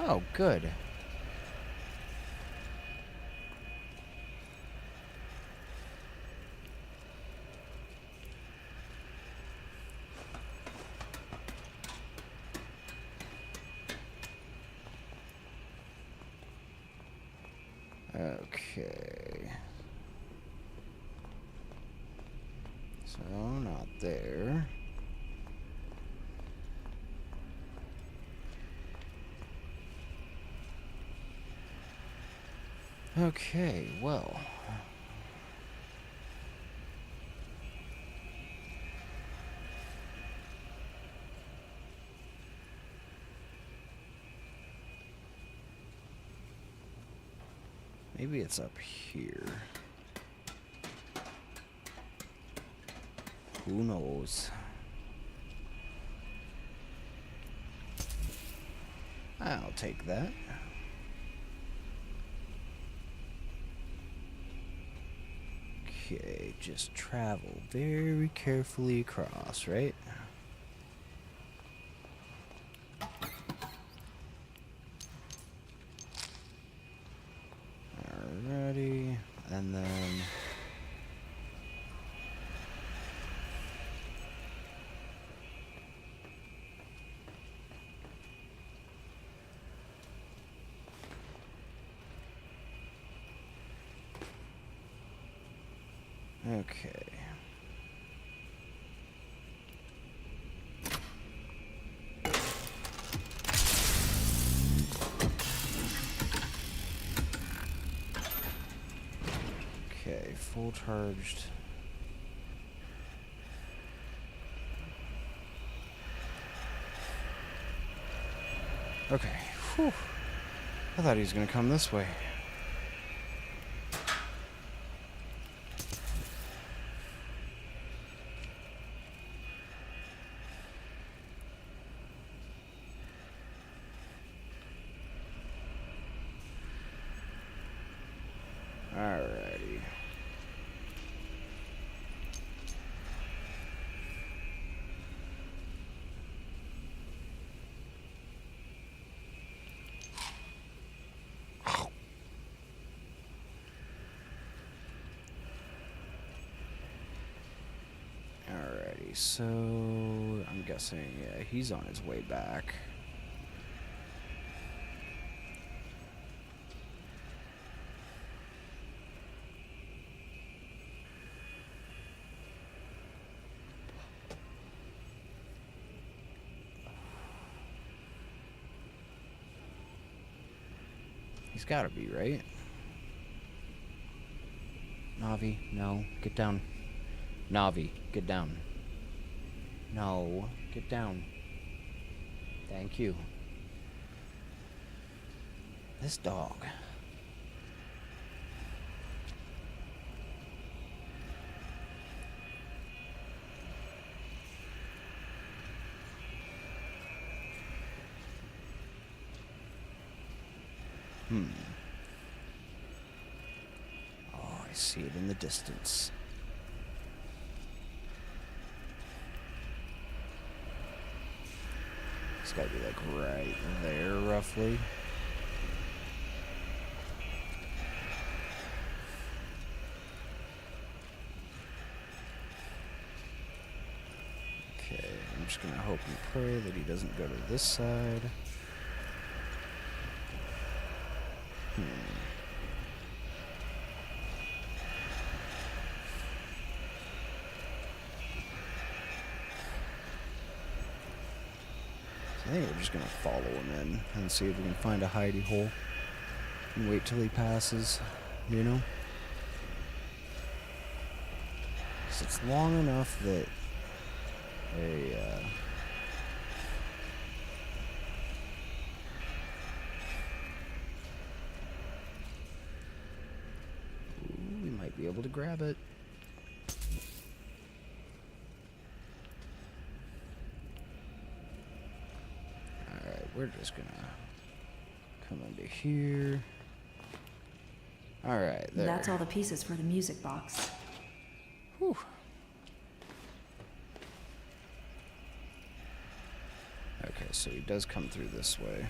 Oh, good. Okay. So, not there. Okay, well. Maybe it's up here. Who knows? I'll take that. Okay, just travel very carefully across, right? Alrighty, and then... Okay. Okay, full charged. Okay. Whew. I thought he was gonna come this way. Alrighty. Alrighty, so I'm guessing, yeah, he's on his way back. He's gotta be, right? Navi, no, get down. Navi, get down. No, get down. Thank you. This dog. Oh, I see it in the distance. It's gotta be like right there, roughly. Okay, I'm just gonna hope and pray that he doesn't go to this side. I think we're just gonna follow him in and see if we can find a hidey hole and wait till he passes, you know? 'Cause it's long enough that we might be able to grab it. We're just gonna come into here. Alright, there. That's all the pieces for the music box. Whew. Okay, so he does come through this way.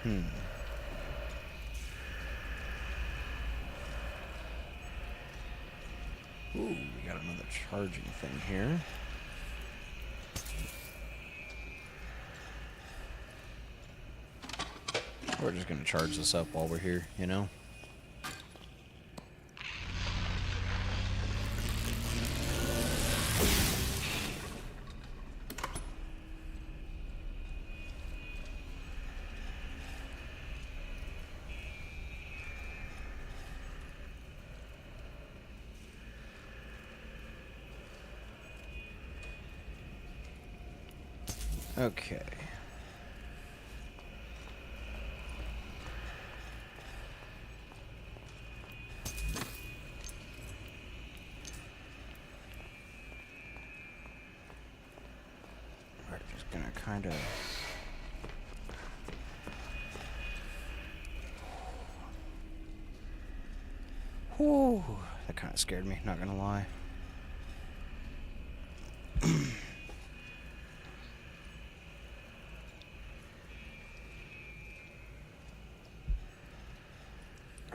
Ooh, we got another charging thing here. We're just gonna charge this up while we're here, you know? Okay. We're just gonna kind of... Whew, that kind of scared me, not gonna lie.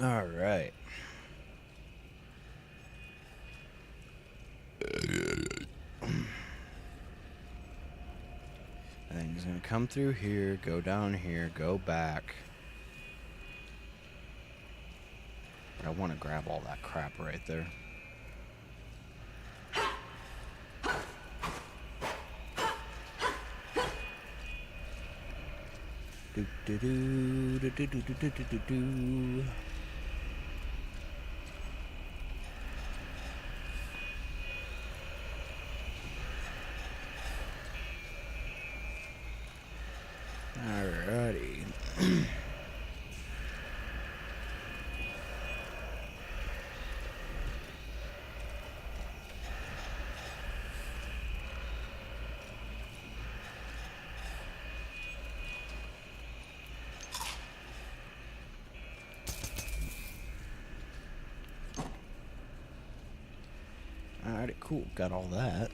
All right. I think he's gonna come through here, go down here, go back. I want to grab all that crap right there. Do do do do do do do do do do. Alrighty. Alrighty, cool. Got all that.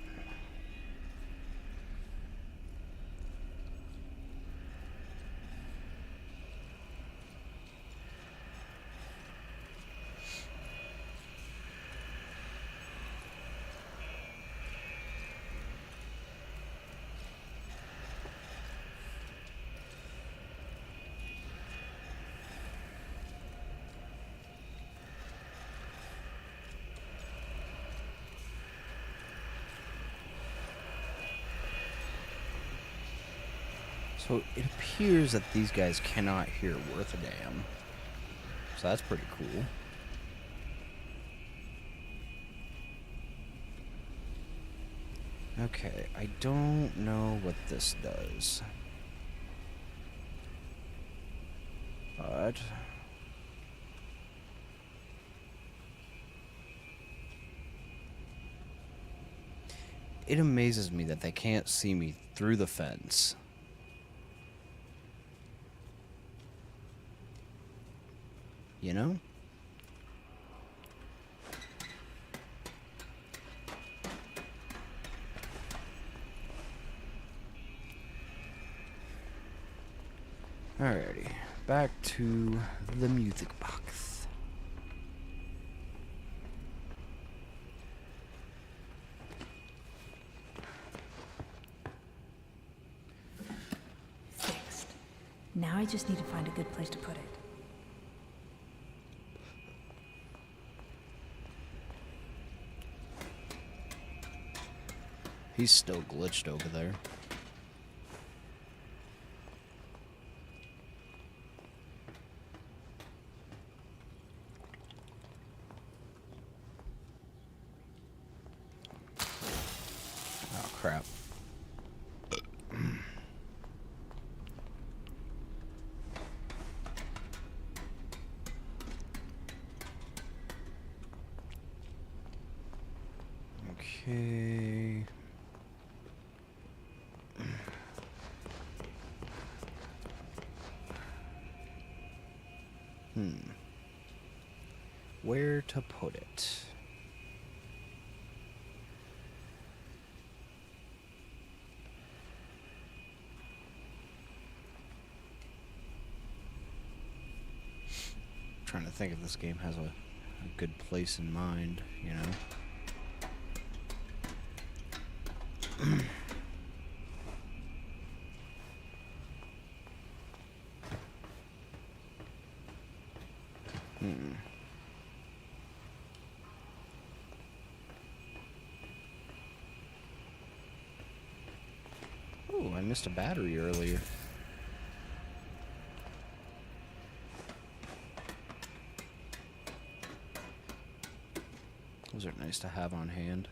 So it appears that these guys cannot hear worth a damn. So that's pretty cool. Okay, I don't know what this does. But... it amazes me that they can't see me through the fence. You know? Alrighty, back to the music box. Fixed. Now I just need to find a good place to put it. He's still glitched over there. Oh, crap. Okay. Where to put it? trying to think if this game has a good place in mind, you know? Oh, I missed a battery earlier. Those are nice to have on hand.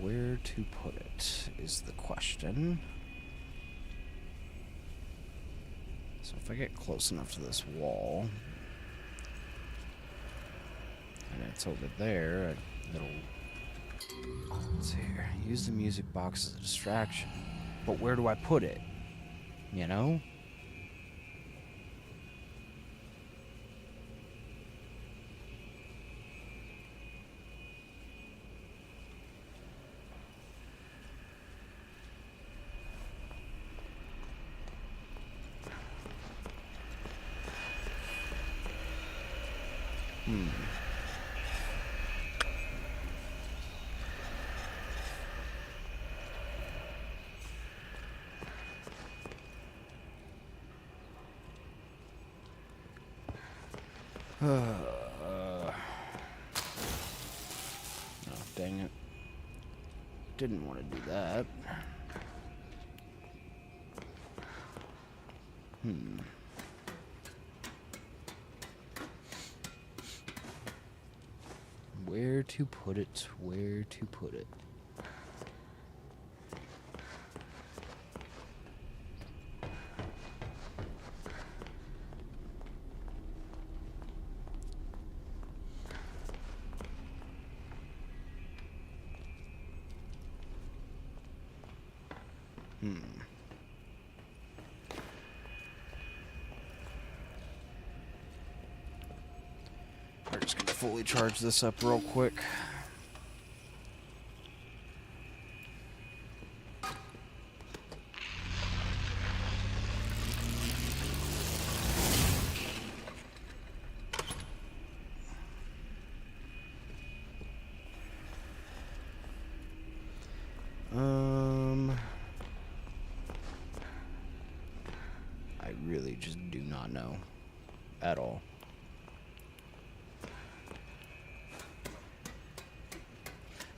Where to put it is the question. So if I get close enough to this wall, and it's over there, it'll... Let's see here. Use the music box as a distraction. But where do I put it? You know? Oh, dang it. Didn't want to do that. Where to put it? Where to put it? We're just gonna fully charge this up real quick. I really just do not know at all.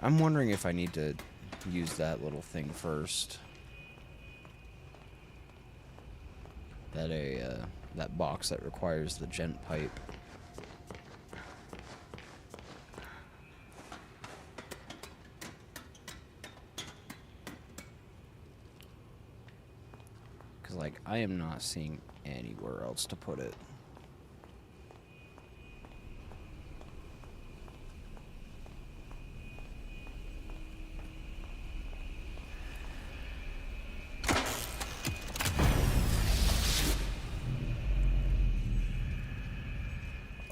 I'm wondering if I need to use that little thing first. That box that requires the gent pipe. Cause like I am not seeing anywhere else to put it.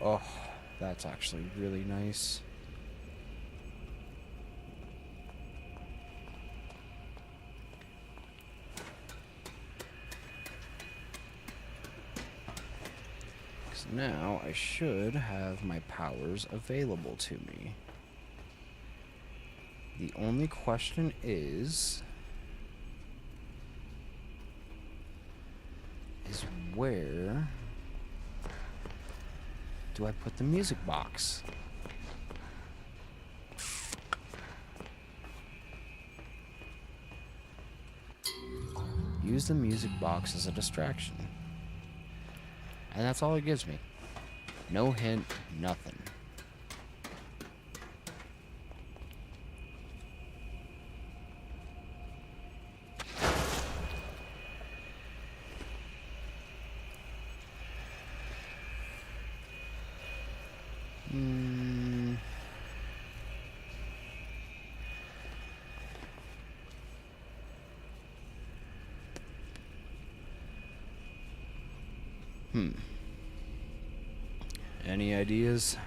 Oh, that's actually really nice. Because now I should have my powers available to me. The only question is where do I put the music box? Use the music box as a distraction. And that's all it gives me. No hint, nothing. Any ideas?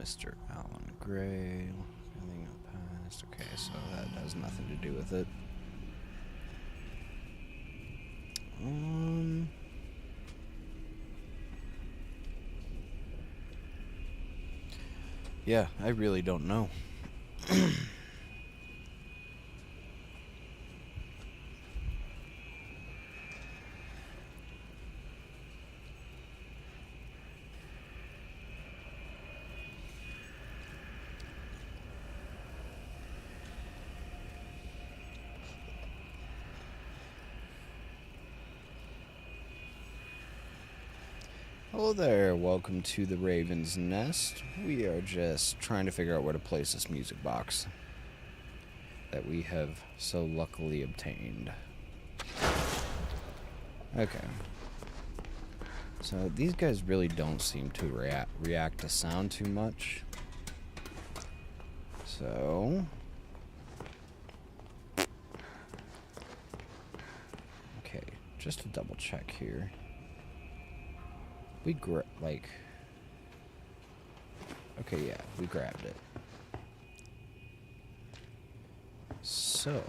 Mr. Alan Gray. Anything in the past? Okay, so that has nothing to do with it. Yeah, I really don't know. Hello there, welcome to the Raven's Nest. We are just trying to figure out where to place this music box that we have so luckily obtained. Okay. So these guys really don't seem to react to sound too much. So... okay, just to double check here. We okay, yeah, we grabbed it. So...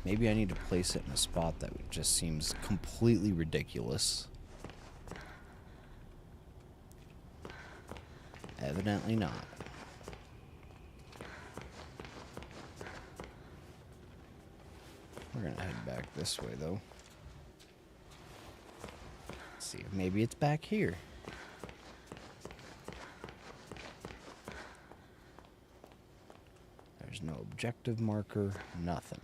maybe I need to place it in a spot that just seems completely ridiculous. Evidently not. We're gonna head back this way, though. Let's see if maybe it's back here. There's no objective marker, nothing.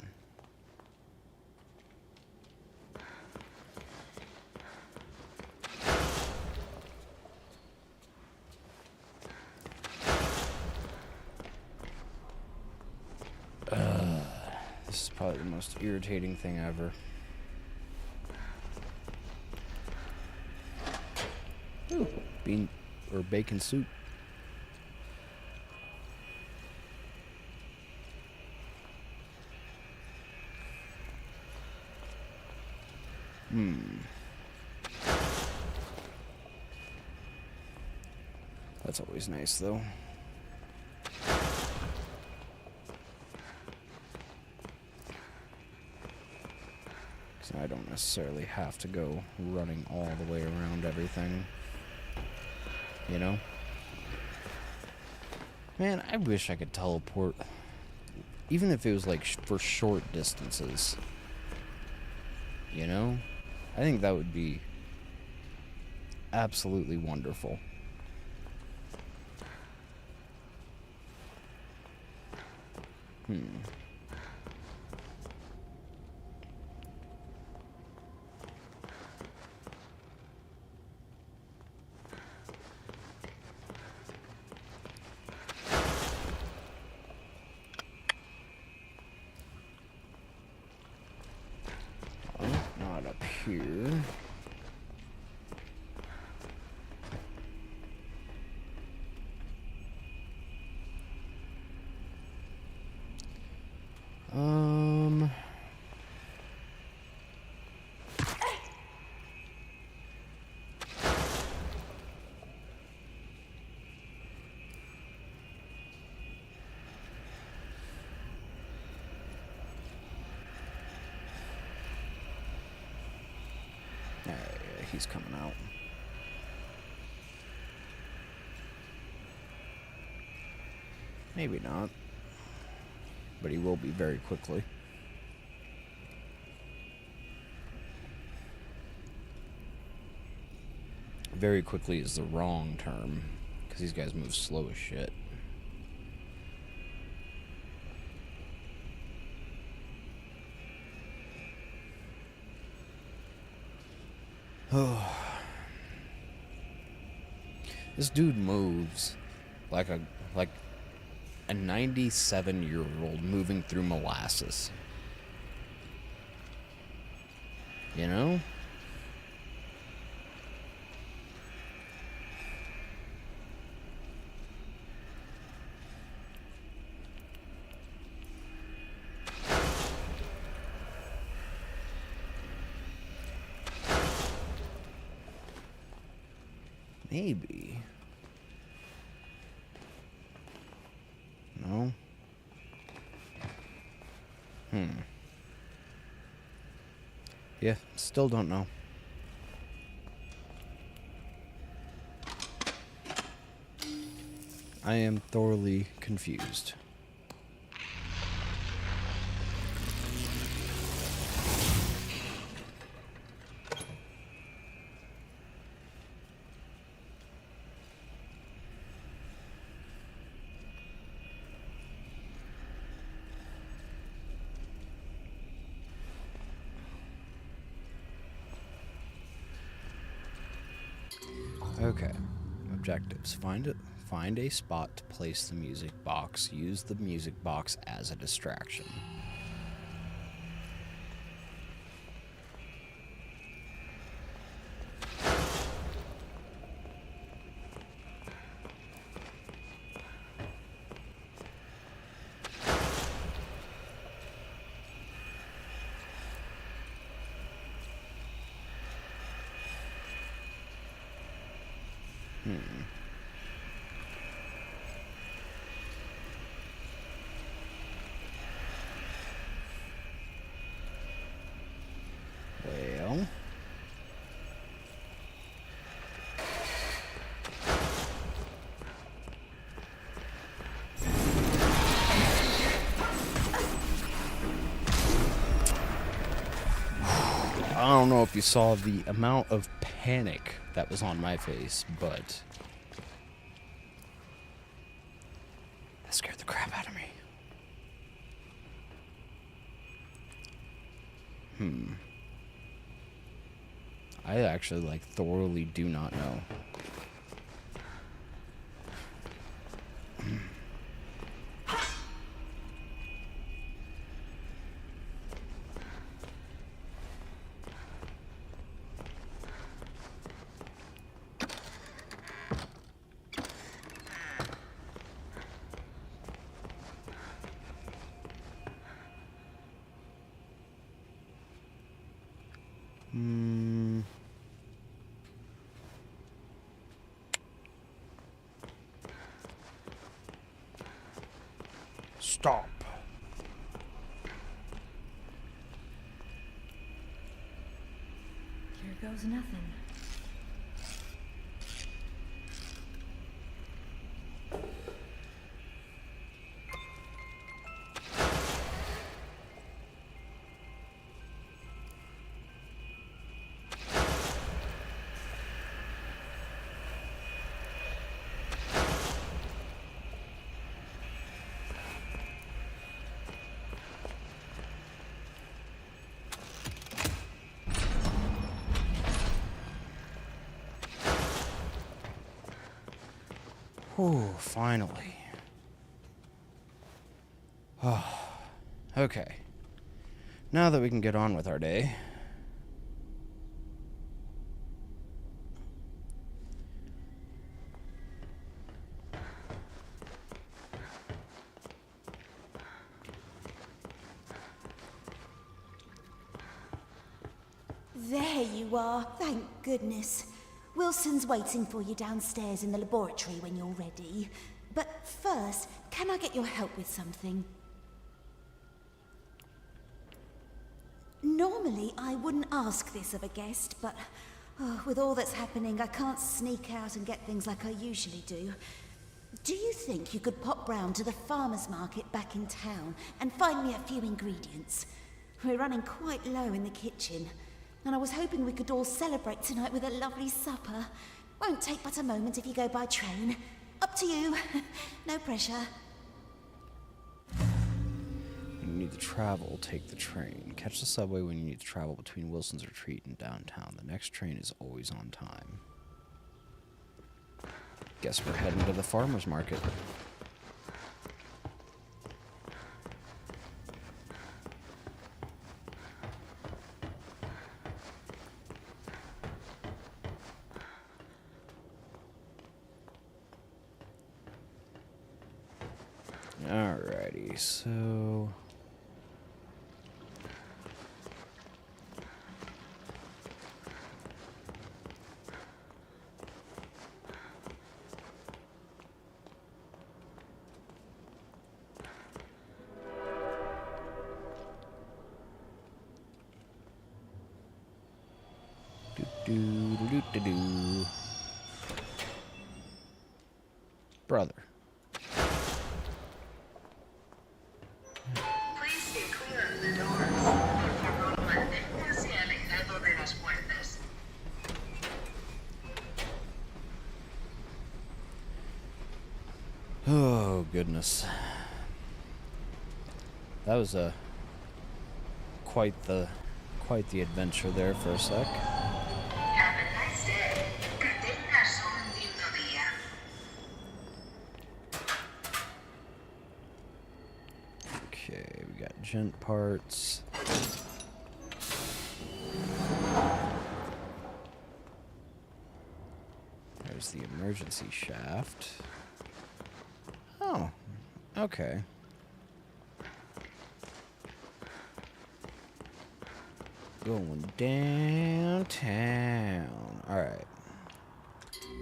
This is probably the most irritating thing ever. Ooh, bean or bacon soup. That's always nice, though. So I don't necessarily have to go running all the way around everything. You know? Man, I wish I could teleport. Even if it was like for short distances. You know? I think that would be absolutely wonderful. Not up here. Yeah, he's coming out. Maybe not. But he will be very quickly. Very quickly is the wrong term, because these guys move slow as shit. Oh. This dude moves like a 97-year-old moving through molasses. You know? Maybe. No? Yeah, still don't know. I am thoroughly confused. Okay. Objectives. Find a spot to place the music box. Use the music box as a distraction. Well... I don't know if you saw the amount of panic that was on my face, but that scared the crap out of me. I actually, like, thoroughly do not know. Stop. Here goes nothing. Whew, finally. Oh, okay. Now that we can get on with our day. There you are, thank goodness. Wilson's waiting for you downstairs in the laboratory when you're ready. But first, can I get your help with something? Normally, I wouldn't ask this of a guest, but with all that's happening, I can't sneak out and get things like I usually do. Do you think you could pop round to the farmer's market back in town and find me a few ingredients? We're running quite low in the kitchen. And I was hoping we could all celebrate tonight with a lovely supper. Won't take but a moment if you go by train. Up to you. No pressure. When you need to travel, take the train. Catch the subway when you need to travel between Wilson's Retreat and downtown. The next train is always on time. Guess we're heading to the farmer's market. Alrighty, so... Do. Brother. Please stay clear of the doors. Por favor, manténgase alejado de las puertas. Oh goodness. That was quite the adventure there for a sec. Have a nice day. Que tengas un lindo día. Okay, we got gent parts. There's the emergency shaft. Oh, okay. Going downtown. Alright.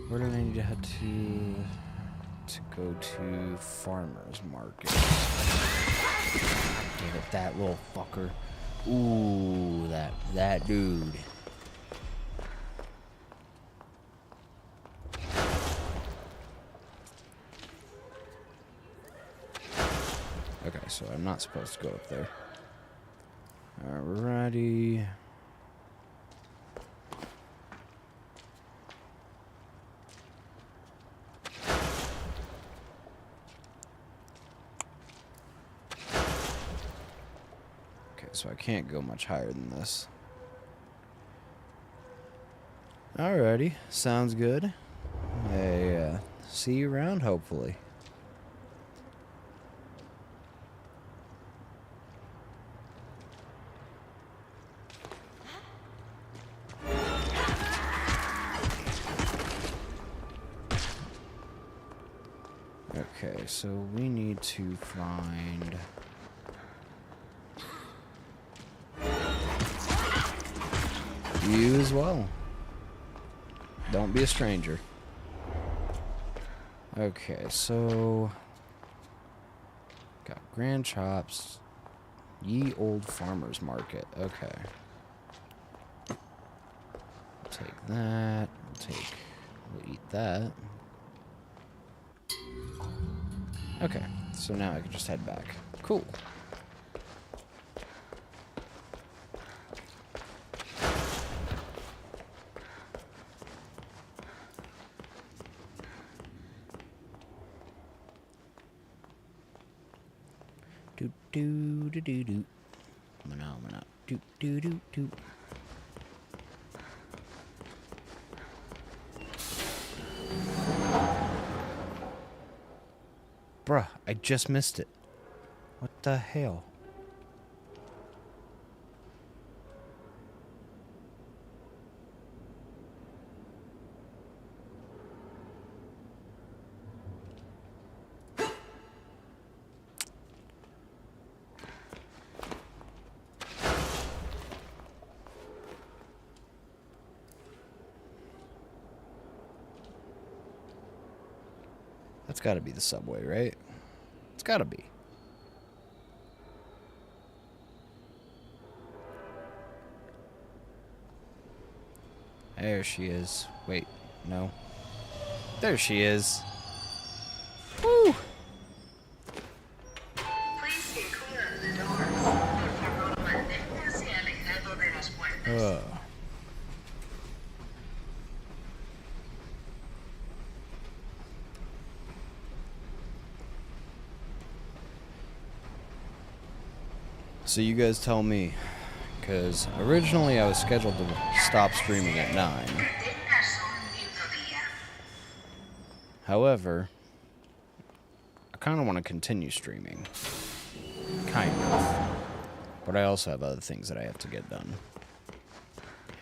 Where do I need to head to go to Farmer's Market? Damn it, that little fucker. Ooh, that dude. Okay, so I'm not supposed to go up there. Alrighty. Okay, so I can't go much higher than this. Alrighty, sounds good. Hey, see you around, hopefully. Okay, so we need to find... you as well. Don't be a stranger. Okay, so... got Grand Chops. Ye Old Farmer's Market. Okay. We'll take that. We'll eat that. Okay, so now I can just head back. Cool. Do. Phenomena. Do. Bruh, I just missed it. What the hell? That's gotta be the subway, right? It's gotta be. There she is. Wait, no. There she is. Woo! Please stay clear of the doors. Por favor, manténgase alejado de las puertas. So you guys tell me, because originally I was scheduled to stop streaming at 9. However, I kind of want to continue streaming. Kind of. But I also have other things that I have to get done.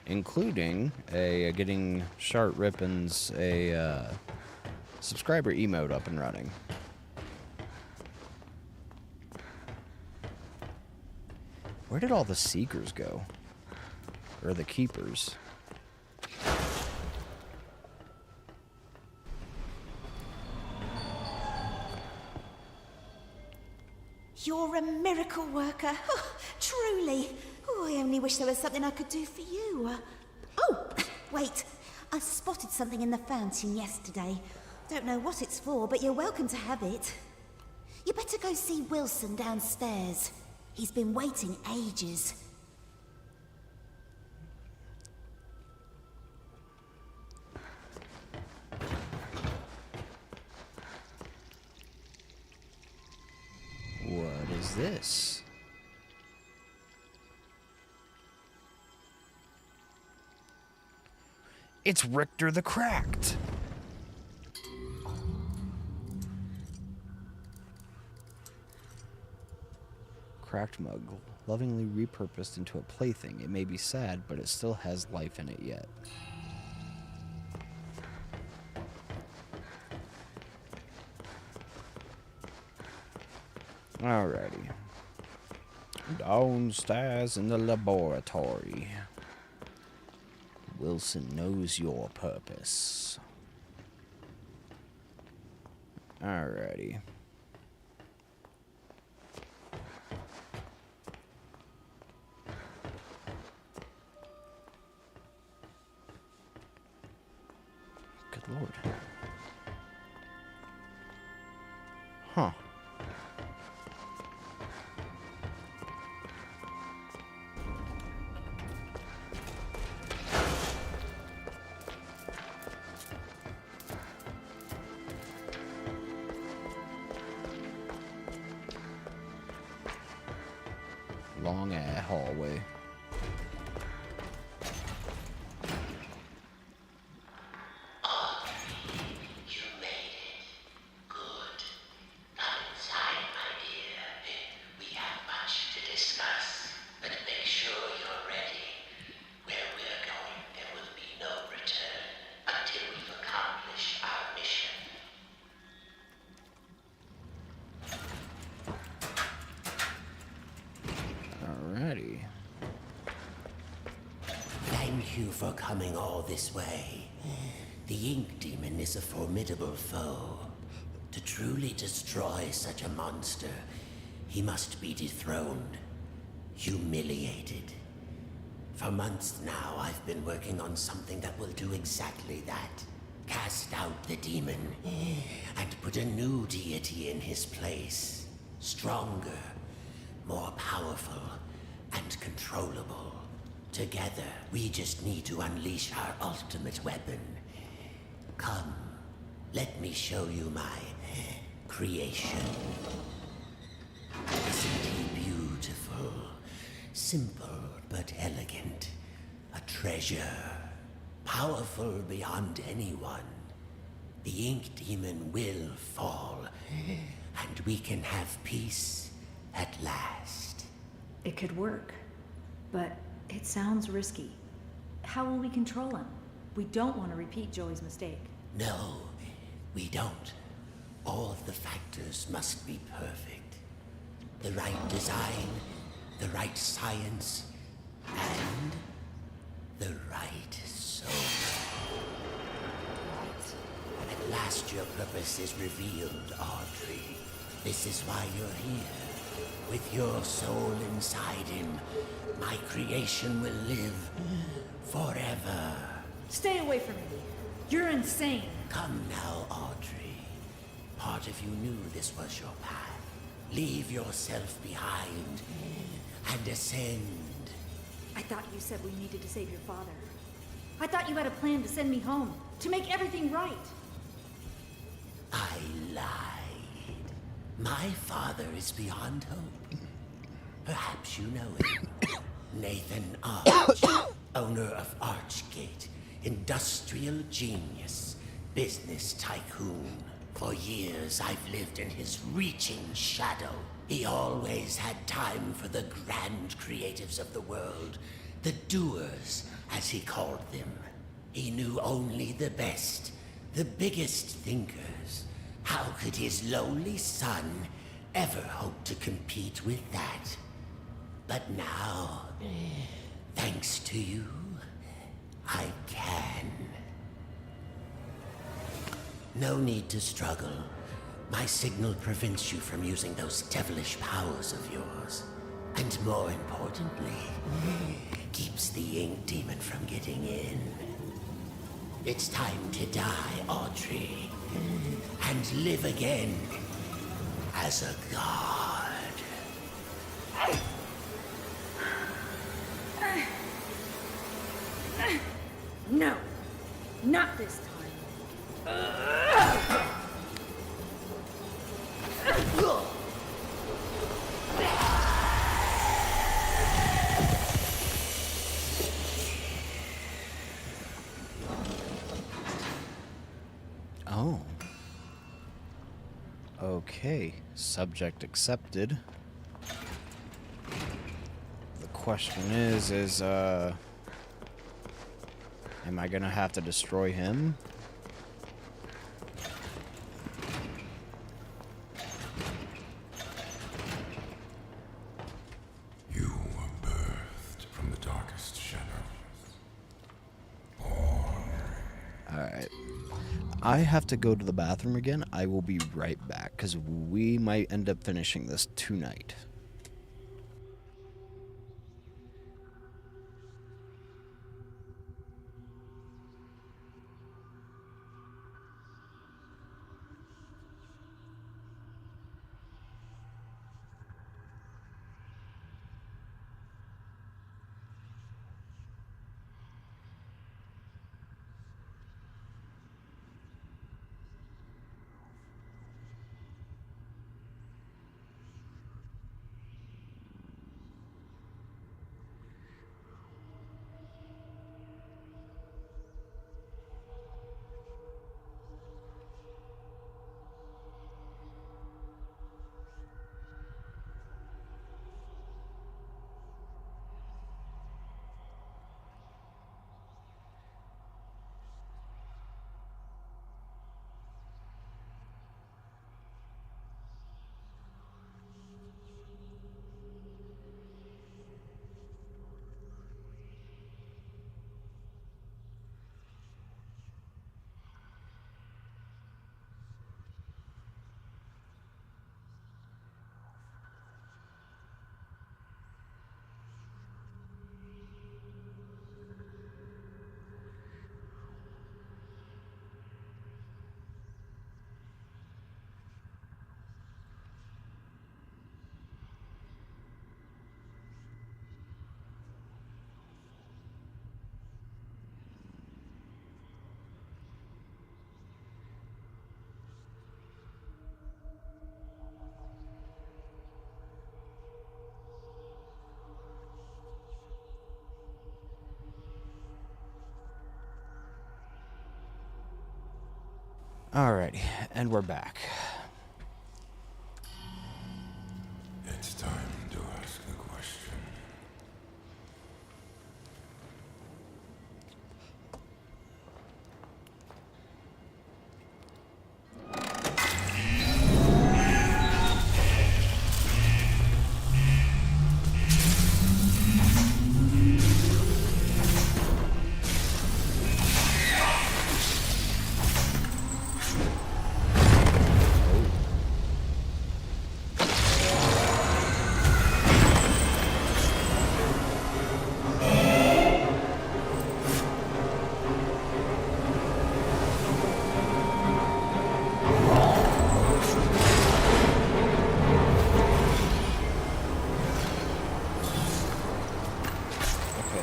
Including getting Shart Rippin's subscriber emote up and running. Where did all the seekers go? Or the keepers? You're a miracle worker. Oh, truly. Oh, I only wish there was something I could do for you. Oh, Wait, I spotted something in the fountain yesterday. Don't know what it's for, but you're welcome to have it. You better go see Wilson downstairs. He's been waiting ages. What is this? It's Richter the Cracked. Cracked mug, lovingly repurposed into a plaything. It may be sad, but it still has life in it yet. Alrighty. Downstairs in the laboratory. Wilson knows your purpose. Alrighty. Good lord. Huh. Long hallway. You made it. Good. Come inside, my dear. We have much to discuss, but make sure you're ready. Where we're going, there will be no return until we've accomplished our mission. Alrighty. Thank you for coming all this way. The Ink Demon is a formidable foe. To truly destroy such a monster, he must be dethroned, humiliated. For months now, I've been working on something that will do exactly that. Cast out the demon, and put a new deity in his place. Stronger, more powerful, and controllable. Together, we just need to unleash our ultimate weapon. Come, let me show you my creation. Isn't he beautiful? Simple but elegant. A treasure. Powerful beyond anyone. The Ink Demon will fall, and we can have peace at last. It could work, but it sounds risky. How will we control him? We don't want to repeat Joey's mistake. No, we don't. All of the factors must be perfect. The right design, the right science, and the right soul. At last your purpose is revealed, Audrey. This is why you're here. With your soul inside him, my creation will live forever. Stay away from me. You're insane. Come now, Audrey. Part of you knew this was your path. Leave yourself behind and ascend. I thought you said we needed to save your father. I thought you had a plan to send me home, to make everything right. I lied. My father is beyond hope. Perhaps you know him. Nathan Arch, owner of Archgate, industrial genius, business tycoon. For years I've lived in his reaching shadow. He always had time for the grand creatives of the world, the doers, as he called them. He knew only the best, the biggest thinkers. How could his lowly son ever hope to compete with that? But now, thanks to you, I can. No need to struggle. My signal prevents you from using those devilish powers of yours. And more importantly, keeps the Ink Demon from getting in. It's time to die, Audrey, and live again as a god. No, not this time. Oh. Okay. Subject accepted. The question is, am I gonna have to destroy him? You were birthed from the darkest shadows. Alright. I have to go to the bathroom again. I will be right back, because we might end up finishing this tonight. Alrighty, and we're back. It's time to ask the question.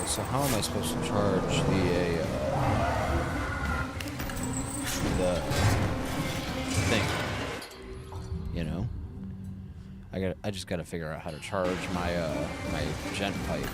So how am I supposed to charge the thing? You know, I just gotta figure out how to charge my my gent pipe.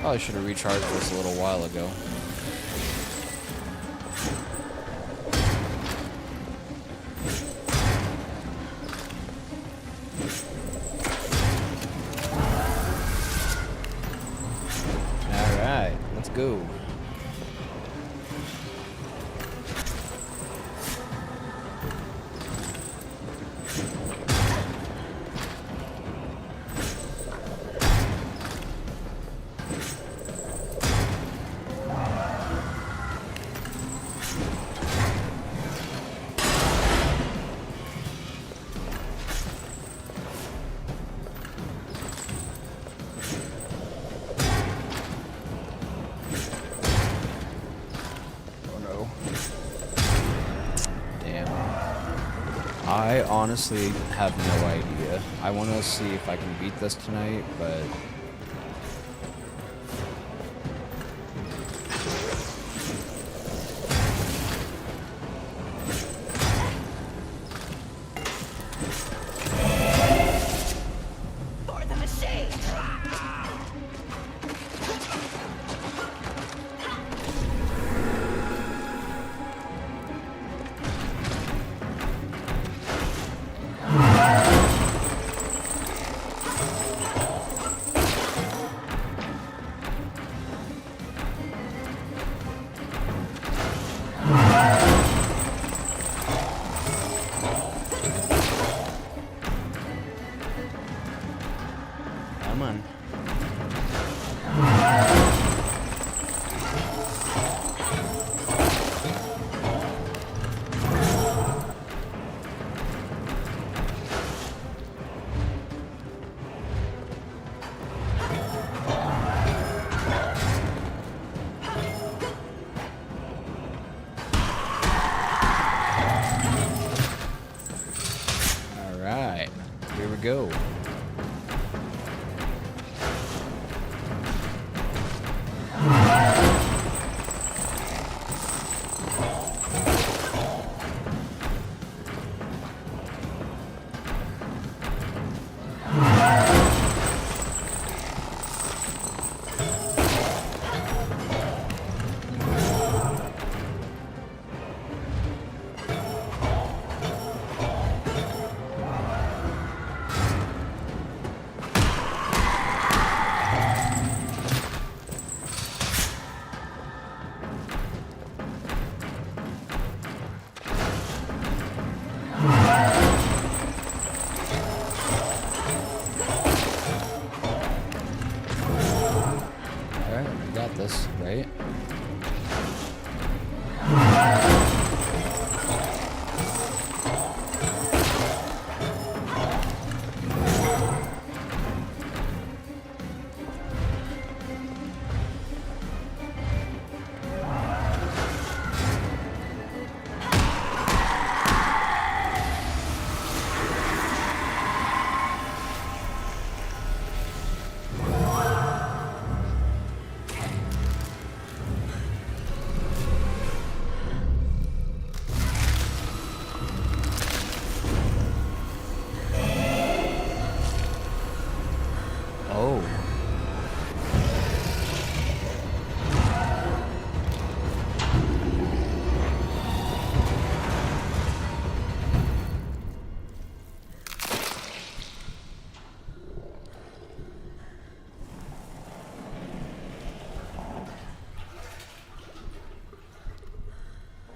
Probably should have recharged this a little while ago. Alright, let's go. I honestly have no idea. I want to see if I can beat this tonight, but... For the machine! Come on. All right, here we go. Alright, we got this, right? Oh.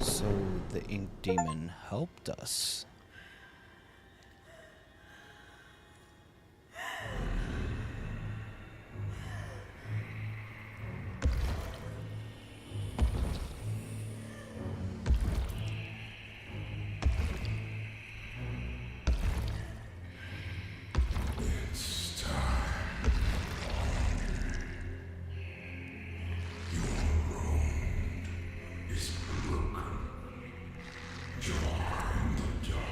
So the ink demon helped us. It's time. Your road is broken. Join the dark.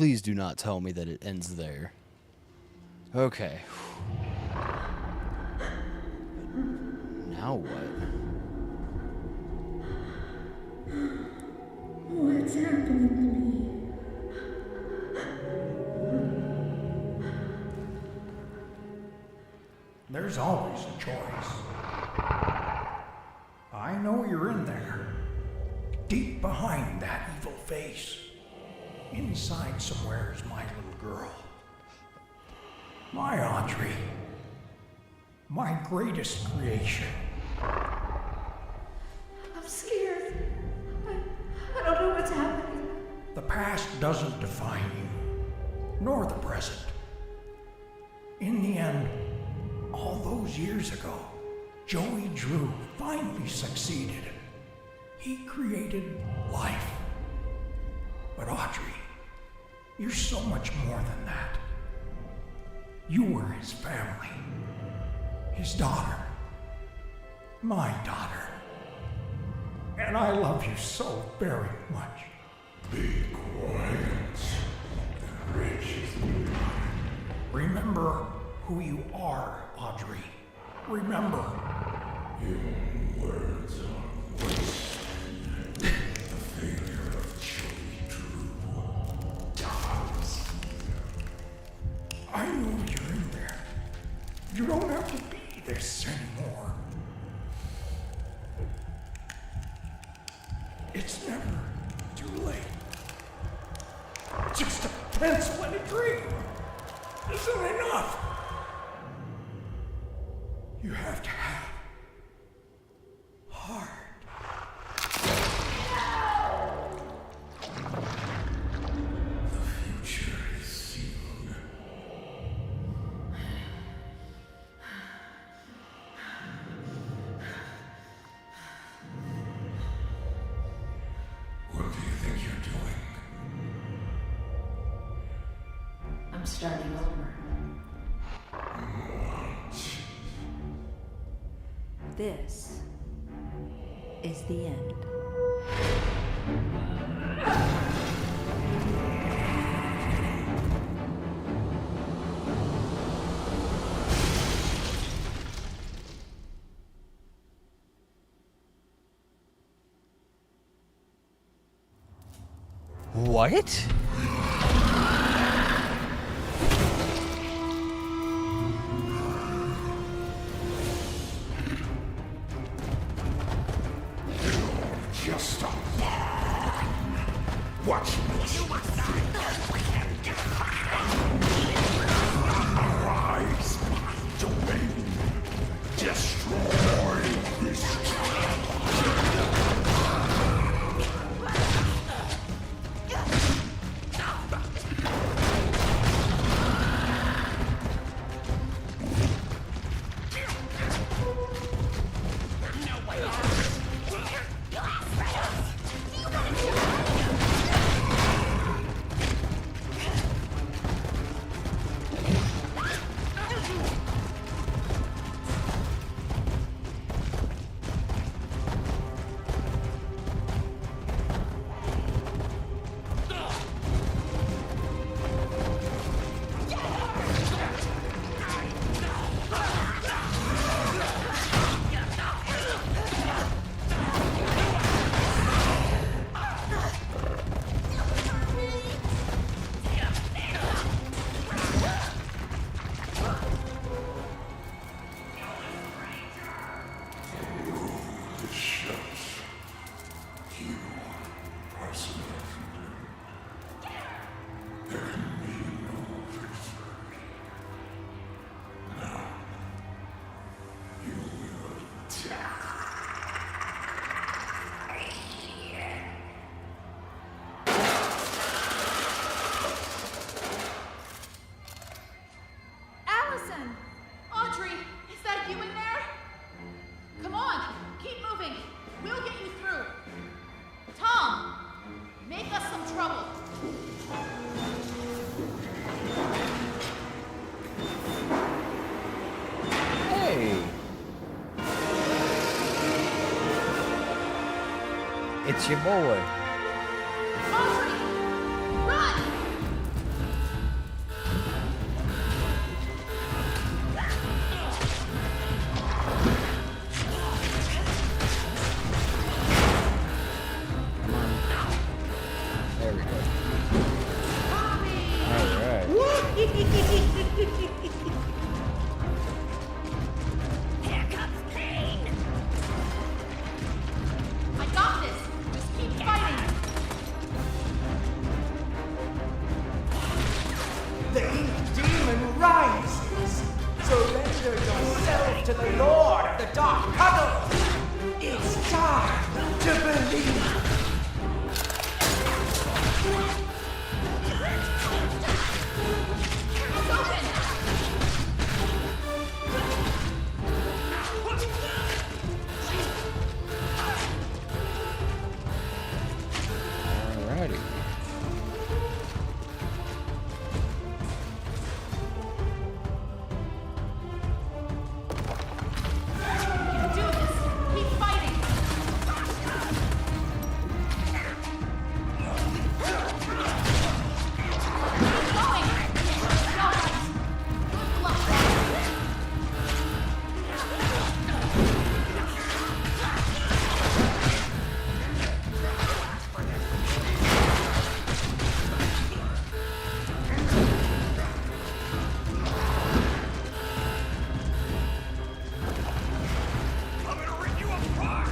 Please do not tell me that it ends there. Okay. Now what? What's happening to me? There's always a choice. I know you're in there. Deep behind that evil face. Inside somewhere is my little girl. My Audrey. My greatest creation. I'm scared. I don't know what's happening. The past doesn't define you, nor the present. In the end, all those years ago, Joey Drew finally succeeded. He created life. But Audrey, you're so much more than that. You were his family, his daughter, my daughter. And I love you so very much. Be quiet. Rich is mine. Remember who you are, Audrey. Remember. Your words are waste. The failure of Joey Drew dies. I know you're in there. You don't have to be this anymore. It's never too late. Just a pencil and a dream isn't enough. You have to have heart. The future is sealed. What do you think you're doing? I'm starting over. This is the end. What? Just a pawn. Watch me. Arise, my domain. Destroy this Allison! Audrey, is that you in there? Come on, keep moving. We'll get you through. Tom, make us some trouble. Hey! It's your boy. Audrey, run! to believe. Alrighty. Do this. Keep fighting. Keep going. All right. Good luck. I'm gonna rip you apart!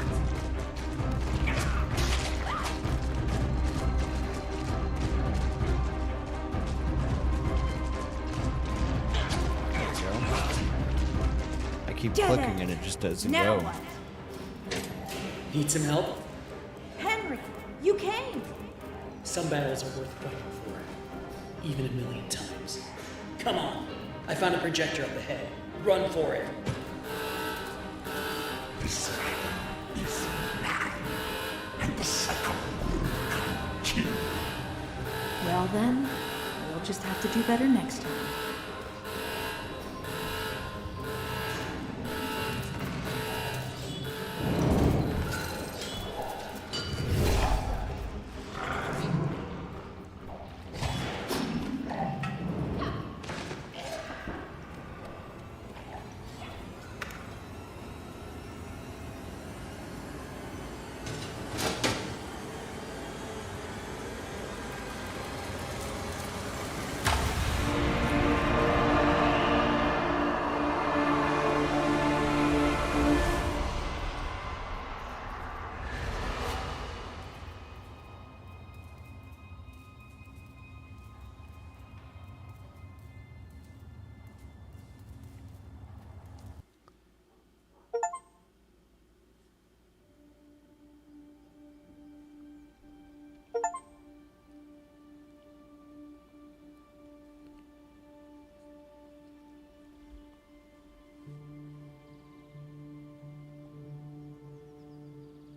There we go. I keep Dead clicking end. and it just doesn't Now go. what? Need some help? Henry, you came. Some battles are worth fighting for, even a million times. Come on, I found a projector up ahead. Run for it. This is mine, and the cycle will continue. Well then, we'll just have to do better next time.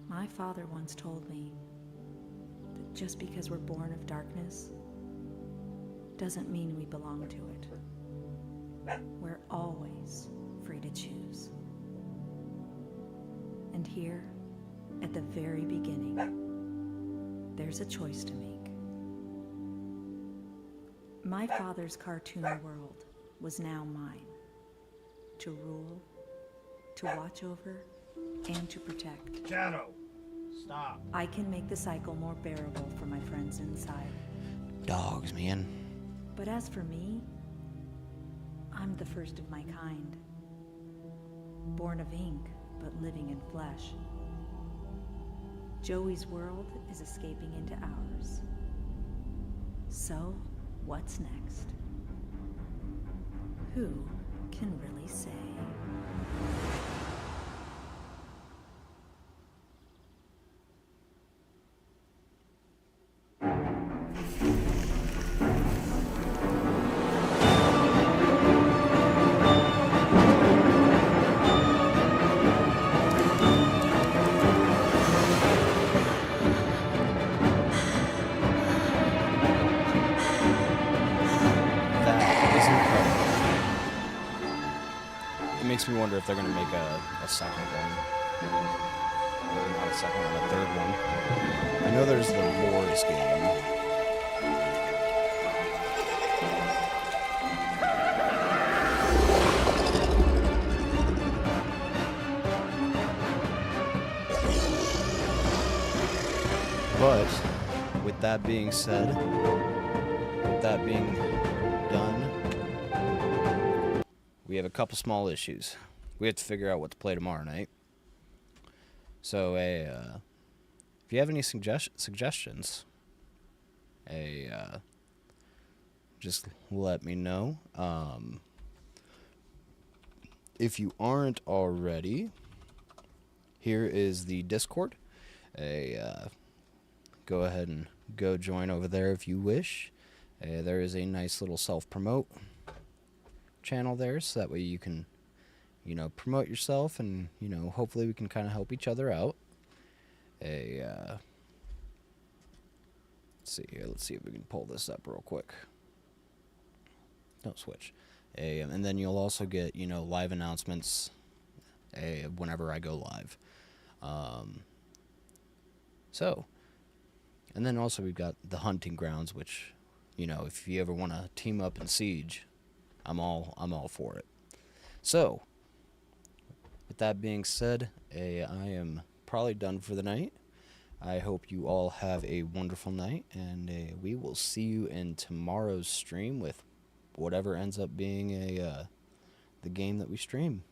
My father once told me that just because we're born of darkness doesn't mean we belong to it. We're always free to choose. And here, at the very beginning, there's a choice to make. My father's cartoon world was now mine. To rule, to watch over, and to protect. Shadow, stop. I can make the cycle more bearable for my friends inside. Dogs, man. But as for me, I'm the first of my kind. Born of ink, but living in flesh. Joey's world is escaping into ours. So, what's next? Who can really say? Makes me wonder if they're going to make a second one. Or not a second one, a third one. I know there's the Wars game. But, with that being said, with that being done, we have a couple small issues. We have to figure out what to play tomorrow night. So, if you have any suggestions, just let me know. If you aren't already, here is the Discord. Go ahead and go join over there if you wish. There is a nice little self-promote channel there, so that way you can, you know, promote yourself, and, you know, hopefully we can kind of help each other out. Let's see here. Let's see if we can pull this up real quick. No, switch. And then you'll also get, you know, live announcements whenever I go live. And then also we've got the hunting grounds, which, you know, if you ever want to team up in Siege, I'm all for it. So, with that being said, I am probably done for the night. I hope you all have a wonderful night, and we will see you in tomorrow's stream with whatever ends up being the game that we stream.